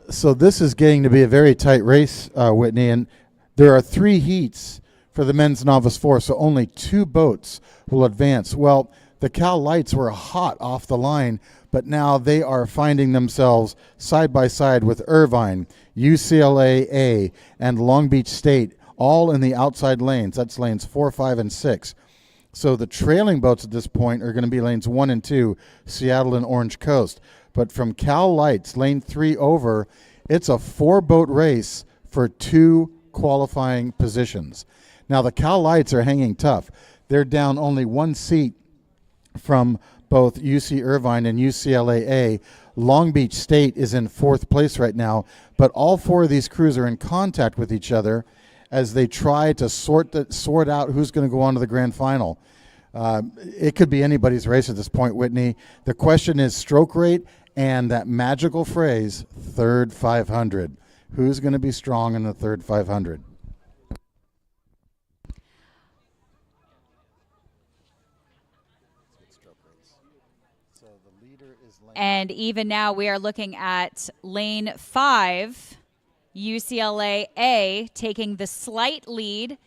So this is getting to be a very tight race, Whitney, and there are 3 heats for the men's novice 4, so only 2 boats will advance. Well, the Cal Lights were hot off the line, but now they are finding themselves side by side with Irvine, UCLA A, and Long Beach State, all in the outside lanes. That's lanes 4, 5, and 6. So the trailing boats at this point are going to be lanes 1 and 2, Seattle and Orange Coast. But from Cal Lights, lane 3 over, it's a 4-boat race for 2 qualifying positions. Now the Cal Lights are hanging tough. They're down only 1 seat from both UC Irvine and UCLA A. Long Beach State is in 4th place right now, but all 4 of these crews are in contact with each other as they try to sort out who's going to go on to the grand final. It could be anybody's race at this point, Whitney. The question is stroke rate and that magical phrase, third 500. Who's going to be strong in the third 500? And even now we are looking at lane 5, UCLA A taking the slight lead.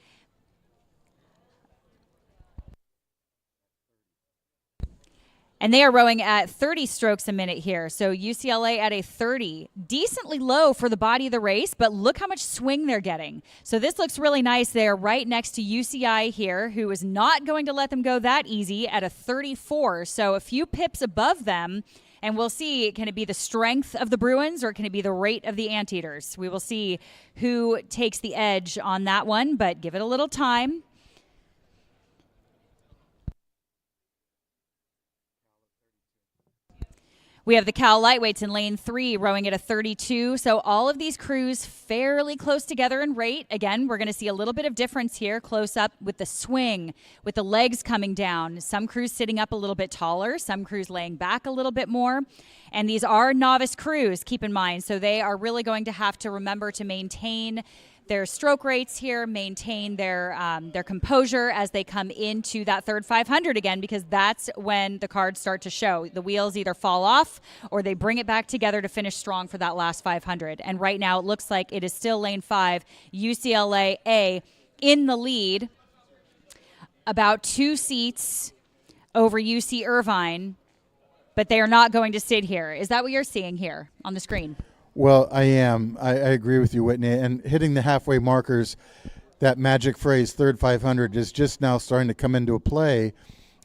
And they are rowing at 30 strokes a minute here. So UCLA at a 30. Decently low for the body of the race, but look how much swing they're getting. So this looks really nice. They are right next to UCI here, who is not going to let them go that easy at a 34. So a few pips above them. And we'll see, can it be the strength of the Bruins or can it be the rate of the Anteaters? We will see who takes the edge on that one, but give it a little time. We have the Cal Lightweights in lane 3 rowing at a 32. So all of these crews fairly close together in rate. Again, we're going to see a little bit of difference here close up with the swing, with the legs coming down. Some crews sitting up a little bit taller, some crews laying back a little bit more. And these are novice crews, keep in mind. So they are really going to have to remember to maintain their stroke rates here, maintain their composure as they come into that third 500 again, because that's when the cards start to show. The wheels either fall off or they bring it back together to finish strong for that last 500. And right now it looks like it is still lane 5, UCLA A in the lead, about 2 seats over UC Irvine, but they are not going to sit here. Is that what you're seeing here on the screen? Well, I am. I agree with you, Whitney. And hitting the halfway markers, that magic phrase, third 500, is just now starting to come into play.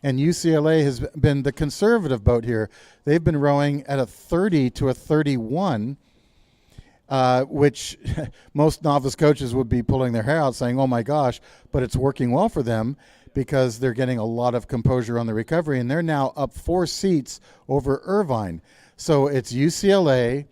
And UCLA has been the conservative boat here. They've been rowing at a 30 to a 31, which most novice coaches would be pulling their hair out saying, oh, my gosh, but it's working well for them because they're getting a lot of composure on the recovery. And they're now up 4 seats over Irvine. So it's UCLA,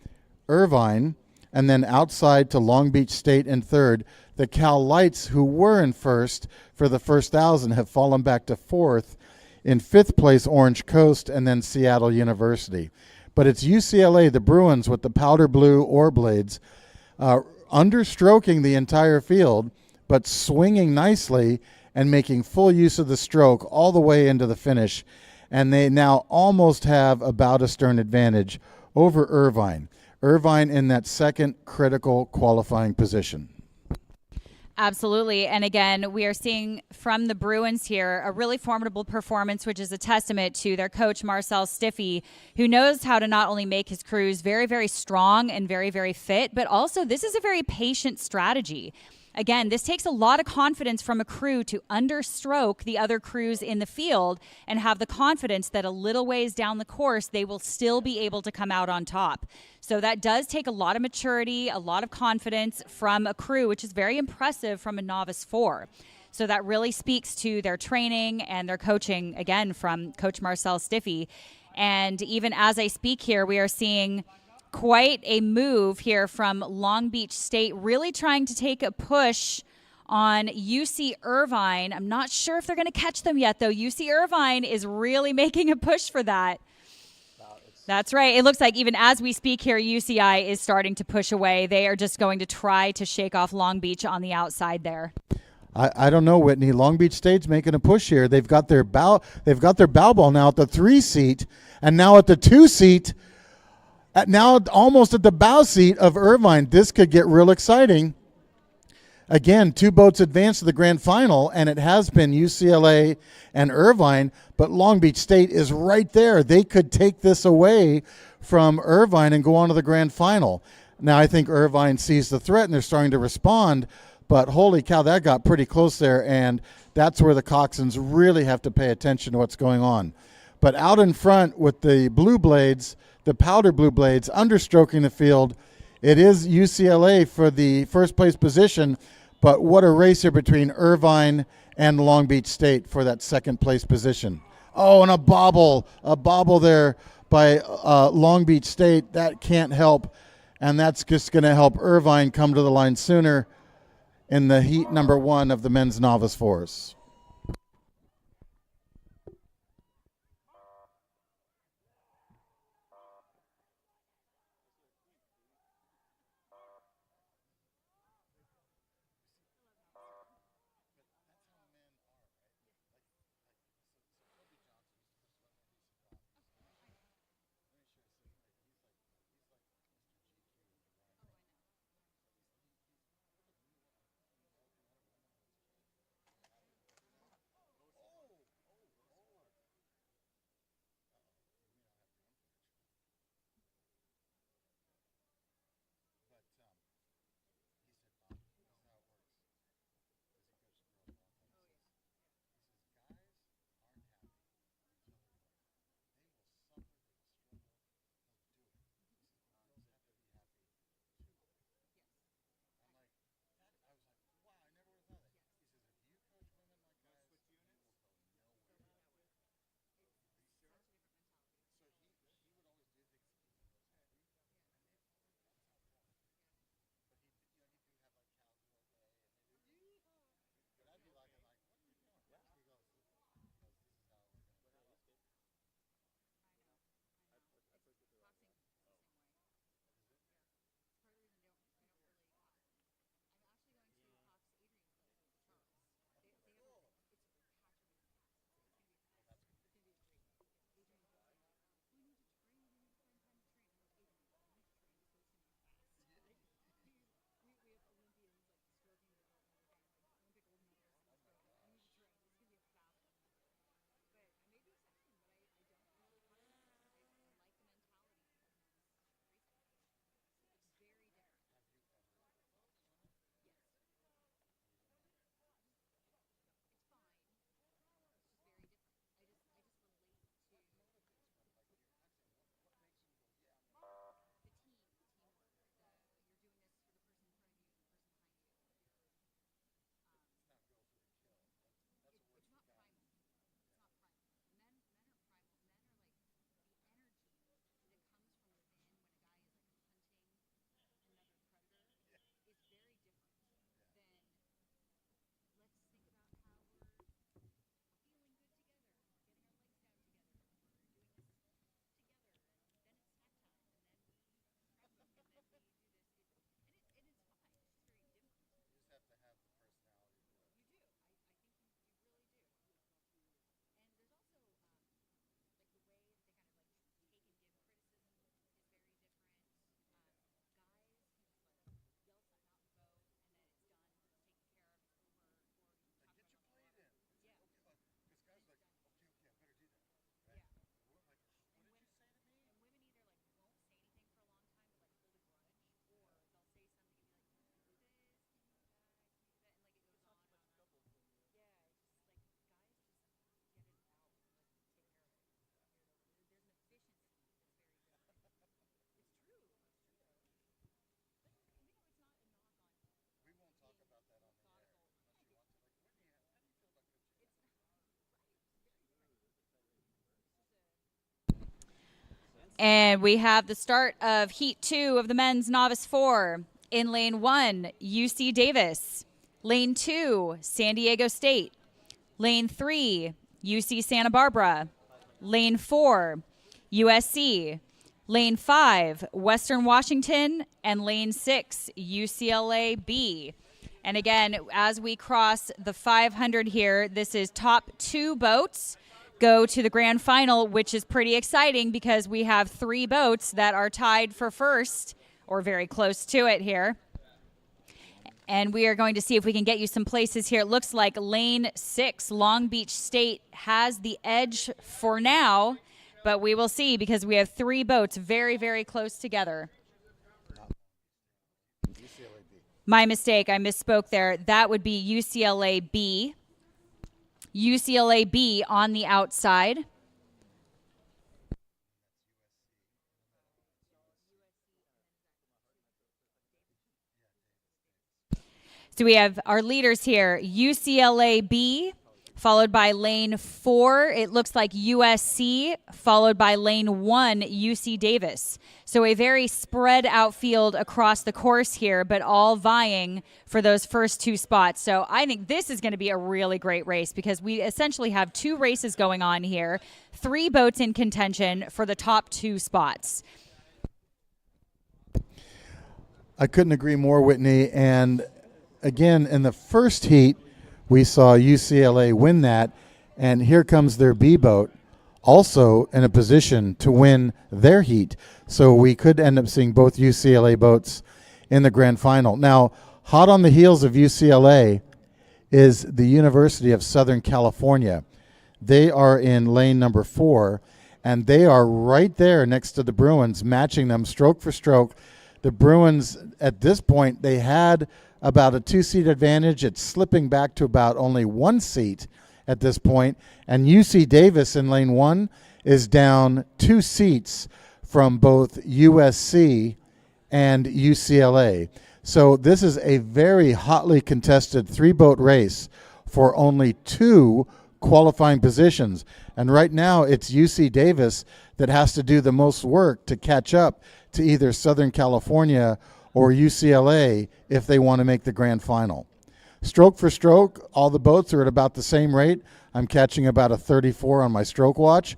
Irvine, and then outside to Long Beach State in third. The Cal Lights, who were in first for the first 1,000, have fallen back to fourth. In fifth place, Orange Coast, and then Seattle University. But it's UCLA, the Bruins, with the powder blue oar blades, understroking the entire field, but swinging nicely and making full use of the stroke all the way into the finish. And they now almost have a bow to stern advantage over Irvine. Irvine in that second critical qualifying position. Absolutely. And again, we are seeing from the Bruins here a really formidable performance, which is a testament to their coach, Marcel Stiffy, who knows how to not only make his crews very, very strong and very, very fit, but also this is a very patient strategy. Again, this takes a lot of confidence from a crew to understroke the other crews in the field and have the confidence that a little ways down the course, they will still be able to come out on top. So that does take a lot of maturity, a lot of confidence from a crew, which is very impressive from a novice 4. So that really speaks to their training and their coaching, again, from Coach Marcel Stiffy. And even as I speak here, we are seeing quite a move here from Long Beach State, really trying to take a push on UC Irvine. I'm not sure if they're going to catch them yet, though. UC Irvine is really making a push for that. That's right. It looks like even as we speak here, UCI is starting to push away. They are just going to try to shake off Long Beach on the outside there. I don't know, Whitney. Long Beach State's making a push here. They've got their bow ball now at the 3 seat, and now at the 2 seat, now almost at the bow seat of Irvine. This could get real exciting. Again, 2 boats advanced to the grand final, and it has been UCLA and Irvine, but Long Beach State is right there. They could take this away from Irvine and go on to the grand final. Now, I think Irvine sees the threat, and they're starting to respond, but holy cow, that got pretty close there, and that's where the coxswains really have to pay attention to what's going on. But out in front with the blue blades, the powder blue blades, understroking the field, it is UCLA for the first place position. But what a race here between Irvine and Long Beach State for that second place position. Oh, and a bobble there by Long Beach State. That can't help, and that's just going to help Irvine come to the line sooner in the heat number 1 of the men's novice fours. And we have the start of Heat 2 of the men's novice 4. In lane 1, UC Davis. Lane 2, San Diego State. Lane 3, UC Santa Barbara. Lane 4, USC. Lane 5, Western Washington, and Lane 6, UCLA B. And again, as we cross the 500 here, this is top 2 boats go to the grand final, which is pretty exciting because we have 3 boats that are tied for first or very close to it here. And we are going to see if we can get you some places here. It looks like Lane 6, Long Beach State, has the edge for now, but we will see because we have 3 boats very, very close together. My mistake, I misspoke there. That would be UCLA B. UCLA B on the outside. So we have our leaders here, UCLA B, followed by lane 4. It looks like USC, followed by lane 1, UC Davis. So a very spread out field across the course here, but all vying for those first 2 spots. So I think this is going to be a really great race because we essentially have 2 races going on here, 3 boats in contention for the top 2 spots. I couldn't agree more, Whitney. And again, in the first heat, we saw UCLA win that, and here comes their B boat, also in a position to win their heat. So we could end up seeing both UCLA boats in the grand final. Now, hot on the heels of UCLA is the University of Southern California. They are in lane number 4, and they are right there next to the Bruins, matching them stroke for stroke. The Bruins, at this point, they had about a 2-seat advantage. It's slipping back to about only 1 seat at this point. And UC Davis in lane 1 is down 2 seats from both USC and UCLA. So this is a very hotly contested 3-boat race for only 2 qualifying positions. And right now it's UC Davis that has to do the most work to catch up to either Southern California or UCLA if they want to make the grand final. Stroke for stroke, all the boats are at about the same rate. I'm catching about a 34 on my stroke watch,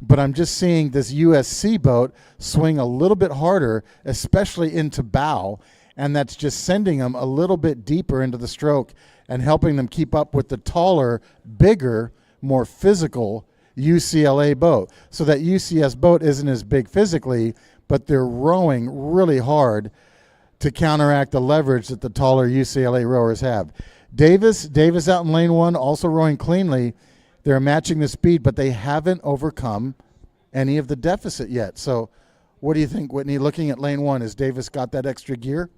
but I'm just seeing this USC boat swing a little bit harder, especially into bow, and that's just sending them a little bit deeper into the stroke and helping them keep up with the taller, bigger, more physical UCLA boat. So that UCS boat isn't as big physically, but they're rowing really hard to counteract the leverage that the taller UCLA rowers have. Davis out in lane 1, also rowing cleanly. They're matching the speed, but they haven't overcome any of the deficit yet. So what do you think, Whitney, looking at lane 1, has Davis got that extra gear?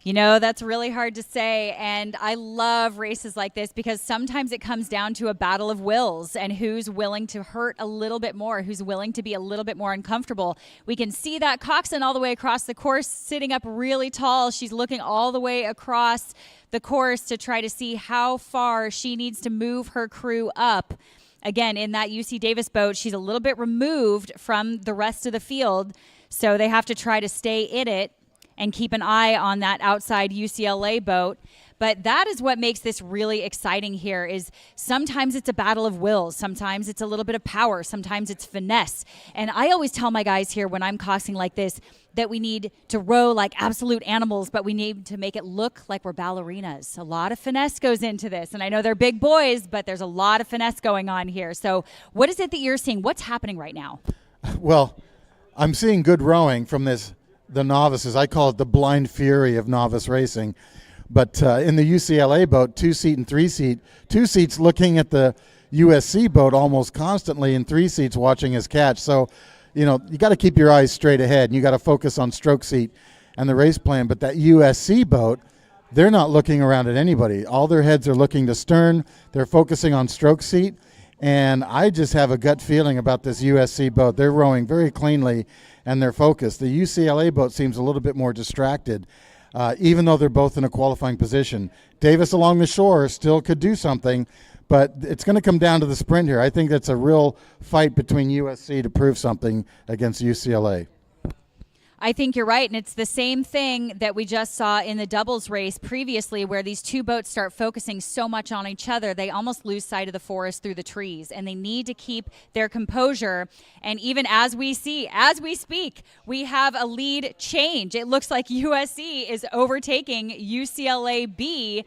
You know, that's really hard to say, and I love races like this because sometimes it comes down to a battle of wills and who's willing to hurt a little bit more, who's willing to be a little bit more uncomfortable. We can see that Coxon all the way across the course, sitting up really tall. She's looking all the way across the course to try to see how far she needs to move her crew up. Again, in that UC Davis boat, she's a little bit removed from the rest of the field, so they have to try to stay in it and keep an eye on that outside UCLA boat. But that is what makes this really exciting here is sometimes it's a battle of wills. Sometimes it's a little bit of power. Sometimes it's finesse. And I always tell my guys here when I'm coxing like this that we need to row like absolute animals, but we need to make it look like we're ballerinas. A lot of finesse goes into this. And I know they're big boys, but there's a lot of finesse going on here. So what is it that you're seeing? What's happening right now? Well, I'm seeing good rowing from the novices. I call it the blind fury of novice racing. But in the UCLA boat, 2-seat and 3-seat, 2 seats looking at the USC boat almost constantly, and 3 seats watching his catch. So, you know, you got to keep your eyes straight ahead, and you got to focus on stroke seat and the race plan. But that USC boat, they're not looking around at anybody. All their heads are looking to stern. They're focusing on stroke seat. And I just have a gut feeling about this USC boat. They're rowing very cleanly, and they're focused. The UCLA boat seems a little bit more distracted, even though they're both in a qualifying position. Davis along the shore still could do something, but it's going to come down to the sprint here. I think that's a real fight between USC to prove something against UCLA. I think you're right, and it's the same thing that we just saw in the doubles race previously, where these two boats start focusing so much on each other, they almost lose sight of the forest through the trees, and they need to keep their composure. And even as we speak, we have a lead change. It looks like USC is overtaking UCLA B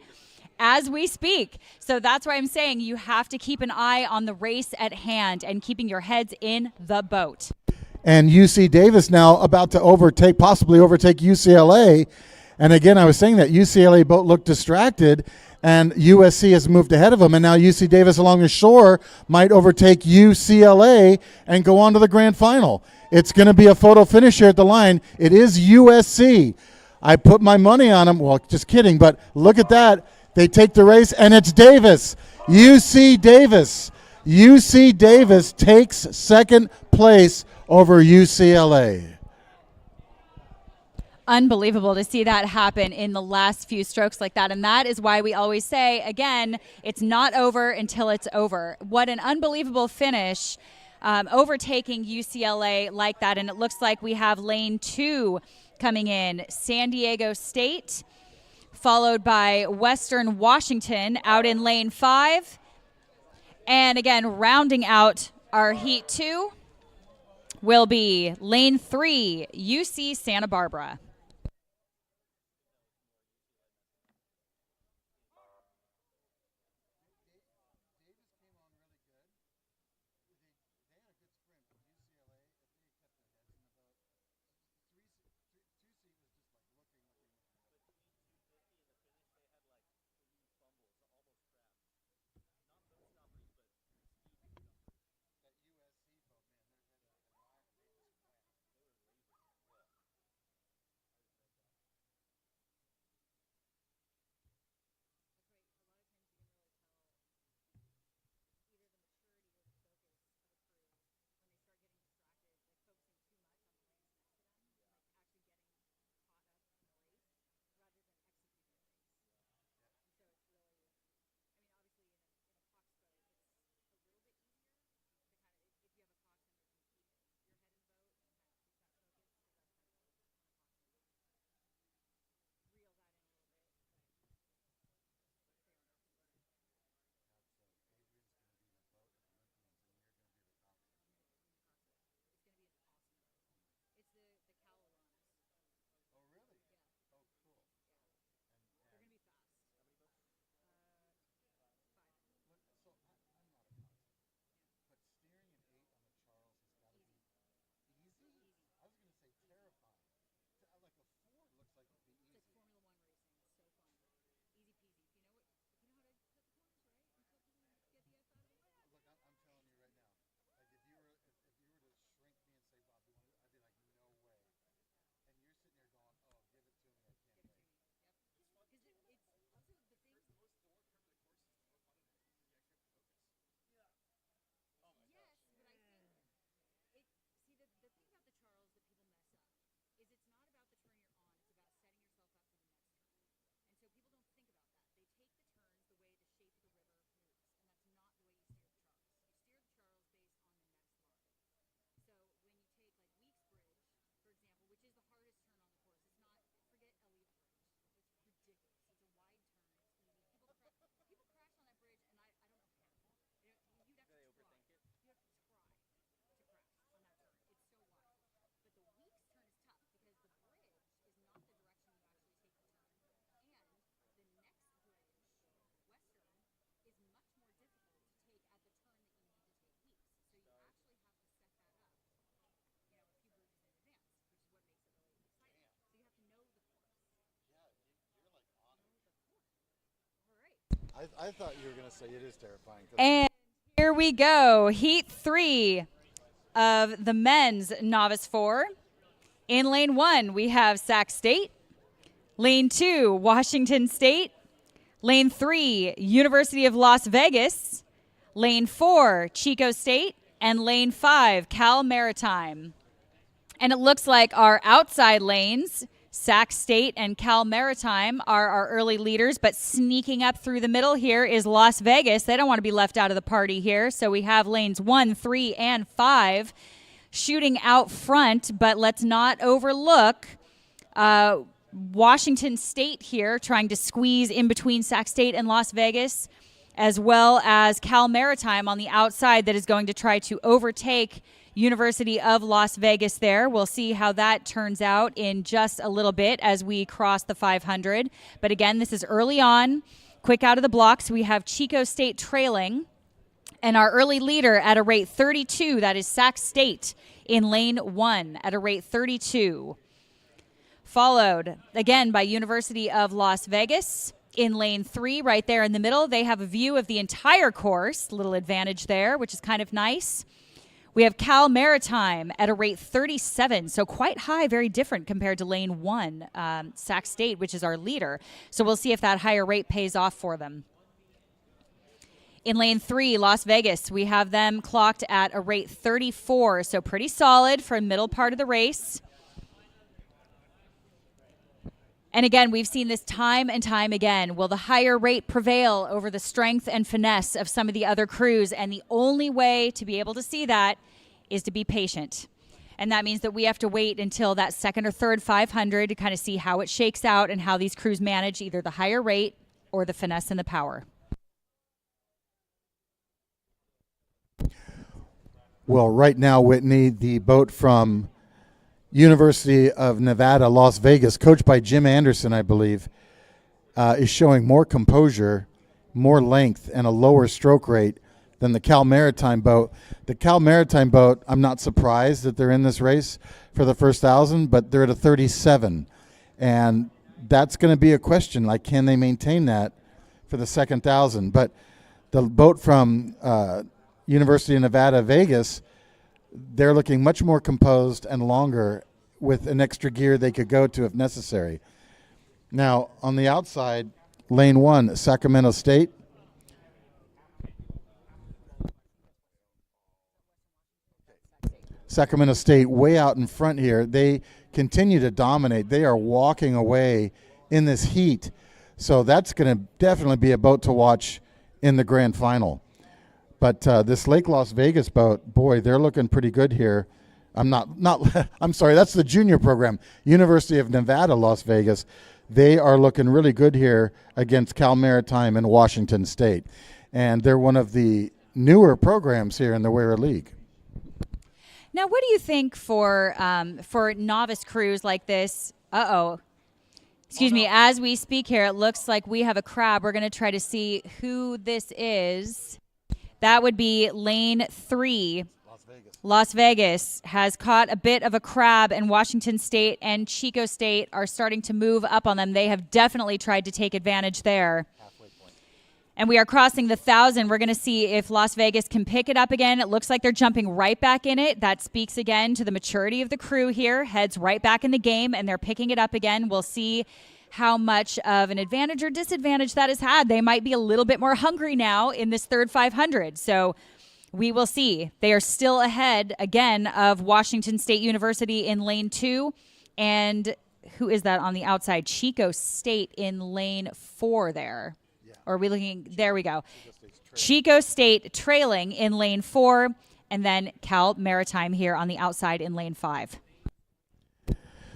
as we speak. So that's why I'm saying you have to keep an eye on the race at hand and keeping your heads in the boat. And UC Davis now about to possibly overtake UCLA. And again, I was saying that UCLA boat looked distracted, and USC has moved ahead of them. And now UC Davis along the shore might overtake UCLA and go on to the grand final. It's going to be a photo finish here at the line. It is USC. I put my money on them. Well, just kidding, but look at that. They take the race, and it's Davis. UC Davis. UC Davis takes second place over UCLA. Unbelievable to see that happen in the last few strokes like that. And that is why we always say, again, it's not over until it's over. What an unbelievable finish, overtaking UCLA like that. And it looks like we have lane 2 coming in. San Diego State, followed by Western Washington out in lane 5. And again, rounding out our heat 2 will be lane 3, UC Santa Barbara. I thought you were going to say it is terrifying. And here we go. Heat 3 of the men's Novice 4. In lane 1, we have Sac State. Lane 2, Washington State. Lane 3, University of Las Vegas. Lane 4, Chico State. And lane 5, Cal Maritime. And it looks like our outside lanes, Sac State and Cal Maritime, are our early leaders, but sneaking up through the middle here is Las Vegas. They don't want to be left out of the party here, so we have lanes 1, 3, and 5 shooting out front, but let's not overlook Washington State here trying to squeeze in between Sac State and Las Vegas, as well as Cal Maritime on the outside that is going to try to overtake University of Las Vegas there. We'll see how that turns out in just a little bit as we cross the 500. But again, this is early on. Quick out of the blocks, we have Chico State trailing. And our early leader at a rate 32, that is Sac State in lane 1 at a rate 32. Followed, again, by University of Las Vegas in lane 3 right there in the middle. They have a view of the entire course, little advantage there, which is kind of nice. We have Cal Maritime at a rate 37, so quite high, very different compared to lane 1, Sac State, which is our leader. So we'll see if that higher rate pays off for them. In lane 3, Las Vegas, we have them clocked at a rate 34, so pretty solid for middle part of the race. And again, we've seen this time and time again. Will the higher rate prevail over the strength and finesse of some of the other crews? And the only way to be able to see that is to be patient. And that means that we have to wait until that second or third 500 to kind of see how it shakes out and how these crews manage either the higher rate or the finesse and the power. Well, right now, Whitney, the boat from University of Nevada, Las Vegas, coached by Jim Anderson, I believe, is showing more composure, more length, and a lower stroke rate than the Cal Maritime boat. The Cal Maritime boat, I'm not surprised that they're in this race for the first 1,000, but they're at a 37. And that's going to be a question, like, can they maintain that for the second 1,000? But the boat from University of Nevada, Vegas, they're looking much more composed and longer with an extra gear they could go to if necessary. Now, on the outside, lane 1, Sacramento State. Sacramento State way out in front here. They continue to dominate. They are walking away in this heat. So that's going to definitely be a boat to watch in the grand final. But this Lake Las Vegas boat, boy, they're looking pretty good here. I'm sorry, that's the junior program. University of Nevada, Las Vegas. They are looking really good here against Cal Maritime and Washington State. And they're one of the newer programs here in the WIRA League. Now, what do you think for novice crews like this? Excuse me, as we speak here, it looks like we have a crab. We're going to try to see who this is. That would be lane 3. Las Vegas has caught a bit of a crab, and Washington State and Chico State are starting to move up on them. They have definitely tried to take advantage there. And we are crossing the 1,000. We're going to see if Las Vegas can pick it up again. It looks like they're jumping right back in it. That speaks again to the maturity of the crew here. Heads right back in the game, and they're picking it up again. We'll see how much of an advantage or disadvantage that has had. They might be a little bit more hungry now in this third 500. So we will see. They are still ahead, again, of Washington State University in lane 2. And who is that on the outside? Chico State in lane 4 there. Yeah. Or are we looking? There we go. Chico State trailing in lane 4. And then Cal Maritime here on the outside in lane 5.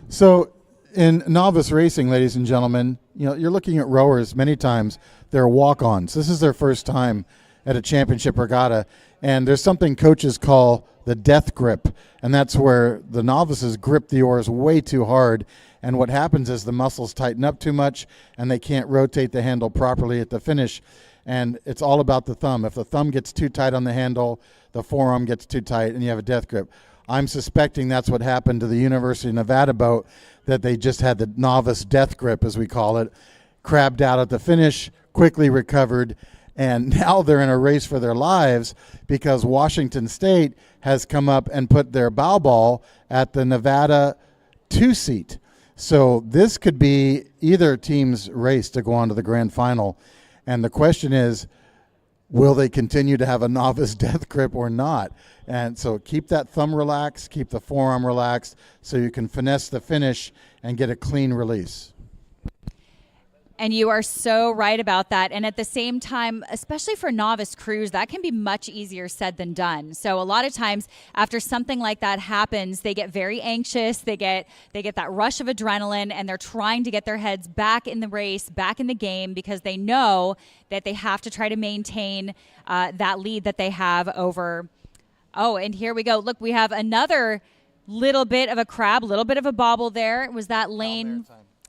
So in novice racing, ladies and gentlemen, you're looking at rowers many times. They're walk-ons. This is their first time at a championship regatta. And there's something coaches call the death grip, and that's where the novices grip the oars way too hard, and what happens is the muscles tighten up too much, and they can't rotate the handle properly at the finish, and it's all about the thumb. If the thumb gets too tight on the handle, the forearm gets too tight, and you have a death grip. I'm suspecting that's what happened to the University of Nevada boat, that they just had the novice death grip, as we call it, crabbed out at the finish, quickly recovered, and now they're in a race for their lives because Washington State has come up and put their bow ball at the Nevada 2 seat. So this could be either team's race to go on to the grand final. And the question is, will they continue to have a novice death grip or not? And so keep that thumb relaxed, keep the forearm relaxed so you can finesse the finish and get a clean release. And you are so right about that. And at the same time, especially for novice crews, that can be much easier said than done. So a lot of times after something like that happens, they get very anxious. They get that rush of adrenaline, and they're trying to get their heads back in the race, back in the game, because they know that they have to try to maintain that lead that they have over. Oh, and here we go. Look, we have another little bit of a crab, a little bit of a bobble there. Was that lane?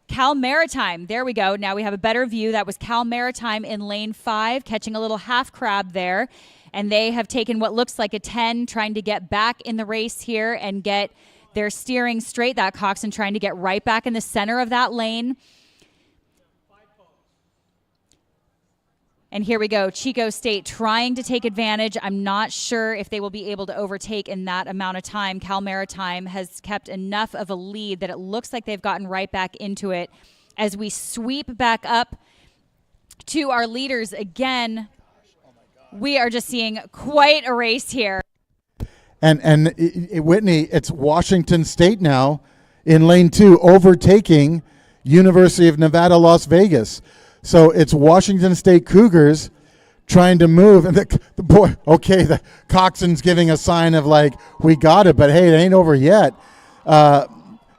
Cal Maritime. There we go. Now we have a better view. That was Cal Maritime in lane 5, catching a little half crab there. And they have taken what looks like a 10, trying to get back in the race here and get their steering straight. That coxswain trying to get right back in the center of that lane. And here we go. Chico State trying to take advantage. I'm not sure if they will be able to overtake in that amount of time. Cal Maritime has kept enough of a lead that it looks like they've gotten right back into it. As we sweep back up to our leaders again, we are just seeing quite a race here. And Whitney, it's Washington State now in lane 2, overtaking University of Nevada, Las Vegas. So it's Washington State Cougars trying to move. And the boy, okay, the coxswain's giving a sign of like, we got it, but hey, it ain't over yet.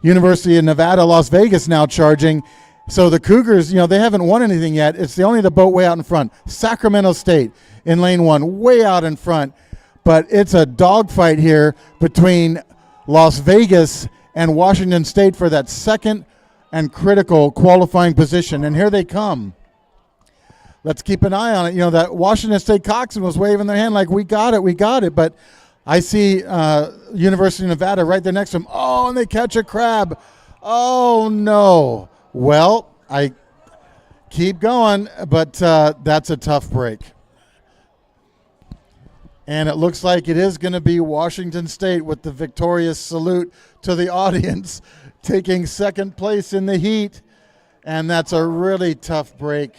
University of Nevada, Las Vegas now charging. So the Cougars, they haven't won anything yet. It's only the boat way out in front. Sacramento State in lane 1, way out in front. But it's a dogfight here between Las Vegas and Washington State for that second and critical qualifying position. And here they come. Let's keep an eye on it. That Washington State coxswain was waving their hand like, we got it. But I see University of Nevada right there next to them. Oh, and they catch a crab. Oh, no. Well, I keep going, but that's a tough break. And it looks like it is going to be Washington State with the victorious salute to the audience, taking second place in the heat. And that's a really tough break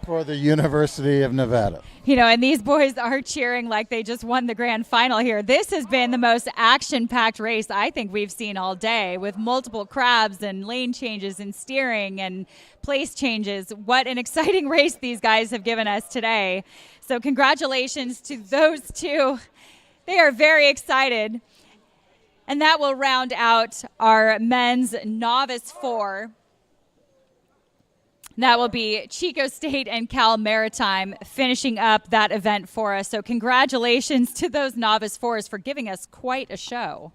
for the University of Nevada. And these boys are cheering like they just won the grand final here. This has been the most action-packed race I think we've seen all day, with multiple crabs and lane changes and steering and place changes. What an exciting race these guys have given us today. So congratulations to those two. They are very excited. And that will round out our men's novice 4. That will be Chico State and Cal Maritime finishing up that event for us. So congratulations to those novice 4s for giving us quite a show.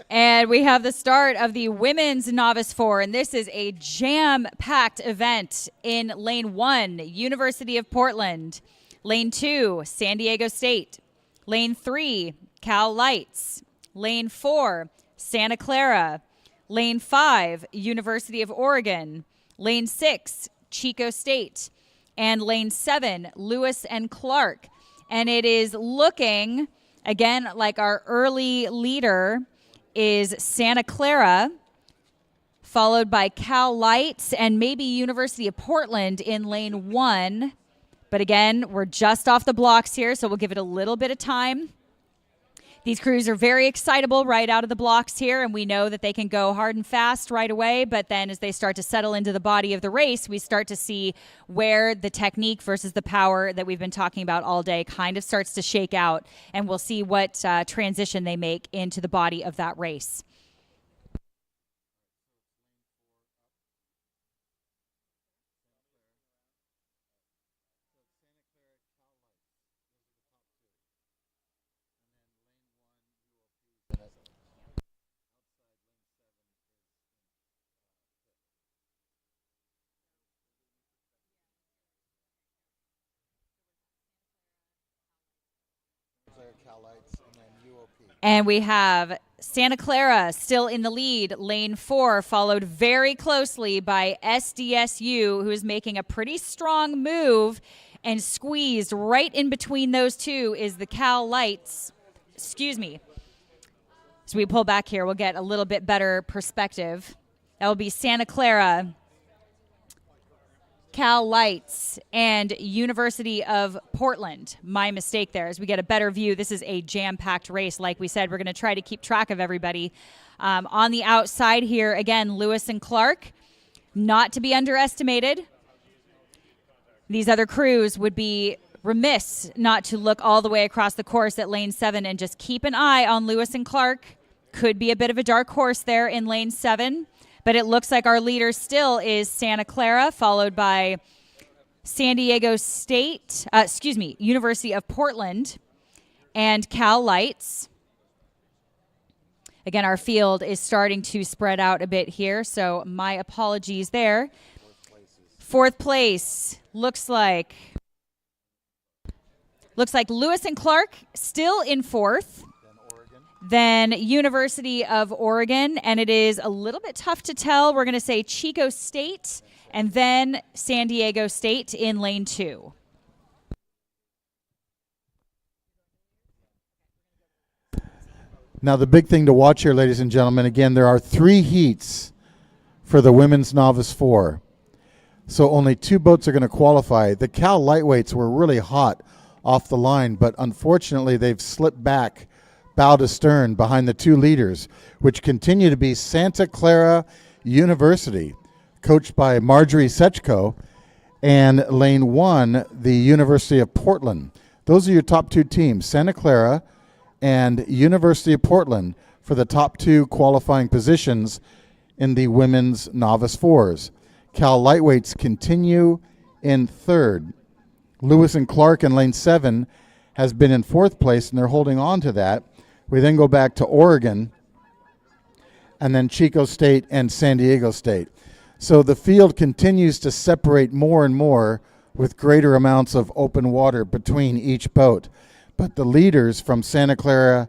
And we have the start of the women's novice 4, and this is a jam-packed event in lane 1, University of Portland. Lane 2, San Diego State. Lane 3, Cal Lights. Lane 4, Santa Clara. Lane 5, University of Oregon. Lane 6, Chico State. And lane 7, Lewis and Clark. And it is looking, again, like our early leader is Santa Clara, followed by Cal Lights and maybe University of Portland in lane 1. But again, we're just off the blocks here, so we'll give it a little bit of time. These crews are very excitable right out of the blocks here, and we know that they can go hard and fast right away, but then as they start to settle into the body of the race, we start to see where the technique versus the power that we've been talking about all day kind of starts to shake out, and we'll see what transition they make into the body of that race. And we have Santa Clara still in the lead, lane 4, followed very closely by SDSU, who is making a pretty strong move, and squeezed right in between those two is the Cal Lights. Excuse me. As we pull back here, we'll get a little bit better perspective. That will be Santa Clara, Cal Lights, and University of Portland. My mistake there. As we get a better view, this is a jam-packed race. Like we said, we're going to try to keep track of everybody. On the outside here, again, Lewis and Clark, not to be underestimated. These other crews would be remiss not to look all the way across the course at lane 7 and just keep an eye on Lewis and Clark. Could be a bit of a dark horse there in lane 7. But it looks like our leader still is Santa Clara, followed by San Diego State, University of Portland, and Cal Lights. Again, our field is starting to spread out a bit here, so my apologies there. Fourth place looks like Lewis and Clark still in 4th. Then University of Oregon, and it is a little bit tough to tell. We're going to say Chico State, and then San Diego State in lane 2. Now, the big thing to watch here, ladies and gentlemen, again, there are 3 heats for the women's novice 4. So only 2 boats are going to qualify. The Cal lightweights were really hot off the line, but unfortunately they've slipped back bow to stern behind the 2 leaders, which continue to be Santa Clara University, coached by Marjorie Sechko, and lane 1, the University of Portland. Those are your top 2 teams, Santa Clara and University of Portland, for the top 2 qualifying positions in the women's novice 4s. Cal lightweights continue in 3rd. Lewis and Clark in lane 7 has been in 4th place, and they're holding on to that. We then go back to Oregon, and then Chico State and San Diego State. So the field continues to separate more and more with greater amounts of open water between each boat. But the leaders from Santa Clara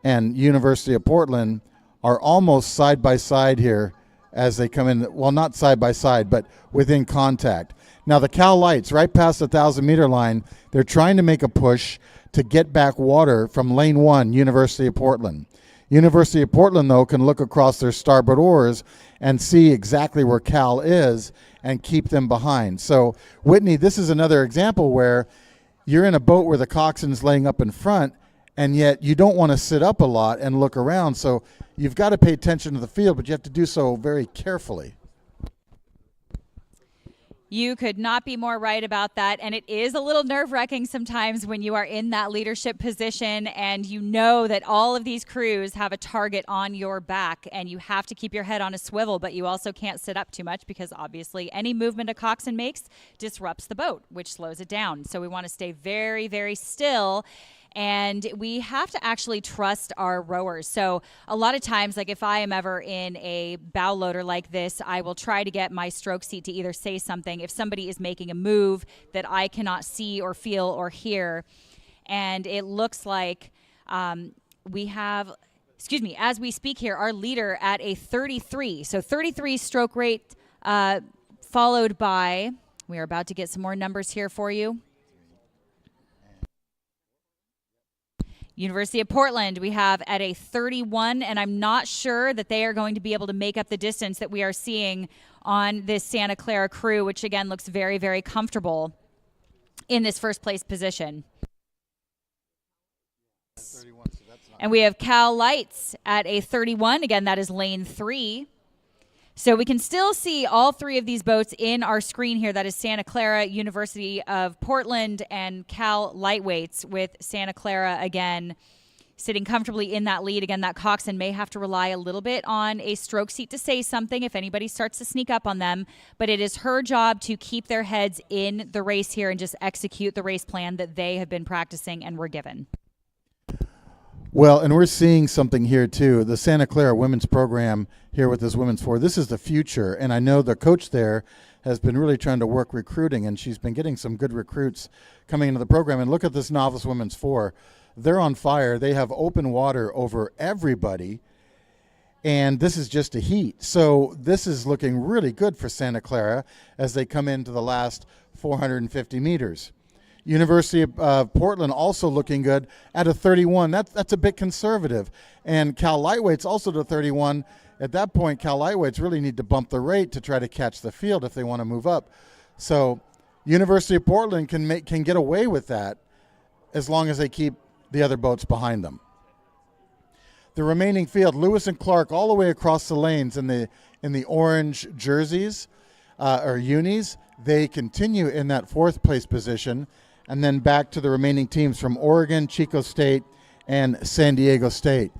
and University of Portland are almost side by side here as they come in. Well, not side by side, but within contact. Now the Cal Lights, right past the 1,000-meter line, they're trying to make a push to get back water from lane 1, University of Portland. University of Portland, though, can look across their starboard oars and see exactly where Cal is and keep them behind. So, Whitney, this is another example where you're in a boat where the coxswain's laying up in front, and yet you don't want to sit up a lot and look around. So you've got to pay attention to the field, but you have to do so very carefully. You could not be more right about that, and it is a little nerve-wracking sometimes when you are in that leadership position and you know that all of these crews have a target on your back, and you have to keep your head on a swivel, but you also can't sit up too much because obviously any movement a coxswain makes disrupts the boat, which slows it down. So we want to stay very, very still And we have to actually trust our rowers. So a lot of times, like if I am ever in a bow loader like this, I will try to get my stroke seat to either say something if somebody is making a move that I cannot see or feel or hear. And it looks like we have, as we speak here, our leader at a 33. So 33 stroke rate, followed by, we are about to get some more numbers here for you. University of Portland, we have at a 31, and I'm not sure that they are going to be able to make up the distance that we are seeing on this Santa Clara crew, which again looks very, very comfortable in this first place position. And we have Cal Lights at a 31. Again, that is lane 3. So we can still see all 3 of these boats in our screen here. That is Santa Clara, University of Portland, and Cal Lightweights, with Santa Clara again sitting comfortably in that lead. Again, that coxswain may have to rely a little bit on a stroke seat to say something if anybody starts to sneak up on them. But it is her job to keep their heads in the race here and just execute the race plan that they have been practicing and were given. Well, and we're seeing something here too. The Santa Clara women's program here with this women's four, this is the future. And I know the coach there has been really trying to work recruiting, and she's been getting some good recruits coming into the program. And look at this novice women's four. They're on fire. They have open water over everybody. And this is just a heat. So this is looking really good for Santa Clara as they come into the last 450 meters. University of Portland also looking good at a 31. That's a bit conservative. And Cal Lightweights also to 31. At that point, Cal Lightweights really need to bump the rate to try to catch the field if they want to move up. So University of Portland can get away with that as long as they keep the other boats behind them. The remaining field, Lewis and Clark all the way across the lanes in the orange jerseys or unis, they continue in that 4th place position. And then back to the remaining teams from Oregon, Chico State, and San Diego State.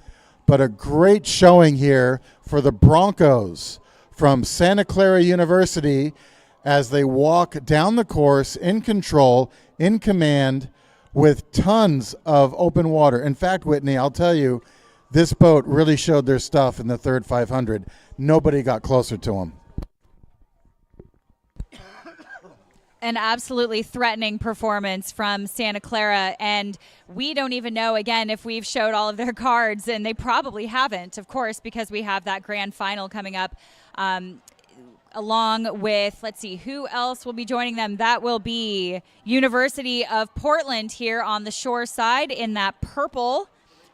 But a great showing here for the Broncos from Santa Clara University as they walk down the course in control, in command, with tons of open water. In fact, Whitney, I'll tell you, this boat really showed their stuff in the third 500. Nobody got closer to them. An absolutely threatening performance from Santa Clara, and we don't even know, again, if we've showed all of their cards, and they probably haven't, of course, because we have that grand final coming up along with, let's see, who else will be joining them? That will be University of Portland here on the shore side in that purple.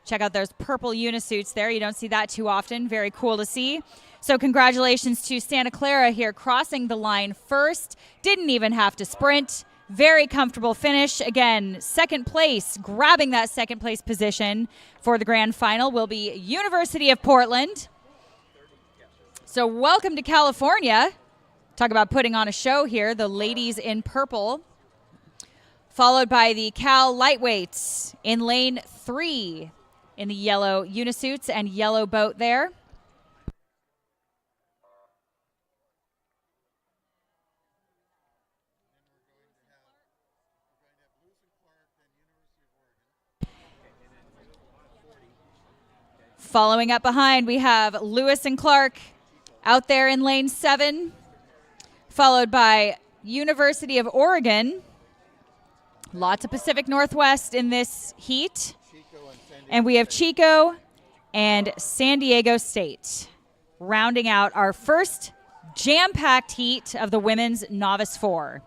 Check out those purple unisuits there. You don't see that too often. Very cool to see. So congratulations to Santa Clara here crossing the line first. Didn't even have to sprint. Very comfortable finish. Again, second place, grabbing that second place position for the grand final will be University of Portland. So welcome to California. Talk about putting on a show here. The ladies in purple. Followed by the Cal Lightweights in lane 3 in the yellow unisuits and yellow boat there. Following up behind, we have Lewis and Clark out there in lane 7, followed by University of Oregon. Lots of Pacific Northwest in this heat. And we have Chico and San Diego State rounding out our first jam-packed heat of the women's novice 4.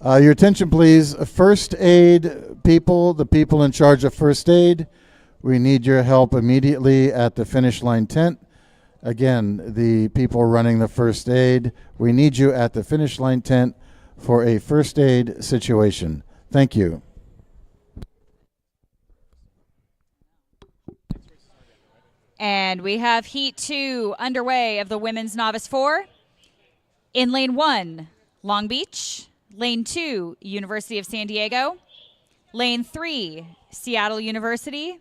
Your attention, please. First aid people, the people in charge of first aid, We need your help immediately at the finish line tent. Again, the people running the first aid, we need you at the finish line tent for a first aid situation. Thank you. And we have Heat 2 underway of the Women's Novice 4. In Lane 1, Long Beach. Lane 2, University of San Diego. Lane 3, Seattle University.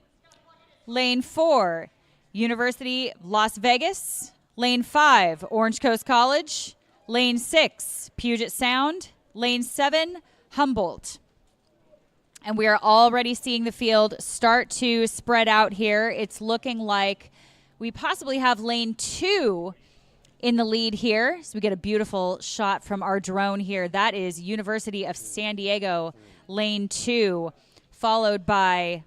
Lane 4, University of Las Vegas. Lane 5, Orange Coast College. Lane 6, Puget Sound. Lane 7, Humboldt. And we are already seeing the field start to spread out here. It's looking like we possibly have lane 2 in the lead here. So we get a beautiful shot from our drone here. That is University of San Diego, lane 2, followed by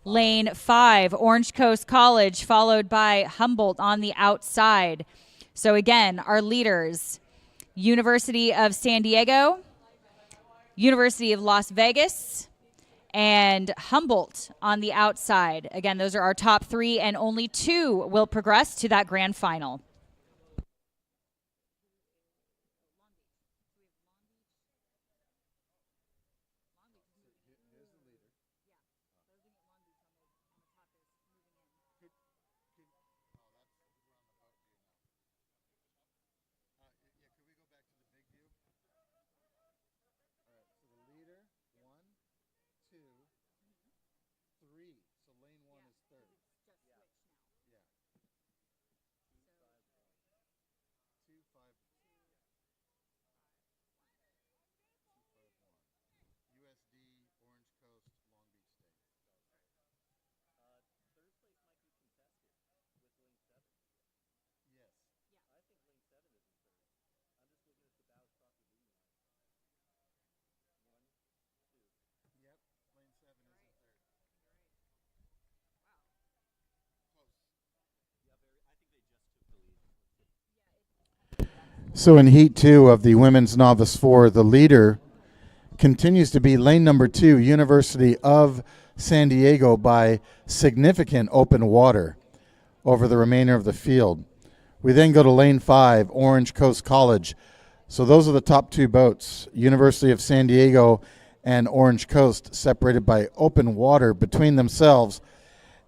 lane 5, Orange Coast College, followed by Humboldt on the outside. So again, our leaders, University of San Diego, University of Las Vegas, and Humboldt on the outside. Again, those are our top 3, and only 2 will progress to that grand final. So in Heat 2 of the Women's Novice 4, the leader continues to be lane number 2, University of San Diego, by significant open water over the remainder of the field. We then go to lane 5, Orange Coast College. So those are the top 2 boats, University of San Diego and Orange Coast, separated by open water between themselves.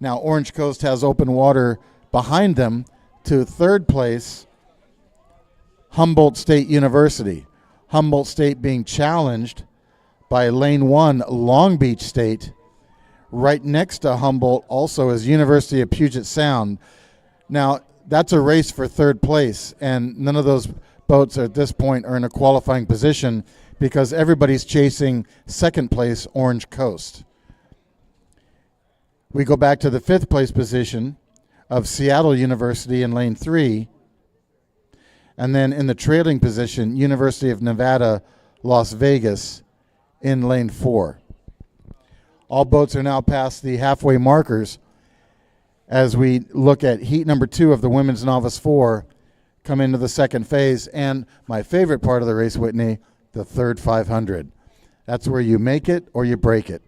Now Orange Coast has open water behind them to third place, Humboldt State University. Humboldt State being challenged by lane 1, Long Beach State. Right next to Humboldt also is University of Puget Sound. Now, that's a race for third place, and none of those boats at this point are in a qualifying position because everybody's chasing second place, Orange Coast. We go back to the 5th place position of Seattle University in lane 3. And then in the trailing position, University of Nevada, Las Vegas in lane 4. All boats are now past the halfway markers as we look at heat number 2 of the Women's Novice 4 come into the second phase. And my favorite part of the race, Whitney, the third 500. That's where you make it or you break it.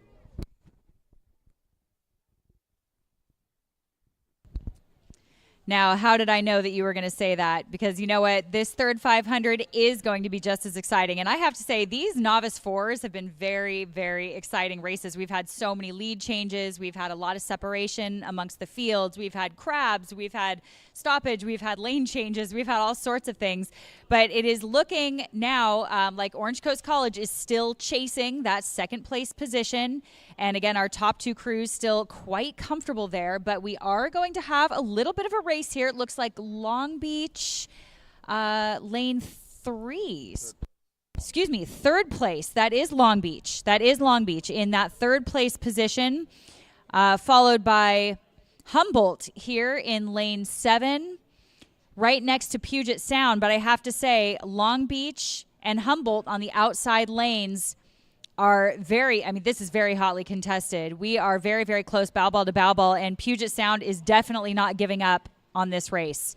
Now, how did I know that you were going to say that? Because you know what? This third 500 is going to be just as exciting. And I have to say, these Novice 4s have been very, very exciting races. We've had so many lead changes. We've had a lot of separation amongst the fields. We've had crabs. We've had stoppage. We've had lane changes. We've had all sorts of things. But it is looking now like Orange Coast College is still chasing that second place position. And again, our top 2 crews still quite comfortable there. But we are going to have a little bit of a race here. It looks like Long Beach, lane 3. Excuse me, third place. That is Long Beach. That is Long Beach in that third place position, followed by Humboldt here in lane 7, right next to Puget Sound. But I have to say, Long Beach and Humboldt on the outside lanes are this is very hotly contested. We are very, very close, bow ball to bow ball, and Puget Sound is definitely not giving up on this race.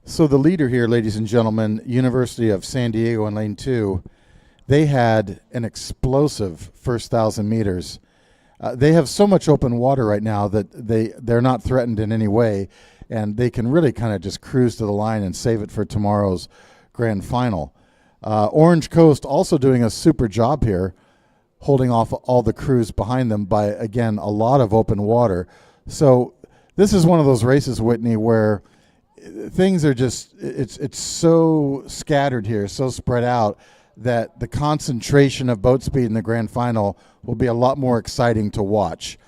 So the leader here, ladies and gentlemen, University of San Diego in lane 2, they had an explosive first 1,000 meters. They have so much open water right now that they're not threatened in any way, and they can really kind of just cruise to the line and save it for tomorrow's grand final. Orange Coast also doing a super job here, holding off all the crews behind them by, again, a lot of open water. So this is one of those races, Whitney, where things are just, it's so scattered here, so spread out, that the concentration of boat speed in the grand final will be a lot more exciting to watch.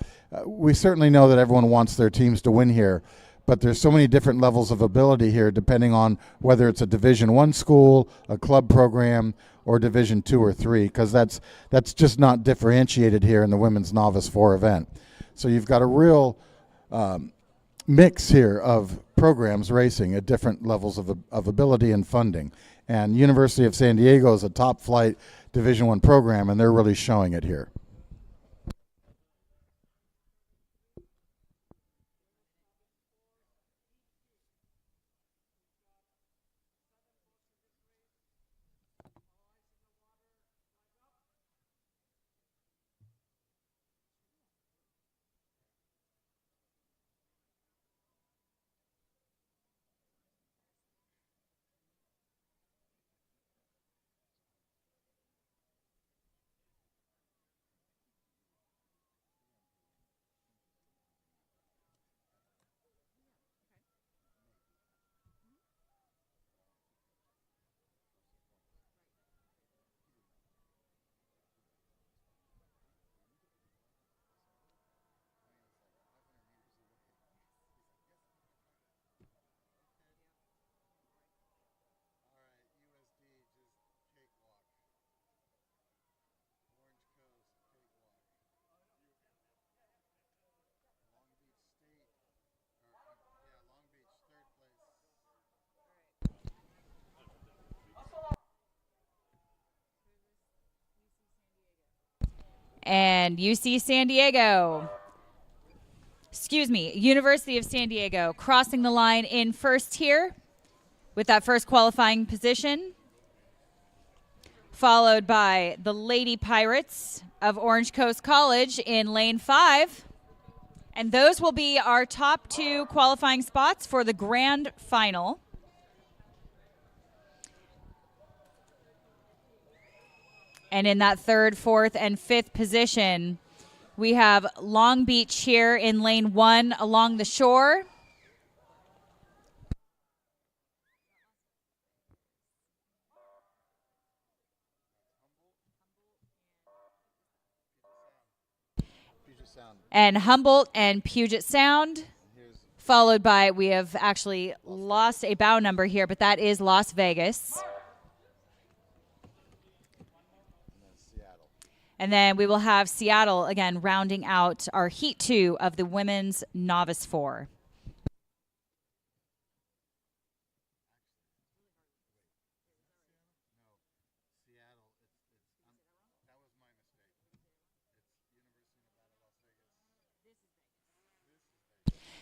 We certainly know that everyone wants their teams to win here, but there's so many different levels of ability here depending on whether it's a Division I school, a club program, or Division II or III, because that's just not differentiated here in the Women's Novice 4 event. So you've got a real mix here of programs racing at different levels of ability and funding. And University of San Diego is a top flight Division I program, and they're really showing it here. And University of San Diego crossing the line in first here with that first qualifying position, followed by the Lady Pirates of Orange Coast College in lane 5. And those will be our top 2 qualifying spots for the grand final. And in that 3rd, 4th, and 5th position, we have Long Beach here in lane 1 along the shore. And Humboldt and Puget Sound, followed by, we have actually lost a bow number here, but that is Las Vegas. And then we will have Seattle, again, rounding out our Heat 2 of the Women's Novice 4.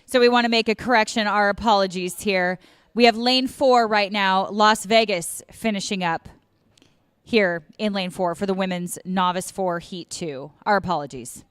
So we want to make a correction, our apologies here. We have lane 4 right now, Las Vegas finishing up here in lane 4 for the Women's Novice 4 Heat 2. Our apologies.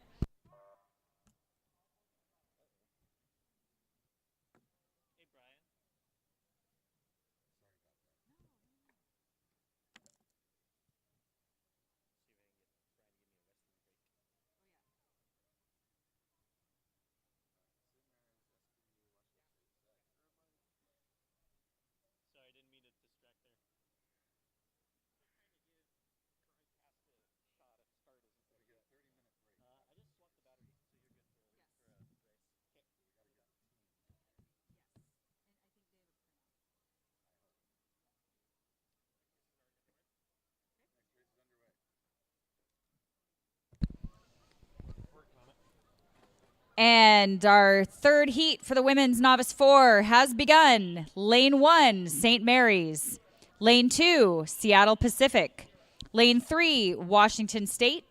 And our 3rd heat for the Women's Novice 4 has begun. Lane 1, St. Mary's. Lane 2, Seattle Pacific. Lane 3, Washington State.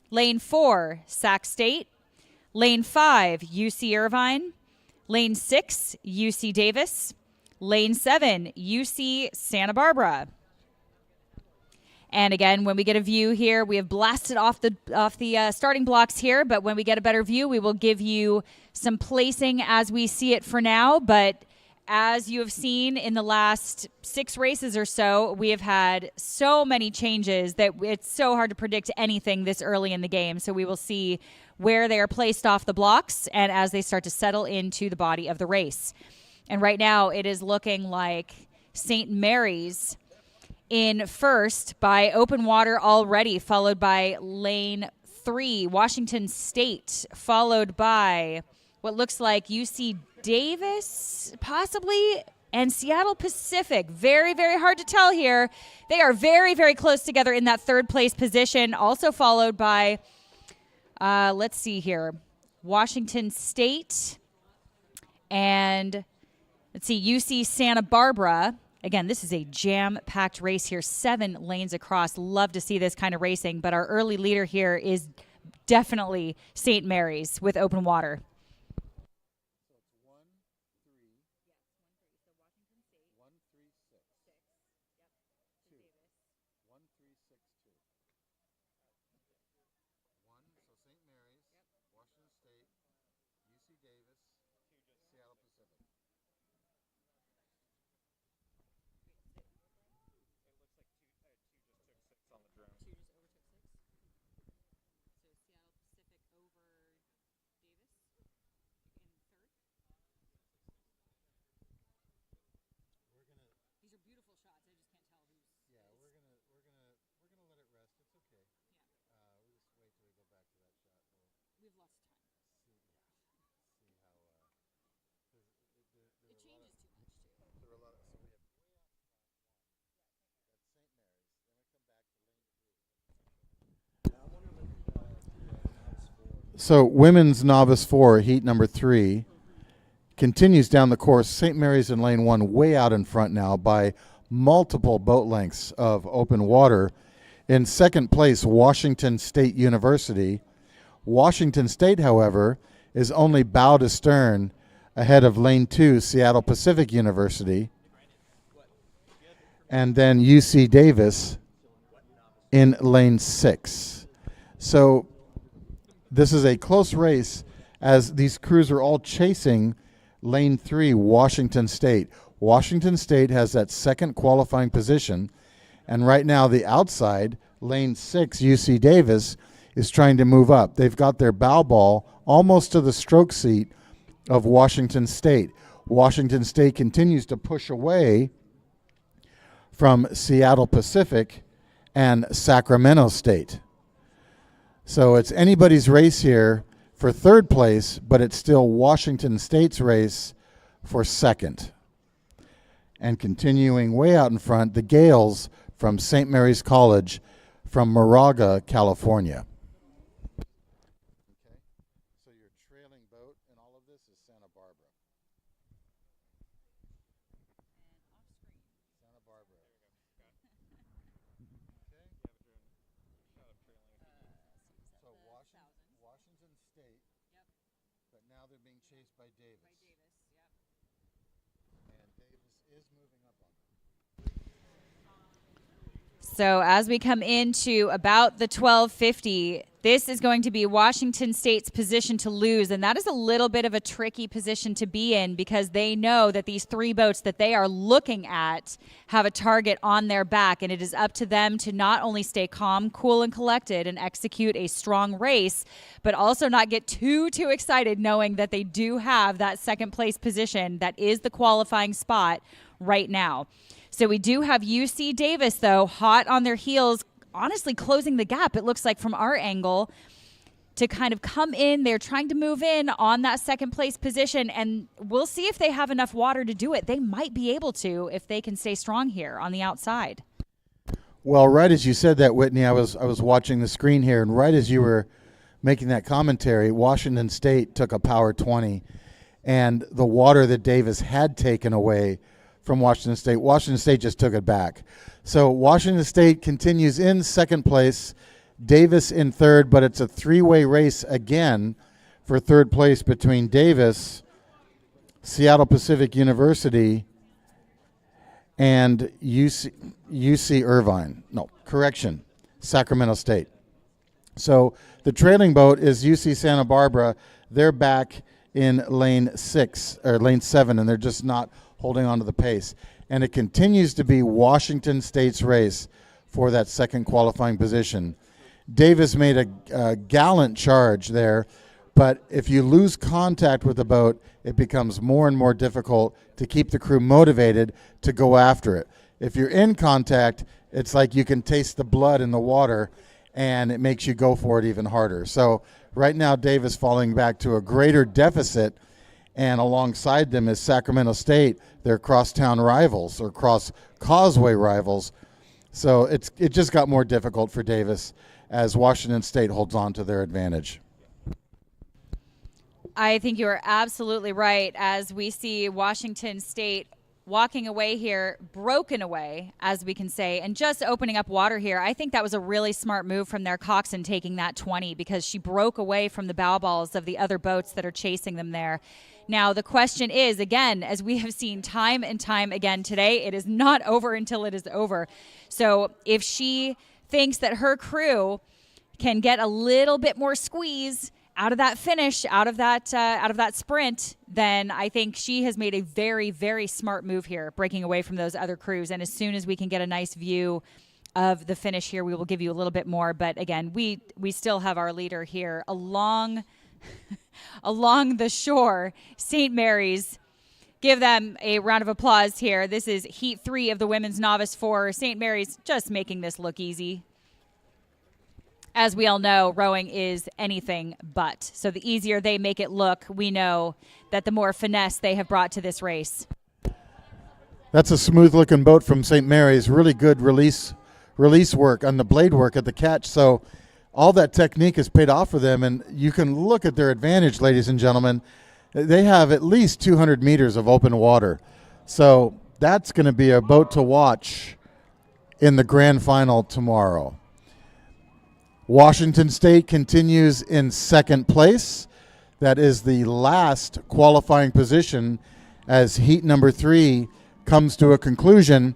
Lane 4, Sac State. Lane 5, UC Irvine. Lane 6, UC Davis. Lane 7, UC Santa Barbara. And again, when we get a view here, we have blasted off the starting blocks here, but when we get a better view, we will give you some placing as we see it for now. But as you have seen in the last 6 races or so, we have had so many changes that it's so hard to predict anything this early in the game. So we will see where they are placed off the blocks and as they start to settle into the body of the race. And right now it is looking like St. Mary's in first by open water already, followed by lane 3, Washington State, followed by what looks like UC Davis, possibly, and Seattle Pacific. Very, very hard to tell here. They are very, very close together in that third place position, also followed by, let's see here, Washington State and, let's see, UC Santa Barbara. Again, this is a jam-packed race here, 7 lanes across. Love to see this kind of racing, but our early leader here is definitely St. Mary's with open water. So women's novice 4, heat number 3, continues down the course. St. Mary's in lane 1, way out in front now by multiple boat lengths of open water. In second place, Washington State University. Washington State, however, is only bow to stern ahead of lane 2, Seattle Pacific University. And then UC Davis in lane 6. So this is a close race as these crews are all chasing lane 3, Washington State. Washington State has that second qualifying position, and right now the outside, lane 6, UC Davis, is trying to move up. They've got their bow ball almost to the stroke seat of Washington State. Washington State continues to push away from Seattle Pacific and Sacramento State. So it's anybody's race here for third place, but it's still Washington State's race for second. And continuing way out in front, the Gales from St. Mary's College from Moraga, California. Okay, so your trailing boat in all of this is Santa Barbara. Santa Barbara. Okay. So Washington State, but now they're being chased by Davis. And Davis is moving up on them. So as we come into about the 1250, this is going to be Washington State's position to lose, and that is a little bit of a tricky position to be in because they know that these 3 boats that they are looking at have a target on their back, and it is up to them to not only stay calm, cool, and collected and execute a strong race, but also not get too excited knowing that they do have that second place position that is the qualifying spot right now. So we do have UC Davis, though, hot on their heels, honestly closing the gap, it looks like, from our angle to kind of come in. They're trying to move in on that second place position, and we'll see if they have enough water to do it. They might be able to if they can stay strong here on the outside. Well, right as you said that, Whitney, I was watching the screen here, and right as you were making that commentary, Washington State took a power 20, and the water that Davis had taken away from Washington State just took it back. So Washington State continues in second place, Davis in third, but it's a 3-way race again for third place between Davis, Seattle Pacific University, and UC Irvine. No, correction, Sacramento State. So the trailing boat is UC Santa Barbara. They're back in lane 6 or lane 7, and they're just not holding on to the pace. And it continues to be Washington State's race for that second qualifying position. Davis made a gallant charge there, but if you lose contact with the boat, it becomes more and more difficult to keep the crew motivated to go after it. If you're in contact, it's like you can taste the blood in the water, and it makes you go for it even harder. So right now, Davis falling back to a greater deficit, and alongside them is Sacramento State, their crosstown rivals or cross-causeway rivals. So it just got more difficult for Davis as Washington State holds on to their advantage. I think you are absolutely right. As we see Washington State walking away here, broken away, as we can say, and just opening up water here. I think that was a really smart move from their coxswain taking that 20, because she broke away from the bow balls of the other boats that are chasing them there. Now, the question is, again, as we have seen time and time again today, it is not over until it is over. So if she thinks that her crew can get a little bit more squeeze out of that finish, out of that sprint, then I think she has made a very, very smart move here, breaking away from those other crews. And as soon as we can get a nice view of the finish here, we will give you a little bit more. But again, we still have our leader here along along the shore, St. Mary's. Give them a round of applause here. This is Heat 3 of the Women's Novice 4. St. Mary's just making this look easy. As we all know, rowing is anything but. So the easier they make it look, we know that the more finesse they have brought to this race. That's a smooth-looking boat from St. Mary's. Really good release work on the blade work at the catch. So all that technique has paid off for them, and you can look at their advantage, ladies and gentlemen. They have at least 200 meters of open water. So that's going to be a boat to watch in the grand final tomorrow. Washington State continues in second place. That is the last qualifying position as heat number 3 comes to a conclusion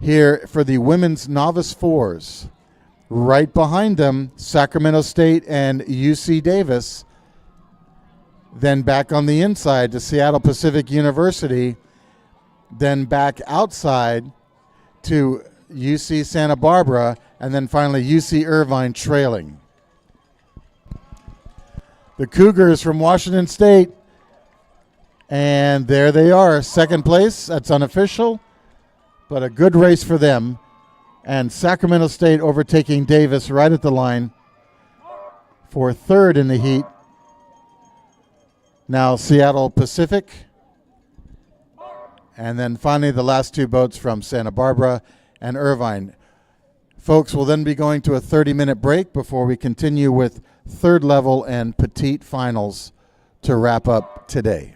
here for the women's novice 4s. Right behind them, Sacramento State and UC Davis. Then back on the inside to Seattle Pacific University. Then back outside to UC Santa Barbara, and then finally UC Irvine trailing. The Cougars from Washington State, and there they are, second place. That's unofficial, but a good race for them. And Sacramento State overtaking Davis right at the line for third in the heat. Now Seattle Pacific, and then finally the last 2 boats from Santa Barbara and Irvine. Folks, will then be going to a 30-minute break before we continue with third level and petite finals to wrap up today.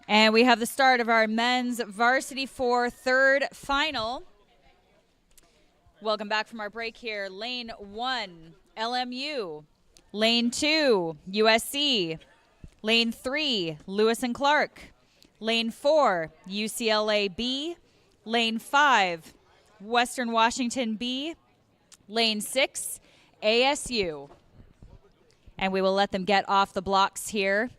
And we have the start of our men's varsity 4 third final. Welcome back from our break here. Lane 1, LMU. Lane 2, USC. Lane 3, Lewis and Clark. Lane 4, UCLA B. Lane 5, Western Washington B. Lane 6, ASU. And we will let them get off the blocks here.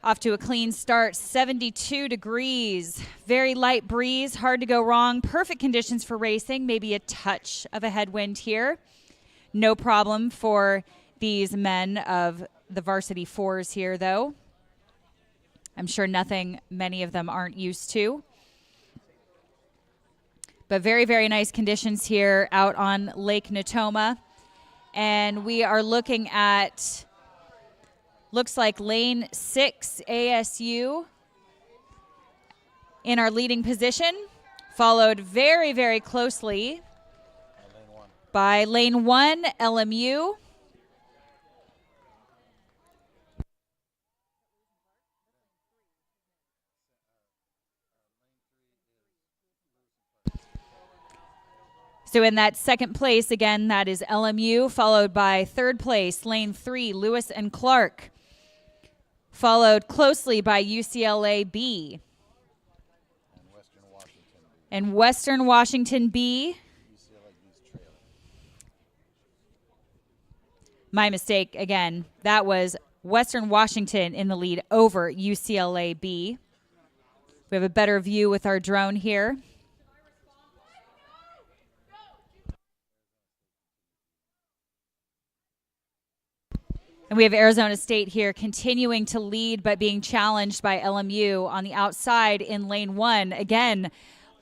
Off to a clean start, 72 degrees, very light breeze, hard to go wrong. Perfect conditions for racing, maybe a touch of a headwind here. No problem for these men of the varsity 4s here, though. I'm sure nothing many of them aren't used to. But very, very nice conditions here out on Lake Natoma. And we are looking at, looks like lane 6 ASU in our leading position, followed very, very closely by lane 1 LMU. So in that second place, again, that is LMU, followed by third place, lane 3, Lewis and Clark, followed closely by UCLA B. And Western Washington B. My mistake again. That was Western Washington in the lead over UCLA B. We have a better view with our drone here. And we have Arizona State here continuing to lead but being challenged by LMU on the outside in lane 1. Again,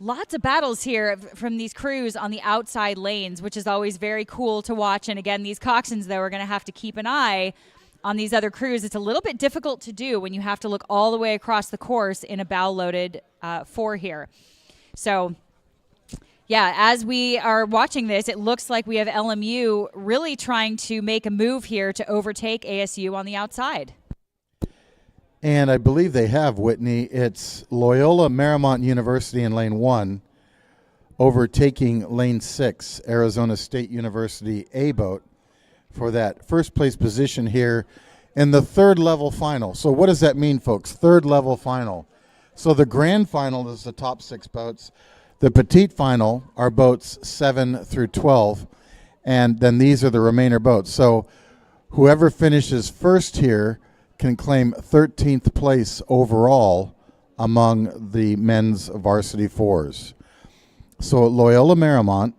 lots of battles here from these crews on the outside lanes, which is always very cool to watch. And again, these coxswains, though, are going to have to keep an eye on these other crews. It's a little bit difficult to do when you have to look all the way across the course in a bow-loaded 4 here. So, yeah, as we are watching this, it looks like we have LMU really trying to make a move here to overtake ASU on the outside. And I believe they have, Whitney. It's Loyola Marymount University in lane 1 overtaking lane 6, Arizona State University A-boat for that first place position here in the third level final. So what does that mean, folks? Third level final. So the grand final is the top 6 boats. The petite final are boats 7 through 12, and then these are the remainder boats. So whoever finishes first here can claim 13th place overall among the men's varsity 4s. So Loyola Marymount,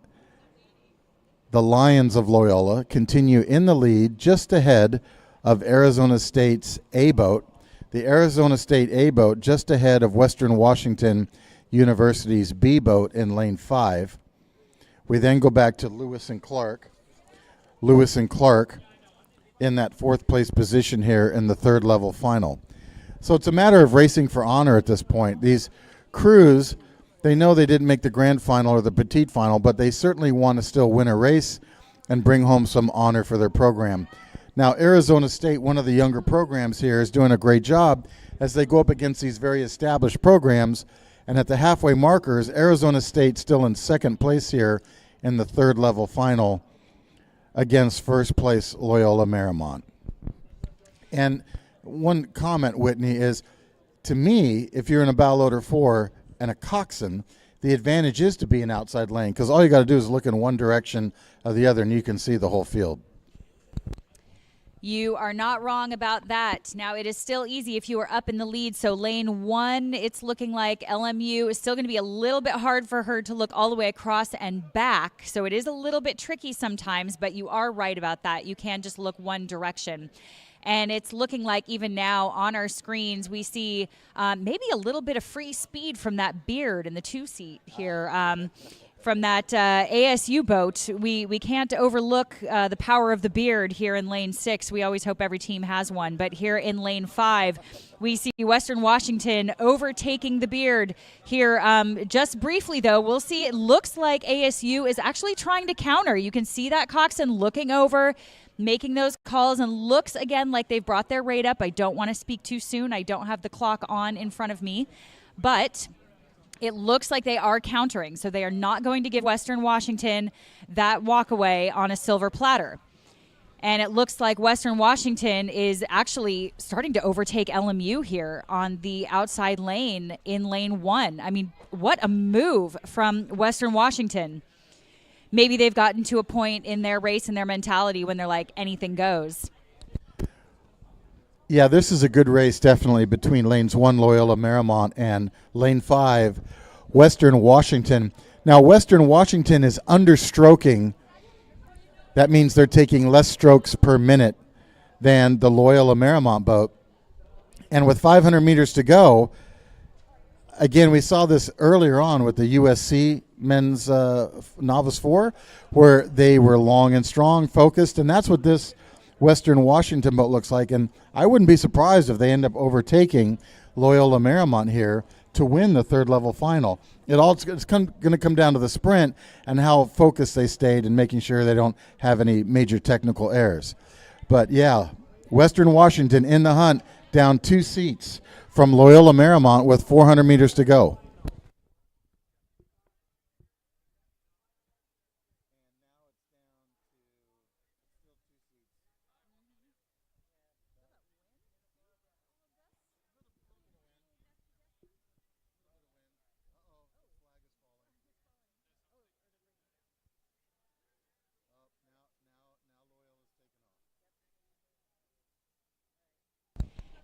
the Lions of Loyola, continue in the lead just ahead of Arizona State's A-boat. The Arizona State A-boat just ahead of Western Washington University's B-boat in lane 5. We then go back to Lewis and Clark. Lewis and Clark in that 4th place position here in the third level final. So it's a matter of racing for honor at this point. These crews, they know they didn't make the grand final or the petite final, but they certainly want to still win a race and bring home some honor for their program. Now, Arizona State, one of the younger programs here, is doing a great job as they go up against these very established programs. And at the halfway markers, Arizona State still in 2nd place here in the third level final against first place Loyola Marymount. And one comment, Whitney, is to me, if you're in a bow loader 4 and a coxswain, the advantage is to be in outside lane because all you got to do is look in one direction or the other and you can see the whole field. You are not wrong about that. Now, it is still easy if you are up in the lead. So lane 1, it's looking like LMU is still going to be a little bit hard for her to look all the way across and back. So it is a little bit tricky sometimes, but you are right about that. You can just look one direction. And it's looking like even now on our screens, we see maybe a little bit of free speed from that Beard in the 2 seat here. from that ASU boat. We can't overlook the power of the beard here in lane 6. We always hope every team has one. But here in lane 5, we see Western Washington overtaking the beard here. Just briefly, though, we'll see. It looks like ASU is actually trying to counter. You can see that Coxon looking over, making those calls, and looks again like they've brought their rate up. I don't want to speak too soon. I don't have the clock on in front of me. But it looks like they are countering, so they are not going to give Western Washington that walkaway on a silver platter. And it looks like Western Washington is actually starting to overtake LMU here on the outside lane in lane 1. I mean, what a move from Western Washington. Maybe they've gotten to a point in their race and their mentality when they're like, anything goes. Yeah, this is a good race, definitely, between lanes 1, Loyola Marymount, and lane 5, Western Washington. Now, Western Washington is understroking. That means they're taking less strokes per minute than the Loyola Marymount boat. And with 500 meters to go, again, we saw this earlier on with the USC men's Novice 4, where they were long and strong, focused, and that's what this Western Washington boat looks like. And I wouldn't be surprised if they end up overtaking Loyola Marymount here to win the third level final. It's going to come down to the sprint and how focused they stayed and making sure they don't have any major technical errors. But yeah, Western Washington in the hunt, down 2 seats from Loyola Marymount with 400 meters to go.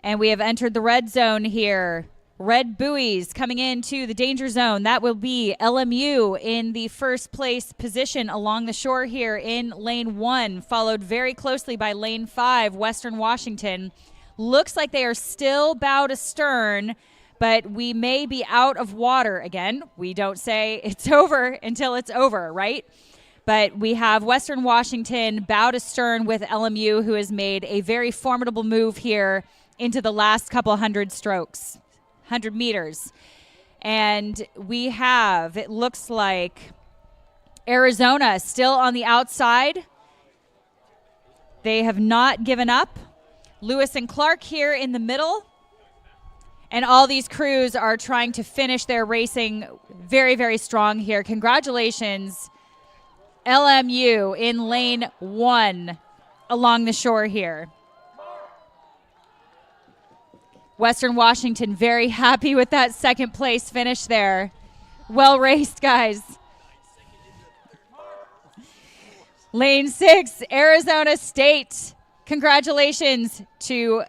And we have entered the red zone here. Red buoys coming into the danger zone. That will be LMU in the first place position along the shore here in lane 1, followed very closely by lane 5, Western Washington. Looks like they are still bow to stern, but we may be out of water. Again, we don't say it's over until it's over, right? But we have Western Washington bow to stern with LMU, who has made a very formidable move here into the last couple hundred strokes, 100 meters. And we have, it looks like, Arizona still on the outside. They have not given up. Lewis and Clark here in the middle. And all these crews are trying to finish their racing very, very strong here. Congratulations, LMU in lane 1 along the shore here. Western Washington very happy with that second place finish there. Well raced, guys. Lane 6, Arizona State. Congratulations to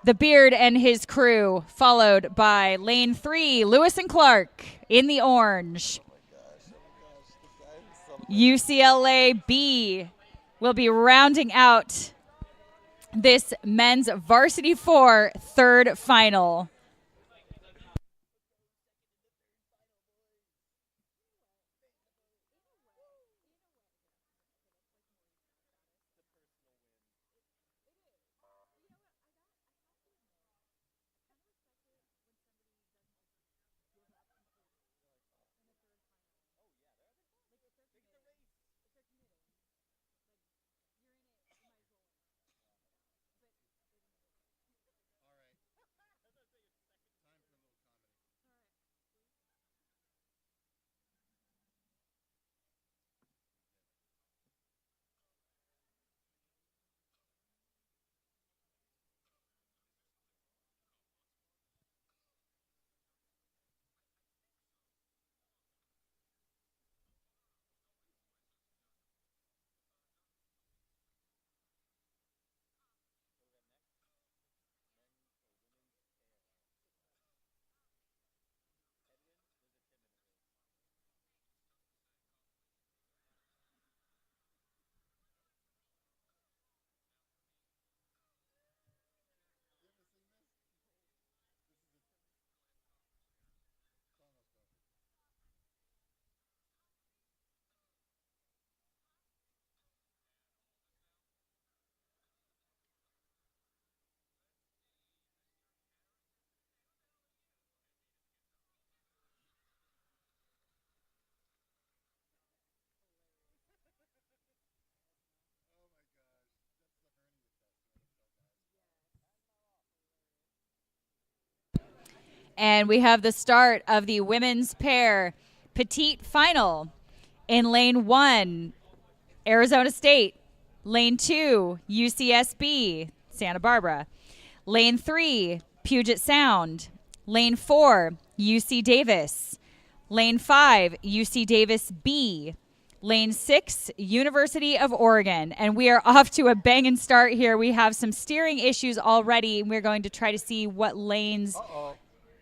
the Beard and his crew, followed by lane 3, Lewis and Clark in the orange. UCLA B will be rounding out this men's varsity 4 third final. And we have the start of the women's pair petite final. In lane 1, Arizona State. Lane 2, UCSB, Santa Barbara. Lane 3, Puget Sound. Lane 4, UC Davis. Lane 5, UC Davis B. Lane 6, University of Oregon. And we are off to a banging start here. We have some steering issues already, and we're going to try to see what lanes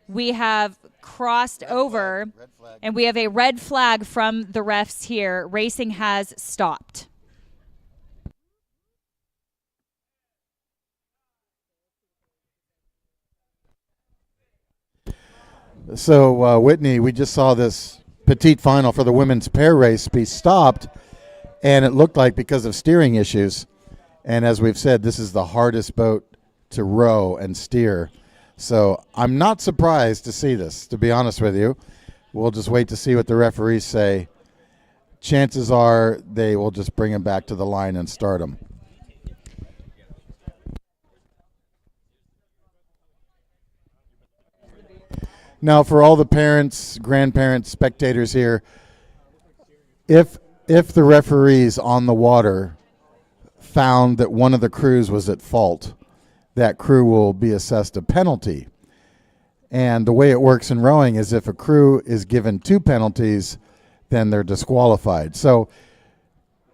we have crossed over. Red flag. And we have a red flag from the refs here. Racing has stopped. So, Whitney, we just saw this petite final for the women's pair race be stopped, and it looked like because of steering issues. And as we've said, this is the hardest boat to row and steer. So I'm not surprised to see this, to be honest with you. We'll just wait to see what the referees say. Chances are they will just bring him back to the line and start him. Now, for all the parents, grandparents, spectators here, if the referees on the water found that one of the crews was at fault, that crew will be assessed a penalty. And the way it works in rowing is if a crew is given 2 penalties, then they're disqualified. So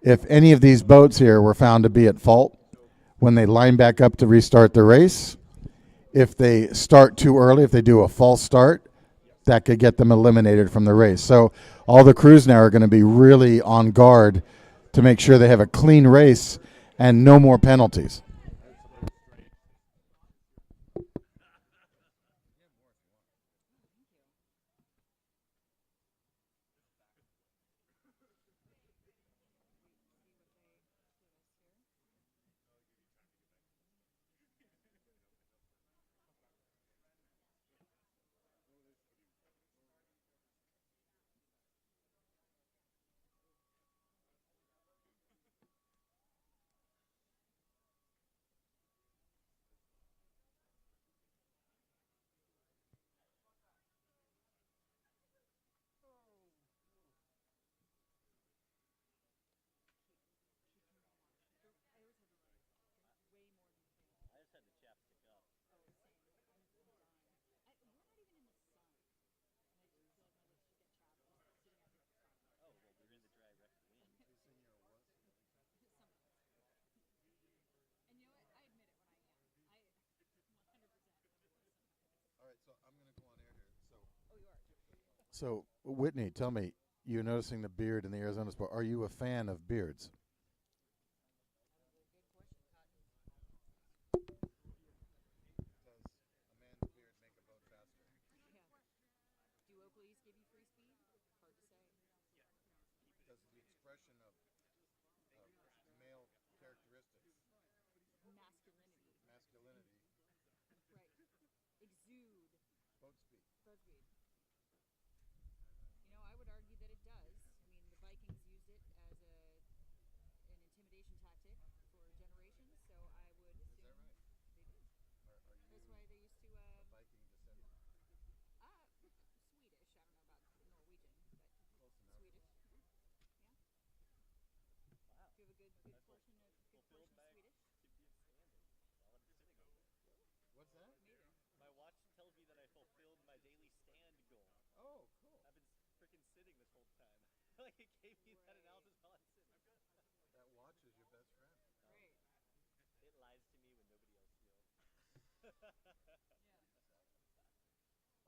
if any of these boats here were found to be at fault, when they line back up to restart the race, if they start too early, if they do a false start, that could get them eliminated from the race. So all the crews now are going to be really on guard to make sure they have a clean race and no more penalties. So, Whitney, tell me, you're noticing the beard in the Arizona sport. Are you a fan of beards?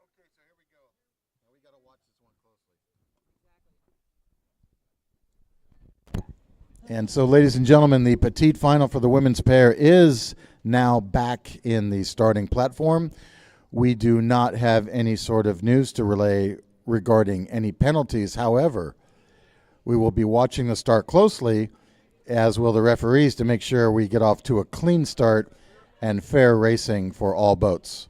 Okay, so here we go. Now we got to watch this one closely. And so, ladies and gentlemen, the petite final for the women's pair is now back in the starting platform. We do not have any sort of news to relay regarding any penalties. However, we will be watching the start closely, as will the referees, to make sure we get off to a clean start and fair racing for all boats.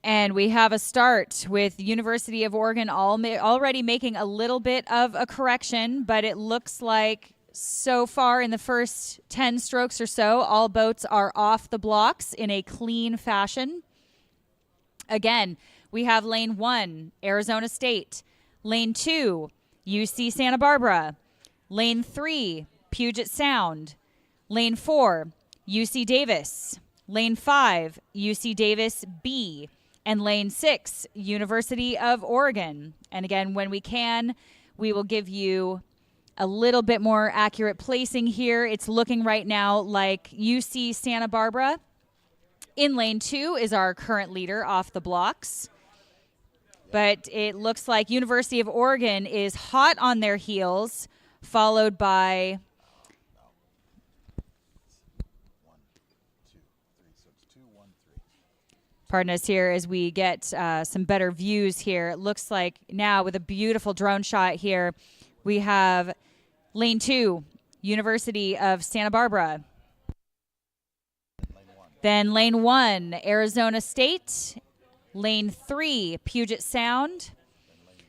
And we have a start with University of Oregon already making a little bit of a correction, but it looks like so far in the first 10 strokes or so, all boats are off the blocks in a clean fashion. Again, we have lane 1, Arizona State. Lane 2, UC Santa Barbara. Lane 3, Puget Sound. Lane 4, UC Davis. Lane 5, UC Davis B. And lane 6, University of Oregon. And again, when we can, we will give you a little bit more accurate placing here. It's looking right now like UC Santa Barbara in lane 2 is our current leader off the blocks. But it looks like University of Oregon is hot on their heels, followed by pardon us here as we get some better views here. It looks like now with a beautiful drone shot here, we have lane 2, University of Santa Barbara. Then lane 1, Arizona State. Lane 3, Puget Sound.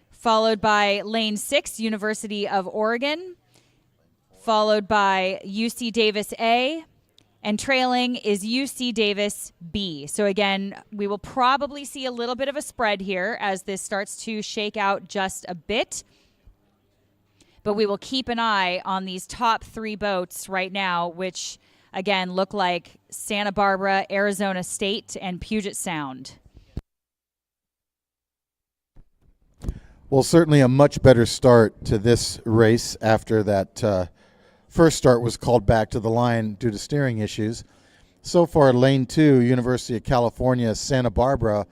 Followed by lane 6, University of Oregon. Followed by UC Davis A. And trailing is UC Davis B. So again, we will probably see a little bit of a spread here as this starts to shake out just a bit. But we will keep an eye on these top 3 boats right now, which again look like Santa Barbara, Arizona State, and Puget Sound. Well, certainly a much better start to this race after that first start was called back to the line due to steering issues. So far, lane 2, University of California, Santa Barbara,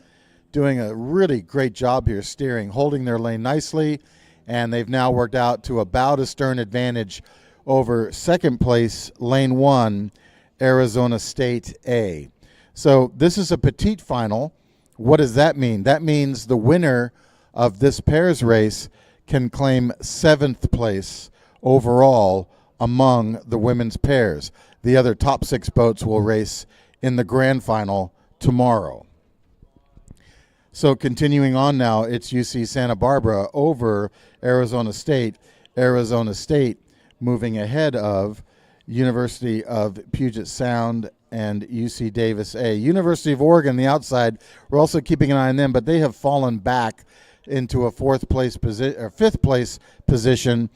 doing a really great job here steering, holding their lane nicely, and they've now worked out to about a stern advantage over second place, lane 1, Arizona State A. So this is a petite final. What does that mean? That means the winner of this pairs race can claim 7th place overall among the women's pairs. The other top 6 boats will race in the grand final tomorrow. So continuing on now, it's UC Santa Barbara over Arizona State. Arizona State moving ahead of University of Puget Sound and UC Davis A. University of Oregon, the outside, we're also keeping an eye on them, but they have fallen back into a 5th place position,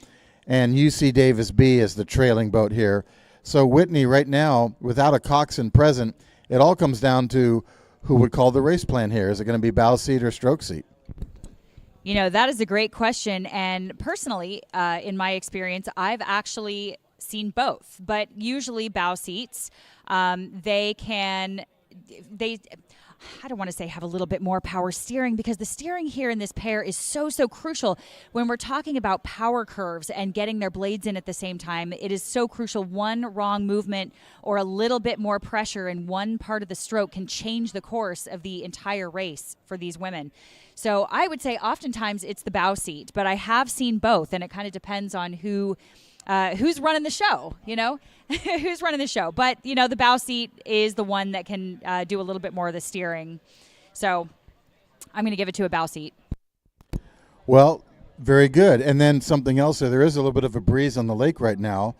and UC Davis B is the trailing boat here. So Whitney, right now, without a coxswain present, it all comes down to who would call the race plan here. Is it going to be bow seat or stroke seat? You know, that is a great question. And personally, in my experience, I've actually seen both. But usually bow seats, I don't want to say have a little bit more power steering, because the steering here in this pair is so crucial when we're talking about power curves and getting their blades in at the same time. It is so crucial. One wrong movement or a little bit more pressure in one part of the stroke can change the course of the entire race for these women. So I would say oftentimes it's the bow seat, but I have seen both, and it kind of depends on who's running the show, who's running the show. But, the bow seat is the one that can do a little bit more of the steering. So I'm going to give it to a bow seat. Well, very good. And then something else, there is a little bit of a breeze on the lake right now.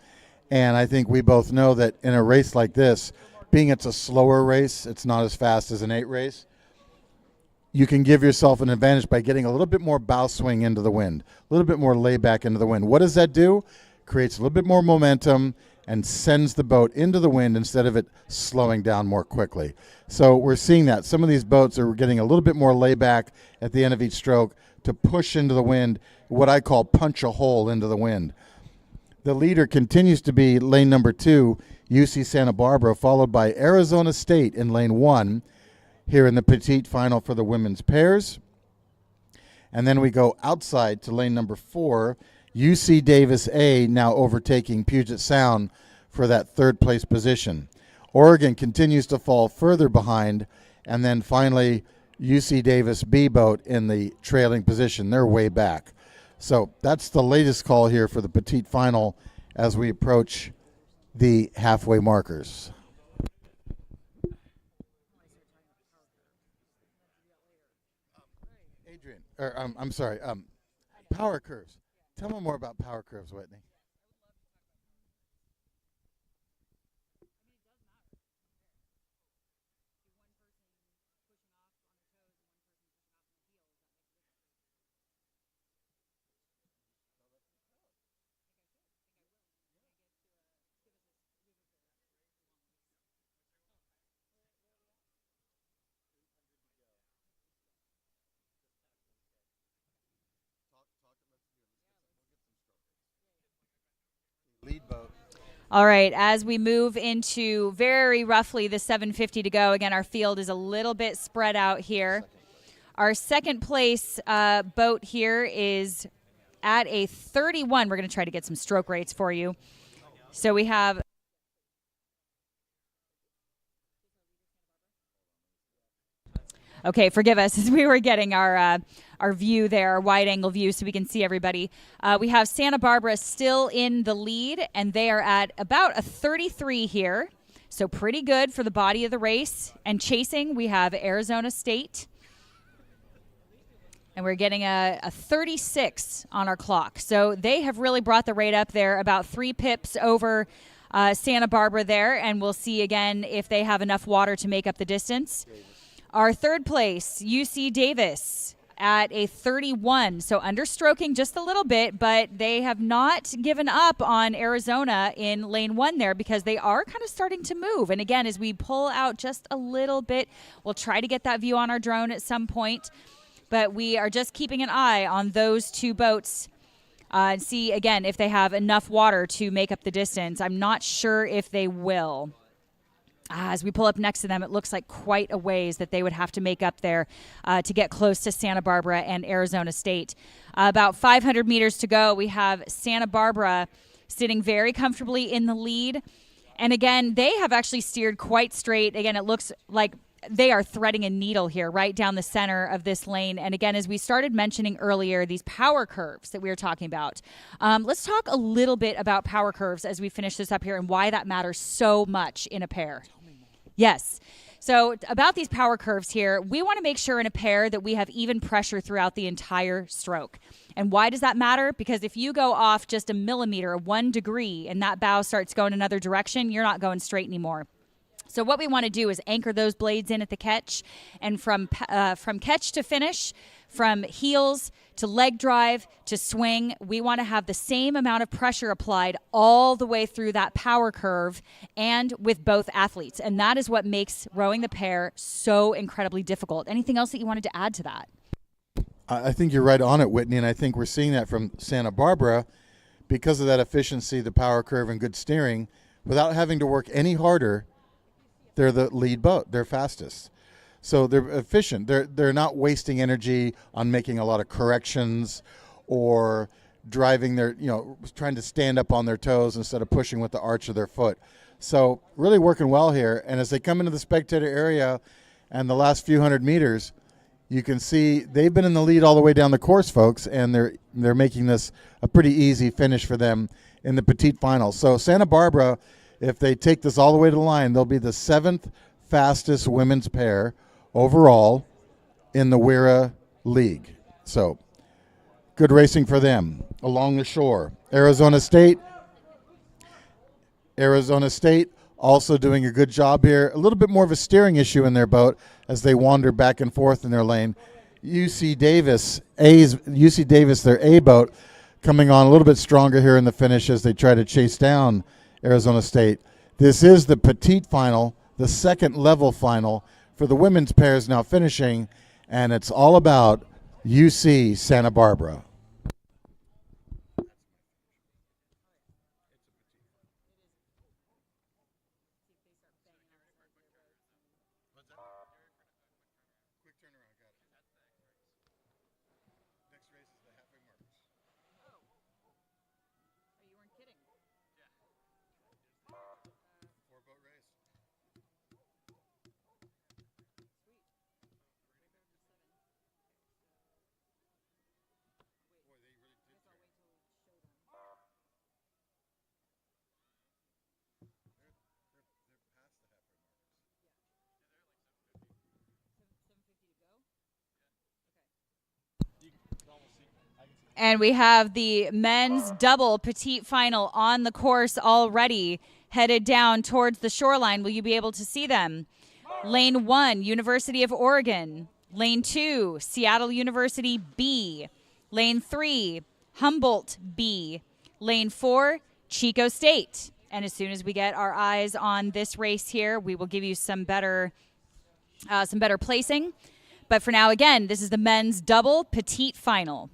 And I think we both know that in a race like this, being it's a slower race, it's not as fast as an 8 race, you can give yourself an advantage by getting a little bit more bow swing into the wind, a little bit more layback into the wind. What does that do? Creates a little bit more momentum and sends the boat into the wind instead of it slowing down more quickly. So we're seeing that. Some of these boats are getting a little bit more layback at the end of each stroke to push into the wind, what I call punch a hole into the wind. The leader continues to be lane number 2, UC Santa Barbara, followed by Arizona State in lane 1 here in the petite final for the women's pairs. And then we go outside to lane number 4, UC Davis A now overtaking Puget Sound for that 3rd place position. Oregon continues to fall further behind, and then finally UC Davis B boat in the trailing position. They're way back. So that's the latest call here for the petite final as we approach the halfway markers. or I'm sorry, power curves. Tell me more about power curves, Whitney. Lead boat. All right, as we move into very roughly the 7:50 to go, again, our field is a little bit spread out here. Our second place boat here is at a 31. We're going to try to get some stroke rates for you. So we have. Okay, forgive us as we were getting our view there, our wide-angle view, so we can see everybody. We have Santa Barbara still in the lead, and they are at about a 33 here, so pretty good for the body of the race. And chasing, we have Arizona State, and we're getting a 36 on our clock. So they have really brought the rate up there, about 3 pips over Santa Barbara there, and we'll see again if they have enough water to make up the distance. Our third place, UC Davis, at a 31. So understroking just a little bit, but they have not given up on Arizona in lane 1 there because they are kind of starting to move. And again, as we pull out just a little bit, we'll try to get that view on our drone at some point. But we are just keeping an eye on those 2 boats and see, again, if they have enough water to make up the distance. I'm not sure if they will. As we pull up next to them, it looks like quite a ways that they would have to make up there to get close to Santa Barbara and Arizona State. About 500 meters to go. We have Santa Barbara sitting very comfortably in the lead. And again, they have actually steered quite straight. Again, it looks like they are threading a needle here right down the center of this lane. And again, as we started mentioning earlier, these power curves that we were talking about, let's talk a little bit about power curves as we finish this up here and why that matters so much in a pair. Yes. So about these power curves here, we want to make sure in a pair that we have even pressure throughout the entire stroke. And why does that matter? Because if you go off just a millimeter, 1 degree, and that bow starts going another direction, you're not going straight anymore. So what we want to do is anchor those blades in at the catch, and from catch to finish, from heels to leg drive to swing, we want to have the same amount of pressure applied all the way through that power curve and with both athletes. And that is what makes rowing the pair so incredibly difficult. Anything else that you wanted to add to that? I think you're right on it, Whitney, and I think we're seeing that from Santa Barbara because of that efficiency, the power curve, and good steering. Without having to work any harder, they're the lead boat. They're fastest. So they're efficient. They're not wasting energy on making a lot of corrections or driving their, trying to stand up on their toes instead of pushing with the arch of their foot. So really working well here. And as they come into the spectator area and the last few hundred meters, you can see they've been in the lead all the way down the course, folks, and they're making this a pretty easy finish for them in the petite final. So Santa Barbara, if they take this all the way to the line, they'll be the 7th fastest women's pair overall in the WIRA League. So good racing for them. Along the shore, Arizona State also doing a good job here. A little bit more of a steering issue in their boat as they wander back and forth in their lane. UC Davis, their A boat, coming on a little bit stronger here in the finish as they try to chase down Arizona State. This is the petite final, the second level final for the women's pairs now finishing, and it's all about UC Santa Barbara. And we have the men's double petite final on the course already, headed down towards the shoreline. Will you be able to see them? Lane 1, University of Oregon. Lane 2, Seattle University B. Lane 3, Humboldt B. Lane 4, Chico State. And as soon as we get our eyes on this race here, we will give you some better placing. But for now, again, this is the men's double petite final.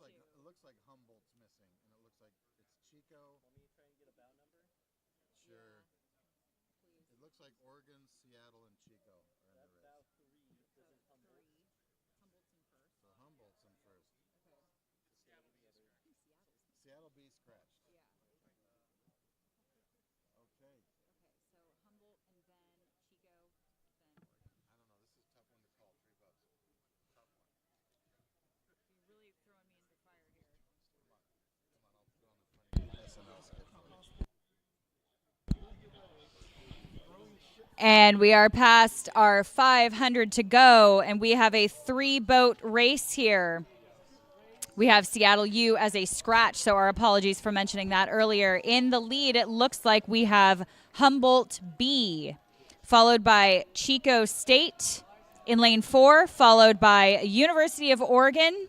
It looks like Humboldt's missing, and it looks like it's Chico. Want me to try and get a bout number? Sure. It looks like Oregon, Seattle, and Chico are in the race. Bout 3. This is Humboldt. So Humboldt's in first. Seattle B scratched. Okay. So Humboldt and then Chico. I don't know. This is a tough one to call. 3 votes. Tough one. You're really throwing me into the fire here. Come on. I'll put on the funny SNL skit for you. And we are past our 500 to go, and we have a 3-boat race here. We have Seattle U as a scratch, so our apologies for mentioning that earlier. In the lead, it looks like we have Humboldt B, followed by Chico State in lane 4, followed by University of Oregon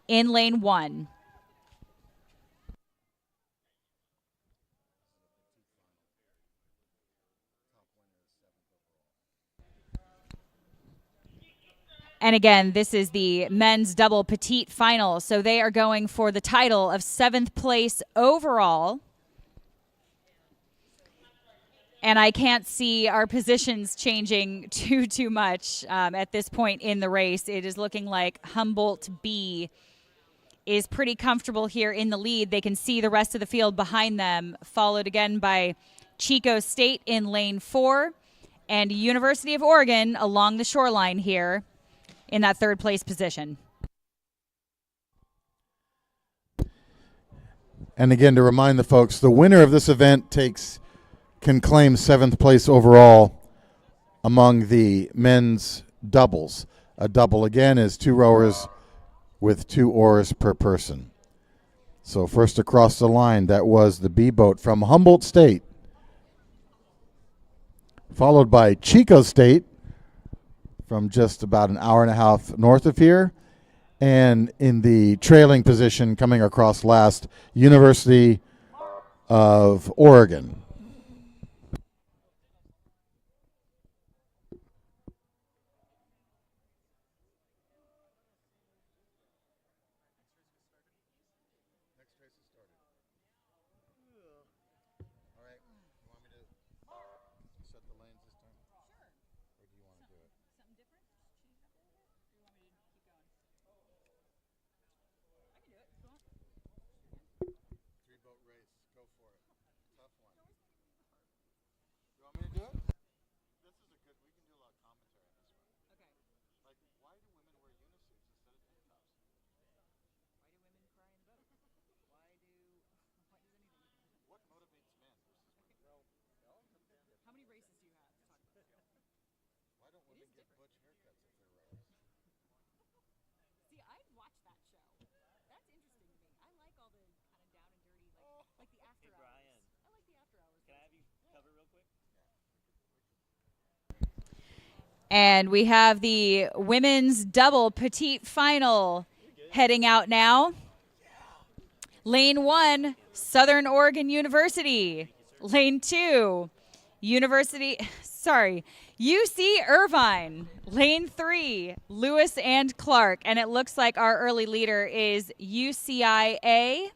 in lane 1. And again, this is the men's double petite final. So they are going for the title of 7th place overall. And I can't see our positions changing too much at this point in the race. It is looking like Humboldt B is pretty comfortable here in the lead. They can see the rest of the field behind them, followed again by Chico State in lane 4 and University of Oregon along the shoreline here in that 3rd place position. And again, to remind the folks, the winner of this event can claim 7th place overall among the men's doubles. A double, again, is 2 rowers with 2 oars per person. So first across the line, that was the B boat from Humboldt State, followed by Chico State from just about an hour and a half north of here. And in the trailing position, coming across last, University of Oregon. And we have the women's double petite final heading out now. Lane 1, Southern Oregon University. Lane 2, UC Irvine. Lane 3, Lewis and Clark. And it looks like our early leader is UCIA.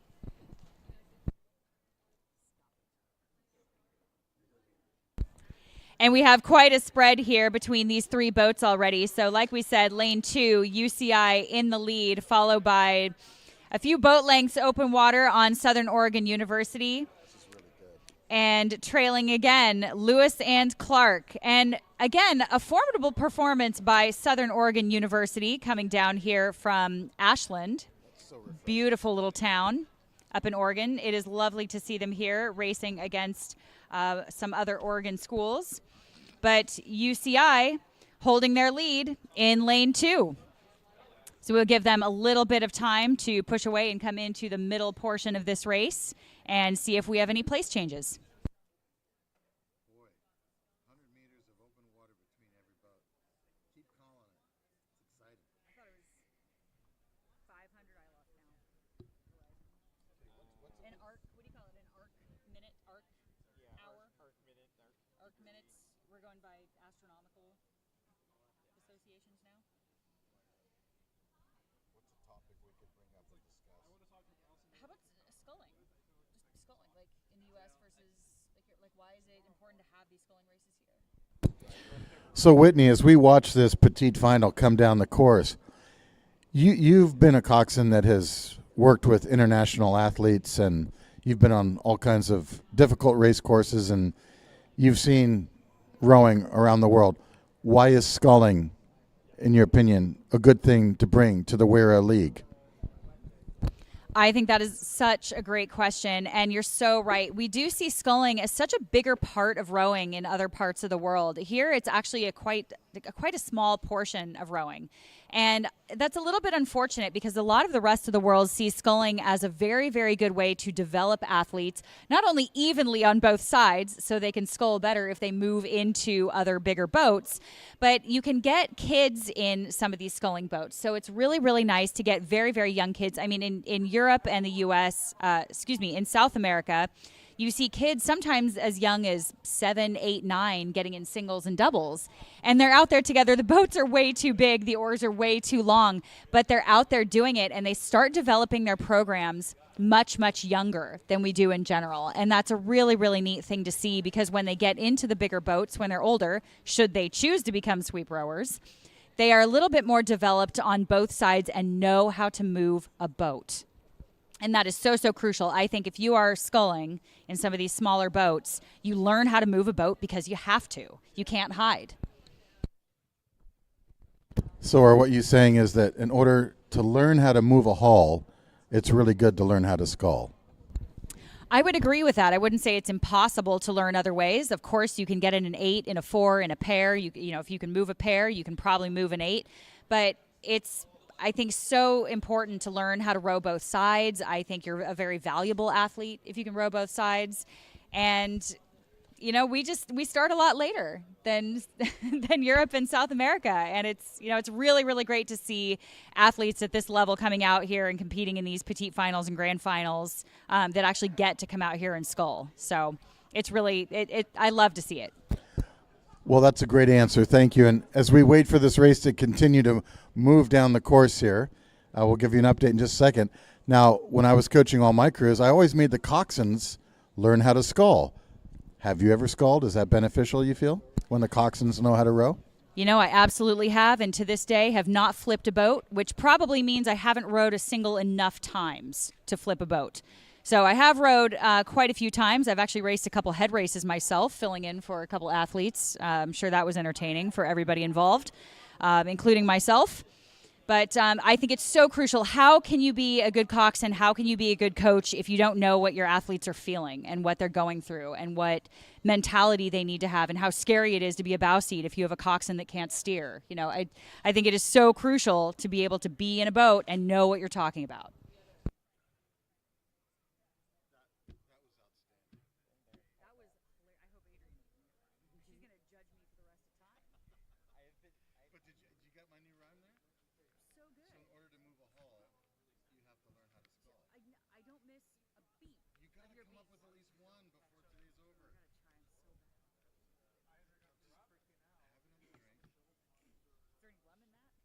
And we have quite a spread here between these three boats already. So like we said, lane 2, UCI in the lead, followed by a few boat lengths open water on Southern Oregon University. And trailing again, Lewis and Clark. And again, a formidable performance by Southern Oregon University coming down here from Ashland. Beautiful little town up in Oregon. It is lovely to see them here racing against some other Oregon schools. But UCI holding their lead in lane 2. So we'll give them a little bit of time to push away and come into the middle portion of this race and see if we have any place changes. We're going by astronomical associations now. What's a topic we could bring up and discuss? How about sculling? Just sculling, like in the U.S. versus like why is it important to have these sculling races here? So Whitney, as we watch this petite final come down the course, you've been a coxswain that has worked with international athletes, and you've been on all kinds of difficult race courses, and you've seen rowing around the world. Why is sculling, in your opinion, a good thing to bring to the WIRA League? I think that is such a great question, and you're so right. We do see sculling as such a bigger part of rowing in other parts of the world. Here, it's actually quite a small portion of rowing. And that's a little bit unfortunate because a lot of the rest of the world sees sculling as a very, very good way to develop athletes, not only evenly on both sides, so they can scull better if they move into other bigger boats, but you can get kids in some of these sculling boats. So it's really, really nice to get very, very young kids. I mean, in Europe and the U.S., in South America, you see kids sometimes as young as 7, 8, 9 getting in singles and doubles. And they're out there together. The boats are way too big. The oars are way too long. But they're out there doing it, and they start developing their programs much, much younger than we do in general. And that's a really, really neat thing to see because when they get into the bigger boats, when they're older, should they choose to become sweep rowers, they are a little bit more developed on both sides and know how to move a boat. And that is so, so crucial. I think if you are sculling in some of these smaller boats, you learn how to move a boat because you have to. You can't hide. So are what you're saying is that in order to learn how to move a hull, it's really good to learn how to scull? I would agree with that. I wouldn't say it's impossible to learn other ways. Of course, you can get in an 8, in a 4, in a pair. You know, if you can move a pair, you can probably move an 8. But it's, I think, so important to learn how to row both sides. I think you're a very valuable athlete if you can row both sides. And, you know, we start a lot later than Europe and South America. And it's really, really great to see athletes at this level coming out here and competing in these petite finals and grand finals that actually get to come out here and scull. So it's really, I love to see it. Well, that's a great answer. Thank you. And as we wait for this race to continue to move down the course here, we'll give you an update in just a second. Now, when I was coaching all my crews, I always made the coxswains learn how to scull. Have you ever sculled? Is that beneficial, you feel, when the coxswains know how to row? You know, I absolutely have, and to this day have not flipped a boat, which probably means I haven't rowed a single enough times to flip a boat. So I have rowed quite a few times. I've actually raced a couple head races myself, filling in for a couple athletes. I'm sure that was entertaining for everybody involved, including myself. But I think it's so crucial. How can you be a good coxswain? How can you be a good coach if you don't know what your athletes are feeling and what they're going through and what mentality they need to have and how scary it is to be a bow seat if you have a coxswain that can't steer? You know, I think it is so crucial to be able to be in a boat and know what you're talking about. miss a beat. You gotta come up with at least one before today's over. I gotta try. I'm so bad. Have another drink. Is there any lemon in that?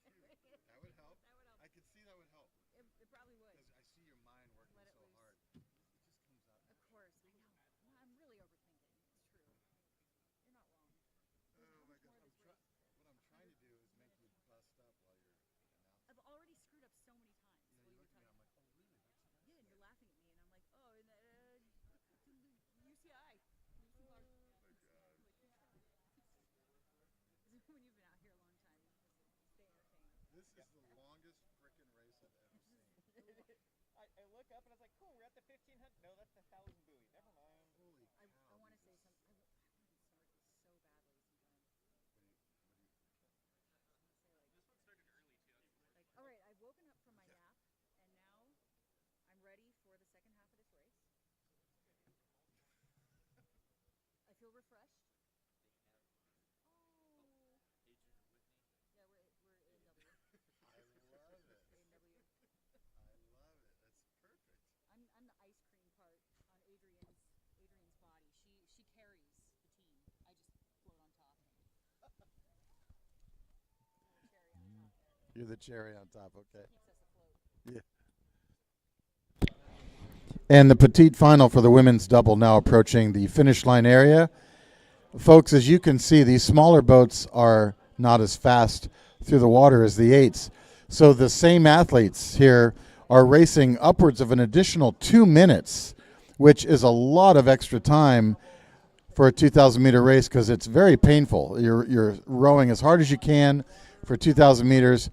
That would help. That would help. I could see that would help. It probably would. Because I see your mind working Let it so loose. hard. It just comes out. Of course, I know. Well, I'm really overthinking. It's true. You're not wrong. Oh my gosh. What I'm trying to do is make you bust up while you're announcing. I've already screwed up so many times. You know, while you were look at me, talking. I'm like, oh really? That's the best. Yeah, and you're laughing at me, and I'm like, oh, and UCI. Oh my gosh. When you've been out here a long time, you just stay entertained. This is the longest frickin' race I've ever seen. I look up and I was like, cool, we're at the 1500. No, that's the 1,000 buoy. Never mind. Holy cow. I want to say something. I want to snort this so badly sometimes. This one started early too. Like, all right, I've woken up from my nap, and now I'm ready for the second half of this race. I feel refreshed. Oh. Yeah, we're A&W. I love it. A&W. I love it. That's perfect. I'm the ice cream part on Adrian's body. She carries the team. I just float on top. Little cherry on top there. You're the cherry on top, okay. Keeps us afloat. Yeah. And the petite final for the women's double now approaching the finish line area. Folks, as you can see, these smaller boats are not as fast through the water as the eights. So the same athletes here are racing upwards of an additional 2 minutes, which is a lot of extra time for a 2,000-meter race because it's very painful. You're rowing as hard as you can for 2,000 meters.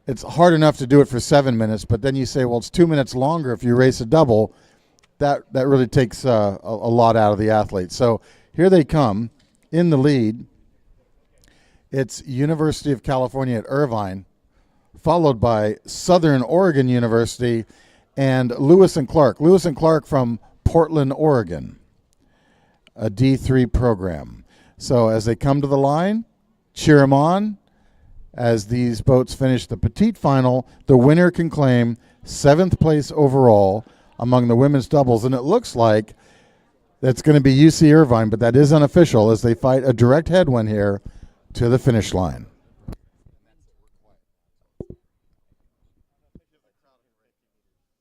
It's hard enough to do it for 7 minutes, but then you say, well, it's 2 minutes longer if you race a double. That really takes a lot out of the athlete. So here they come in the lead. It's University of California at Irvine, followed by Southern Oregon University and Lewis and Clark. Lewis and Clark from Portland, Oregon, a D3 program. So as they come to the line, cheer them on. As these boats finish the petite final, the winner can claim 7th place overall among the women's doubles. And it looks like that's going to be UC Irvine, but that is unofficial as they fight a direct headwind here to the finish line.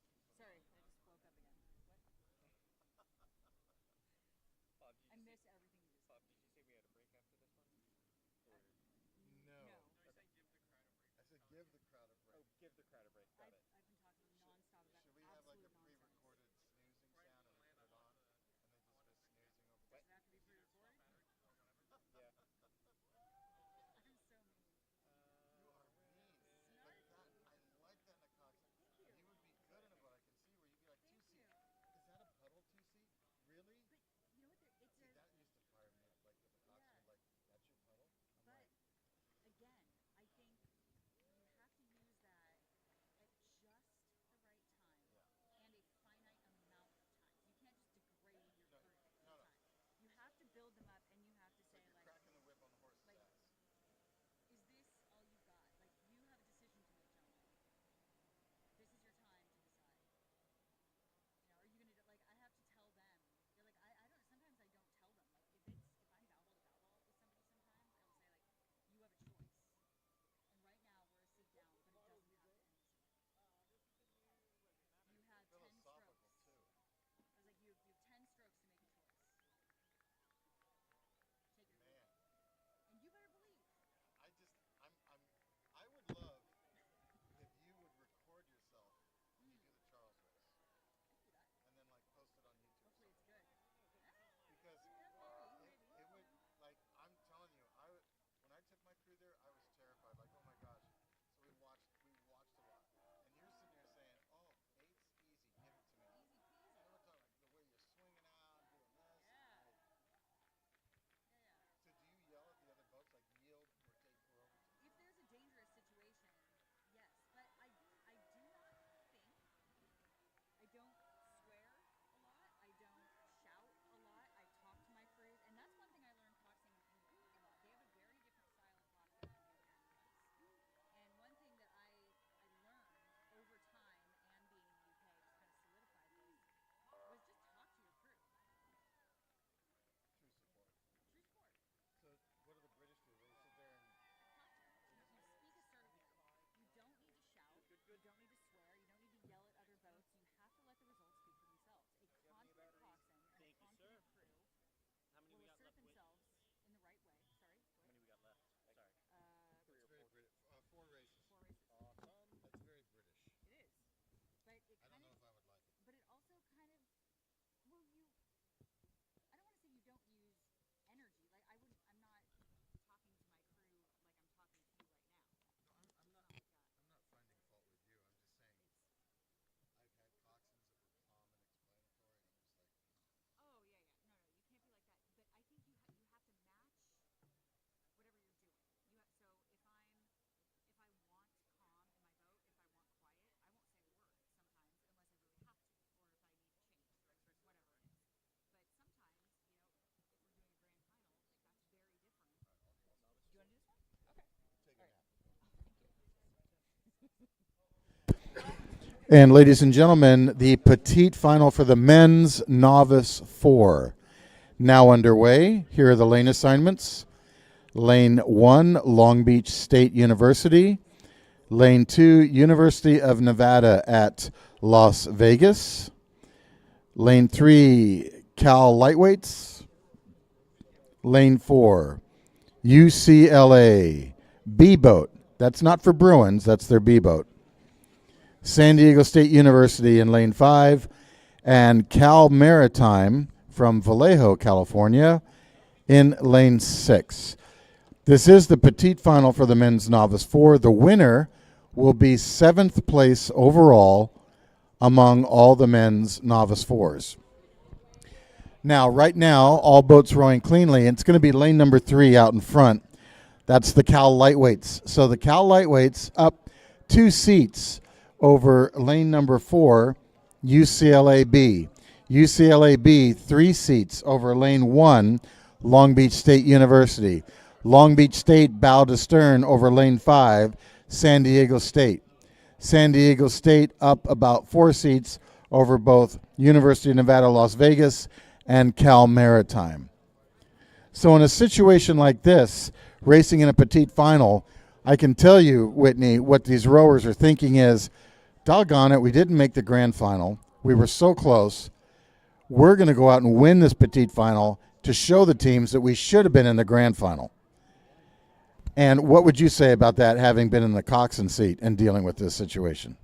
Sorry, I just woke up again. What? I miss everything you just said. Did you say we had a break after this one? No. No. I said give the crowd a break. Oh, give the crowd a break. Got it. I've been talking nonstop about Should we have like a absolute nonsense. pre-recorded snoozing sound and we put it on? And they just go snoozing over. Does it have to be pre-recorded? Yeah. I'm so mean. And ladies and gentlemen, the petite final for the men's novice 4 now underway. Here are the lane assignments. Lane 1, Long Beach State University. Lane 2, University of Nevada at Las Vegas. Lane 3, Cal Lightweights. Lane 4, UCLA B-Boat. That's not for Bruins, that's their B-Boat. San Diego State University in Lane 5, and Cal Maritime from Vallejo, California in Lane 6. This is the petite final for the men's novice 4. The winner will be 7th place overall among all the men's novice 4s. Now, right now, all boats rowing cleanly, and it's going to be lane number 3 out in front. That's the Cal Lightweights. So the Cal Lightweights up 2 seats over lane number 4, UCLA B. UCLA B 3 seats over lane 1, Long Beach State University. Long Beach State bow to stern over lane 5, San Diego State. San Diego State up about 4 seats over both University of Nevada, Las Vegas, and Cal Maritime. So in a situation like this, racing in a petite final, I can tell you, Whitney, what these rowers are thinking is, doggone it, we didn't make the grand final. We were so close. We're going to go out and win this petite final to show the teams that we should have been in the grand final. And what would you say about that, having been in the coxswain seat and dealing with this situation?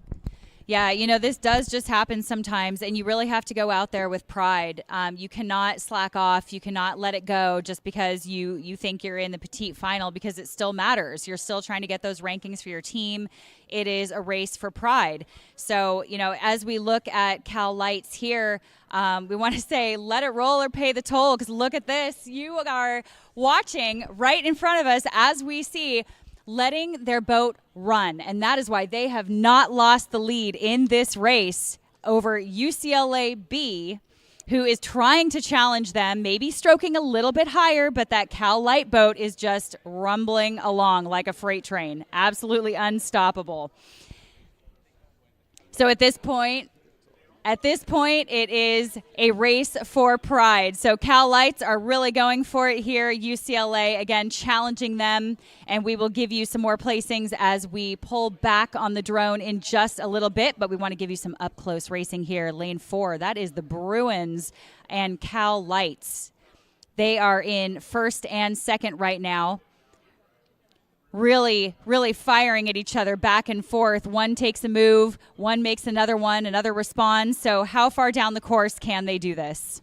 Yeah, you know, this does just happen sometimes, and you really have to go out there with pride. You cannot slack off. You cannot let it go just because you think you're in the petite final, because it still matters. You're still trying to get those rankings for your team. It is a race for pride. So, you know, as we look at Cal Lights here, we want to say, let it roll or pay the toll, because look at this. You are watching right in front of us as we see letting their boat run. And that is why they have not lost the lead in this race over UCLA B, who is trying to challenge them, maybe stroking a little bit higher, but that Cal Light boat is just rumbling along like a freight train. Absolutely unstoppable. So at this point, it is a race for pride. So Cal Lights are really going for it here. UCLA, again, challenging them. And we will give you some more placings as we pull back on the drone in just a little bit. But we want to give you some up-close racing here. Lane 4, that is the Bruins and Cal Lights. They are in first and second right now. Really firing at each other back and forth. One takes a move, one makes another one, another responds. So how far down the course can they do this?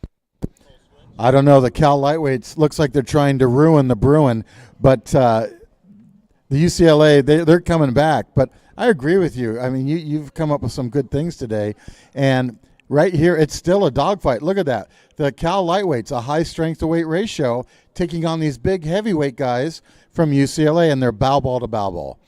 I don't know. The Cal Lightweights looks like they're trying to ruin the Bruin, but the UCLA, they're coming back. But I agree with you. I mean, you've come up with some good things today. And right here, it's still a dogfight. Look at that. The Cal Lightweights, a high strength to weight ratio, taking on these big heavyweight guys from UCLA, and they're bow ball to bow ball.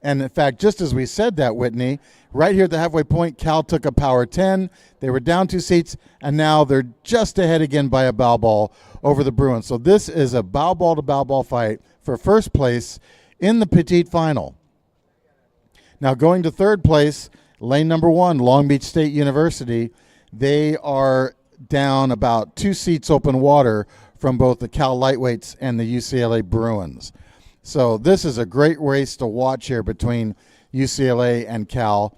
And in fact, just as we said that, Whitney, right here at the halfway point, Cal took a power 10. They were down 2 seats, and now they're just ahead again by a bow ball over the Bruins. So this is a bow ball to bow ball fight for first place in the petite final. Now going to third place, lane number 1, Long Beach State University. They are down about 2 seats open water from both the Cal Lightweights and the UCLA Bruins. So this is a great race to watch here between UCLA and Cal,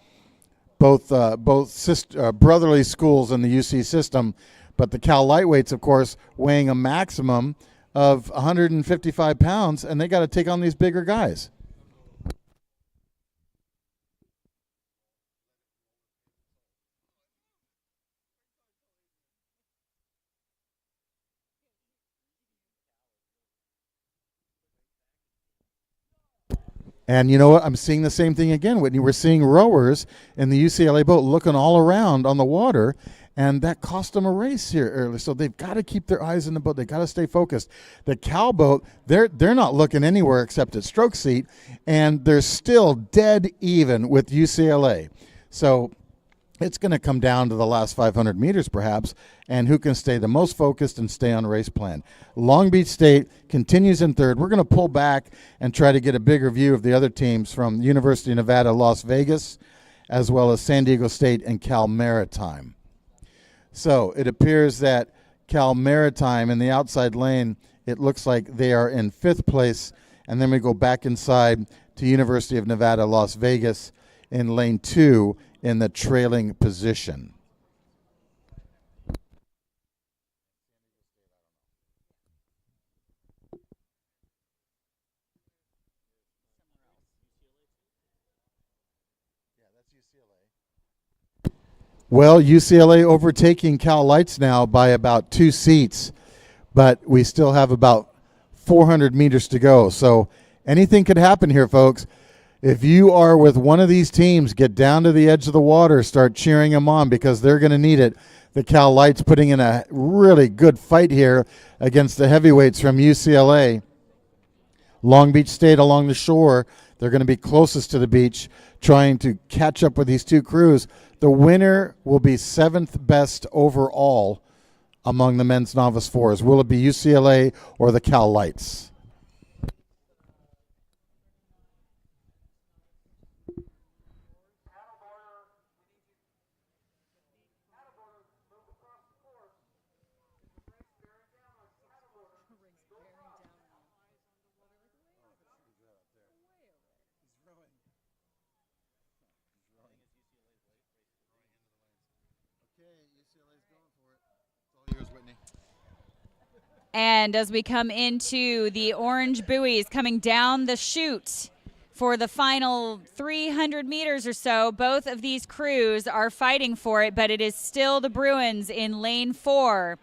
both brotherly schools in the UC system, but the Cal Lightweights, of course, weighing a maximum of 155 pounds, and they got to take on these bigger guys. And you know what? I'm seeing the same thing again, Whitney. We're seeing rowers in the UCLA boat looking all around on the water, and that cost them a race here early. So they've got to keep their eyes in the boat. They've got to stay focused. The Cal boat, they're not looking anywhere except at stroke seat, and they're still dead even with UCLA. So It's going to come down to the last 500 meters, perhaps, and who can stay the most focused and stay on race plan. Long Beach State continues in third. We're going to pull back and try to get a bigger view of the other teams from University of Nevada, Las Vegas, as well as San Diego State and Cal Maritime. So it appears that Cal Maritime in the outside lane, it looks like they are in 5th place, and then we go back inside to University of Nevada, Las Vegas in lane 2 in the trailing position. Well, UCLA overtaking Cal Lights now by about 2 seats, but we still have about 400 meters to go. So anything could happen here, folks. If you are with one of these teams, get down to the edge of the water, start cheering them on because they're going to need it. The Cal Lights putting in a really good fight here against the heavyweights from UCLA. Long Beach State along the shore. They're going to be closest to the beach, trying to catch up with these two crews. The winner will be 7th best overall among the men's novice fours. Will it be UCLA or the Cal Lights? And as we come into the orange buoys coming down the chute for the final 300 meters or so, both of these crews are fighting for it, but it is still the Bruins in lane 4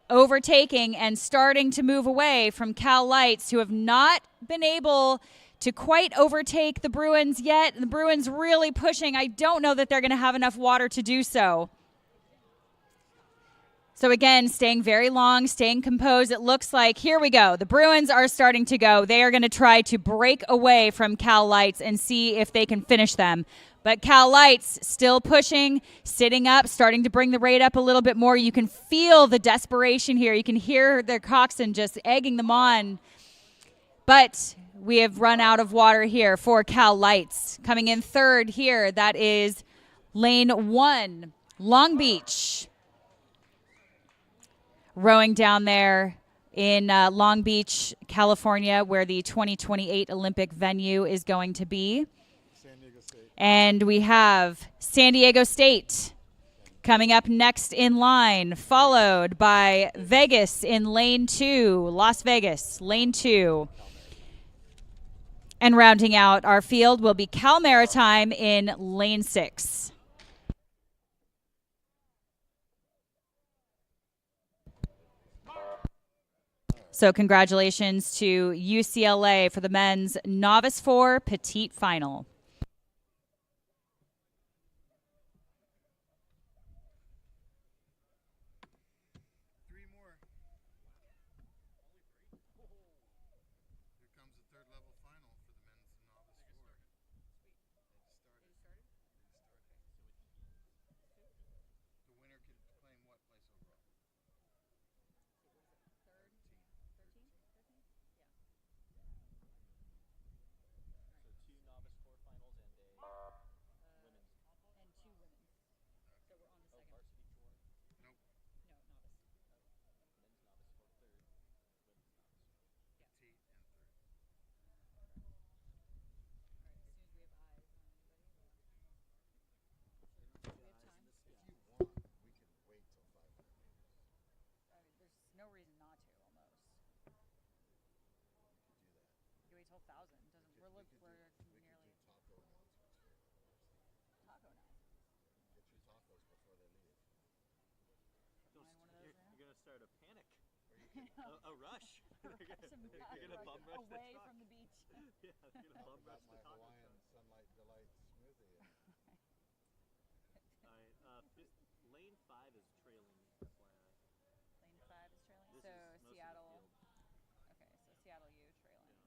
overtaking and starting to move away from Cal Lights, who have not been able to quite overtake the Bruins yet. The Bruins really pushing. I don't know that they're going to have enough water to do so. So again, staying very long, staying composed. It looks like, here we go. The Bruins are starting to go. They are going to try to break away from Cal Lights and see if they can finish them. But Cal Lights still pushing, sitting up, starting to bring the rate up a little bit more. You can feel the desperation here. You can hear their coxswain just egging them on. But we have run out of water here for Cal Lights. Coming in third here, that is lane 1, Long Beach. Rowing down there in Long Beach, California, where the 2028 Olympic venue is going to be. And we have San Diego State coming up next in line, followed by Vegas in lane 2, Las Vegas, lane 2. And rounding out our field will be Cal Maritime in lane 6. So congratulations to UCLA for the men's Novice 4 Petite Final. Start a panic, a rush. You're gonna bum rush away from the beach. Yeah, you're gonna bum rush the taco Hawaiian Sunlight Delight smoothie. All right, lane 5 is trailing. Lane 5 is trailing. This So is Seattle. Okay, so Seattle U trailing.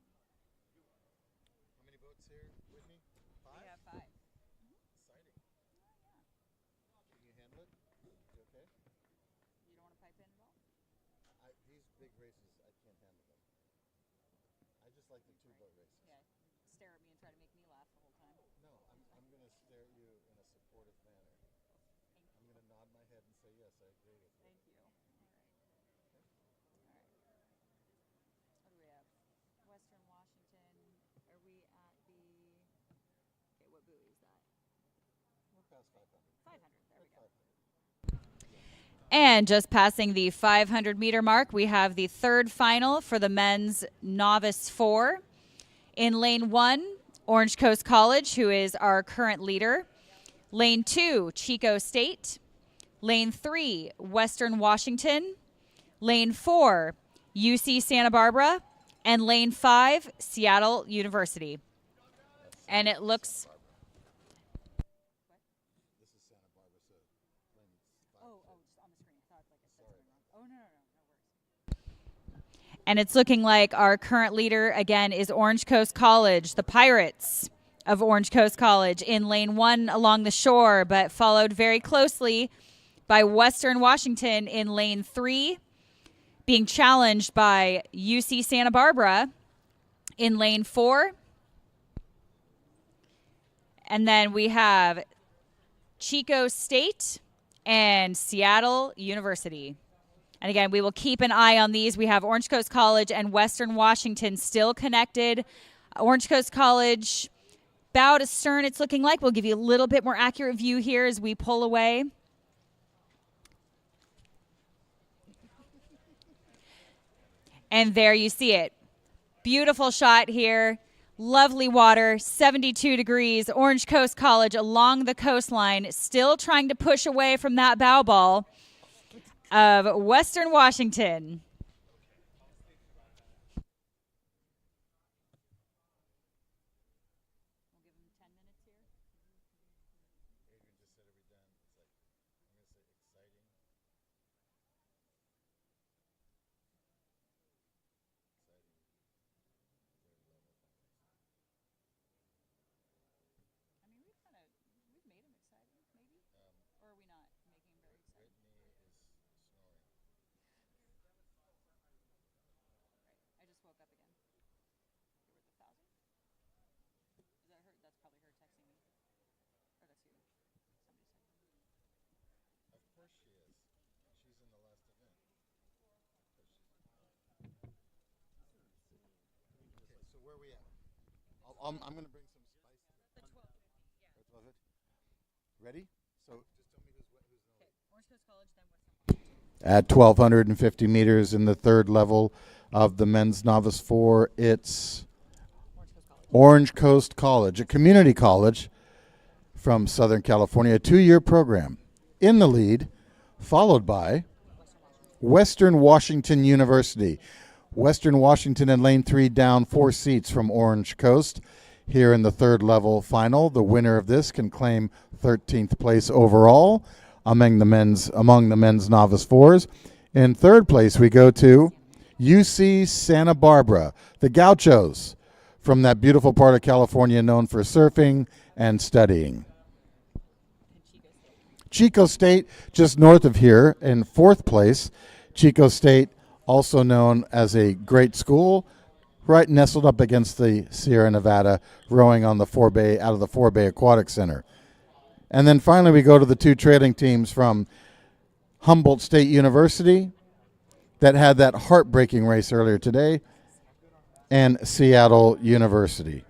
How many boats here, Whitney? 5? We have 5. Exciting. These big races, I can't handle them. I just like the two-boat races. Stare at me and try to make me laugh the whole time. No, I'm going to stare at you in a supportive manner. I'm going to nod my head and say, yes, I agree with you. Thank you. All right. What do we have? Western Washington. Are we at the? Okay, what buoy is that? We're past 500. 500. There we go. 500. And just passing the 500-meter mark, we have the third final for the men's novice 4. In lane 1, Orange Coast College, who is our current leader. Lane 2, Chico State. Lane 3, Western Washington. Lane 4, UC Santa Barbara. And lane 5, Seattle University. And it looks... And it's looking like our current leader, again, is Orange Coast College, the Pirates of Orange Coast College, in lane 1 along the shore, but followed very closely by Western Washington in lane 3, being challenged by UC Santa Barbara in lane 4. And then we have Chico State and Seattle University. And again, we will keep an eye on these. We have Orange Coast College and Western Washington still connected. Orange Coast College, bow to stern, it's looking like. We'll give you a little bit more accurate view here as we pull away. And there you see it. Beautiful shot here. Lovely water, 72 degrees. Orange Coast College along the coastline, still trying to push away from that bow ball of Western Washington. Where are we at? I'm going to bring some spice. Ready? So just tell me who's Orange Coast College, then Western. At 1,250 meters in the third level of the men's novice 4, it's Orange Coast College, a community college from Southern California, a 2-year program. In the lead, followed by Western Washington University. Western Washington in lane 3 down 4 seats from Orange Coast. Here in the third level final, the winner of this can claim 13th place overall among the men's novice 4s. In third place, we go to UC Santa Barbara, the Gauchos, from that beautiful part of California known for surfing and studying. Chico State, just north of here, in fourth place. Chico State, also known as a great school, right nestled up against the Sierra Nevada, rowing on the out of the Four Bay Aquatic Center. And then finally we go to the two trailing teams from Humboldt State University that had that heartbreaking race earlier today, and Seattle University.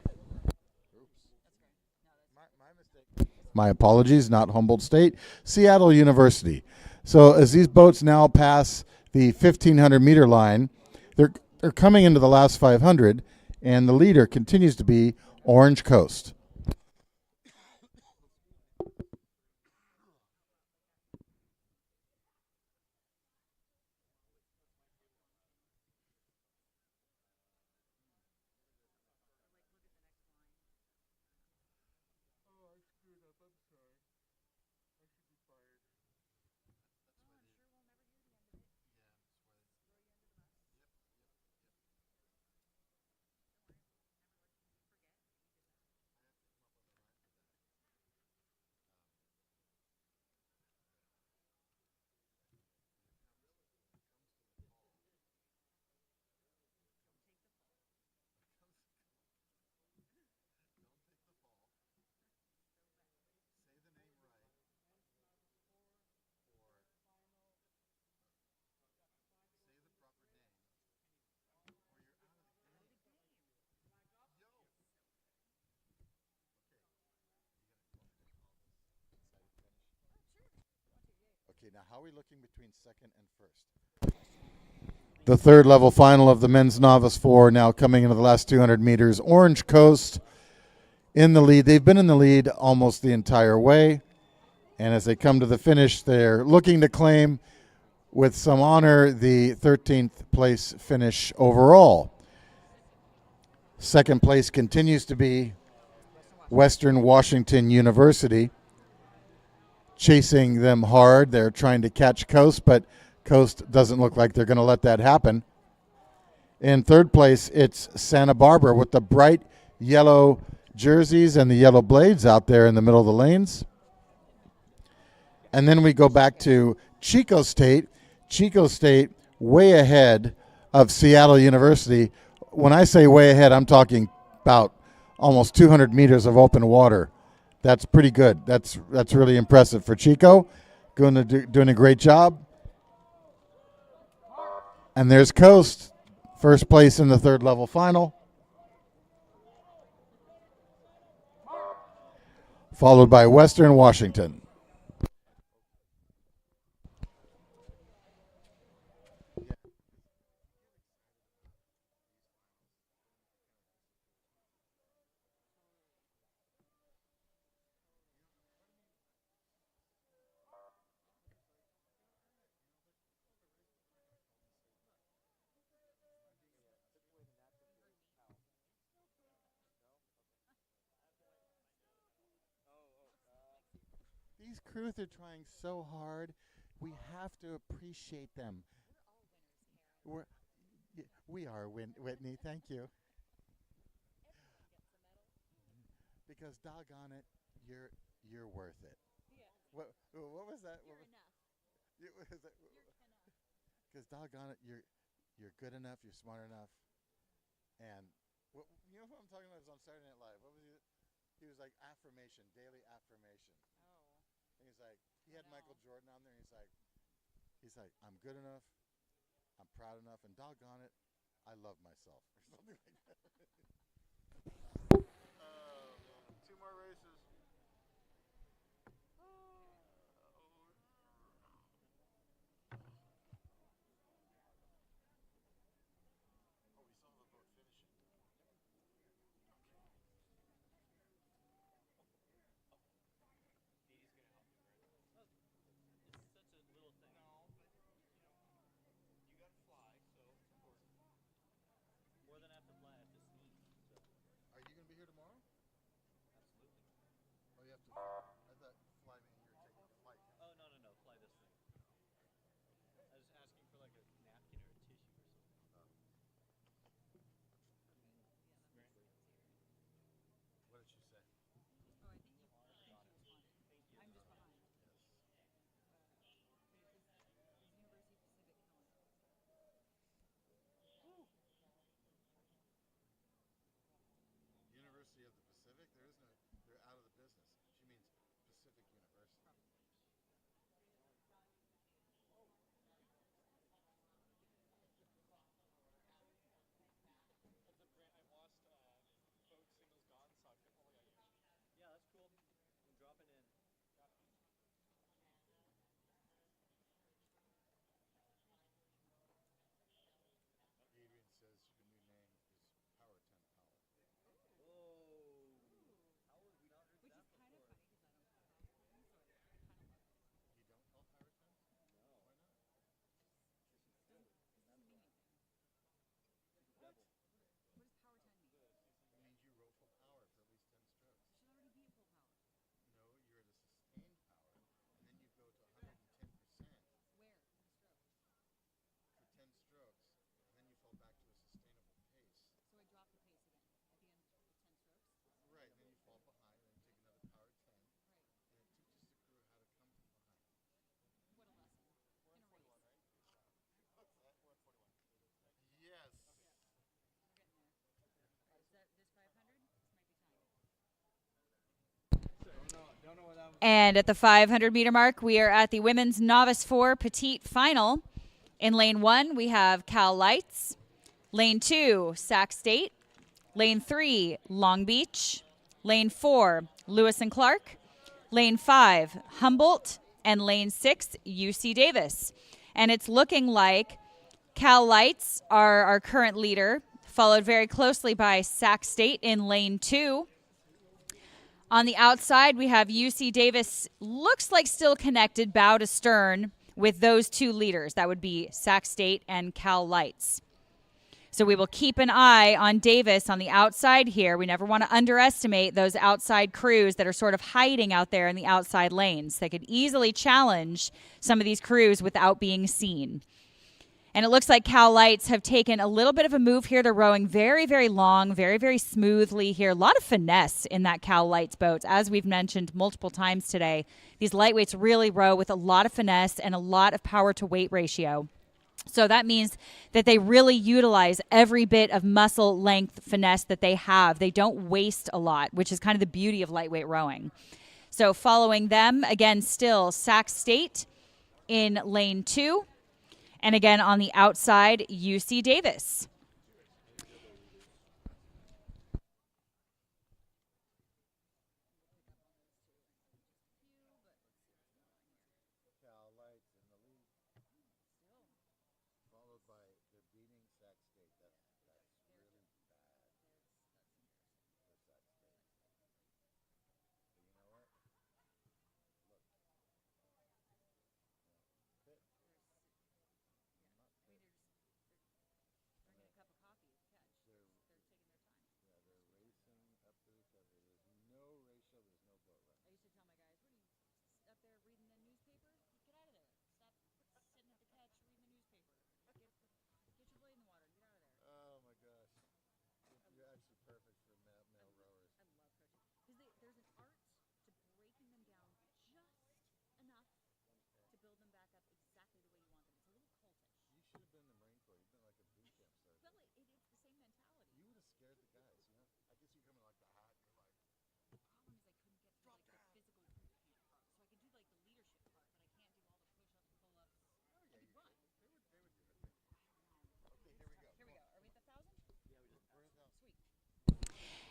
My apologies, not Humboldt State, Seattle University. So as these boats now pass the 1,500-meter line, they're coming into the last 500, and the leader continues to be Orange Coast. Okay, now how are we looking between second and first? The third level final of the men's novice 4 now coming into the last 200 meters. Orange Coast in the lead. They've been in the lead almost the entire way. And as they come to the finish, they're looking to claim with some honor the 13th place finish overall. Second place continues to be Western Washington University. Chasing them hard. They're trying to catch Coast, but Coast doesn't look like they're going to let that happen. In third place, it's Santa Barbara with the bright yellow jerseys and the yellow blades out there in the middle of the lanes. And then we go back to Chico State. Chico State way ahead of Seattle University. When I say way ahead, I'm talking about almost 200 meters of open water. That's pretty good. That's really impressive for Chico. Doing a great job. And there's Coast, first place in the third level final. Followed by Western Washington. These crews are trying so hard. We have to appreciate them. We are, Whitney. Thank you. Because doggone it, you're worth it. Yeah. What was that? Because doggone it, you're good enough. You're smart enough. And you know what I'm talking about? It was on Saturday Night Live. What was he? He was like affirmation, daily affirmation. And he's like, he had Michael Jordan on there, and he's like, I'm good enough, I'm proud enough, and doggone it, I love myself, or something like that. Two more races. Are you going to be here tomorrow? Absolutely. Oh, you have to. I thought fly me. You were taking a flight. Oh, no, fly this thing. I was asking for like a napkin or a tissue or something. What did she say? University of the Pacific? They're out of the business. She means Pacific University. Yeah, that's cool. I'm dropping in. Adrian says your new name is Power 10 Power. Whoa. How have we not heard that before? You don't call Power 10? No. Why not? Devil. It means you row full power for at least 10 strokes. No, you're at a sustained power, and then you go to 110%. Where? For 10 strokes, and then you fall back to a sustainable pace. So I drop the pace again at the end of 10 strokes? Right, and then you fall behind, and then you take another power 10, and it teaches the crew how to come from behind. What a lesson. In a race. What's that? We're at 41. Yes. We're getting there. Is that this 500? This might be time. Don't know what that was. And at the 500-meter mark, we are at the women's novice 4 petite final. In lane 1, we have Cal Lights. Lane 2, Sac State. Lane 3, Long Beach. Lane 4, Lewis and Clark. Lane 5, Humboldt. and lane 6, UC Davis. And it's looking like Cal Lights are our current leader, followed very closely by Sac State in lane 2. On the outside, we have UC Davis, looks like still connected bow to stern with those two leaders. That would be Sac State and Cal Lights. So we will keep an eye on Davis on the outside here. We never want to underestimate those outside crews that are sort of hiding out there in the outside lanes. They could easily challenge some of these crews without being seen. And it looks like Cal Lights have taken a little bit of a move here. They're rowing very, very long, very, very smoothly here. A lot of finesse in that Cal Lights boat. As we've mentioned multiple times today, these lightweights really row with a lot of finesse and a lot of power to weight ratio. So that means that they really utilize every bit of muscle length finesse that they have. They don't waste a lot, which is kind of the beauty of lightweight rowing. So following them, again, still Sac State in lane 2. And again, on the outside, UC Davis.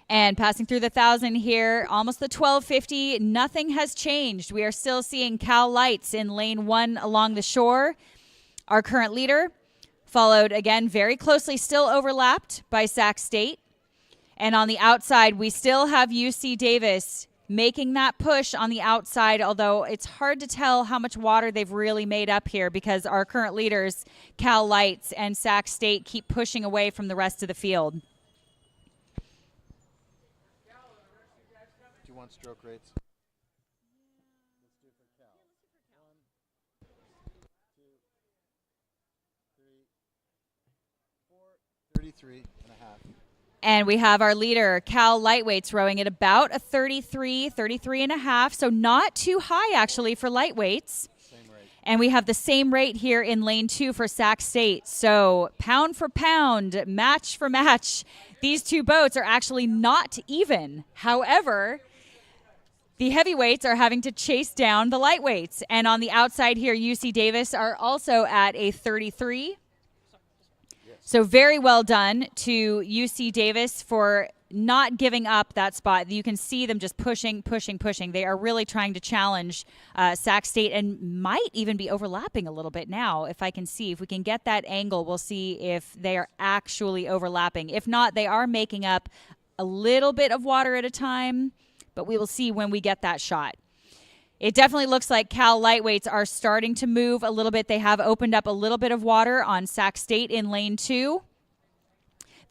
And passing through the 1,000 here, almost the 1250, nothing has changed. We are still seeing Cal Lights in lane 1 along the shore, our current leader, followed again very closely, still overlapped by Sac State. And on the outside, we still have UC Davis making that push on the outside, although it's hard to tell how much water they've really made up here because our current leaders, Cal Lights and Sac State, keep pushing away from the rest of the field. Do you want stroke rates? Let's do for Cal. 1, 2, 3, 4, 33 and a half. And we have our leader, Cal Lightweights, rowing at about a 33, 33 and a half. So not too high, actually, for lightweights. Same rate. And we have the same rate here in lane 2 for Sac State. So pound for pound, match for match, these two boats are actually not even. However, the heavyweights are having to chase down the lightweights. And on the outside here, UC Davis are also at a 33. So very well done to UC Davis for not giving up that spot. You can see them just pushing, pushing, pushing. They are really trying to challenge Sac State and might even be overlapping a little bit now. If I can see, if we can get that angle, we'll see if they are actually overlapping. If not, they are making up a little bit of water at a time, but we will see when we get that shot. It definitely looks like Cal Lightweights are starting to move a little bit. They have opened up a little bit of water on Sac State in lane 2.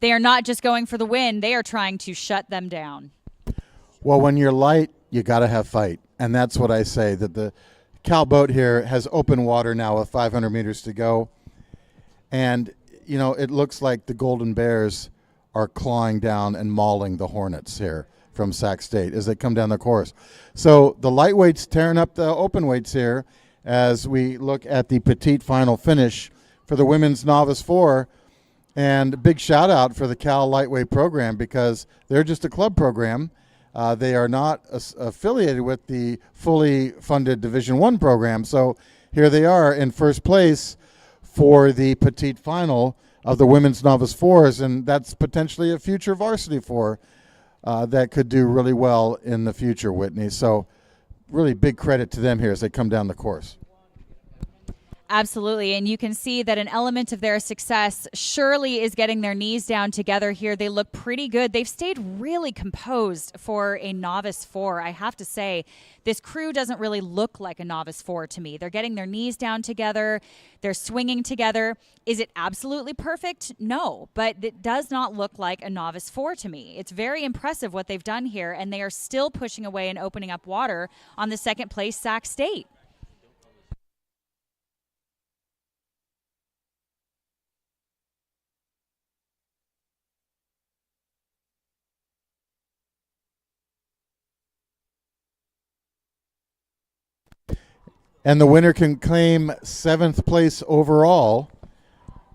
They are not just going for the win. They are trying to shut them down. Well, when you're light, you got to have fight. And that's what I say, that the Cal boat here has open water now with 500 meters to go. And, you know, it looks like the Golden Bears are clawing down and mauling the Hornets here from Sac State as they come down the course. So the lightweights tearing up the open weights here as we look at the petite final finish for the women's novice 4. And a big shout out for the Cal Lightweight program because they're just a club program. They are not affiliated with the fully funded Division I program. So here they are in first place for the petite final of the women's novice 4s, and that's potentially a future varsity 4 that could do really well in the future, Whitney. So really big credit to them here as they come down the course. Absolutely. And you can see that an element of their success surely is getting their knees down together here. They look pretty good. They've stayed really composed for a novice four. I have to say, this crew doesn't really look like a novice four to me. They're getting their knees down together. They're swinging together. Is it absolutely perfect? No, but it does not look like a novice four to me. It's very impressive what they've done here, and they are still pushing away and opening up water on the second place Sac State. And the winner can claim 7th place overall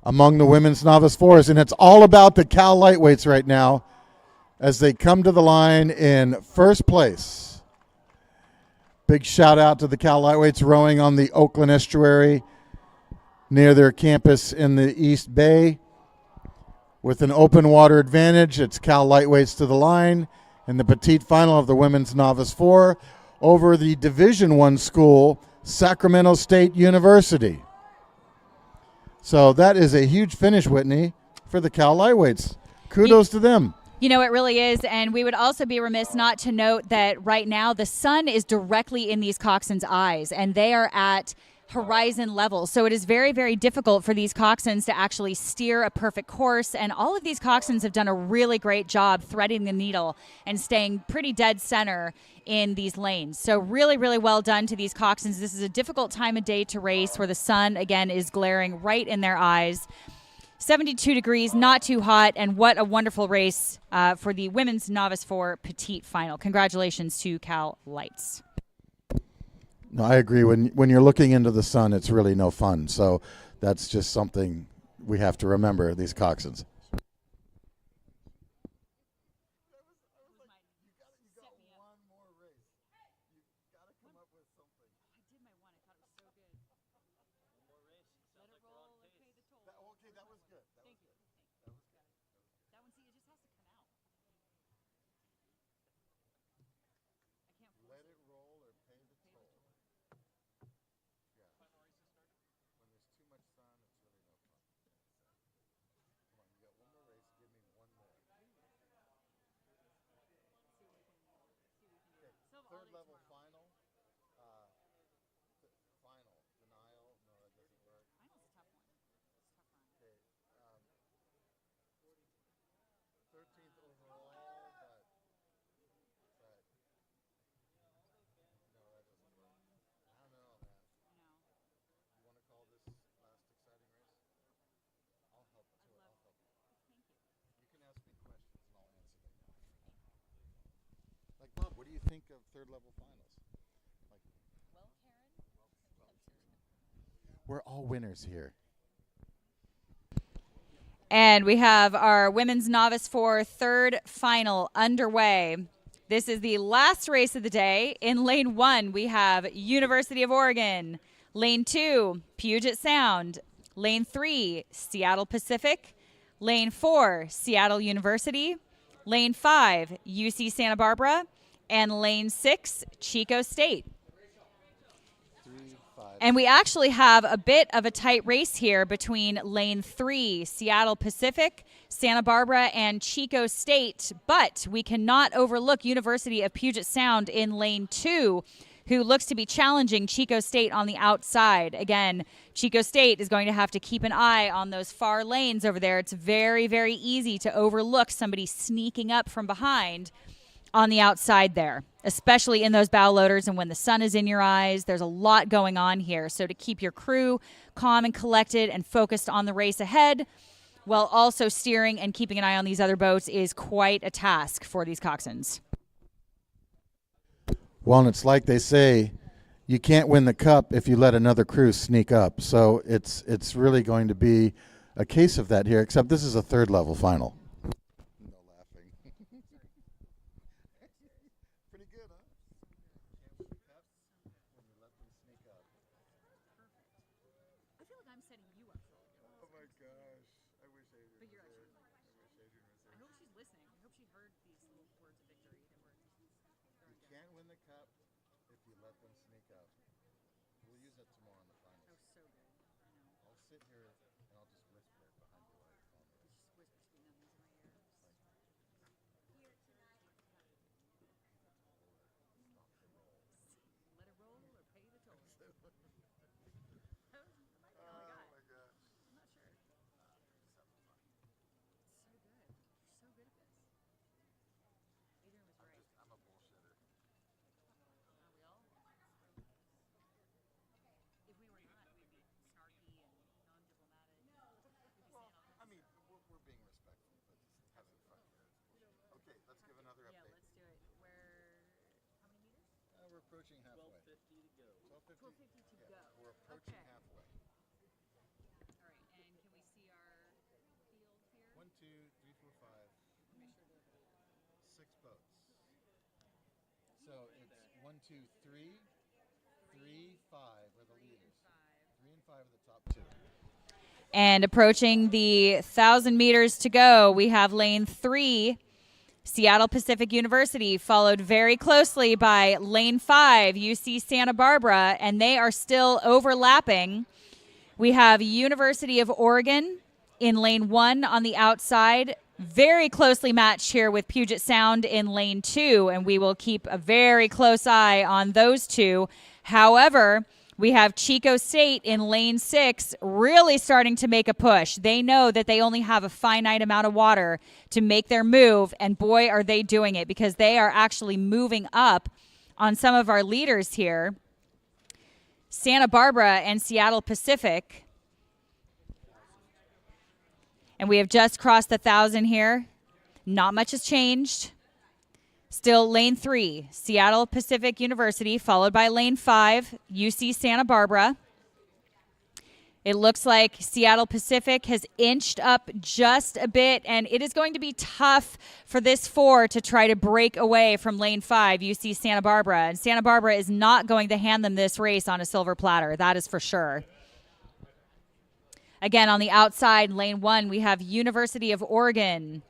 among the women's novice fours. And it's all about the Cal lightweights right now as they come to the line in first place. Big shout out to the Cal lightweights rowing on the Oakland estuary near their campus in the East Bay. With an open water advantage, it's Cal lightweights to the line in the petite final of the women's novice four over the Division I school, Sacramento State University. So that is a huge finish, Whitney, for the Cal lightweights. Kudos to them. You know, it really is. And we would also be remiss not to note that right now the sun is directly in these coxswains' eyes, and they are at horizon level. So it is very, very difficult for these coxswains to actually steer a perfect course. And all of these coxswains have done a really great job threading the needle and staying pretty dead center in these lanes. So really, really well done to these coxswains. This is a difficult time of day to race where the sun, again, is glaring right in their eyes. 72 degrees, not too hot, and what a wonderful race for the women's novice four petite final. Congratulations to Cal Lights. No, I agree. When you're looking into the sun, it's really no fun. So that's just something we have to remember, these coxswains. Third level final. Final. Denial. No, that doesn't work. Final's a tough one. Okay. 13th overall, but no, that doesn't work. I don't know, man. You want to call this last exciting race? I'll help too. I'll help you. You can ask me questions and I'll answer them. Like, Bob, what do you think of third level finals? We're all winners here. And we have our women's novice four third final underway. This is the last race of the day. In lane 1, we have University of Oregon. Lane 2, Puget Sound. Lane 3, Seattle Pacific. Lane 4, Seattle University. Lane 5, UC Santa Barbara. And lane 6, Chico State. And we actually have a bit of a tight race here between lane 3, Seattle Pacific, Santa Barbara, and Chico State. But we cannot overlook University of Puget Sound in lane 2, who looks to be challenging Chico State on the outside. Again, Chico State is going to have to keep an eye on those far lanes over there. It's very, very easy to overlook somebody sneaking up from behind on the outside there, especially in those bow loaders and when the sun is in your eyes. There's a lot going on here. So to keep your crew calm and collected and focused on the race ahead while also steering and keeping an eye on these other boats is quite a task for these coxswains. Well, and it's like they say, you can't win the cup if you let another crew sneak up. So it's really going to be a case of that here, except this is a third level final. No laughing. Pretty good, huh? When you let them sneak up. I feel like I'm setting you up. Oh my gosh. I wish Adrian was there. I hope she's listening. I hope she heard these little words of victory that we're You can't win the cup if you let them sneak up. We'll use that tomorrow in the finals. That was so good. I know. I'll sit here and I'll just whisper it behind your phone. Just whisper sweet nothings in my ear. Let it roll or pay the toll. That might be all I got. my God. I'm not sure. So good. You're so good at this. Adrian was right. I'm a bullshitter. Are we all? If we were not, we'd be snarky and non-diplomatic. Well, I mean, we're being respectful, but just having fun here. Okay, let's give another Yeah, update. let's do it. How many meters? We're approaching halfway. 12:50 to go. 12:50 to Yeah, go. we're approaching Okay. halfway. All right, and can we see our field here? 1, 2, 3, 4, 5, Make sure they're there. 6 boats. So it's 1, 2, 3, 3, 5 are the leaders. 3 and 5 are the top 2. And approaching the 1,000 meters to go, we have lane 3, Seattle Pacific University, followed very closely by lane 5, UC Santa Barbara, and they are still overlapping. We have University of Oregon in lane 1 on the outside, very closely matched here with Puget Sound in lane 2, and we will keep a very close eye on those two. However, we have Chico State in lane 6 really starting to make a push. They know that they only have a finite amount of water to make their move, and boy, are they doing it, because they are actually moving up on some of our leaders here. Santa Barbara and Seattle Pacific. And we have just crossed the 1,000 here. Not much has changed. Still lane 3, Seattle Pacific University, followed by lane 5, UC Santa Barbara. It looks like Seattle Pacific has inched up just a bit, and it is going to be tough for this 4 to try to break away from lane 5, UC Santa Barbara. And Santa Barbara is not going to hand them this race on a silver platter, that is for sure. Again, on the outside, lane 1, we have University of Oregon.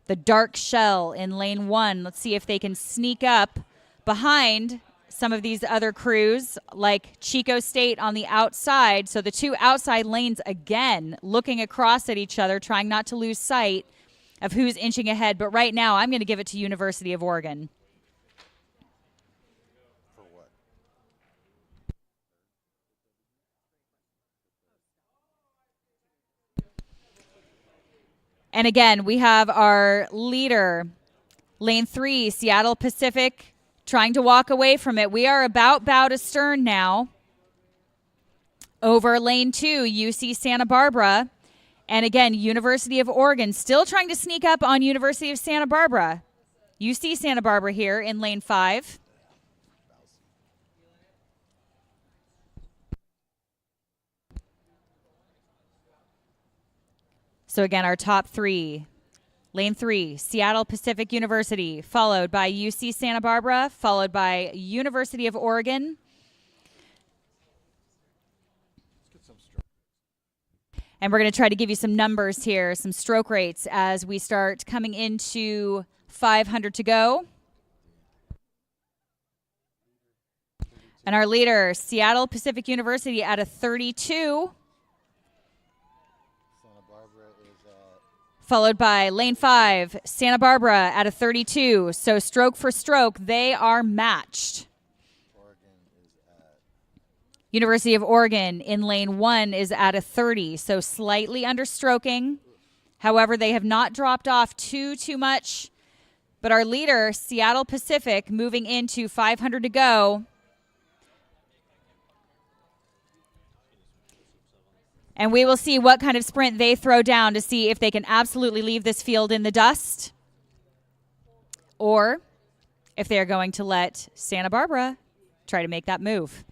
The dark shell in lane 1. Let's see if they can sneak up behind some of these other crews, like Chico State on the outside. So the two outside lanes, again, looking across at each other, trying not to lose sight of who's inching ahead. But right now, I'm going to give it to University of Oregon. For what? And again, we have our leader, lane 3, Seattle Pacific, trying to walk away from it. We are about bow to stern now. Over lane 2, UC Santa Barbara. And again, University of Oregon still trying to sneak up on University of Santa Barbara. UC Santa Barbara here in lane 5. So again, our top 3. Lane 3, Seattle Pacific University, followed by UC Santa Barbara, followed by University of Oregon. And we're going to try to give you some numbers here, some stroke rates as we start coming into 500 to go. And our leader, Seattle Pacific University, at a 32. Followed by lane 5, Santa Barbara at a 32. So stroke for stroke, they are matched. University of Oregon in lane 1 is at a 30, so slightly under stroking. However, they have not dropped off too much. But our leader, Seattle Pacific, moving into 500 to go. And we will see what kind of sprint they throw down to see if they can absolutely leave this field in the dust or if they are going to let Santa Barbara try to make that move.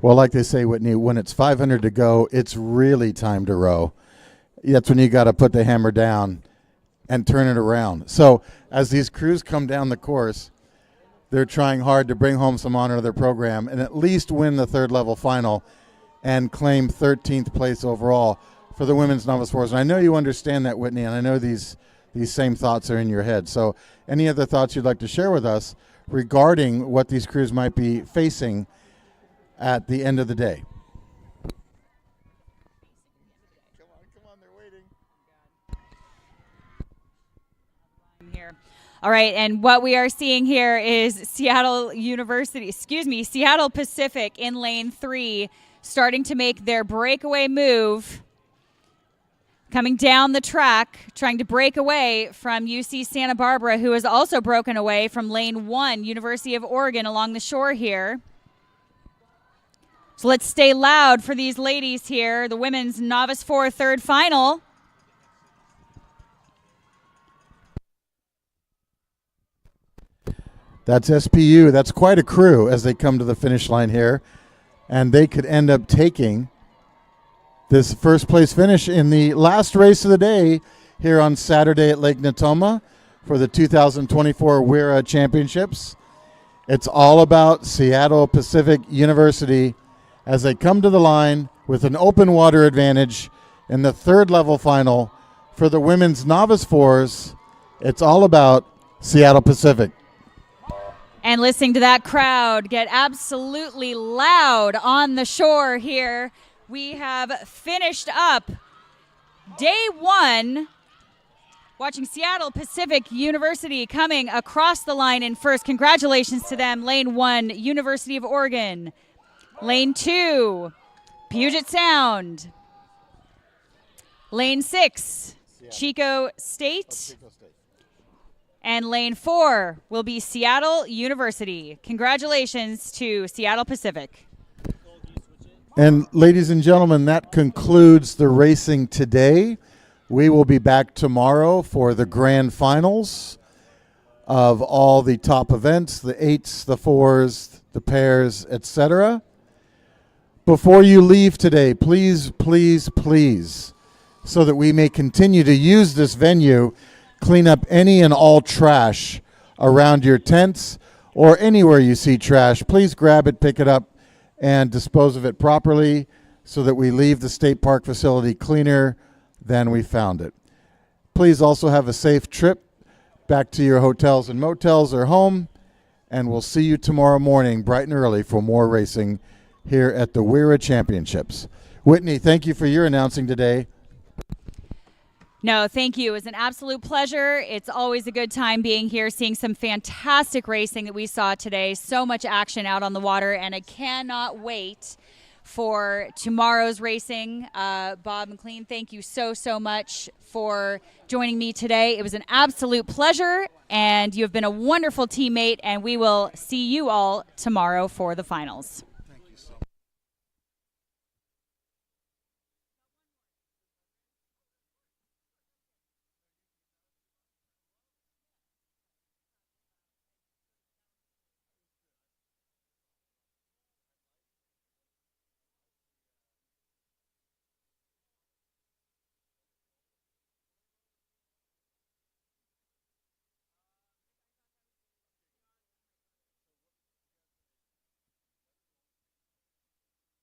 Well, like they say, Whitney, when it's 500 to go, it's really time to row. That's when you got to put the hammer down and turn it around. So as these crews come down the course, they're trying hard to bring home some honor to their program and at least win the third level final and claim 13th place overall for the women's novice fours. And I know you understand that, Whitney, and I know these these same thoughts are in your head. So any other thoughts you'd like to share with us regarding what these crews might be facing at the end of the day? Come on, they're waiting. Here. All right, and what we are seeing here is Seattle Pacific in lane 3 starting to make their breakaway move, coming down the track, trying to break away from UC Santa Barbara, who has also broken away from lane 1, University of Oregon, along the shore here. So let's stay loud for these ladies here, the women's Novice 4 third final. That's SPU. That's quite a crew as they come to the finish line here. And they could end up taking this first place finish in the last race of the day here on Saturday at Lake Natoma for the 2024 WIRA Championships. It's all about Seattle Pacific University as they come to the line with an open water advantage in the third level final for the women's Novice 4s. It's all about Seattle Pacific. And listening to that crowd get absolutely loud on the shore here, we have finished up day 1, watching Seattle Pacific University coming across the line in first. Congratulations to them. Lane 1, University of Oregon. Lane 2, Puget Sound. Lane 6, Chico State. And lane 4 will be Seattle University. Congratulations to Seattle Pacific. And ladies and gentlemen, that concludes the racing today. We will be back tomorrow for the grand finals of all the top events, the 8s, the 4s, the pairs, etc. Before you leave today, please, please, please, so that we may continue to use this venue, clean up any and all trash around your tents or anywhere you see trash. Please grab it, pick it up, and dispose of it properly so that we leave the state park facility cleaner than we found it. Please also have a safe trip back to your hotels and motels or home, and we'll see you tomorrow morning bright and early for more racing here at the WIRA Championships. Whitney, thank you for your announcing today. No, thank you. It was an absolute pleasure. It's always a good time being here, seeing some fantastic racing that we saw today. So much action out on the water, and I cannot wait for tomorrow's racing. Bob McLean, thank you so much for joining me today. It was an absolute pleasure, and you have been a wonderful teammate, and we will see you all tomorrow for the finals.